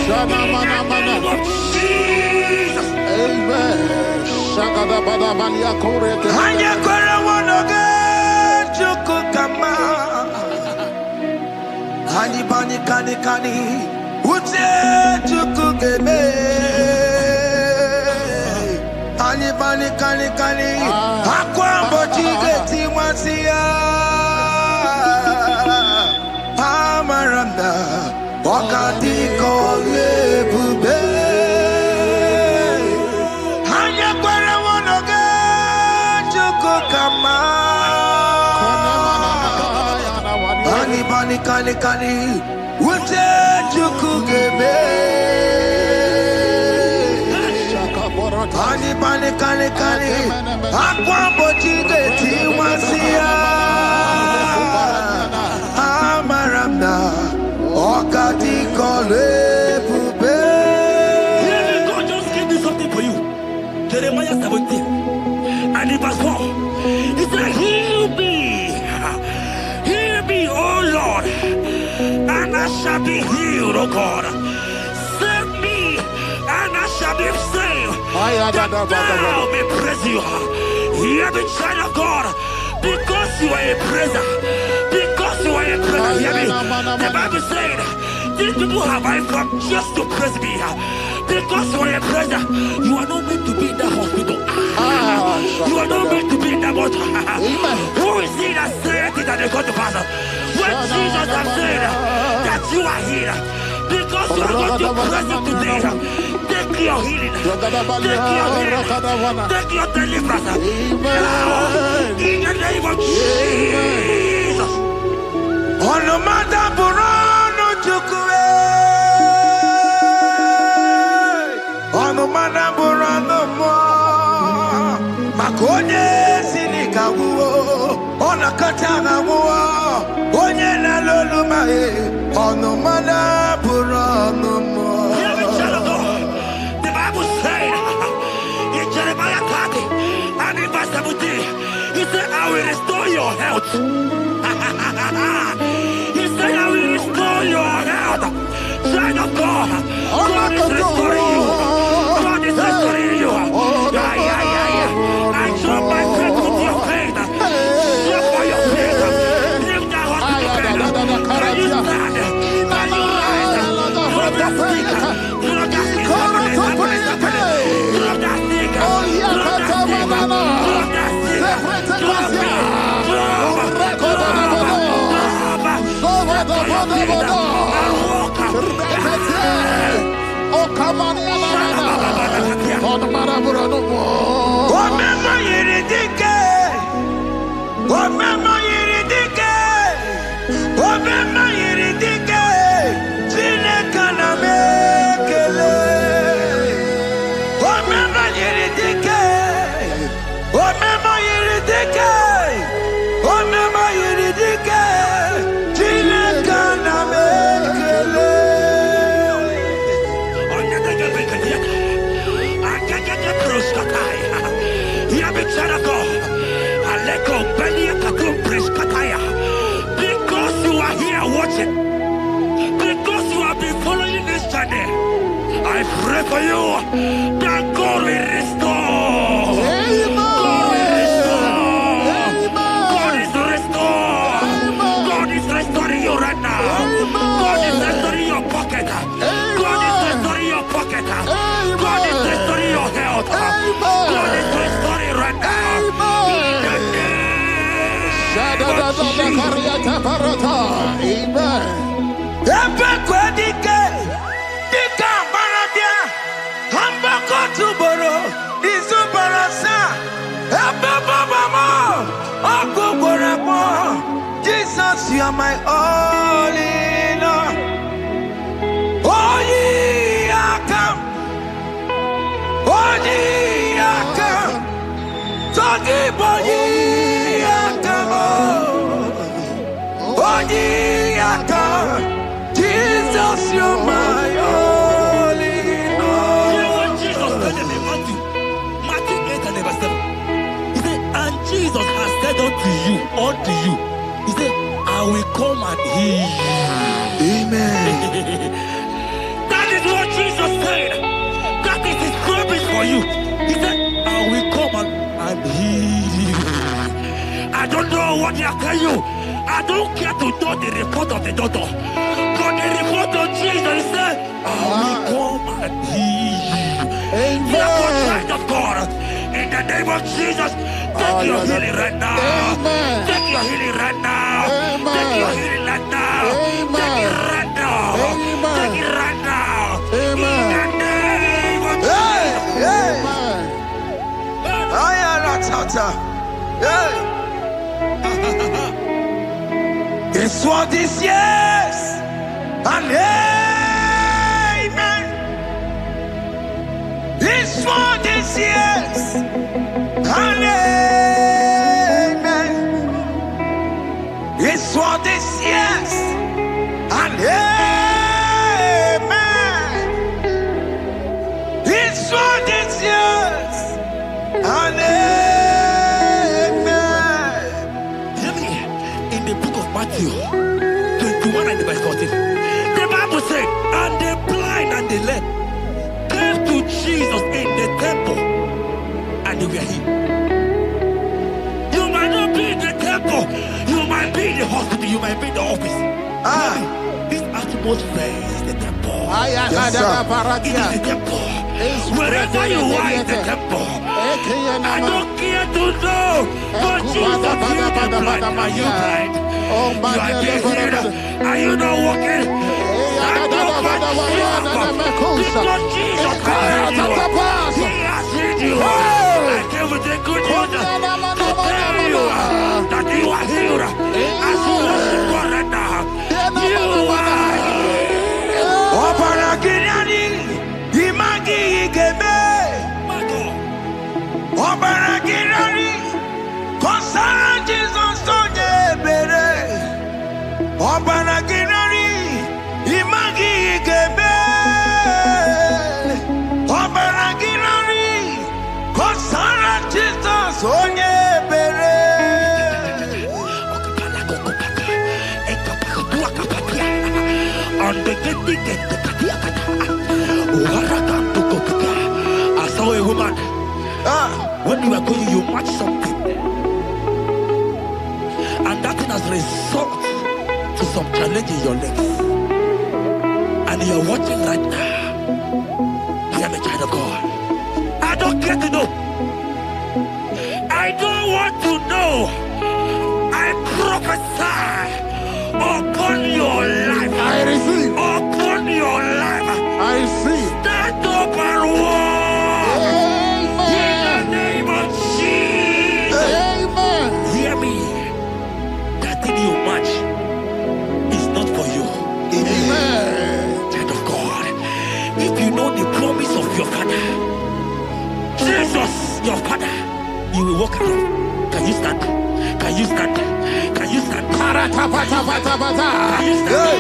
In the name of Jesus. Amen. Hanya kwara wanoge chukukama. Hani bani kani kani ute chukukeme. Hani bani kani kani akwambo chigeti mwasiya. Amaranda wakati kole bube. Hanya kwara wanoge kani. Ute chukugebe. Kani. Akwa bochige tiwasia. Amaramna. Okati kole pube. God just gave me something for you. Jeremiah 17 and in verse 4. He said, heal me, oh Lord, and I shall be healed, oh God. Save me, and I shall be saved. That thou may praise you. Hear me, child of God, because you are a praiser. Because you are a praiser, hear me. The Bible said, these people have I come just to praise me. Because you are a praiser, you are not meant to be in that hospital. You are not meant to be in that water. Who is he that said it and they got to pass? When Jesus has said that you are here, because you are going to praise him today, take your healing, take your deliverance. Now, in the name of Jesus. On the matter Burano Chukwe. On the matter Burano Mo. Makonye Sinikawo. On a Katagawo. Onye Nalolumae. On the matter Burano Mo. The Bible said in Jeremiah 30 and in verse 17, he said, I will restore your health. He said, I will restore your health. Child of God, God is restoring you. God is restoring you. I show my faith with your faith. Show for your faith. Leave that hospital bed. Can you stand? Can you rise? Drop that stick. Drop that stick. Drop that stick. Because you are here watching, because you have been following this channel, I pray for you that God will restore. God will restore. God is restoring. God is restoring you right now. God is restoring your pocket. God is restoring your pocket. God is restoring your health. God is restoring right now. Jesus, you are my all in all. Oh, ye are come. Oh, ye are come. Talking about ye are come. Oh, ye are come. Jesus, you are my all in all. You know what Jesus said in Matthew 8 and verse 7? He said, and Jesus has said unto you, he said, I will come and heal you. Amen. That is what Jesus said. That is his promise for you. He said, I will come and heal you. I don't know what they are telling you. I don't care to know the report of the doctor. But the report of Jesus, he said, I will come and heal you. Therefore, child of God, in the name of Jesus, take your healing right now. Take your healing right now. Take your healing right now. Take it right now. Take it right now. In the name of Jesus. His word is yes and amen. His word is yes and amen. His word is yes and amen. His word is yes and amen. Hear me. In the book of Matthew 21 and verse 14, the Bible said, and the blind and the lame came to Jesus in the temple, and they were healed. You might not be in the temple, you might be in the hospital, you might be in the office. This atmosphere is the temple. Yes, sir. It is the temple. Wherever you are in the temple, I don't care to know, but Jesus healed the blind. Are you blind? You are being healed. Are you not walking? Stand up and because Jesus has healed you. He has healed you. I came with the good news to tell you that you are healed. As you worship God right now, you are healed. Obaragirani, imagi igebe. My God. Obaragirani, konsara Jesus onye ebere. Obaragirani, imagi igebe. Obaragirani, konsara Jesus onye ebere. I saw a woman. When you are going, you match something, and that thing has resulted to some challenge in your legs, and you are watching right now. I am a child of God. I don't care to know. I don't want to know. I prophesy upon your life. I receive. Upon your life. I receive. Stand up and walk. Amen. In the name of Jesus. Amen. Hear me. That thing you match is not for you. Amen. Child of God. If you know the promise of your father, Jesus, your father, you will walk around. Can you stand? Can you stand? Can you stand? Can you stand? Can you stand?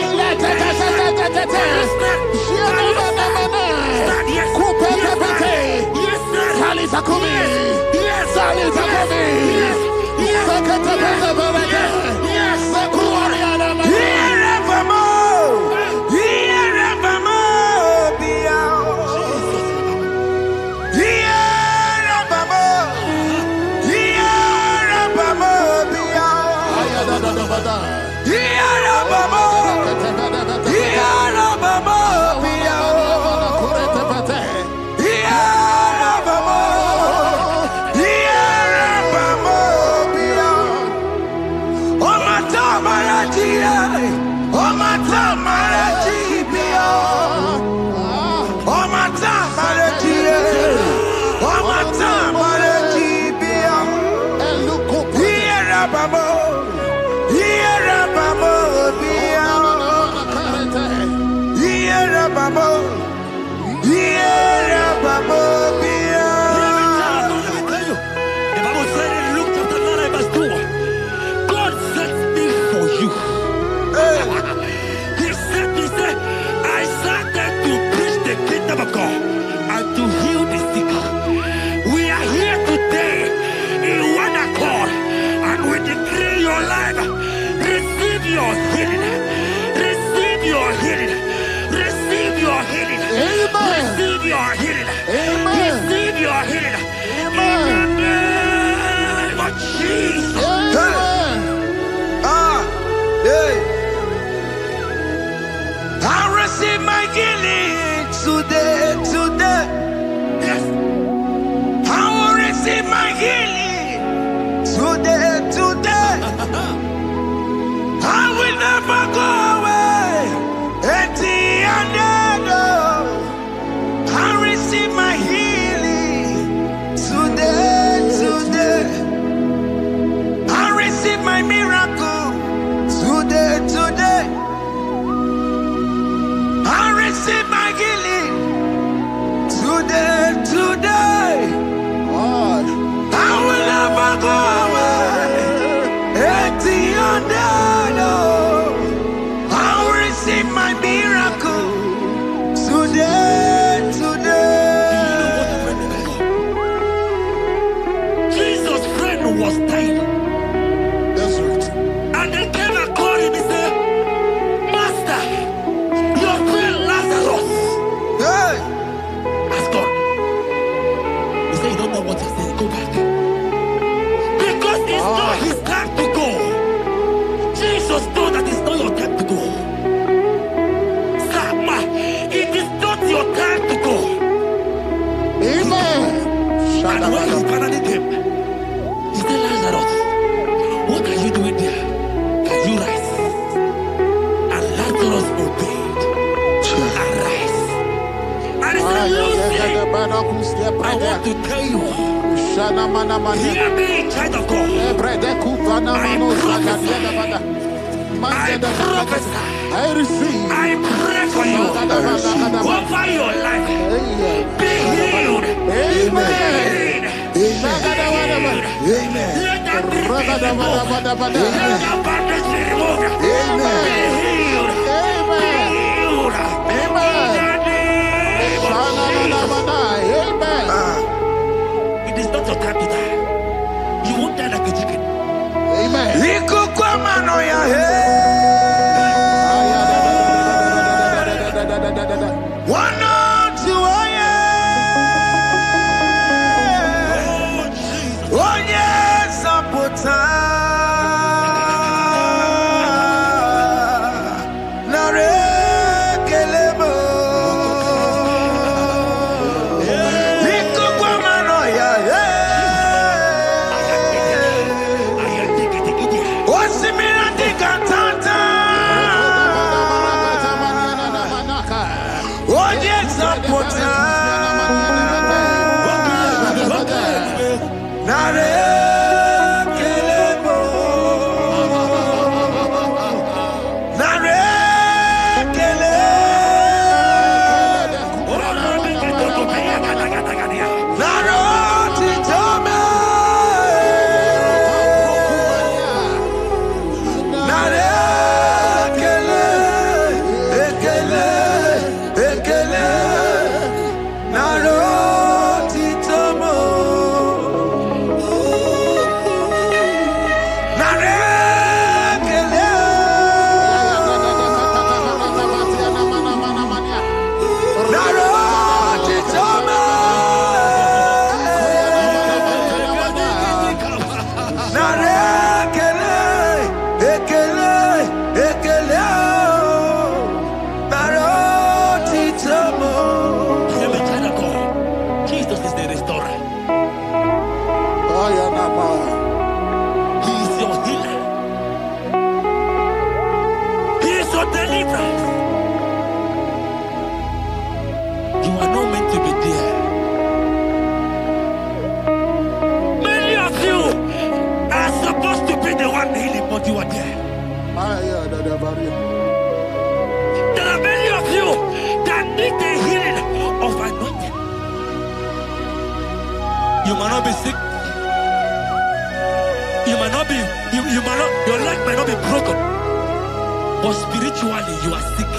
Yes. Yes, sir. Yes, sir. Yes. Yeah. And when he finally came, he said, Lazarus, what are you doing there? Can you rise? And Lazarus obeyed and rise. And he said, Lucy, I want to tell you, hear me, child of God. I prophesy. I receive. I pray for you. Over your life. Be healed. Amen. Amen. Let that be removed. Let that bandage be removed. Amen. Be healed. Amen. Be healed. Amen. Amen. It is not your time to die. You won't die like a chicken. Amen. One to oh yes, Apota Nare Kelemo Liko Kwamano ya Osimira Dikatata oh yes, Apota Nare Kelemo Nare Kele Naro Titome Nare Kele Ekele Ekele Naro Titomo Jesus is the restorer. He is your healer. He is your deliverer. You are not meant to be there. Many of you are supposed to be the one healing, but you are there. There are many of you that need the healing of anointing. You might not be sick. You might not be, you might not, your leg might not be broken. But spiritually you are sick.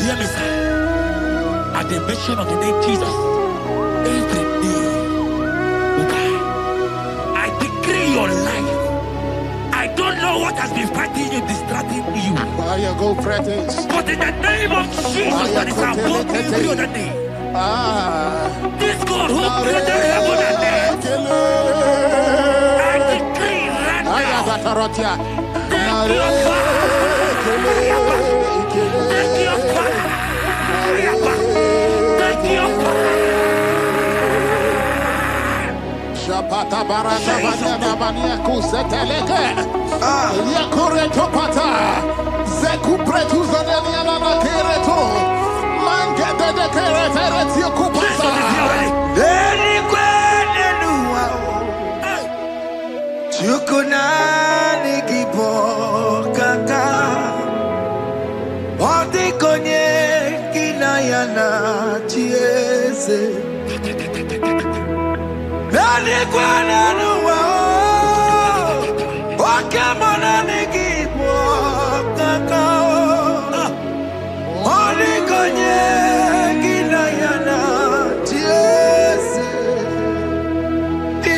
Hear me, sir. At the mention of the name Jesus, every day will die. I decree your life. I don't know what has been fighting you, distracting you. But in the name of Jesus, that is above every other name. This God who created heaven and earth, I decree right now, take your fire, take your fire, take your fire. Shapata baranda banana bania kuseteleke. Yakure topata. Zeku pretu zaneliana na kereto. Mangete de keretere kupasa. Deli kwene nuwa Chukunani kipo kaka Odi konye kinayana chiese Deli kwene nuwa Wakemona nikipo kaka Odi konye kinayana chiese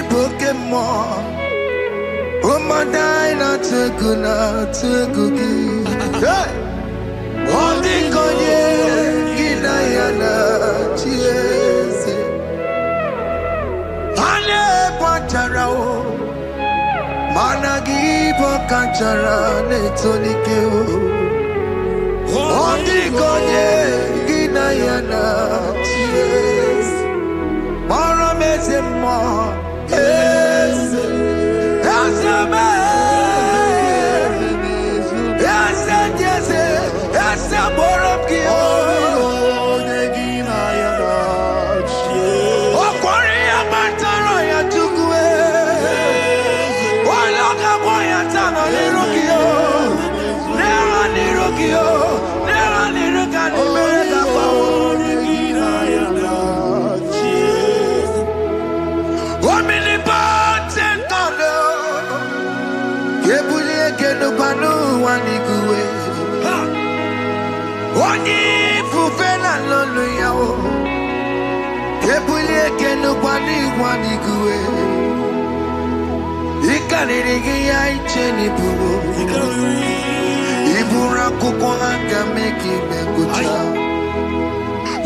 Pokemon, Omadai na Tuguki. Odi konye kinayana chiese. Ale pacharao, managi pokachara netonikeo. Odi konye kinayana chiese.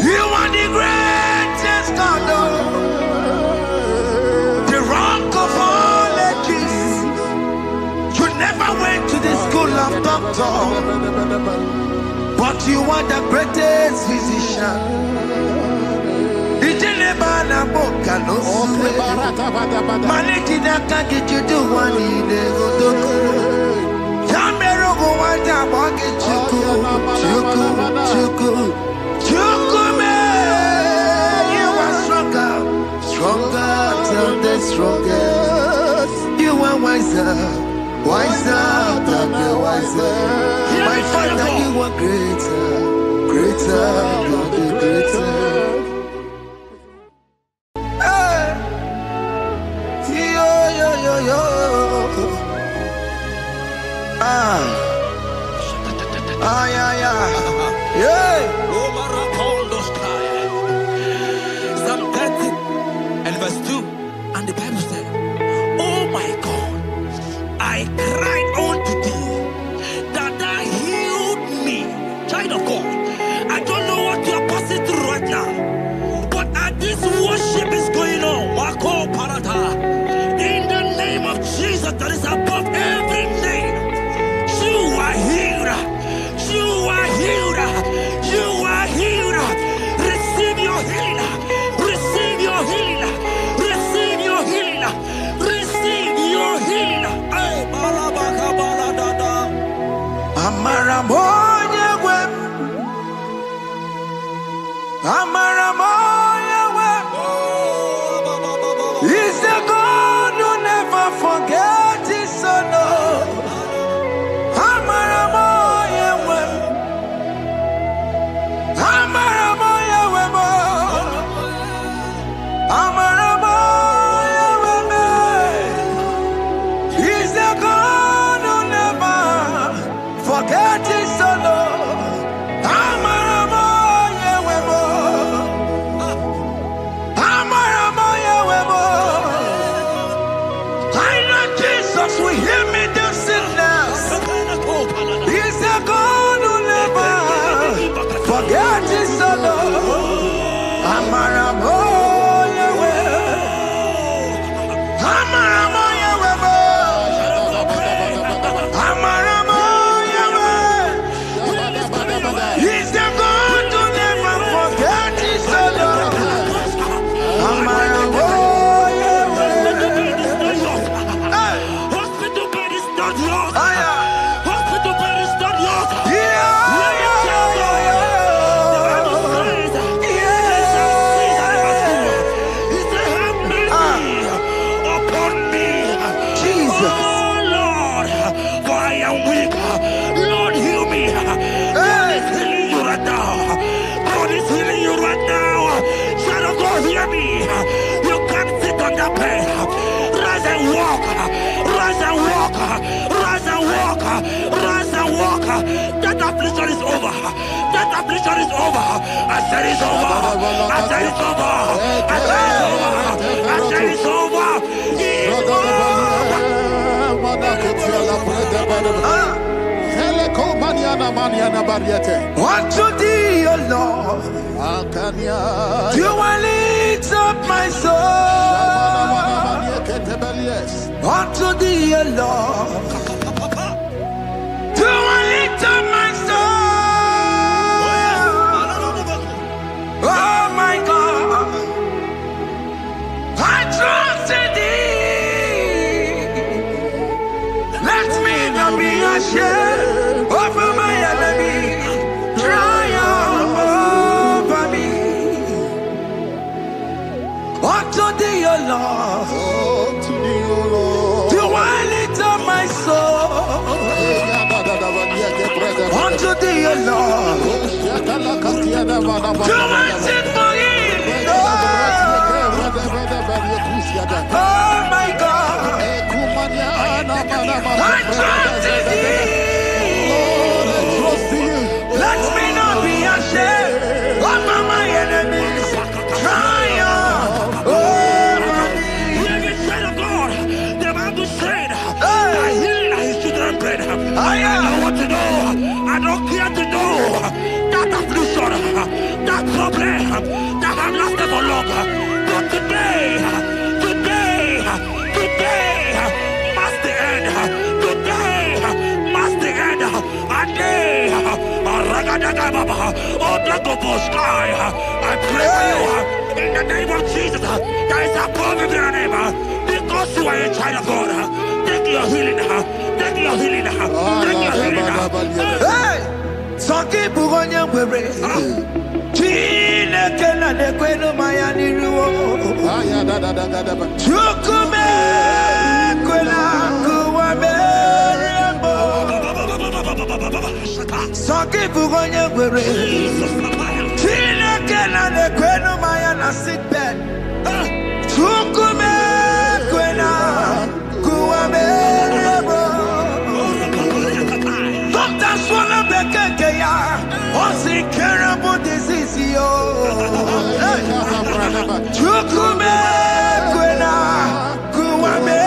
You are the greatest God, the rock of all ages. You never went to the school of doctor, but you are the greatest physician. Stronger than the strongest. You are wiser than the wiser. My Father, you are greater than the greater. Psalm 30 and verse 2, and the Bible said, "Oh my God, I cried unto thee, that thou healed me." Child of God, I don't know what you are passing through right now, but as this worship is going on, Wako Parata, in the name of Jesus that is above every name, you are healed. You are healed. You are healed. Receive your healing. Receive your healing. Receive your healing. Receive your healing. Ay, balabaka baladada. Amaramoya web. Amaramoya web. He's the God who never forgets his son. Amaramoya web. Amaramoya web. Amaramoya web. He's the God who never forgets his son. Amaramoya web. Amaramoya web. I know Jesus will hear me the sickness. He's the God who never forgets his son. Amaramoya web. Amaramoya web. Amaramoya web. He's the God who never forgets his son. Amaramoya web. Hospital bed is not yours. Aya. Hospital bed is not yours. Yeah. That affliction is over. That affliction is over. I said it's over. I said it's over. I said it's over. I said it's over. Unto thee, O Lord, do I lift up my soul. Unto thee, O Lord, do I lift up my soul. Oh my God, I trust shame over my enemy. Triumph over me. Unto thee, O Lord, do I lift up my soul. Unto thee, O Lord, do I sing for him. Oh my God, I trust in thee. Let me not be ashamed of my enemies. Triumph over me. Hear the said of God. The Bible said, "I heal his children bread." I want to know. I don't care to know that affliction, that problem, that have lasted for long. But today must the end. Today must the end. And day, I pray for you in the name of Jesus. There is a problem in your name because you are a child of God. Take your healing. Take your healing. Take your healing. Hey, Saki Bugonya Were. Chile Kena de Queno Mayani Ruo. Chukume Quena Kuame. Saki Bugonya Were. Chile Kena de Queno Mayana sick bed. Chukume Quena Kuame. Doctors wanna be Kenya. What's the terrible disease? Chukume Kwena Kuame.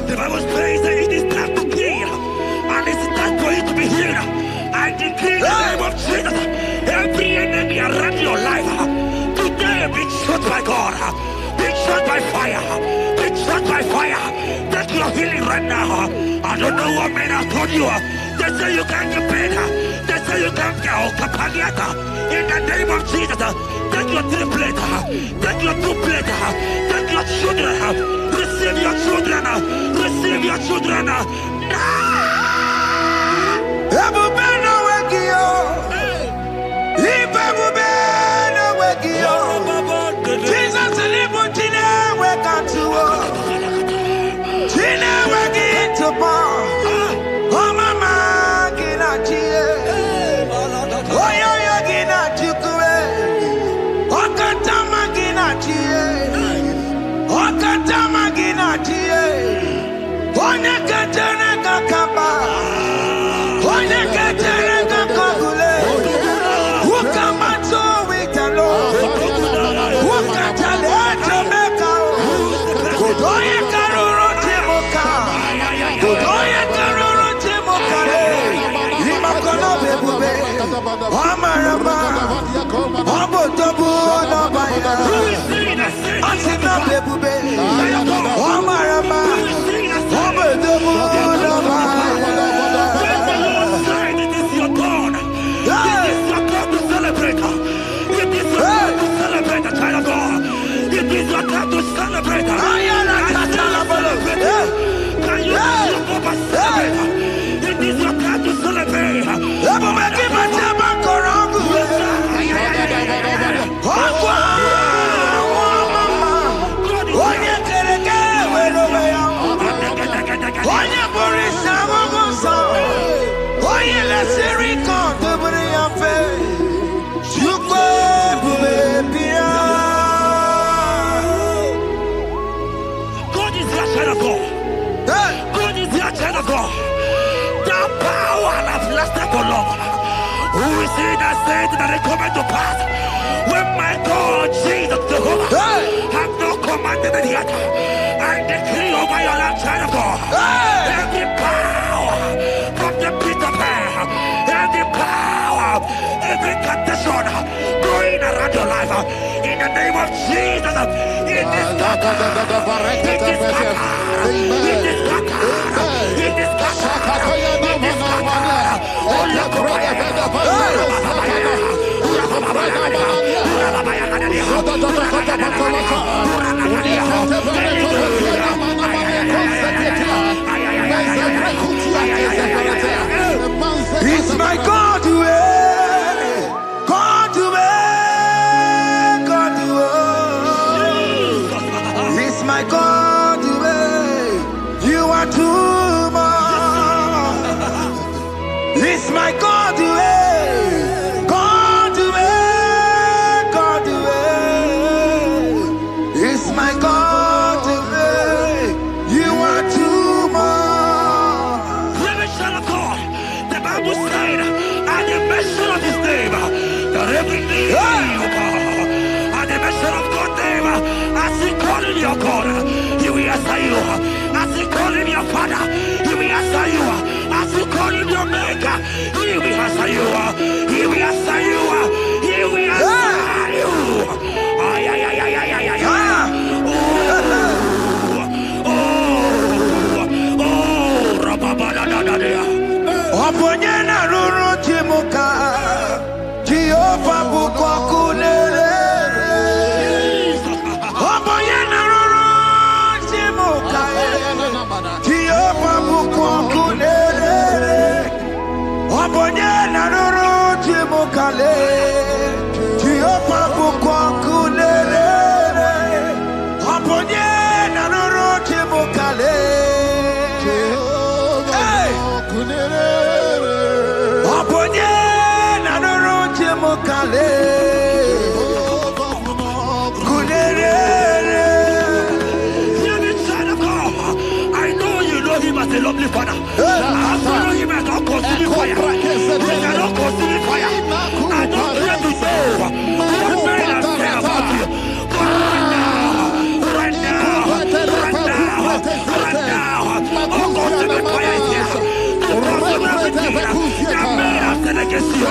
The Bible says that it is time to kill, and it is time for you to be healed. I decree in the name of Jesus, every enemy around your life, today be shot by God, be shot by fire, be shot by fire. Take your healing right now. I don't know what men have told you. They say you can't get paid. They say you can't get Okapagiata. In the name of Jesus, take your 3 plate, take your 2 plate, take your children, receive your children, receive your children. Ebubeno Wegio. Ibebubeno Wegio. Jesus Libutine Wekantuo. Tine Wegi to Paul. Oh mama Gina Chie. Oh yo Gina Chukue. Okatama Gina Chie. Okatama Gina Chie. Onya Katana Kakaba. Onya Katana Kakagule. Ukamato Witalo. Ukatale Jamaica. Onya Karuro Timoka. Onya Karuro Timoka. Imakono Bebube. Amarama. Obotobu Nabaya. Asina Bebube. Amarama. Obotobu Nabaya. It is your turn. It is your turn to celebrate. It is your turn to celebrate, the child of God. It is your turn to celebrate. Can you celebrate? It is your turn to celebrate. God is your child of God. God is your child of God. The power has lasted for long. Who is he that said that it coming to pass? When my God, Jesus Jehovah, have not commanded it yet. I decree over your life, child of God. Every power from the pit of hell, every power, every condition going around your life, in the name of Jesus, it is scattered. It is scattered. It is scattered. It is scattered. It is scattered. Oh, look over It's my God way. God way. God way. It's my God way. You are too much. It's my God way. God way. God way. It's my God way. You are too much. Living Son of God. The Bible said, at the mention of his name, that every knee will bow. At the mention of God's name, as he called in your God, he will answer you. As he called in your Father, he will answer you. As he called in your Maker, he will answer you. He will answer you. He will answer you. Ay, ay, ay, ay, ay, ay, ay, ay. Oponyena ruru chimuka Jehova bukokulele Oponyena ruru chimuka Jehova bukokulele Oponyena ruru chimuka le Jehova bukokulele Oponyena ruru chimuka le I know you know him as a lovely father. I also know him as a consuming fire. He cannot consume fire. I don't care to know what men have said about you. But right now, all consuming fire is here. To consume everything that men have said against you. To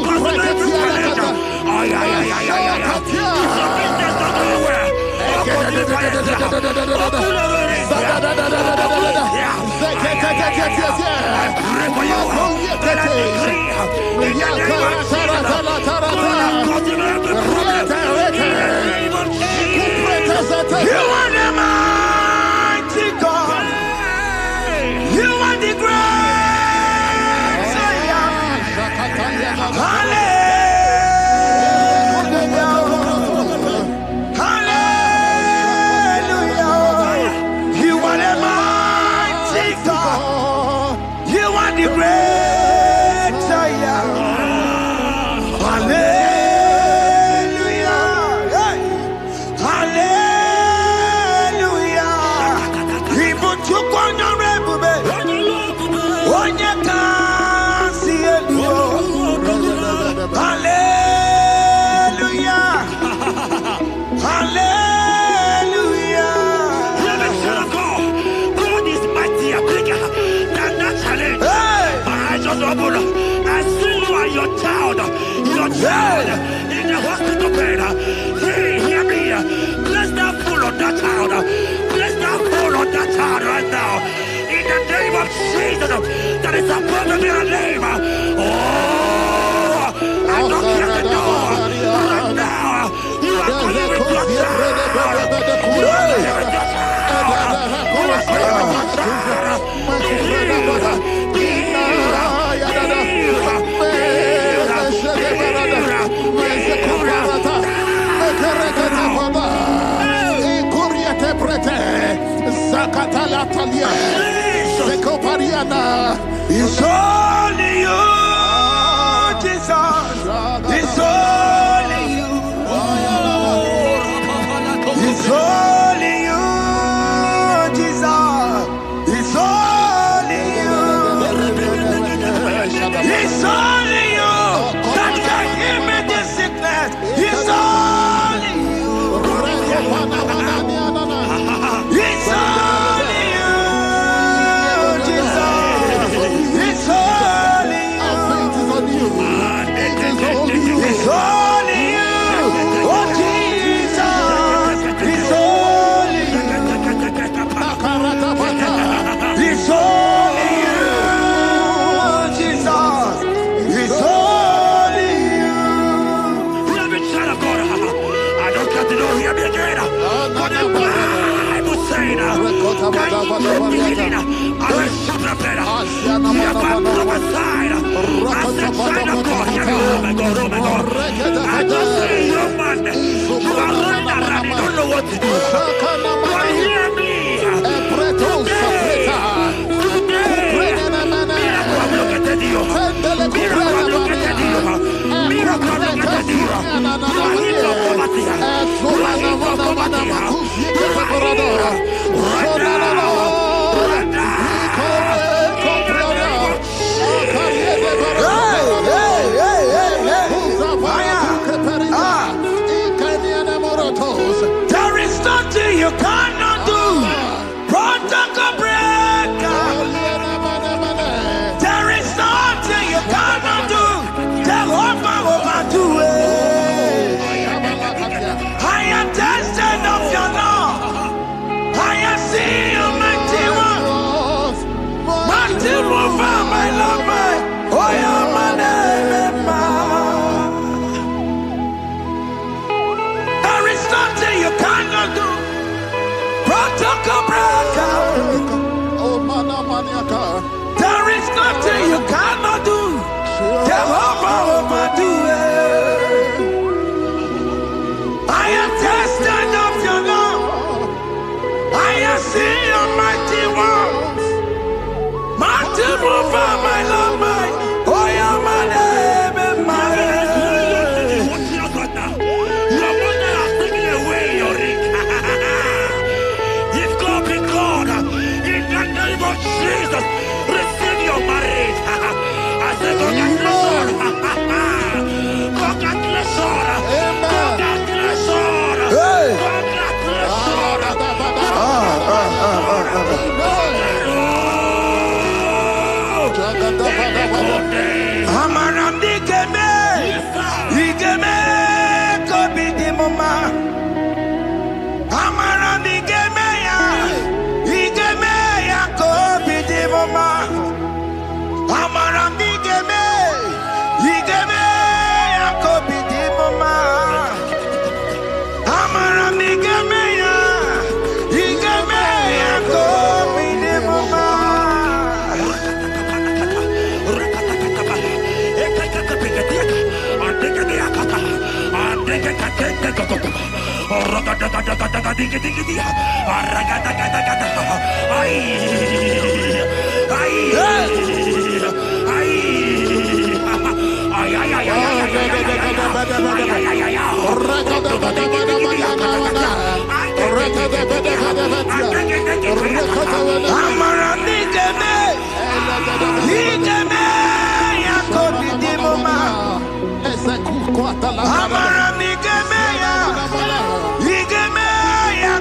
consume every challenge. Ay, ay, ay, ay, ay, ay. If your business not going well, all consuming fire is here. I pray for you. That I decree in the name of Jesus. God, consume every problem. In the name of Jesus. You are the mighty God. You are the great Zion. Hallelujah. Your child in the hospital bed. Hey, hear me. Bless that fool on that child. Bless that fool on that child right now. In the name of Jesus, that is above every name. Oh, I don't hear the door. Right now, you are calling with your child. You are calling with your child. You are calling with your child. It's only you, Jesus. It's only you. It's only you, Jesus. It's only you. It's only you that can heal me this sickness. It's only you. It's only you, Jesus. It's only you. It's only you. Oh, Jesus. It's only you. There is nothing you cannot do. Protocol breaker. There is nothing you cannot do. Jehovah overdo it. I am tested of your love. I have seen your mighty one. Mighty mover, my love, my oh, yeah, my name. There is nothing you cannot do. Protocol breaker. There is nothing you cannot do. Jehovah overdo it. I am tested of your love. I have seen your mighty ones. Mighty mover, my love, my oh, yeah, my name and my name. Your mother has taken away your ring. If God be God, in the name of Jesus, receive your marriage. I say congratulations. Congratulations. Congratulations. Hey. Amaram digeme, digeme, kobi di mama. Amaram digeme ya kobi di mama. Amaram digeme, digeme ya kobi di mama. Amaram digeme ya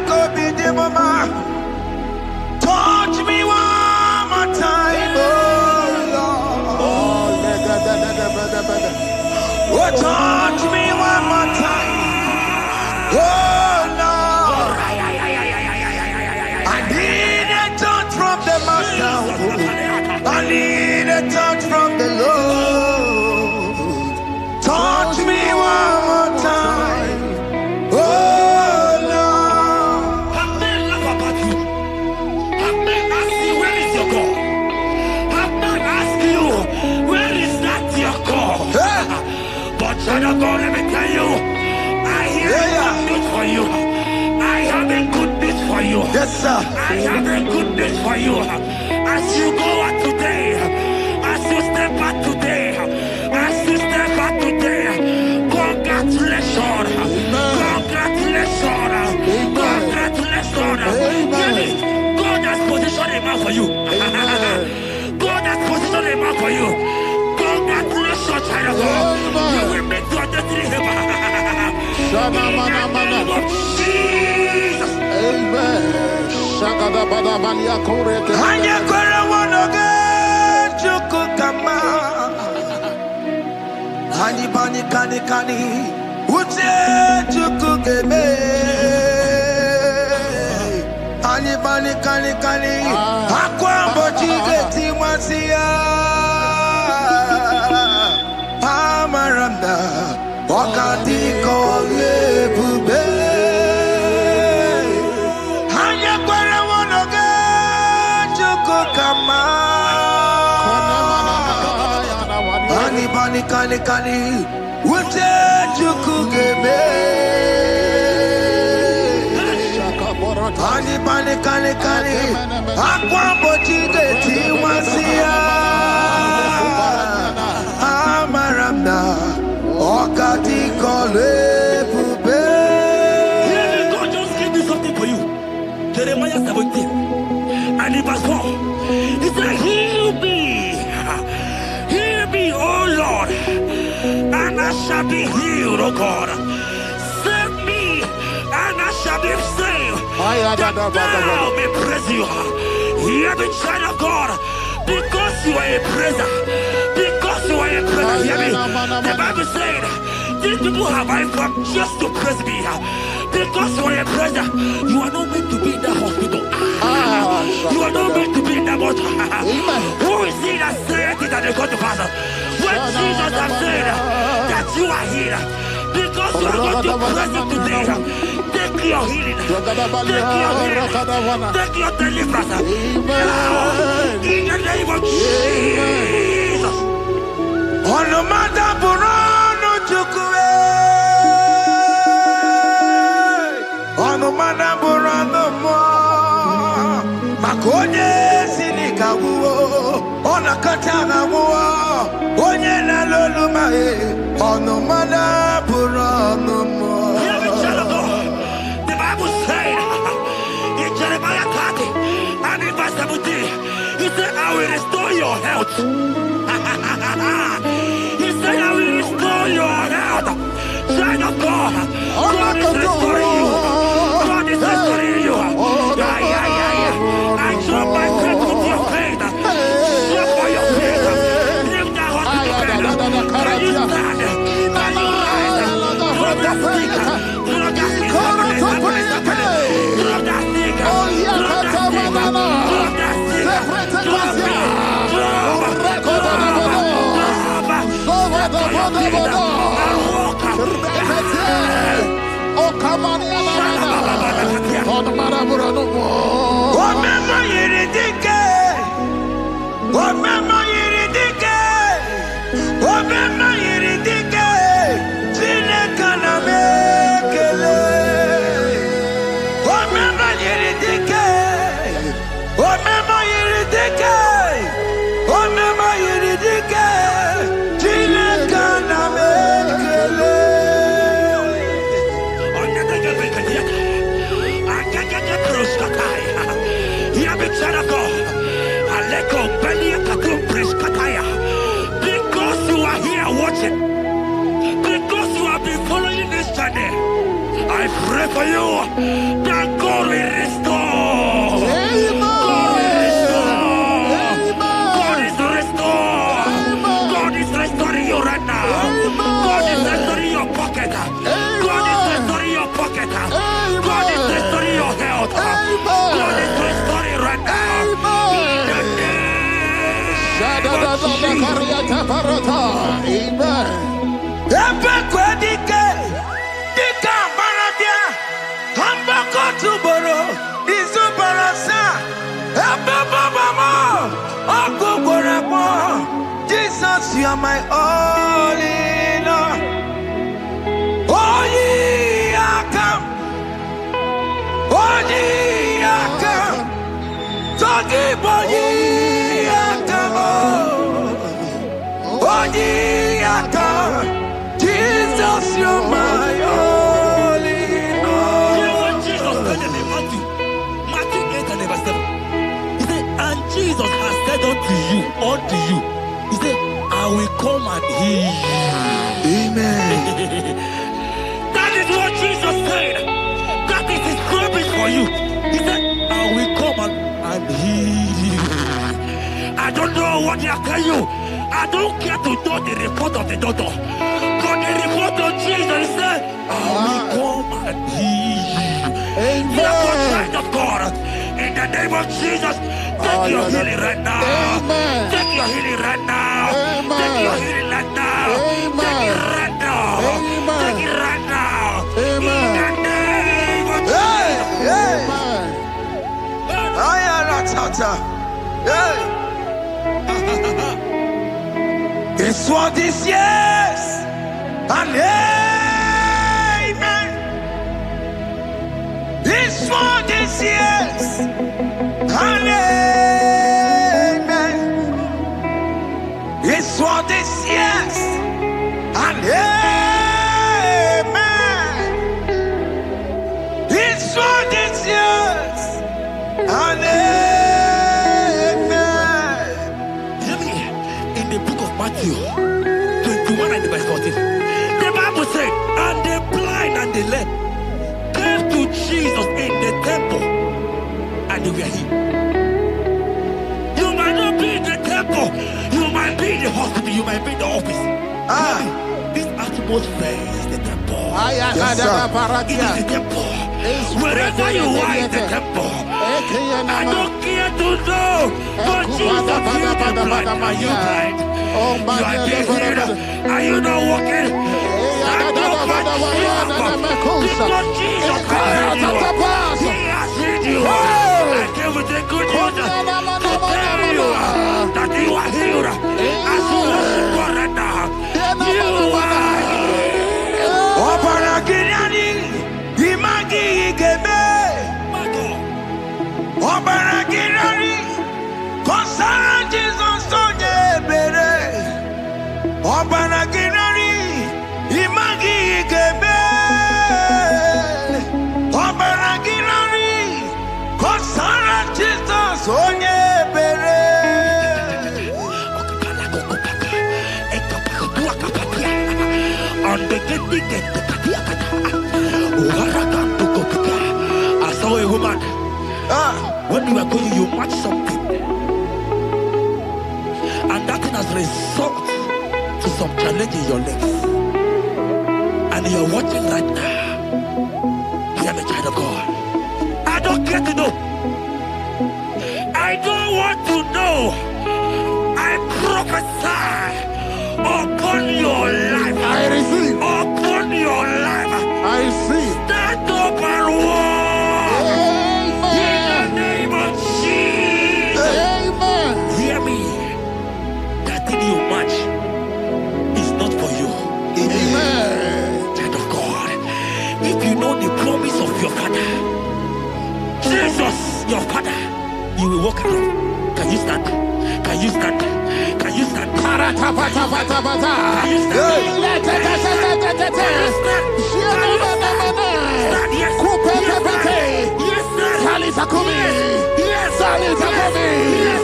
kobi di mama. Touch me one more time, oh Lord. Oh, touch me one more time, oh Lord. I need a touch from the Master. I need a touch from the Lord. Touch me one more time, oh Lord. Have men laugh about you. Have men ask you, where is your God? Have men ask you, where is that your God? But child of God, let me tell you, I have good news for you. I have a good news for you. Yes, sir. I have a good news for you. As you go out today, as you step out today, as you step out today, congratulations. Congratulations. Congratulations. God has positioned a man for you. God has positioned a man for you. Congratulations, child of God. You will make your destiny helper. In the name of Jesus. Amen. Hanya kwara wanoge chukukama. Hani bani kani kani uche chukukeme. Hani bani kani kani akwambo chigeti mwasiya. Amaramda wakati kole bube. Hanya kwara wanoge kani Ute chukugeme Ani bani kani Akwambo chigeti wasia Amaramna Okati kole pube. God just gave me something for you. Jeremiah 17 and in verse 4. He said, heal me, O Lord, and I shall be healed, O God. Save me, and I shall be saved. That thou may praise you. Hear me, child of God, because you are a praiser. Because you are a praiser, hear me. The Bible said, these people have I come just to praise me. Because you are a praiser, you are not meant to be in that hospital. You are not meant to be in that motor. Who is he that said it and they go to pass? When Jesus has said that you are healed, because you are going to praise him today, take your healing, take your deliverance. Now, in the name of Jesus. On the matter Burano Chukwe. On the matter Burano Mo. Makonye Sinikawu. On a Katana War. Onye na Lolumae. On the matter Burano Mo. The Bible said in Jeremiah 30 and in verse 17, he said, I will restore your health. He said, I will restore your health. Child of God, God is restoring you. God is restoring you. I show my faith with your faith. Show for your faith. Lift that hospital bed. Can you stand? Can you rise? Drop that stick. Drop that stick. Drop that stick. Because you are here watching, because you have been following this journey, I pray for you that God will restore. God will restore. God is restoring. God is restoring you right now. God is restoring your pocket. God is restoring your pocket. God is restoring your health. God is restoring right now. Jesus, you are my all in all. Oh, ye are come. Oh, ye are come. Talking about ye are come. Oh, ye are come. Jesus, you are my all in all. You know what Jesus said in Matthew 8 and verse 7? He said, and Jesus has said unto you, he said, I will come and heal you. Amen. That is what Jesus said. That is his promise for you. He said, I will come and heal you. I don't know what they are telling you. I don't care to know the report of the doctor. But the report of Jesus said, I will come and heal you. Therefore, child of God, in the name of Jesus, take your healing right now. Amen. Take your healing right now. Amen. Take your healing right now. Amen. Take it right now. Amen. Take it right now. Amen. In the name of Hey, Jesus. hey. Amen. I am not tata. Hey. His word is yes and amen. His word is yes and amen. His word is yes and amen. His word is yes and amen. Hear me. In the book of Matthew 21 and verse 14, the Bible said, and the blind and the lame came to Jesus in the temple, and they were healed. You might not be in the temple, you might be in the hospital, you might be in the office. This atmosphere is the temple. Yes, sir. It is the temple. Wherever you are in the temple, I don't care to know, but Jesus healed the blind. Are you blind? You are being healed. Are you not walking? Stand up and because Jesus has healed you. He has healed you. I came with the good news to tell you that you are healed. As you worship God right now, you are healed. Obaragirani, imagi igebe. Obaragirani, kosara Jesus onye ebere. Obaragirani, imagi igebe. Obaragirani, kosara Jesus onye ebere. I saw a woman. When you were going, you match something, and that thing has resulted to some challenge in your legs, and you're watching right now. Hear me, child of God. I don't care to know. I don't want to know. I prophesy upon your life. I receive. Upon your life. I receive. Stand up and walk. In the name of Jesus. Amen. Hear me. That thing you match is not for you. Amen. Child of God. If you know the promise of your father, Jesus, your father, you will walk around. Can you stand? Can you stand? Can you stand? Can you stand? Can you stand? Yes. Yes, sir. Yes, sir. Yes.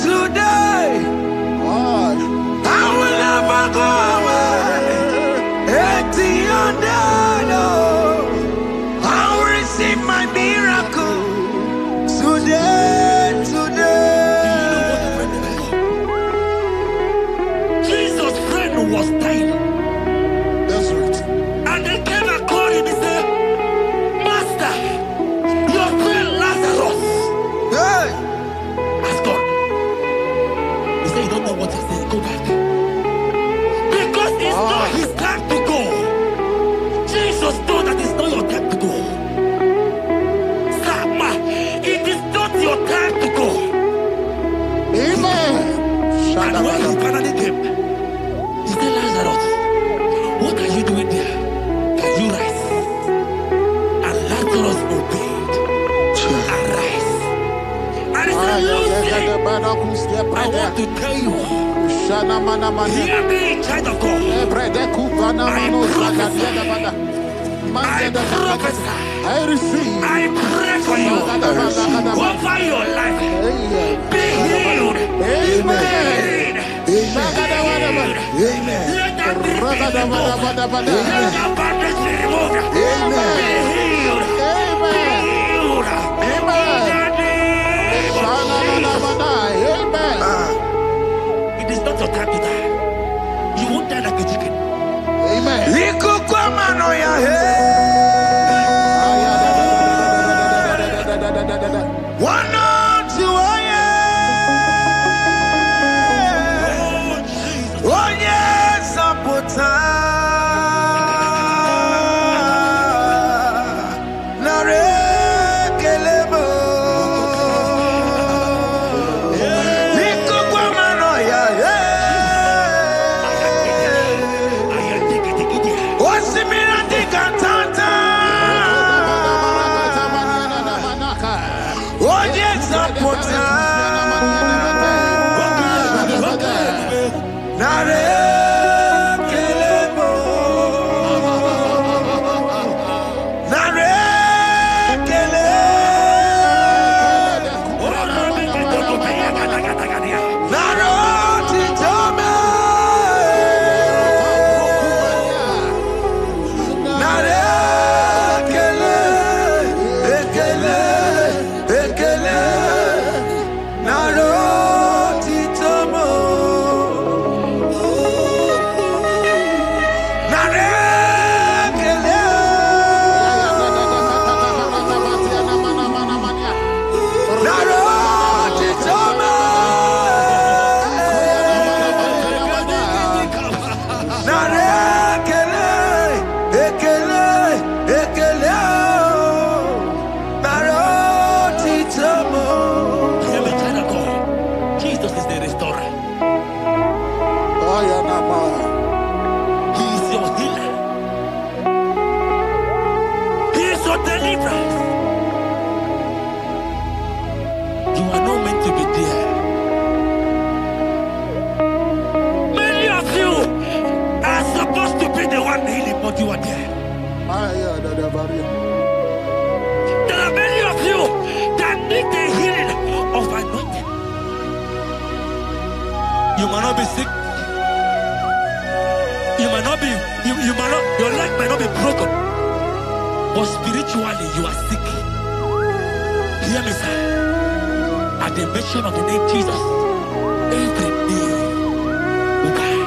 Today, I will never go away. I will receive my miracle. Today. Jesus' friend was dying. That's right. And they came and called him and said, Master, your friend Lazarus has gone. He said, you don't know what I said. Go back. Because it's not his time to go. Jesus told that it's not your time to go. Sama, it is not your time to go. Amen. And when he finally came, he said, Lazarus, what are you doing there? Can you rise? And Lazarus obeyed and rise. And he said, Lucy, I want to tell you, hear me, child of God. I receive. I pray for you. Over your life. Be healed. Amen. Amen. Let that be removed. Let that bandage be removed. Be healed. Be healed. It is not your time to die. You won't die like a chicken. Amen. There are many of you that need the healing of anointing. You might not be sick. You might not be, your leg might not be broken. But spiritually you are sick. Hear me, sir. At the mention of the name Jesus, every day will die.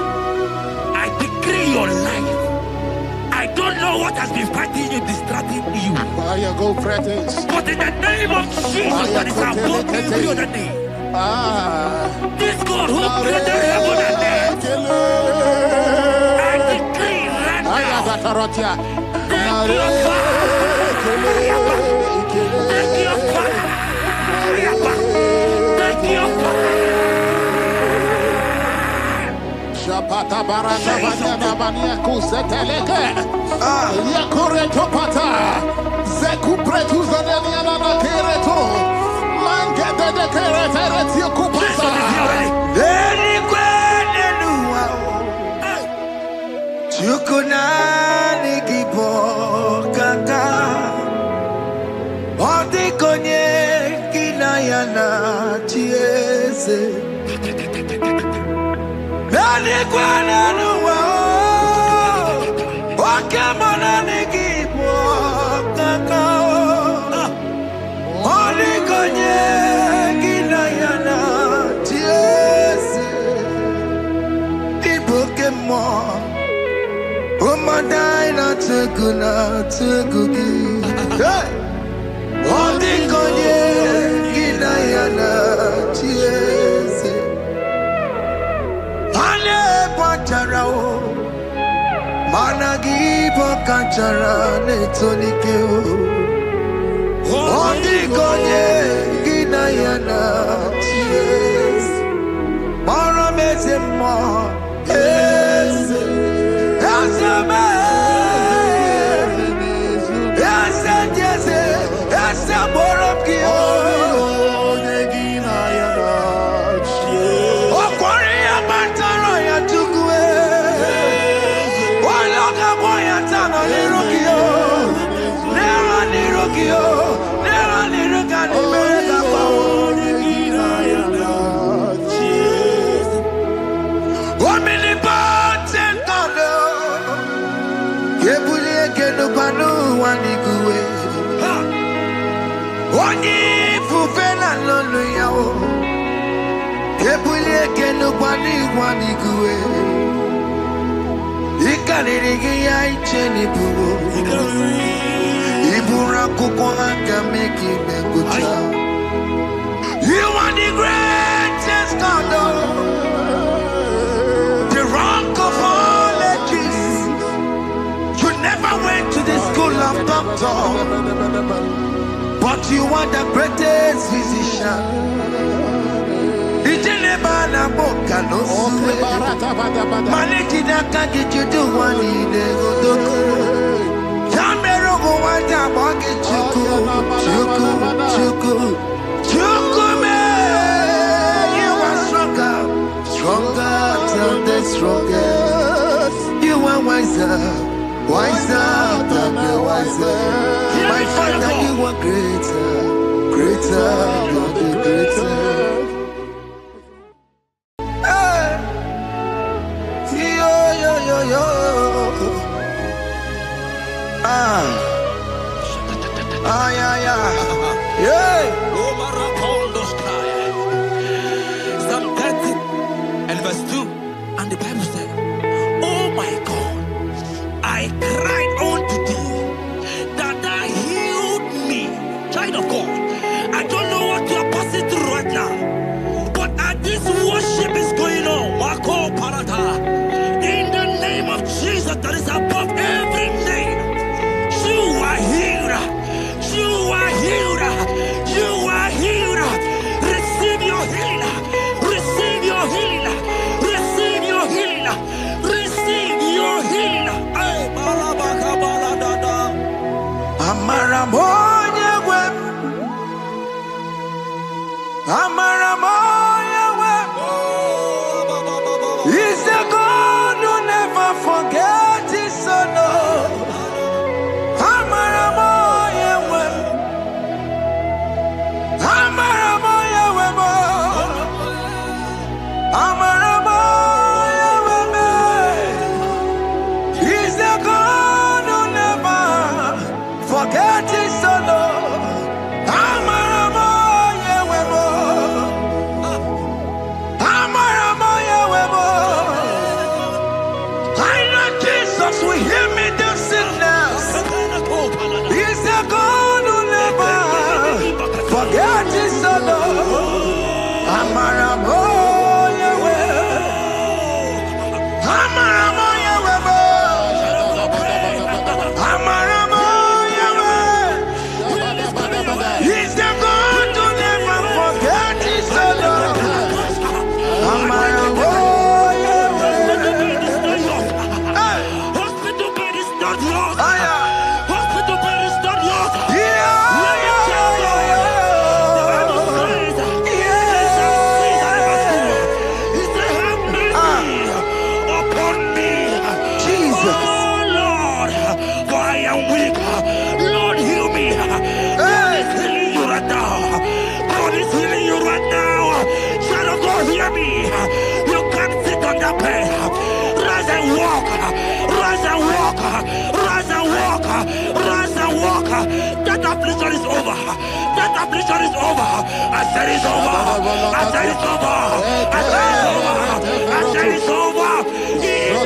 I decree your life. I don't know what has been fighting you, distracting you. Go practice. But in the name of Jesus, that is above every other name. This God who created heaven and earth, I decree right now, take your fire. Take your fire. Take your fire. Shapata barana banya banya kuseteleke. Yakore topata. Zeku pretu zadenia na kereto. Mangete de kerete kupasa. Deni kwene nuwa. Chukuna nikipo kaka. Odi konye kinayana chie. You are the greatest God, the rock of all ages. You never went to the school of doctor, but you are the greatest physician. Stronger than the strongest. You are wiser than the wiser. My Father, you are greater than the greatest. Psalm 30 and verse 2, and the Bible said, "Oh my God, I cried unto thee, that thou healed me." Child of God, I don't know what you are passing through right now, but as this worship is going on, Wako Parata, in the name of Jesus that is above every name, you are healed. You are healed. You are healed. Receive your healing. Receive your healing. Receive your healing. Receive your healing. Amaramoya web. Amaramoya web. He's the God who never forgets his son. Amaramoya web. Amaramoya web. Amaramoya web. He's the God who never forgets his son. Amaramoya web. that pain. Rise and walk. Rise and walk. Rise and walk. Rise and walk. That affliction is over. That affliction is over. I said it's over. I said it's over. I said it's over. I said it's over. It's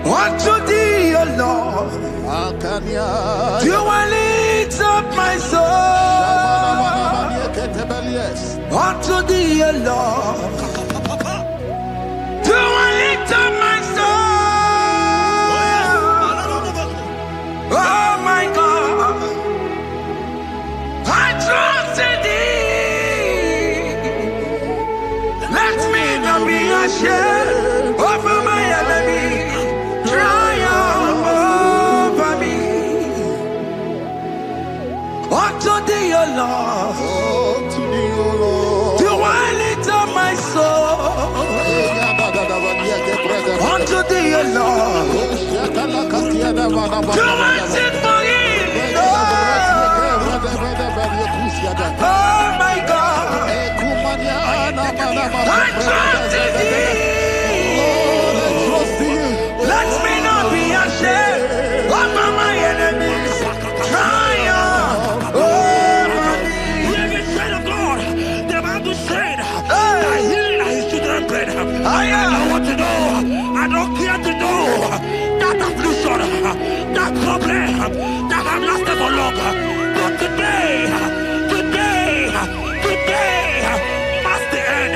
Unto thee, O Lord, do I lift up my soul. Unto thee, O Lord, do I lift up my soul. Oh my God, I trust in thee. Let me not be ashamed over my enemy. Triumph over me. Unto thee, O Lord, do I lift up my soul. Unto thee, O Lord, do I sing for him. Oh my God, I trust in thee. Let me not be ashamed over my enemies. Triumph over me. Hear the said of God. The Bible said that healing his children bread. I don't want to know. I don't care to know that affliction, that problem that have lasted for long. But today must the end.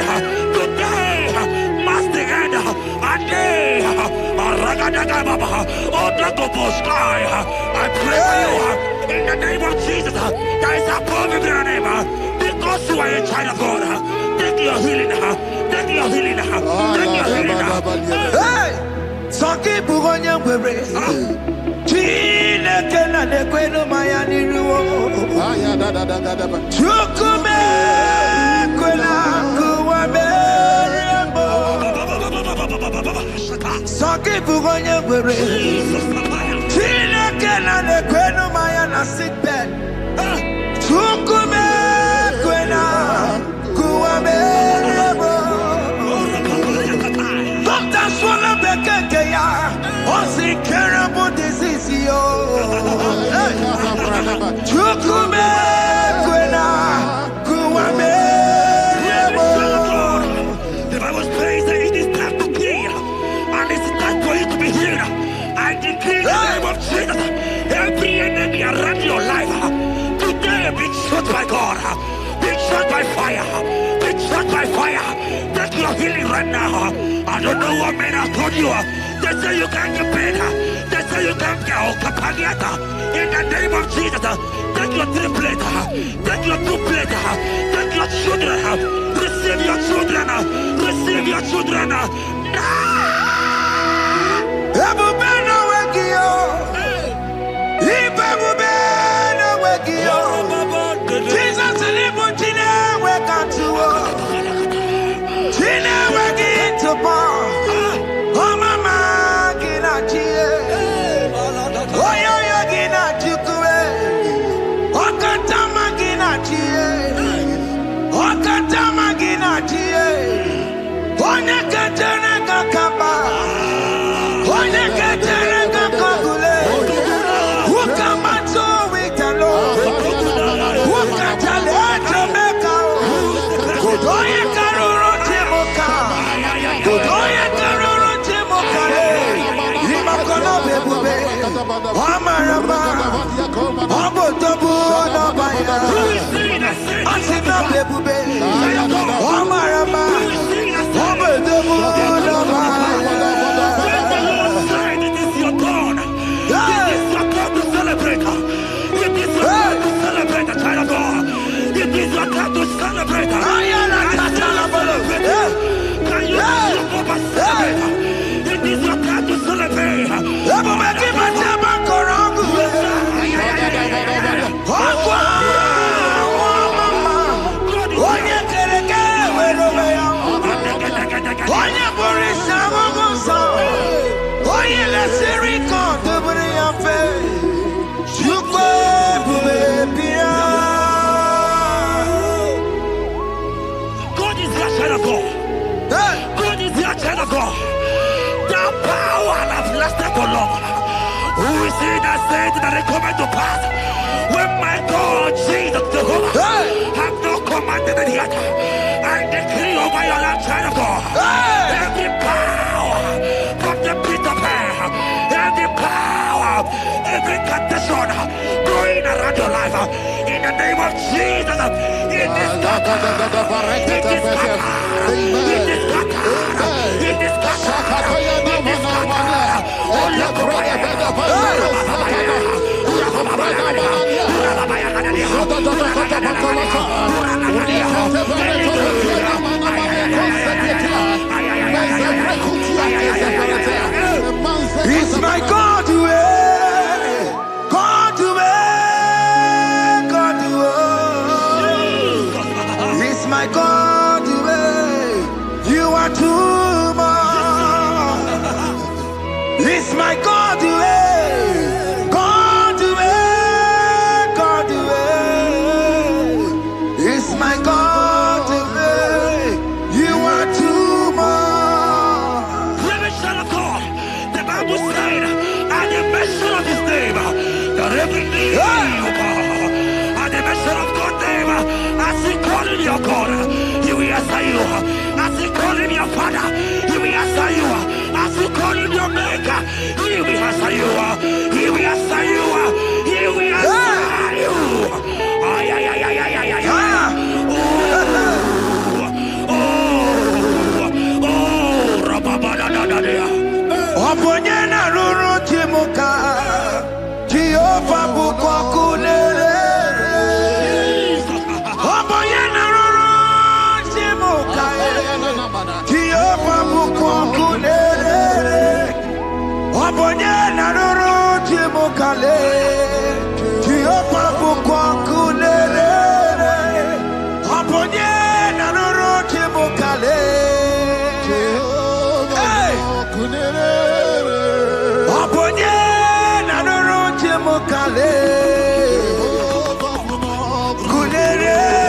Today must the end. And day, I pray for you in the name of Jesus. There is a problem in your name. Because you are a child of God. Take your healing. Take your healing. Take your healing. Hey! Soki bugonya kwere. Chine kena de kweno maya niruo. Chukume kwena kuwa merembo. Soki bugonya kwere. Chine kena de kweno maya na sick bed. Chukume kwena kuwa merembo. Doctor swallow bekeke ya. Osi terrible disease yo. Chukume kwena kuwa merembo. The Bible says that it is time to kill, and it is time for you to be healed. I decree in the name of Jesus, every enemy around your life, today be shot by God, be shot by fire, be shot by fire. Take your healing right now. I don't know what men have told you. They say you can't get paid. They say you can't get Okapagiata. In the name of Jesus, take your triplet, take your duplet, take your children, receive your children, receive your children. Ebubena wekio. Ibebubena wekio. Jesus libu chine wekantuo. Chine wekitupo. Oh mama gina chie. Oh yo yo gina chukue. Okatama gina chie. Okatama gina chie. Onye kachene kakaba. Onye kachene said that it come to pass. When my God, Jesus, Jehovah, have not commanded it yet, I decree over your life, child of God, every power from the pit of hell, every power, every condition going around your life, in the name of Jesus, it is It's my God way, God way, God way. It's my God way. You are too much. It's my God way, God way, God way. It's my God way. You are too much. Revelation of God. The Bible said, at the mention of his name, that every knee will bow. At the mention of God's name, as he call him your God, he will answer you. As he call him your Father, he will answer you. As he call him your Maker, he will answer you. He will answer you. He will answer you. Ay, ay, ay, ay, ay, ay, ay, ay. Oh, rababadadadadea. Oponyena ruru chimuka Jehova bukwa kunere Oponyena ruru chimuka Jehova bukwa kunere Oponyena ruru chimuka le Jehova bukwa kunere Oponyena ruru chimuka le Oponye na nuru chimukale kunere.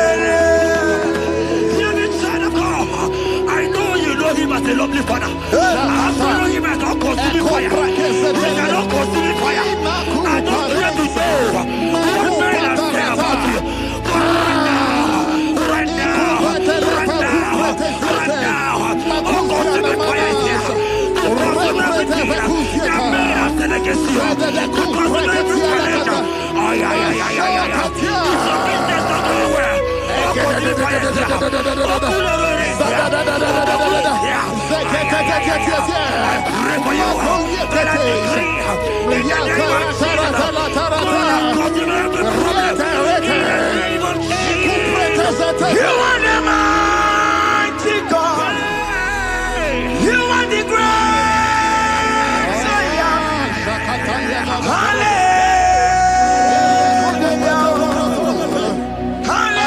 I know you know him as a lovely father. I follow him as a consuming fire. He cannot consuming fire. I don't care to know what men have said about you. But right now, oh, consuming fire is here. To consume everything that men have said against you. To consume every challenge. Ay, ay, ay, ay, ay, ay. It's your business not going well. Oh, consuming fire is here. Oh, cooler is here. I pray for you. That I decree in the name of Jesus. God, consume every problem. In the name of Jesus. You are the mighty God. You are the great Zion. Hallelujah.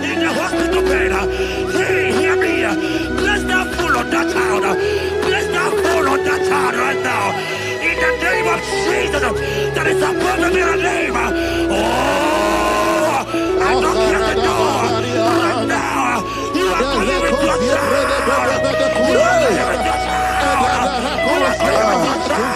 In the hospital bed, hey, hear me. Bless that fool on that child. Bless that fool on that child right now. In the name of Jesus, that is above every name. Oh, I don't hear the door right now. You are calling with your child. You are calling with your child. You are calling with your child.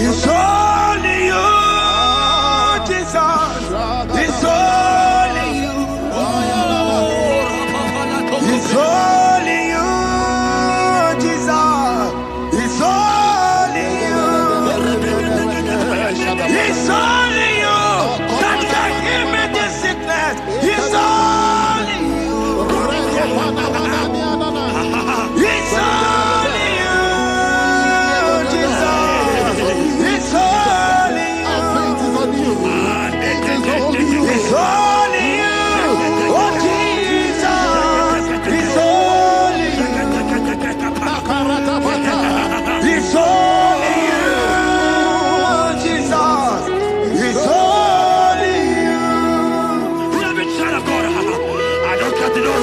It's only you, Jesus. It's only you. It's only you, Jesus. It's only you. It's only you that can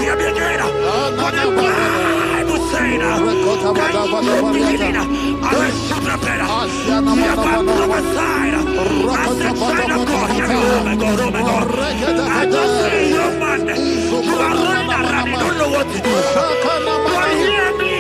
hear me again? For the Bible saying, can you begin? I will prepare. You have prophesied. I said, child of God, hear me. Oh my God, oh my God. I just see you, man. You are running around, you don't know what to do. But hear me.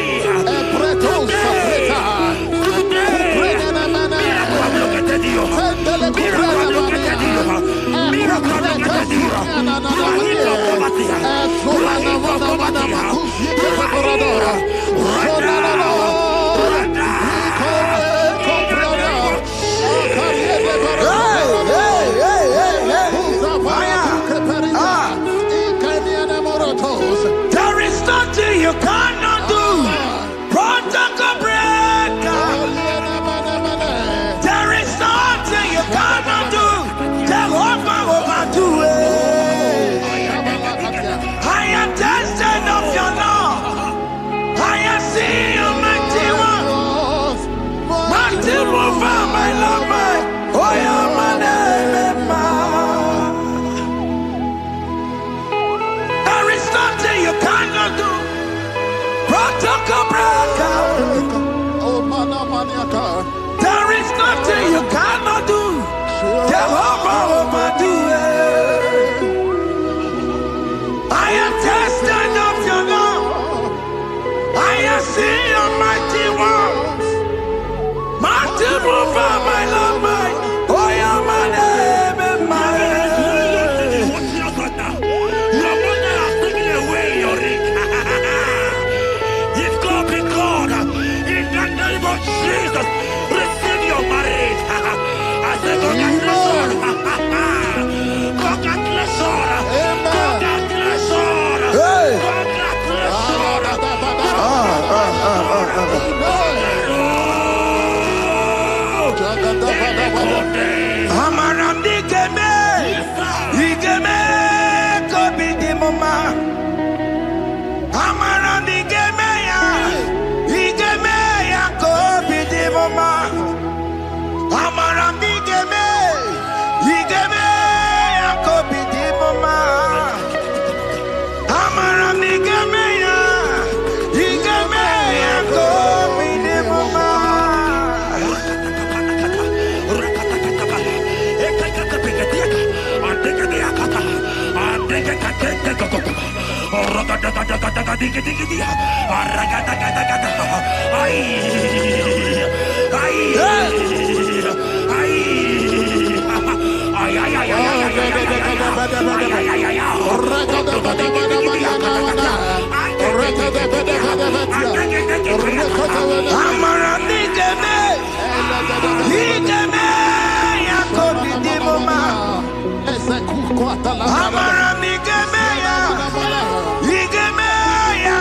There is nothing you cannot do. Protocol breaker. There is nothing you cannot do. Jehovah overdo it. I am tested of your love. I am seeing your mighty one. Mighty mover, my love, my. Oh, yeah, my name, there is nothing you cannot do. Protocol breaker. There is nothing you cannot do. Jehovah overdo it. I am tested of your love. I am seeing your mighty ones. Mighty mover, my love, my. Oh, yeah, my name, Your mother has taken away your ring. If God be God, in the name of Jesus, receive your marriage. I say, congratulations. Congratulations. Congratulations. Hey. Congratulations. Amaram digeme, digeme, kobi di mama. Amaram digeme ya kobi di mama. Amaram digeme, digeme ya kobi di mama. Amaram digeme ya, digeme ya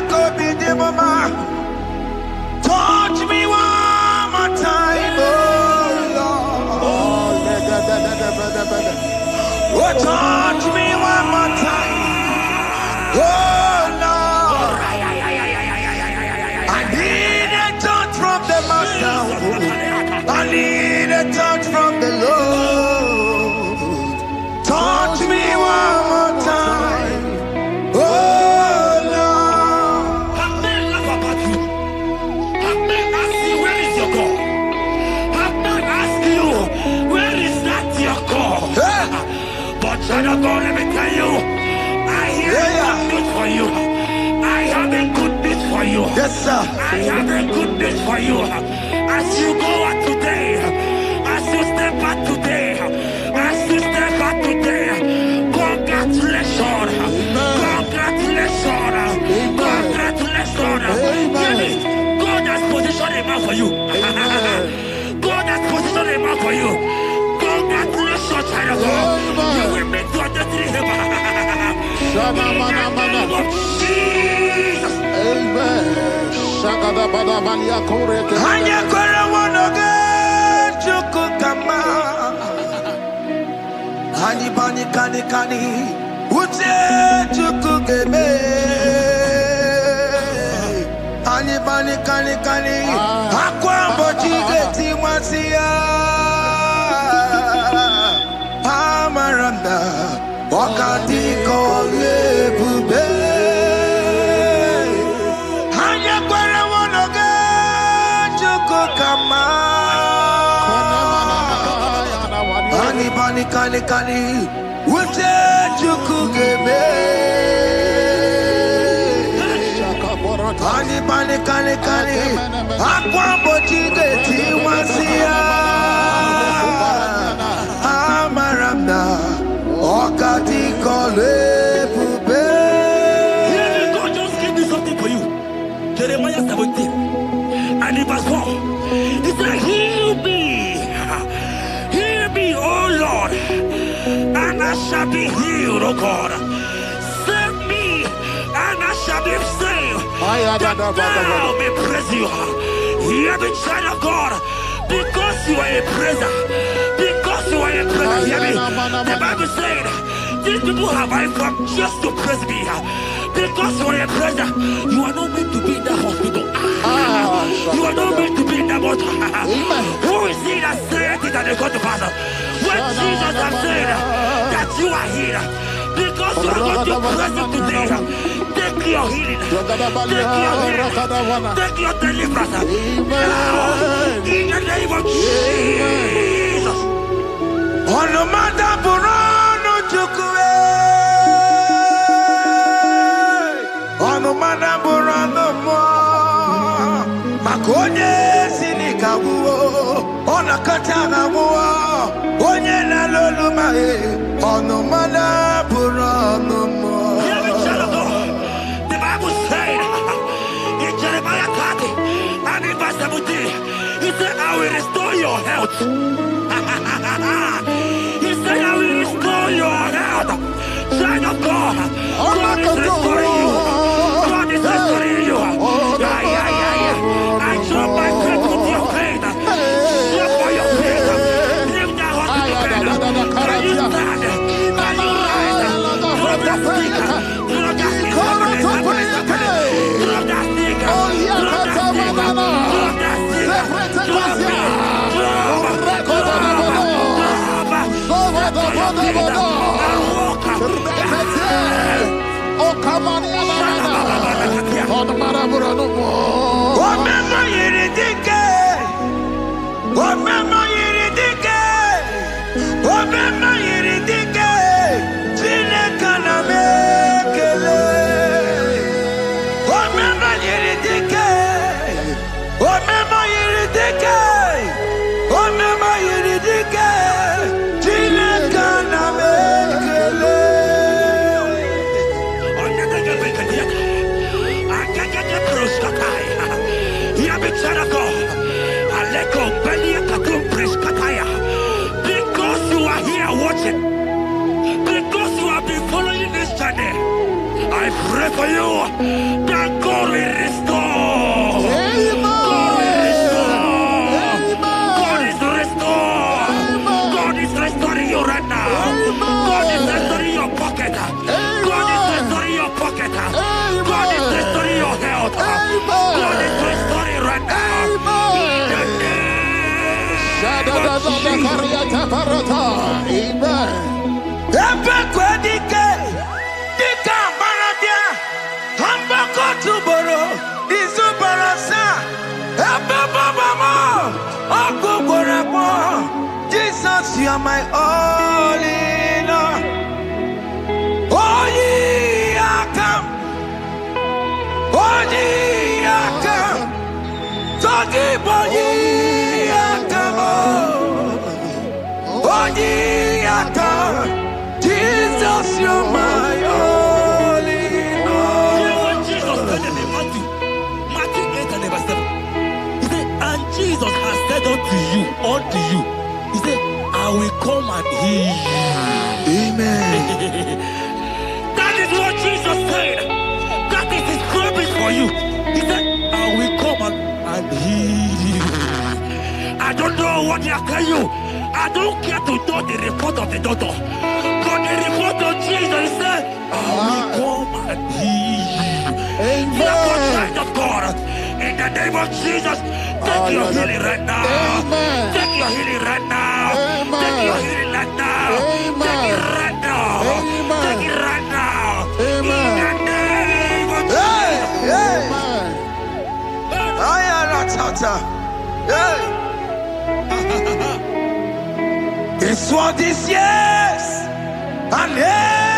kobi di mama. Touch me one more time, oh Lord. Oh, touch me one more time, oh Lord. I need a touch from the Master. I need a touch from the Lord. Touch me one more time, oh Lord. Have men laugh about you. Have men ask you, where is your God? Have men ask you, where is that your God? But child of God, let me tell you, I have good news for you. I have a good news for you. Yes, sir. I have a good news for you. As you go out today, as you step out today, as you step out today, congratulations. Congratulations. Congratulations. Hear me. God has positioned a man for you. God has positioned a man for you. Congratulations, child of God. You will make your destiny helper. In the name of Jesus. Amen. Hanya kwara wanoge chukukama. Hani bani kani kani uche chukukeme. Hani bani kani kani akwa mbochi geti mwasiya. Amaranda wakati kole bube. kani Ute chukugeme Kani Akwa bochige tiwasia Amaramna Okati kole pube. God just gave me something for you. Jeremiah 17 and in verse 4. He said, heal me, oh Lord, and I shall be healed, oh God. Save me, and I shall be saved. That thou may praise you. Hear me, child of God, because you are a praiser. Because you are a praiser, hear me. The Bible said, these people have I come just to praise me. Because you are a praiser, you are not meant to be in that hospital. You are not meant to be in that water. Who is he that said it and they got to pass? When Jesus has said that you are here, because you are going to praise him today, take your healing, take your deliverance. Now, in the name of Jesus. On the matter Burano Chukwe. On the matter Burano Mo. Makonye Sinikawu. On a Katana Mo. Onye na Loluma. On the matter Burano Mo. The Bible said in Jeremiah 30 and in verse 17, he said, I will restore your health. He said, I will restore your health. Child of God, God is restoring you. God is restoring you. I join my faith with your faith. Show for your faith. Leave that hospital bed. Can you stand? Can you rise? Drop that stick. Drop that stick. Drop that stick. Because you are here watching, because you have been following this journey, I pray for you that God will restore. God will restore. God is restoring. God is restoring you right now. God is restoring your pocket. God is restoring your pocket. God is restoring your health. God is restoring right now. Jesus, you are my all in all. Oh, ye are come. Oh, ye are come. Talking about ye are come. Oh, ye are come. Jesus, you are my all in all. You know what Jesus said in Matthew 8 and verse 7? He said, and Jesus has said unto you, he said, I will come and heal you. Amen. That is what Jesus said. That is his promise for you. He said, I will come and heal you. I don't know what they are telling you. I don't care to know the report of the doctor. But the report of Jesus, he said, I will come and heal you. Therefore, child of God, in the name of Jesus, take your healing right now. Take your healing right now. Take your healing right now. Take it right now. Take it right now. In the name of Jesus. It's what this yes and amen.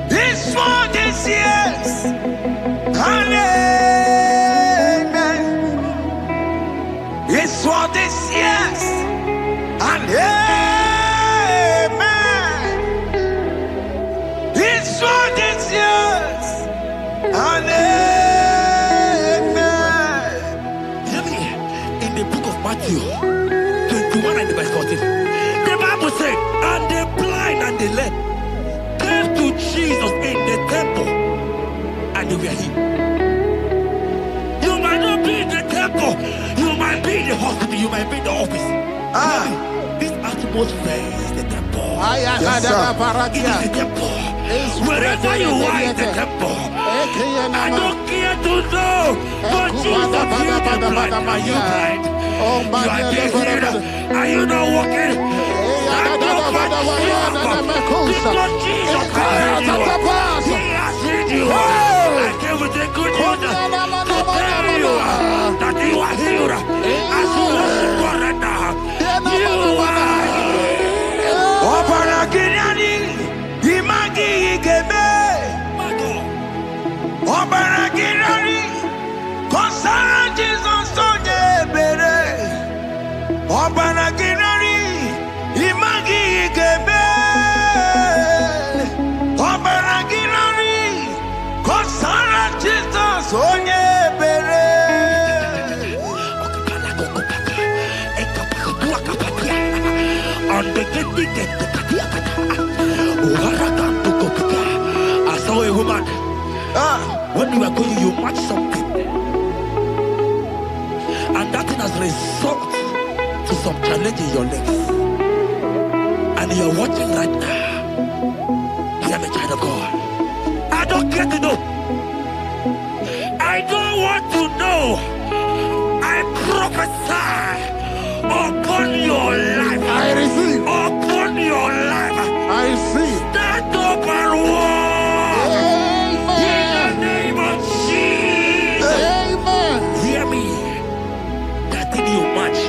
It's what this yes and amen. It's what this yes and amen. It's what this yes and amen. Hear me. In the book of Matthew 21 and verse 14, the Bible said, and the blind and the lame came to Jesus in the temple, and they were healed. You might not be in the temple, you might be in the hospital, you might be in the office. This atmosphere is the temple. Yes, It is the temple. Wherever you are in the temple, I don't care to know, but Jesus healed the blind. Are you blind? You are being healed. Are you not walking? Stand up and walk. Because Jesus has healed you. He has healed you. I came with the good news to tell you that you are healed. As you worship God right now, you are healed. Obaragirani, imagi igeme. My God. Obaragirani, kosara Jesus onye ebere. Obaragirani, imagi igeme. Obaragirani, kosara Jesus onye ebere. I saw a woman. When you are going, you match something, and that thing has resulted to some challenge in your legs, and you are watching right now. Hear me, child of God. I don't care to know. I don't want to know. I prophesy upon your life. I receive. Upon your life. I receive. Stand up and walk. In the name of Jesus. Amen. Hear me. That thing you match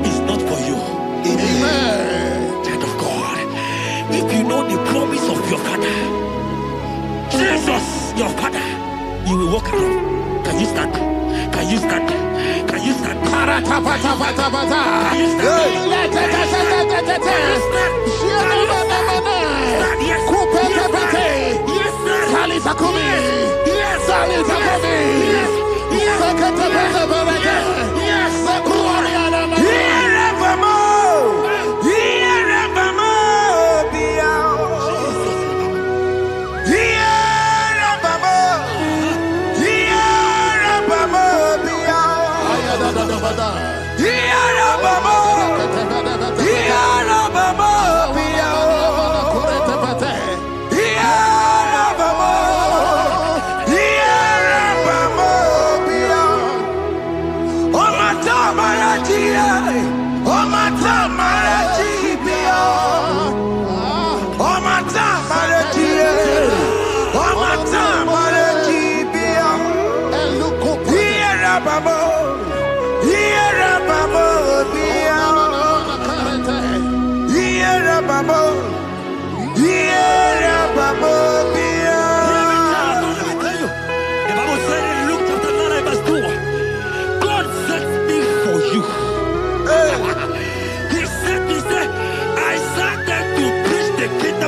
is not for you. Amen. Child of God. If you know the promise of your father, Jesus, your father, you will walk around. Can you stand? Can you stand? Can you stand? Can you stand?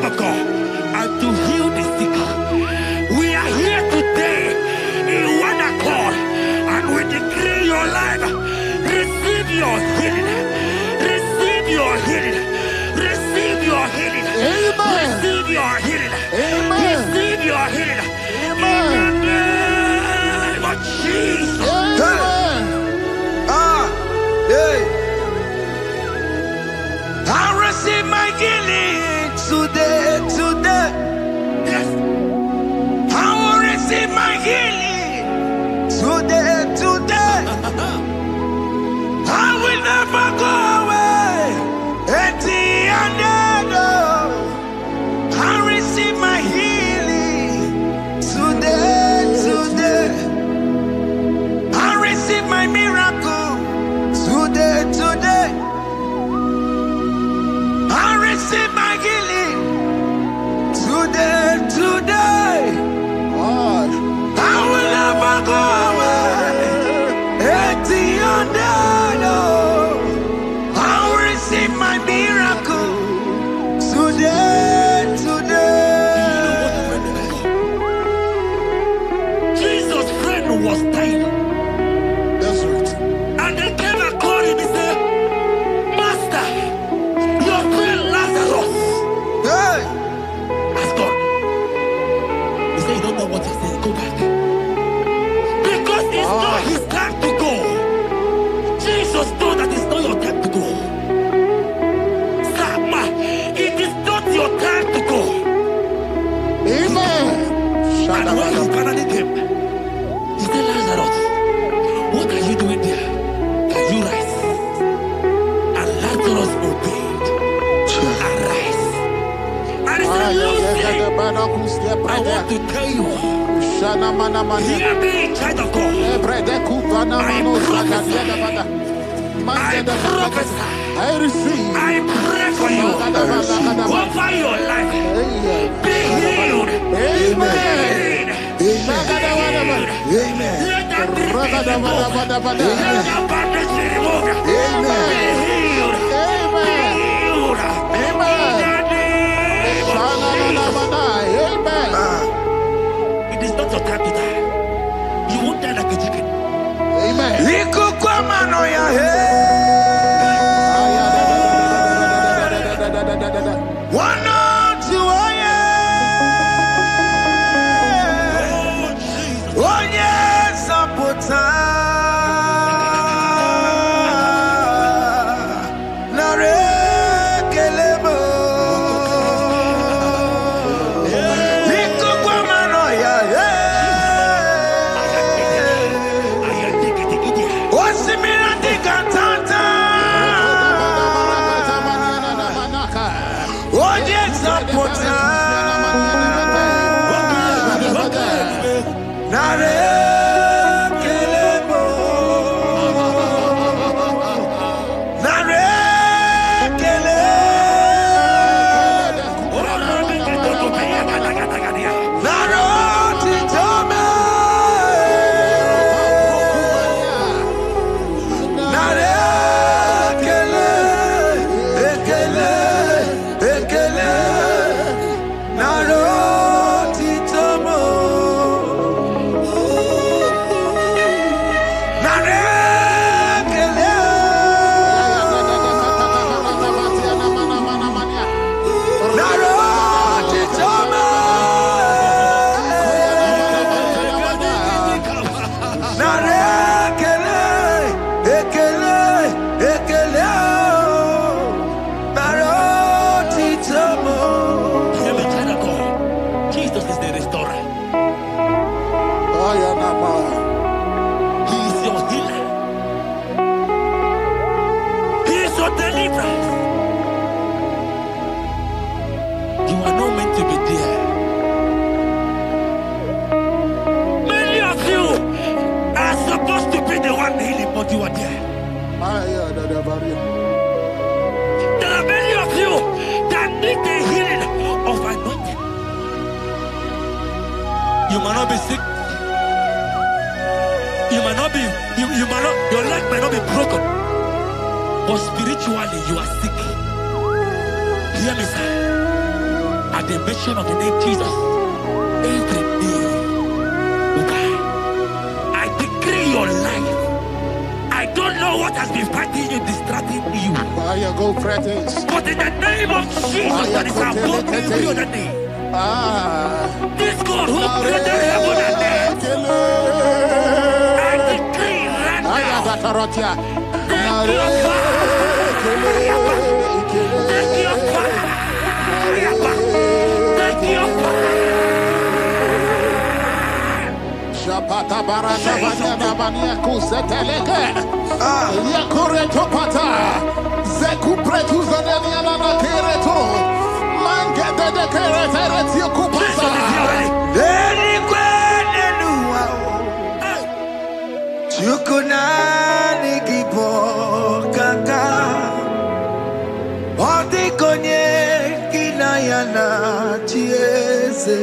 Of God and to heal the sick. We are here today in one accord, and we decree your life. Receive your healing. Receive your healing. Receive your healing. Amen. Receive your I want to tell you, hear me, child of God. I prophesy. I receive. I pray for you over your life. Be healed. Amen. Amen. Let that be removed. Let that badness be removed. Be healed. Be healed. Amen. It is not your time to die. You won't die like a chicken. Amen. You are there. There are many of you that need the healing of anointing. You might not be sick. You might not be, you might not, your leg might not be broken. But spiritually you are sick. Hear me, sir. At the mention of the name Jesus, every day will die. I decree your life. I don't know what has been fighting you, distracting you. Go practice. But in the name of Jesus, that is above every other name. This God who created heaven and earth, I decree right now, take your fire. Take your fire. Take your fire. Shapata barana banya banya kuseteleke. Yakure topata. Zeku pretu zadania na kereto. Mangete de kerete kupasa. Deni kwene nuwa. Chukuna nikipo kaka. Odi konye kinayana chiese.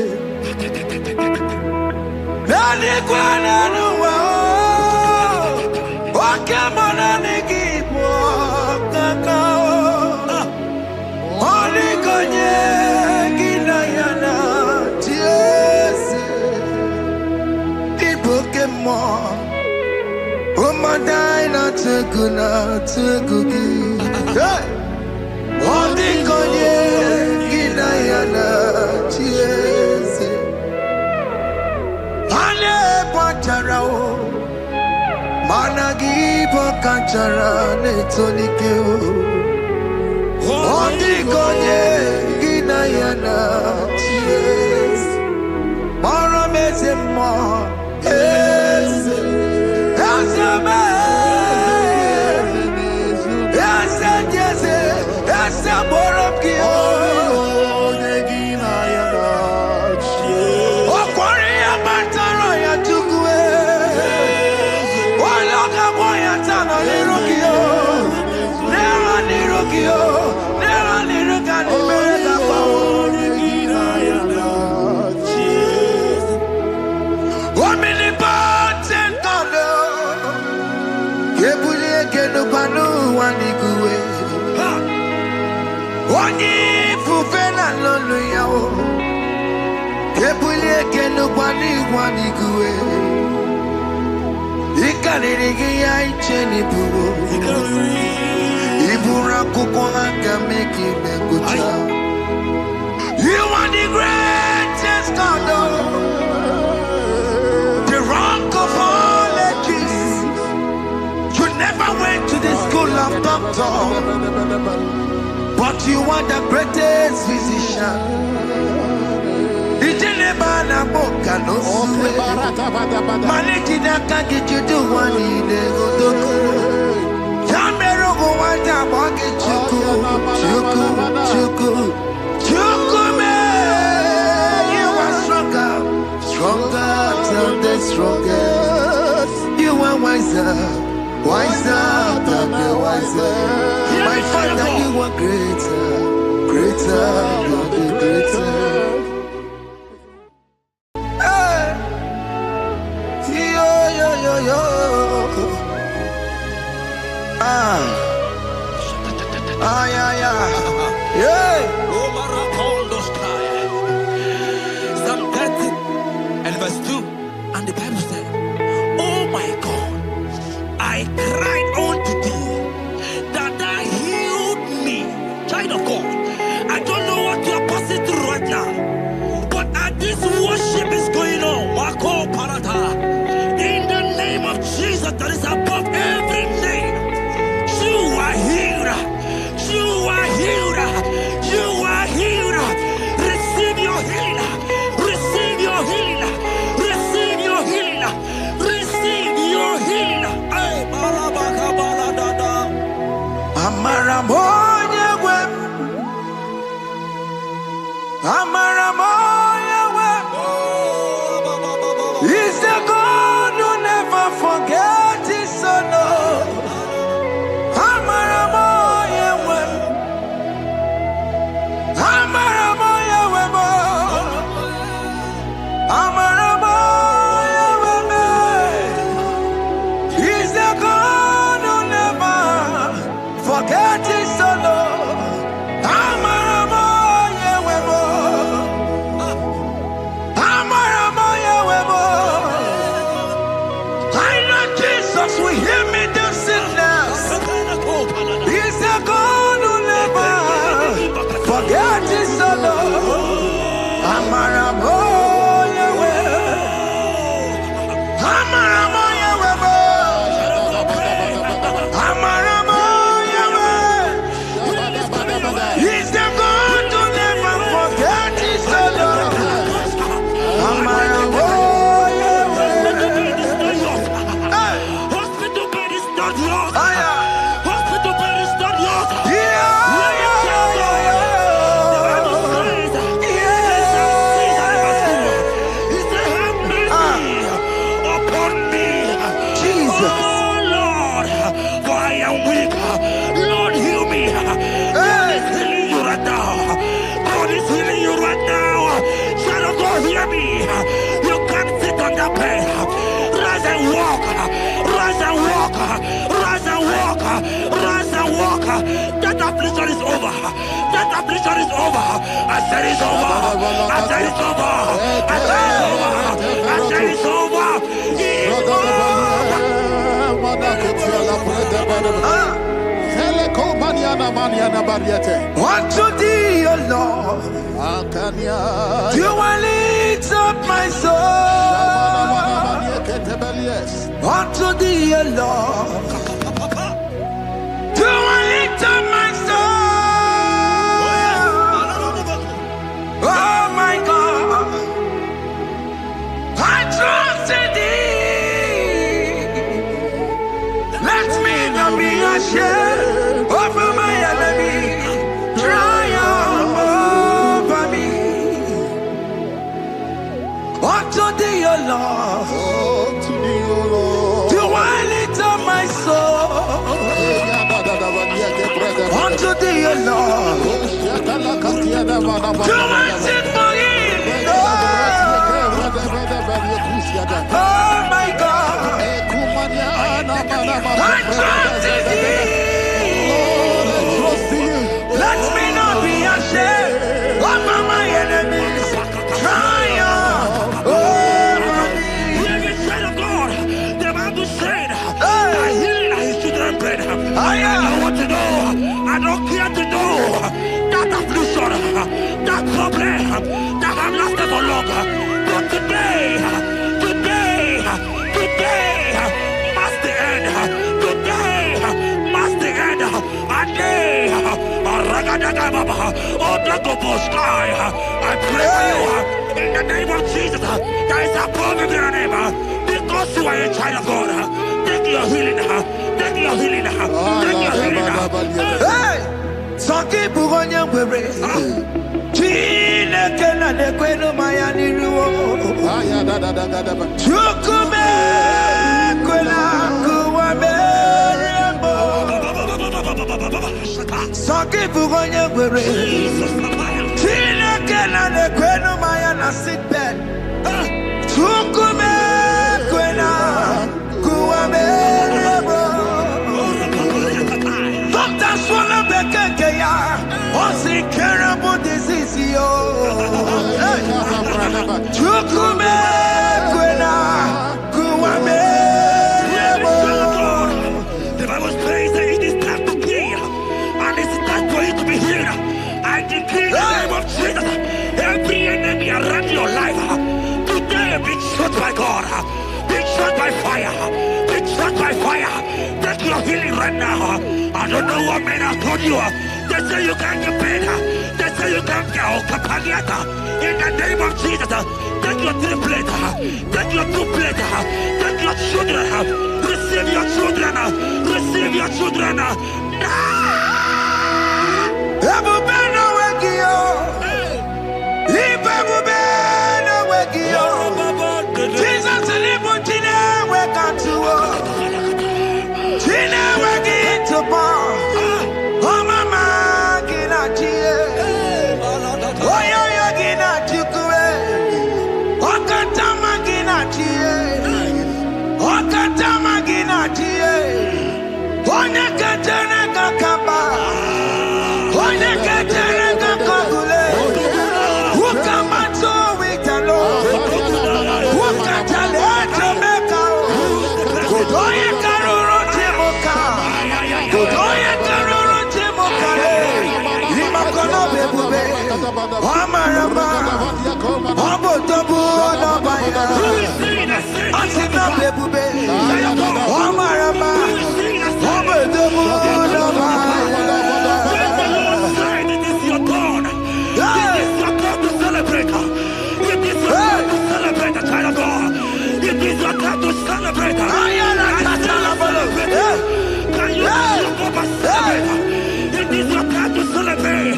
Deni kwene nuwa. Wakamona nikipo kaka. Odi konye kinayana chiese. Pokemon, oh my dina tegugi. Hey, oh the konye kinayana chiese. Ale pacharao, managi pokachara netonike. Oh the konye kinayana chiese. Mara mezemo. Yes, yes, yes, yes, Ebulie kenu kwani kuwe. Ikanirigi ya icheni buwo. Ibura kukwanga meki mekucha. You are the greatest God, the rock of all ages. You never went to the school of doctor, but you are the greatest physician. Ijelebana boka no suwe. Manekina kage you do one in the godoku. Yamero go wata boke chuku. You are stronger than the strongest. You are wiser than the wiser. My Father, you are greater than the greater. Yo. Yeah. Psalm 30 and verse 2, and the Bible said, oh my God, I cried unto thee, that thou healed me. Child of God, I don't know what you are passing through right now, but as this worship is going on, Marco Parata, in the name of Jesus that is above every name, you are healed. You are healed. You are healed. Receive your healing. Receive your healing. Receive your healing. Receive your healing. Hey, Malabaka Baladada. Amaramoya web. Amaramoya web. He's the God who never forgets his son. Amaramoya web. Amaramoya web. Amaramoya web. He's the God who never forgets his son. Amaramoya web. Amaramoya web. I know Jesus will hear me the sickness. He's the God who never forget his son. Amaramoya web. Amaramoya web. Amaramoya web. He's the God who never forget his son. Amaramoya web. Hospital bed is not yours. Aya. Hospital bed is not yours. Yeah. Hear me. You can't sit on the bed. Rise and walk. Rise and walk. Rise and walk. Rise and walk. That affliction is over. That affliction is over. I said it's over. I said it's over. I said it's over. I said it's over. Unto thee, O Lord, do I lift up my soul. Unto thee, O Lord, do I lift up my soul. Oh my God, I trust in thee. Let me not be ashamed over my enemy. Triumph over me. Unto thee, O Lord, do I lift up my soul. Unto thee, O Lord, do I sing for him. Oh my God, I trust in thee. Let me not be ashamed over my enemies. Triumph. long. But today must the end. Today must the end. And day, I pray for you in the name of Jesus. There is a problem in your name. Because you are a child of God. Take your healing. Take your healing. Take your healing. Hey! Sanki bugonya wewe. Chine kena ne kweno mayani ruo. Chukume kwena kuwa merembo. Sanki bugonya wewe. Chine kena ne kweno mayana sickbed. Chukume kwena kuwa merembo. Doctors wanna make a ya. What's the terrible disease, yo? Chukume kwena kuwame. The Bible says that it is time to kill, and it is time for you to be healed. I decree in the name of Jesus, every enemy around your life today be shot by God, be shot by fire, be shot by fire. Take your healing right now. I don't know what men have told you. They say you can't get paid. They say you can't get Kapagata. In the name of Jesus, take your triplet, take your duplet, take your children, receive your children, receive your children. Ebubeno wegio, ibebubeno wegio. Jesus libu chine wekantuo, chine wegi tupo. Oh mama gina chie, oh yo yo gina chukue, oh katama gina chie, oh katama gina chie, oh nyekatene kakaba. Celebrate. Can you celebrate? It is your time to celebrate.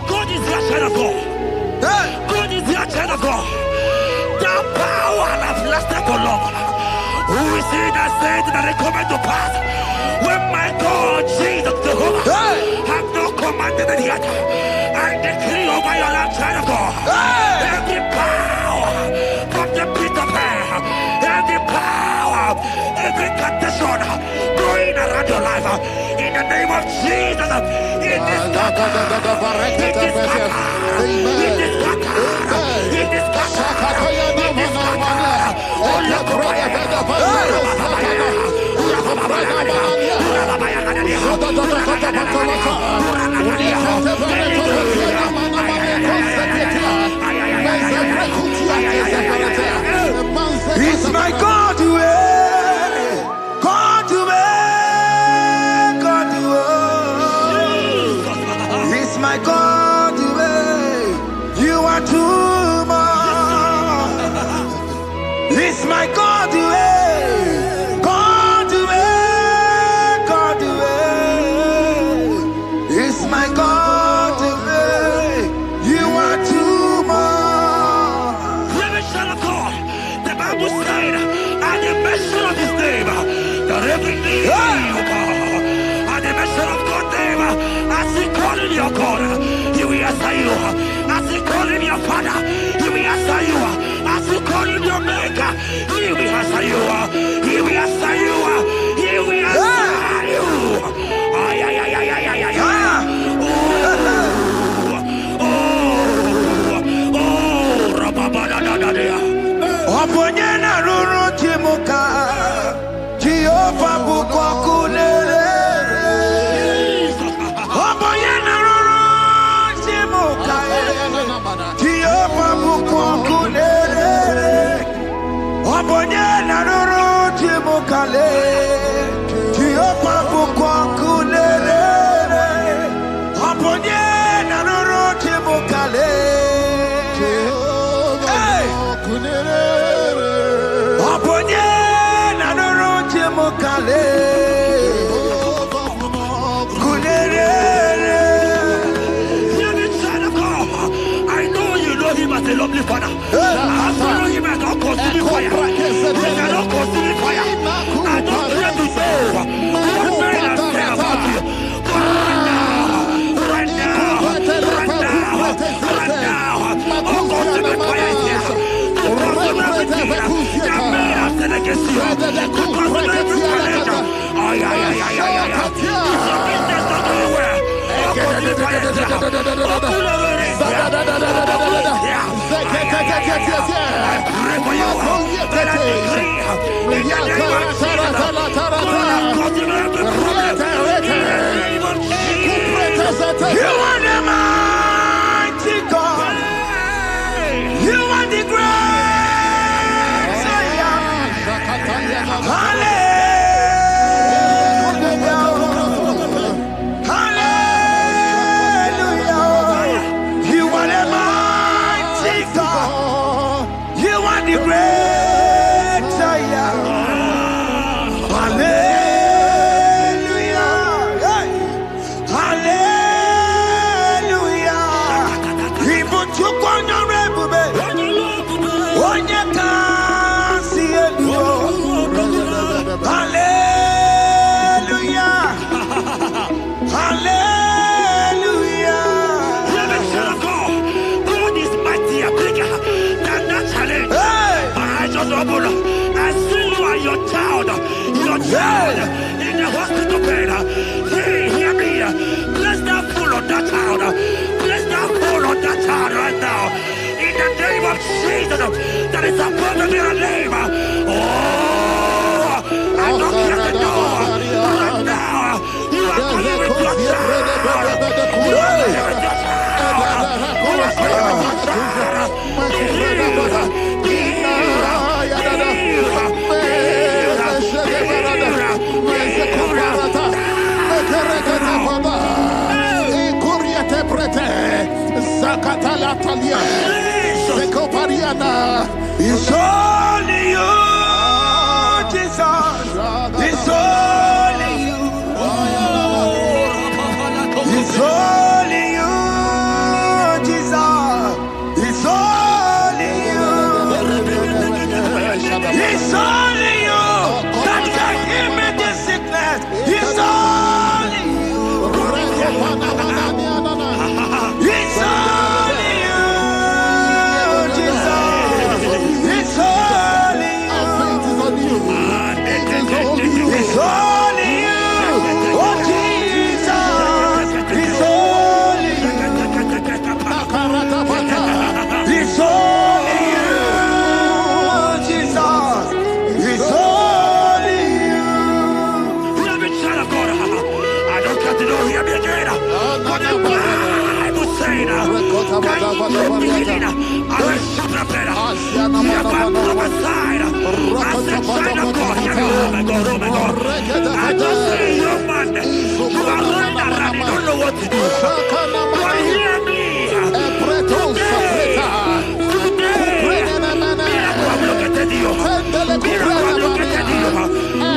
God is your child of God. God is your child of God. The power that lasted so long. Who is he that said that it coming to pass? When my God, Jesus Jehovah, have not commanded it yet. I decree over your life, child of God. Every power from the pit of hell, every power, every condition going around your life, in the name of Jesus, it is scattered. It is scattered. It is scattered. It is scattered. It is scattered. Oh, look over It's my God to God to God to It's my God to you are too much. It's my God to God to God to It's my God to you are too much. Revelation of God. The Bible said, at the mention of his name, that every knee will bow. At the mention of God's name, as he called him your God, he will answer you. As he called him your Father, he will answer you. As he called him your Maker, he will answer you. He will answer you. He will answer Jehovah Bukwakulere. Oboyena Roro Chimokaye. Jehovah Bukwakulere. Oboyena Roro Chimokale. Jehovah Bukwakulere. Oboyena Roro Chimokale. I know you know him as a lovely father. I follow him as a consuming fire. He cannot consume fire. I don't care to know what men have said about you. But right now, all consuming fire is here. To consume everything that men have said against you. To consume every challenge. Business not doing well. All consuming fire is here. You are the mighty God. You are the great Hallelujah. Hallelujah. You are the mighty God. You are the great Hallelujah. Hallelujah. Even to Hallelujah. Hallelujah. God is mightier, bigger than that challenge. I just open up. I see you and your child in the hospital bed. Hey, hear me. Bless that fool on that child. Bless that fool on that child right now. In the name of Jesus, that is supposed to be a name. Oh, I don't hear the door right now. You are going with your child. You are going with your child. You are going It's only you, Jesus. It's only you. It's only you, Jesus. It's only you. It's only you that can give me this sickness. It's only you. It's only you, Jesus. It's only you. It's only you. Oh, Jesus. It's only you. It's only you, Jesus. It's only you. Hear me, child of God. I don't got to know, hear me again. What the Bible saying, can you get the healing? I will shut up better. You have got prophesied. I said, child of God, hear me. Oh my God, oh my God. I just say, young man, you are running around, you don't know what to do. But hear me. Miracle have located you. Miracle have located you.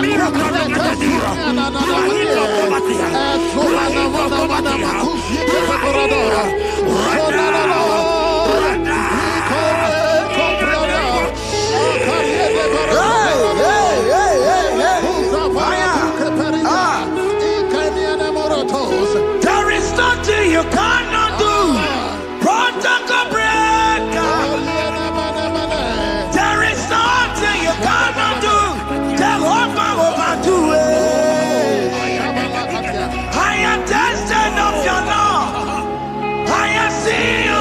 Miracle have located you. You are in your poverty. You are in your poverty. You are here. Right now. Right now. There is nothing you cannot do. Protocol breaker. There is nothing you cannot do. Jehovah overdo it. I am tested of your love. I am seeing you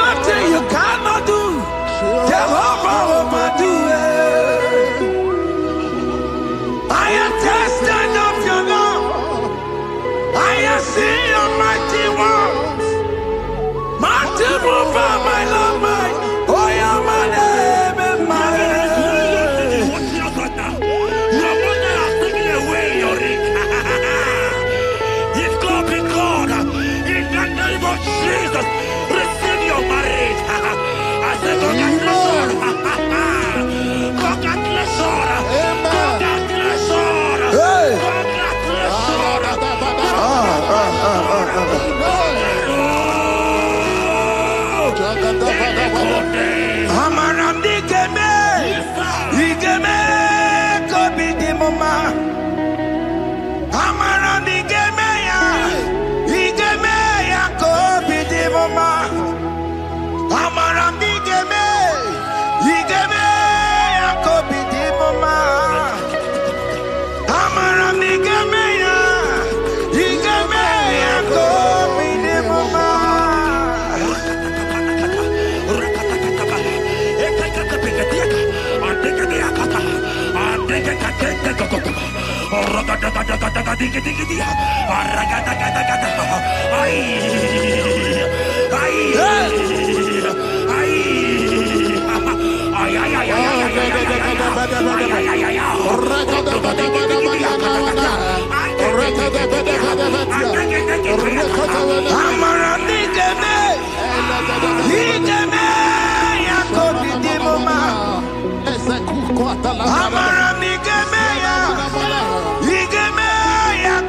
nothing you cannot do. Jehovah will do it. I am tested of your love. I have seen your mighty works. Mighty mover, my love, my. Oh, yeah, my name and my name. Your mother has taken away your ring. If God be God, in the name of Jesus, receive your marriage. I say congratulations. Congratulations. Congratulations. Hey. Amaram digeme, digeme, kobi di mama. Amaram digeme ya kobi di mama. Amaram digeme, digeme ya kobi di mama. Amaram digeme ya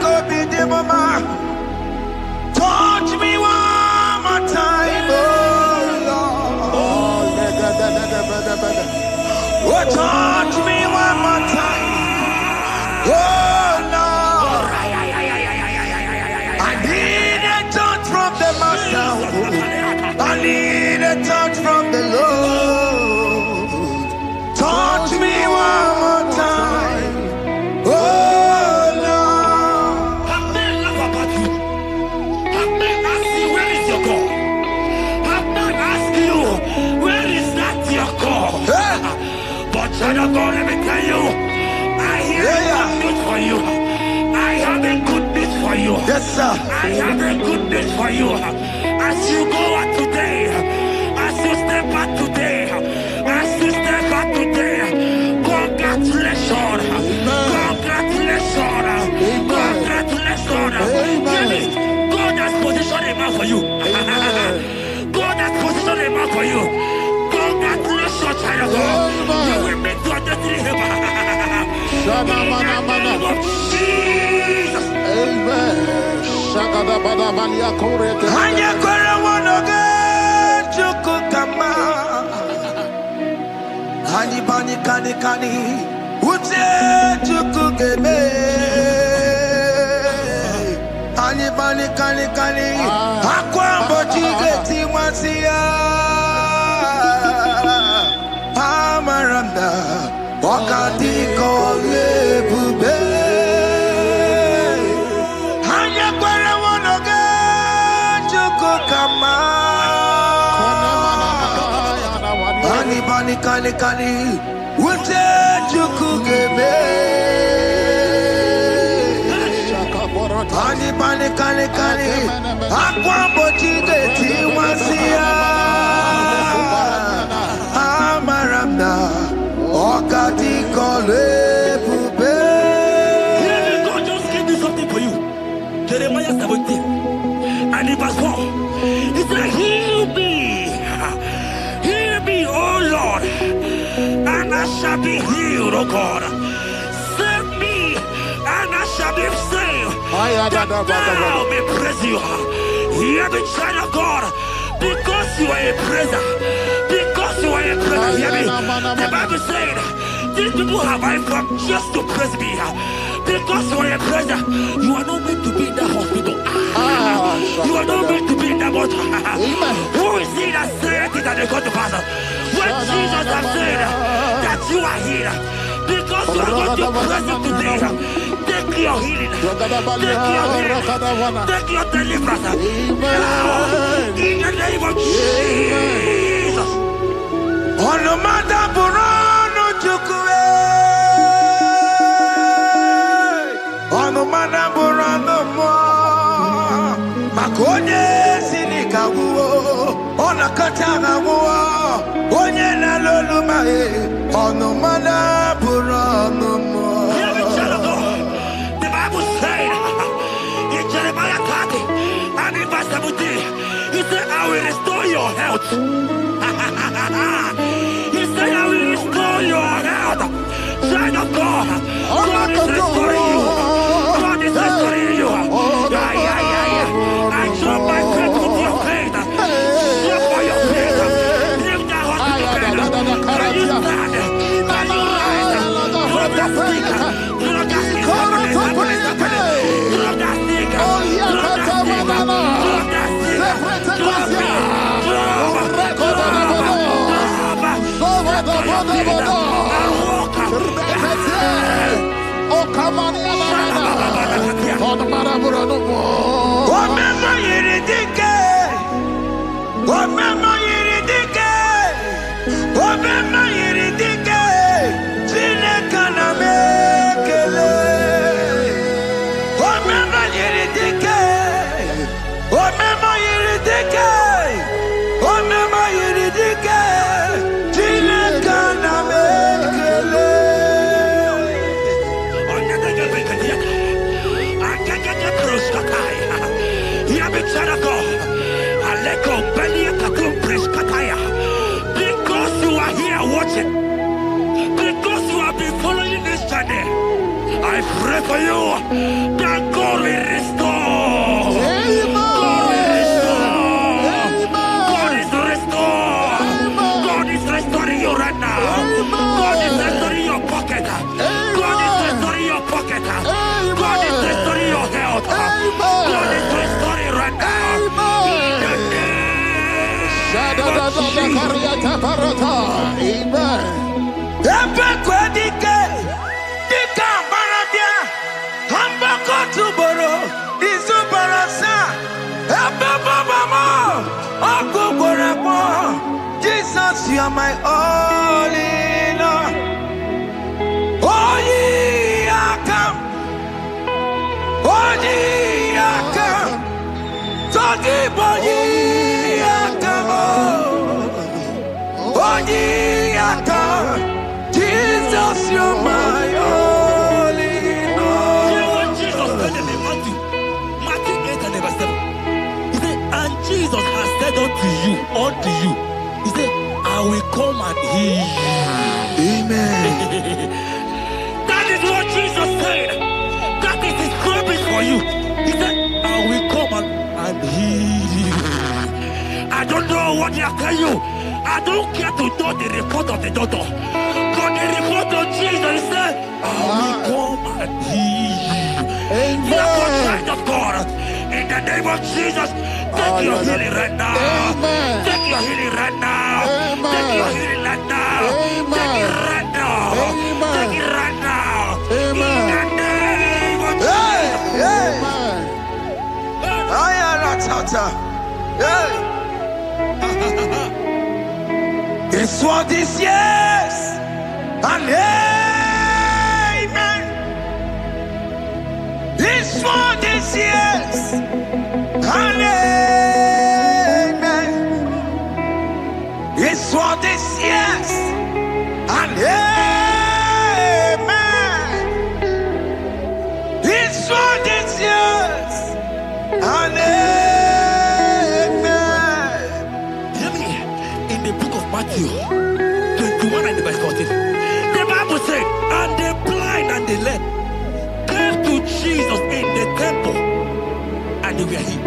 kobi di mama. Touch me one more time, oh Lord. Oh, touch me one more time, oh Lord. I need a touch from the Master. I need a touch from the Lord. Touch me one more time, oh Lord. I may laugh about you. I may ask you, where is your God? I may ask you, where is that your God? Hey. But child of God, let me tell you, I hear a good news for you. I have a good news for you. Yes, sir. I have a good news for you. As you go out today, as you step out today, as you step out today, congratulations. Congratulations. Congratulations. Hear me. God has positioned a man for you. God has positioned a man for you. Congratulations, child of God. You will make your destiny helper. In the name of Jesus. Amen. Hanya kwara wanoge chukukama. Hani bani kani kani ute chukugeme. Hani bani kani kani akwa mbochige tiwasia. Amaramda wakati kole bube. Hanya kwara wanoge chukukama. Bani bani kani kani ute chukugeme. Bani bani kani kani akwa mbochige tiwasia. Amaramda wakati kole bube. God just gave me something for you. Jeremiah 17 and in verse 4. He said, heal me, oh Lord, and I shall be healed, oh God. Save me, and I shall be saved, that thou may praise you. Hear me, child of God, because you are a praiser. Because you are a praiser, hear me. The Bible said, these people have I come just to praise me. Because you are a praiser, you are not meant to be in that hospital. You are not meant to be in that water. Who is he that said it and they got to pass? When Jesus has said that you are here, Because you are going to present today. Take your healing. Take your deliverance. Now, in the name of Jesus. Onomada Burano Chukwe. Onomada Burano Mo. Makonye Sinikawo. Onakatana Wo. Onye Naloluma. Onomada Burano Mo. The Bible said in Jeremiah 30 and in verse 17, he said, I will restore your health. He said, I will restore your health. Child of God, God is restoring you. God is restoring you. I show my faith with your faith. Show for your faith. Lift that hospital bed. Can you stand? Can you rise? Drop that stick. Drop that stick. Drop that stick. Drop that stick. Drop it. Because you are here watching, because you have been following this journey, I pray for you that God will restore. God will restore. God is restoring. God is restoring you right now. God is restoring your pocket. God is restoring your pocket. God is restoring your health. God is restoring right now. Jesus, you are my all in all. Oh, ye are come. Oh, ye are come. Talking about ye are come. Oh, ye are come. Jesus, you are my all in all. You know what Jesus said in Matthew 8 and verse 7? He said, and Jesus has said unto you, he said, I will come and heal you. Amen. That is what Jesus said. That is his promise for you. He said, I will come and heal you. I don't know what they are telling you. I don't care to know the report of the doctor. But the report of Jesus, he said, I will come and heal you. Therefore, child of God, in the name of Jesus, take your healing right now. Amen. Take your healing right now. Amen. Take your healing right now. Amen. Take it right now. Amen. Take it right now. Amen. In the name of Hey, hey. Amen. I am not tata. Hey. It's what this yes. And amen. It's what this yes. And amen. It's what this yes. And amen. It's what this yes. And amen. Hear me. In the book of Matthew 21 and verse 14, the Bible said, and the blind and the lame came to Jesus in the temple, and they were healed.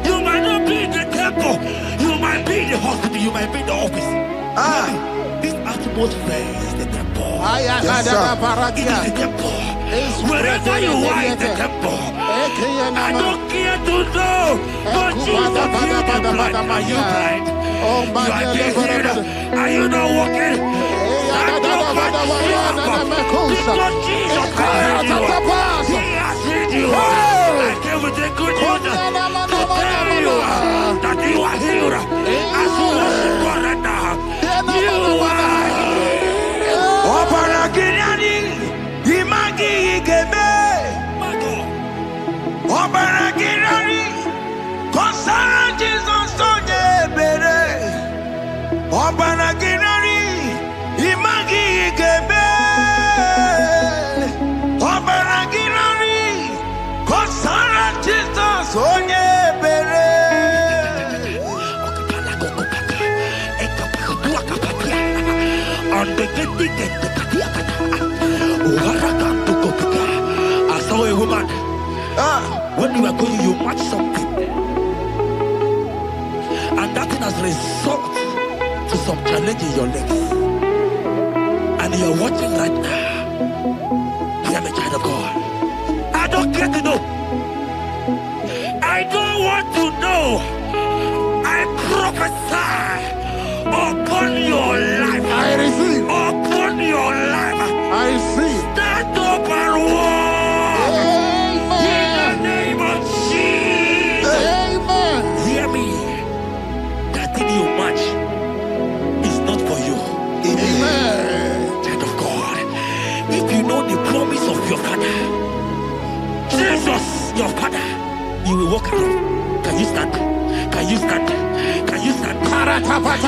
You might not be in the temple, you might be in the hospital, you might be in the office. This atmosphere is the temple. Yes, sir. It is the temple. Wherever you are in the temple, I don't care to know, but Jesus healed the blind. Are you blind? You are being healed. Are you not walking? Stand up and Because Jesus has healed you. He has healed you. I came with the good news to tell you that you are healed. As you worship God right now, you are healed. Opana Gideoni, Imagi Igebe. Opana Gideoni, Konsara Jesus Onye Bere. Opana Gideoni, Imagi Igebe. Opana Gideoni, Konsara Jesus Onye Bere. I saw a woman. When you were going, you match something, and that thing has resulted to some challenge in your legs. And you're watching right now. Hear me, child of God. I don't care to know. I don't want to know. I prophesy upon your life. I receive. Upon your life. I receive. Stand up and walk. In the name of Jesus. Amen. Hear me. That thing you match is not for you. Amen. Child of God. If you know the promise of your father, Jesus, your father, you will walk around. Can you stand? Can you stand? Can you stand? Can you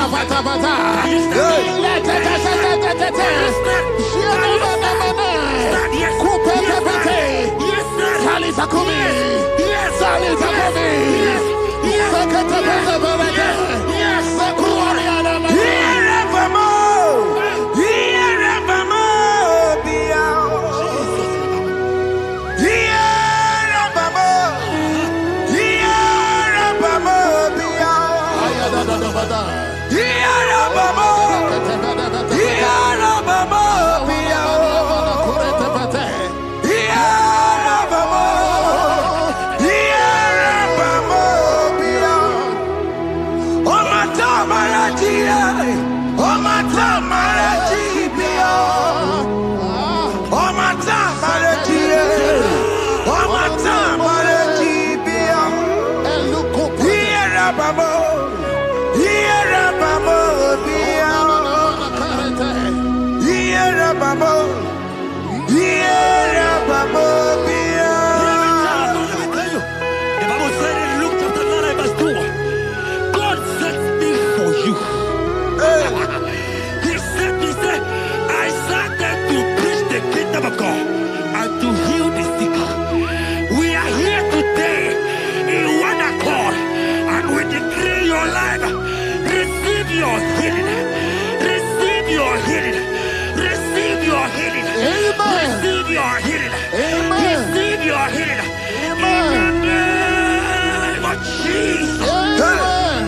of God and to heal the sick. We are here today in one accord and we decree your life. Receive your healing. Receive your healing. Receive your healing. Amen. Receive your healing. Amen. Receive your healing. Amen. In the name of Jesus. Amen.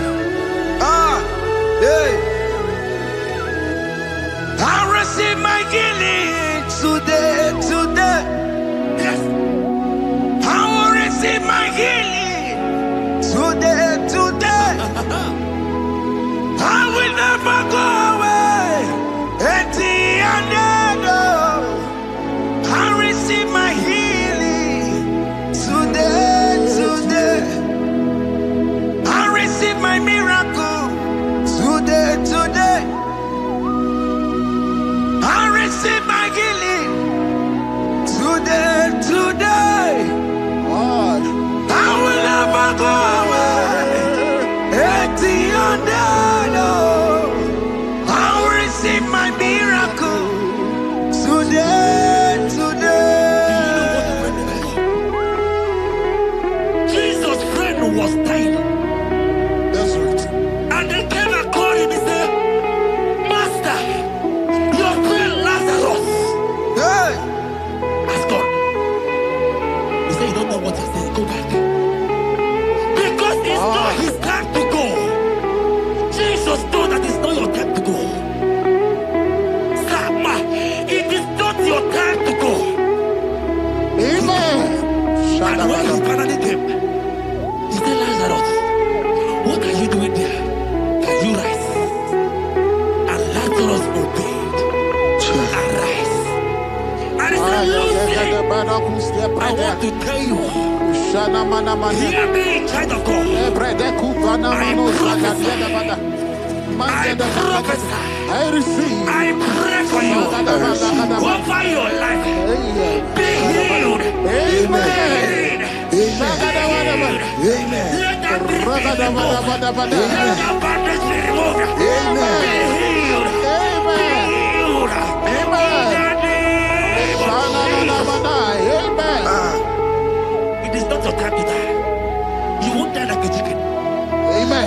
I receive my healing today. Yes. I will receive my healing today. I will never go away. I receive my healing today. I receive my miracle today. I receive my healing today. I will never go away. I will receive my miracle today. Jesus' friend was dying. That's right. And they came and called him and said, Master, your friend Lazarus has gone. He said, you don't know what he said. Go back. Because it's not his time to go. Jesus told that it's not your time to go. Sama, it is not your time to go. Amen. And when he finally came, he said, Lazarus, what are you doing there? Can you rise? And Lazarus obeyed. Arise. I want to tell you, hear me, child of God. I prophesy. I receive. I pray for you. Over your life. Be healed. Amen. Amen. Let that be removed. Let that bandage be removed. Amen. Be healed. Amen. Be healed. Amen. It is not your time to die. You won't die like a chicken. Amen.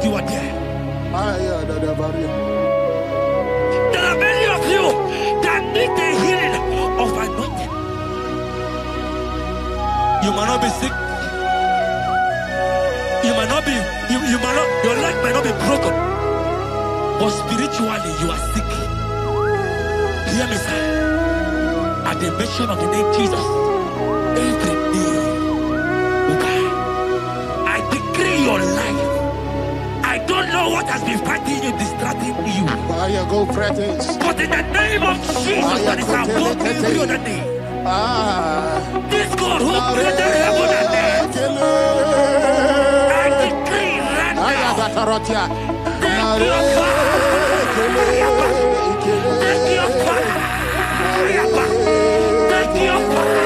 You are there. There are many of you that need the healing of anointing. You might not be sick. You might not be, you might not, your leg might not be broken. But spiritually you are sick. Hear me, sir. At the mention of the name Jesus, every day will die. I decree your life. I don't know what has been fighting you, distracting you. But in the name of Jesus, that is above every other name. This God who created heaven and earth, I decree right now, take your fire. Take your fire. Take your fire.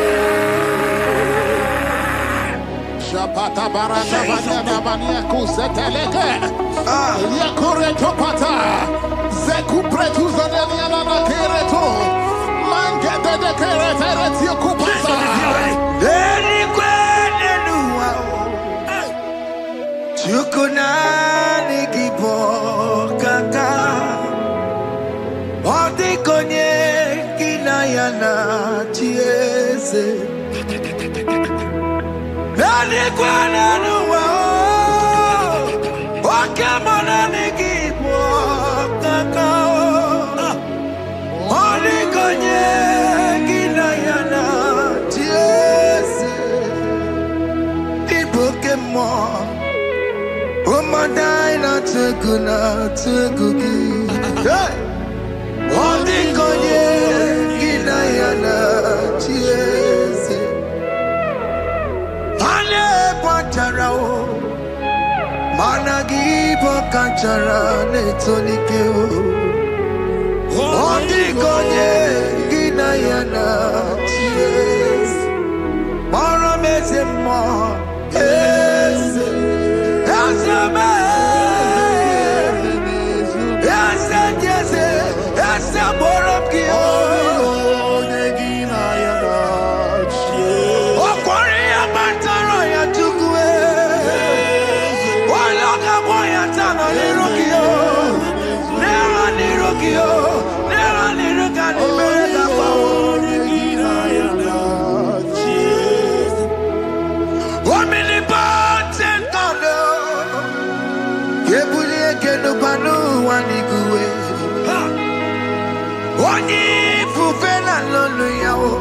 Shapata baranda bania kuseteleke. Yakure topata. Zeku pretu zadeliana na kereto. Mangete de keretere tio kupasa. Deni kwene nuwa. Chukuna nigibo kaka. Odi konye kinayana chiese. Deni kwene nuwa. Wakamona nigibo kaka. Odi konye kinayana chiese. Ibokemo. Umadaina teguna tegugi. Hey! Odi konye kinayana chiese. Ale patarao. Managi pokachara netonikeo. Odi konye kinayana chiese. Mara mezemo. Eze. Eze me. Eze jeze. Eze borokio. Oni fufela lolo yao.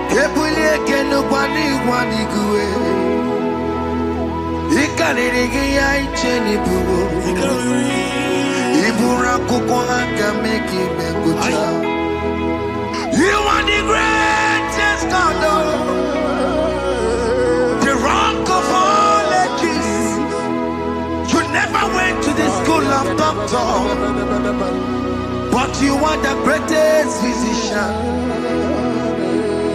Kebulie kenu kwani kuwe. Ikanirigi ya icheni buwo. Ibura kukwanga meki mekucha. You are the greatest God, the rock of all ages. You never went to the school of doctor, but you are the greatest physician.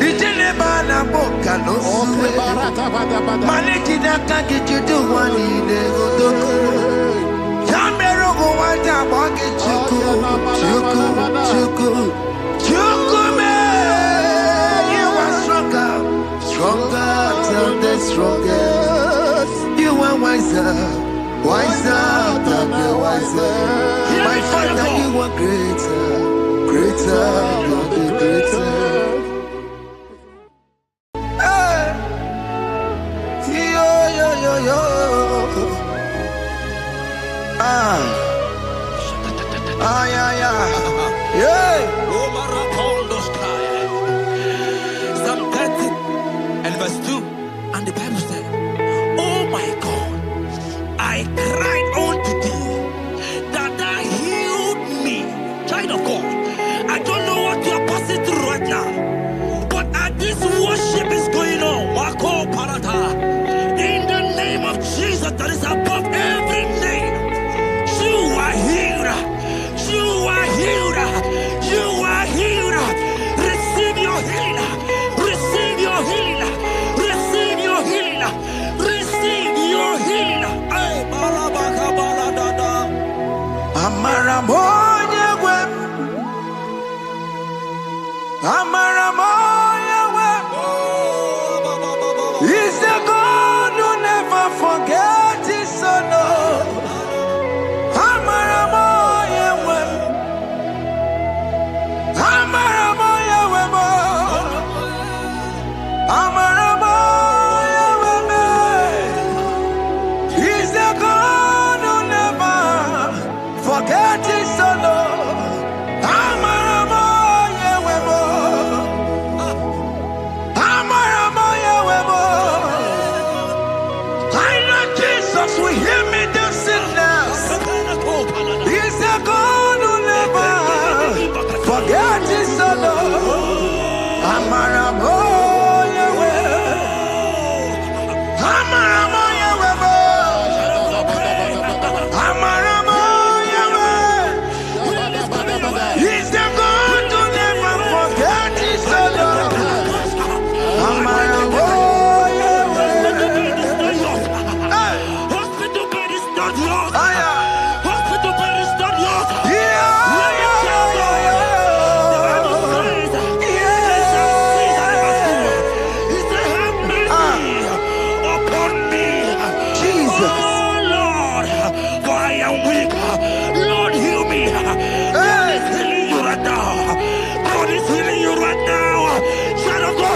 Ijelebana boka no suwe. Malekina kanki judu wani negodoku. Yambero go wanta bagi chuku. Chukume, you are stronger than the strongest. You are wiser than the wiser. My Father, you are greater than the greatest. Yo. Yeah. Psalm 30 and verse 2, and the Bible said, oh my God, I cried unto thee, that thou healed me. Child of God, I don't know what you are passing through right now, but as this worship is going on, Wako Parata, in the name of Jesus that is above every name, you are healed. You are healed. You are healed. Receive your healing. Receive your healing. Receive your healing. Receive your healing. Ay, balabaka baladada. Amaramoya wem. Amaramoya wem. He's the God who never forgets his son. Amaramoya wem. Amaramoya wem. Amaramoya wem. He's the God who never forgets his son. Amaramoya wem. Amaramoya wem. I know Jesus will hear me this sickness. He's the God who never forgets his son. Amaramoya wem. Amaramoya wem. Amaramoya wem. He's the God who never forgets his son. Amaramoya wem. Hospital bed is not yours. Aya. Hospital bed is not yours.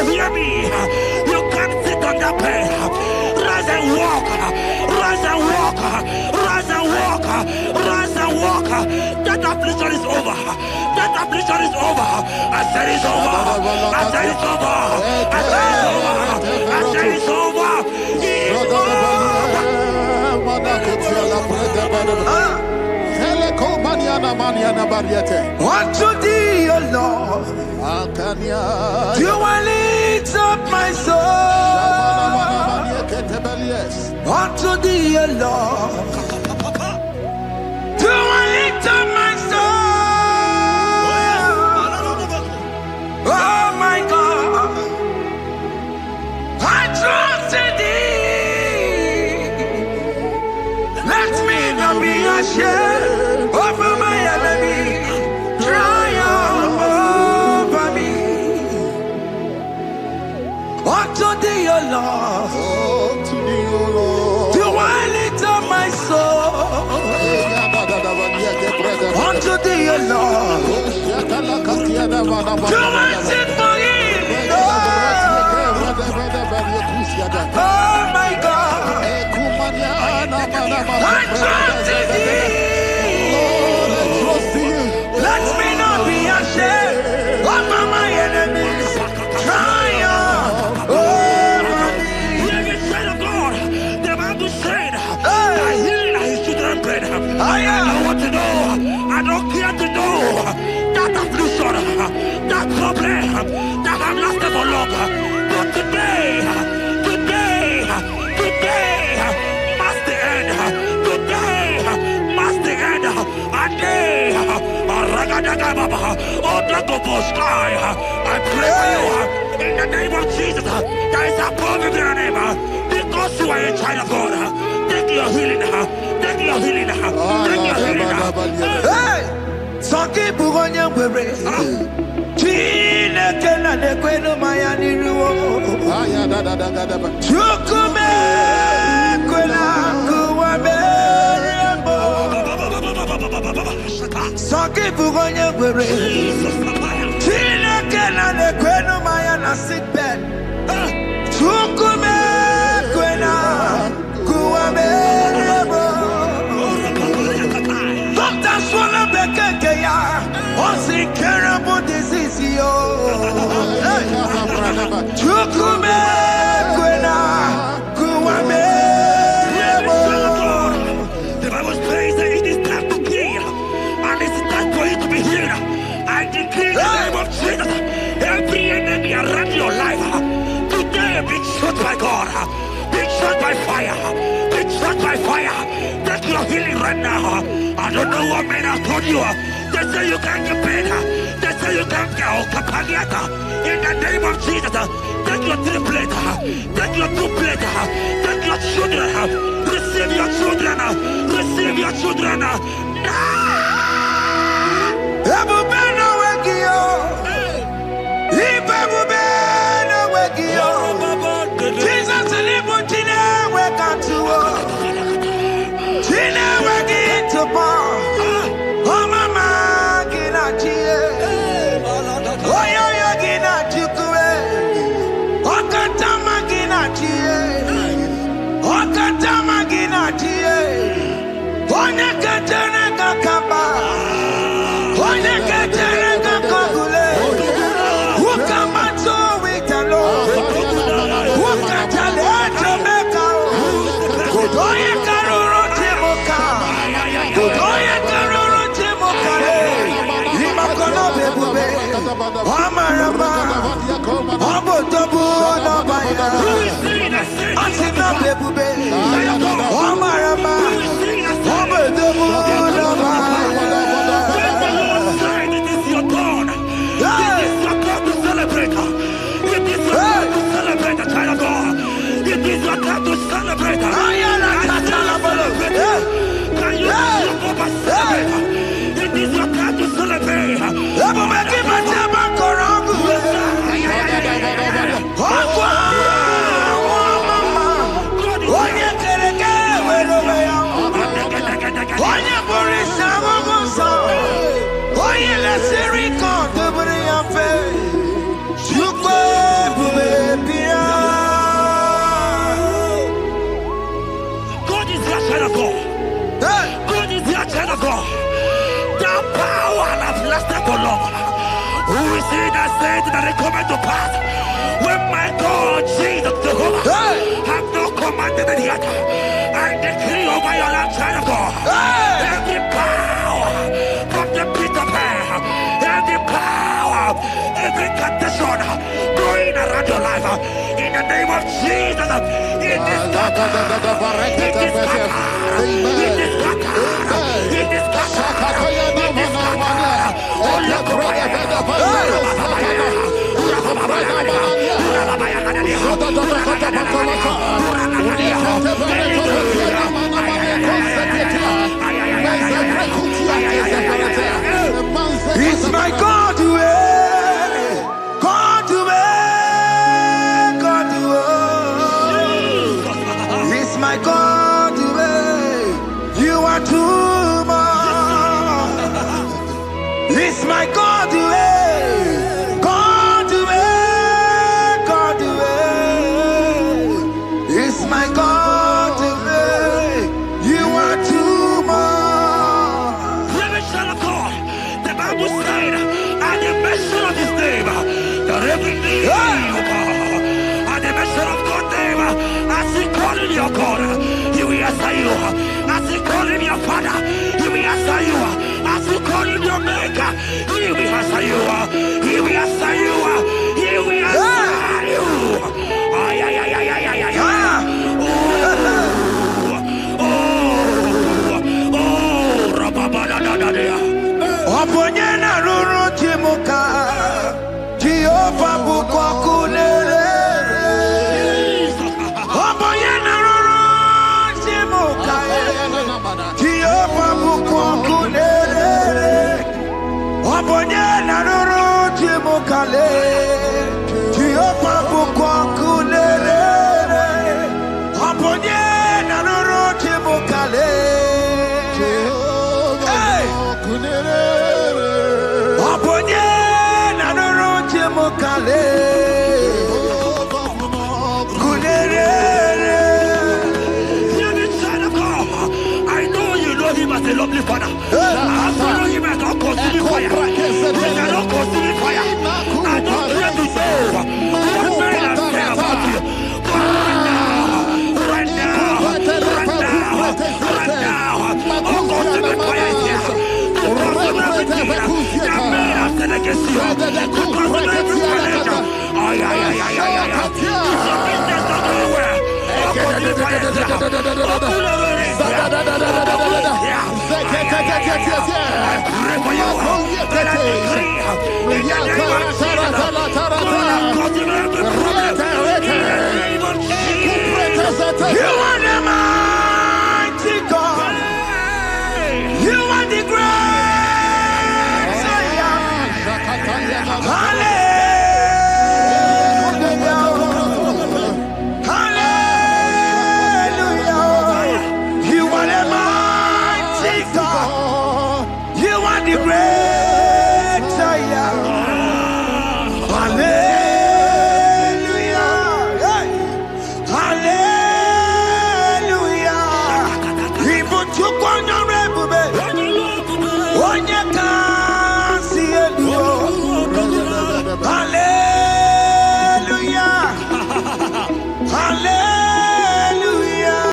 Hear me. You can't sit on that bed. Rise and walk. Rise and walk. Rise and walk. Rise and walk. That affliction is over. That affliction is over. I said it's over. I said it's over. I said it's over. I said it's over. It's over. Unto thee, O Lord, do I lift up my soul. Unto thee, O Lord, do I lift up my soul. Oh my God, I trust in thee. Let me not be ashamed over my enemy. Triumph over me. Unto thee, O Lord, do I lift up my soul. Unto thee, O Lord, do I sing for him. Oh my God, I trust in thee. Let me not be that have lasted for long. But today must the end. Today must the end. And day, I pray for you in the name of Jesus. There is a problem in your name. Because you are a child of God. Take your healing. Take your healing. Take your healing. Hey! Sanki bugonya bwere. Chine kena de kweno mayani ruo. Chukume kwena kuwame. Sanki bugonya bwere. Chine kena de kweno mayana sick bed. Chukume kwena kuwame. Doctors wanna make a ya. What's in terrible disease yo? Chukume kwena kuwame. The Bible says that it is time to kill, and it is time for you to be healed. I decree in the name of Jesus, every enemy around your life today be shot by God, be shot by fire, be shot by fire. Take your healing right now. I don't know what men have told you. They say you can't get paid. They say you can't get Kapagata. In the name of Jesus, take your triplet, take your duplet, take your children, receive your children, receive your children. Ebubena wegio, ibebubena wegio. Jesus libu chine wekatuo, chine wegi tupo. Oh mama gina chie, oh yo yo gina chukue, oh katama gina chie, oh katama gina chie, oh nyekatene kakaba. Who is he that said that it coming to pass? When my God, Jesus Jehovah, have no commanded it yet. I decree over your life, child of God. Every power from the pit of hell, every power, every condition going around your life, in the name of Jesus, it is scattered. It is scattered. It is scattered. It is scattered. It is scattered. It's my God to God to God to it's my God to you are too much. It's my God to God to God to it's my God to you are too much. Revelation of God, the Bible said, at the mention of his name, that every knee will bow. At the mention of God's name, as he called him your God, he will answer you. As he called him your Father, he will answer you. As you call him your Maker, he will answer you. He will answer you. bless you. Because of every challenge. Ay, ay, ay, ay, ay, ay. If your business not doing well, open the fire. Open the I pray for you. That I decree in the name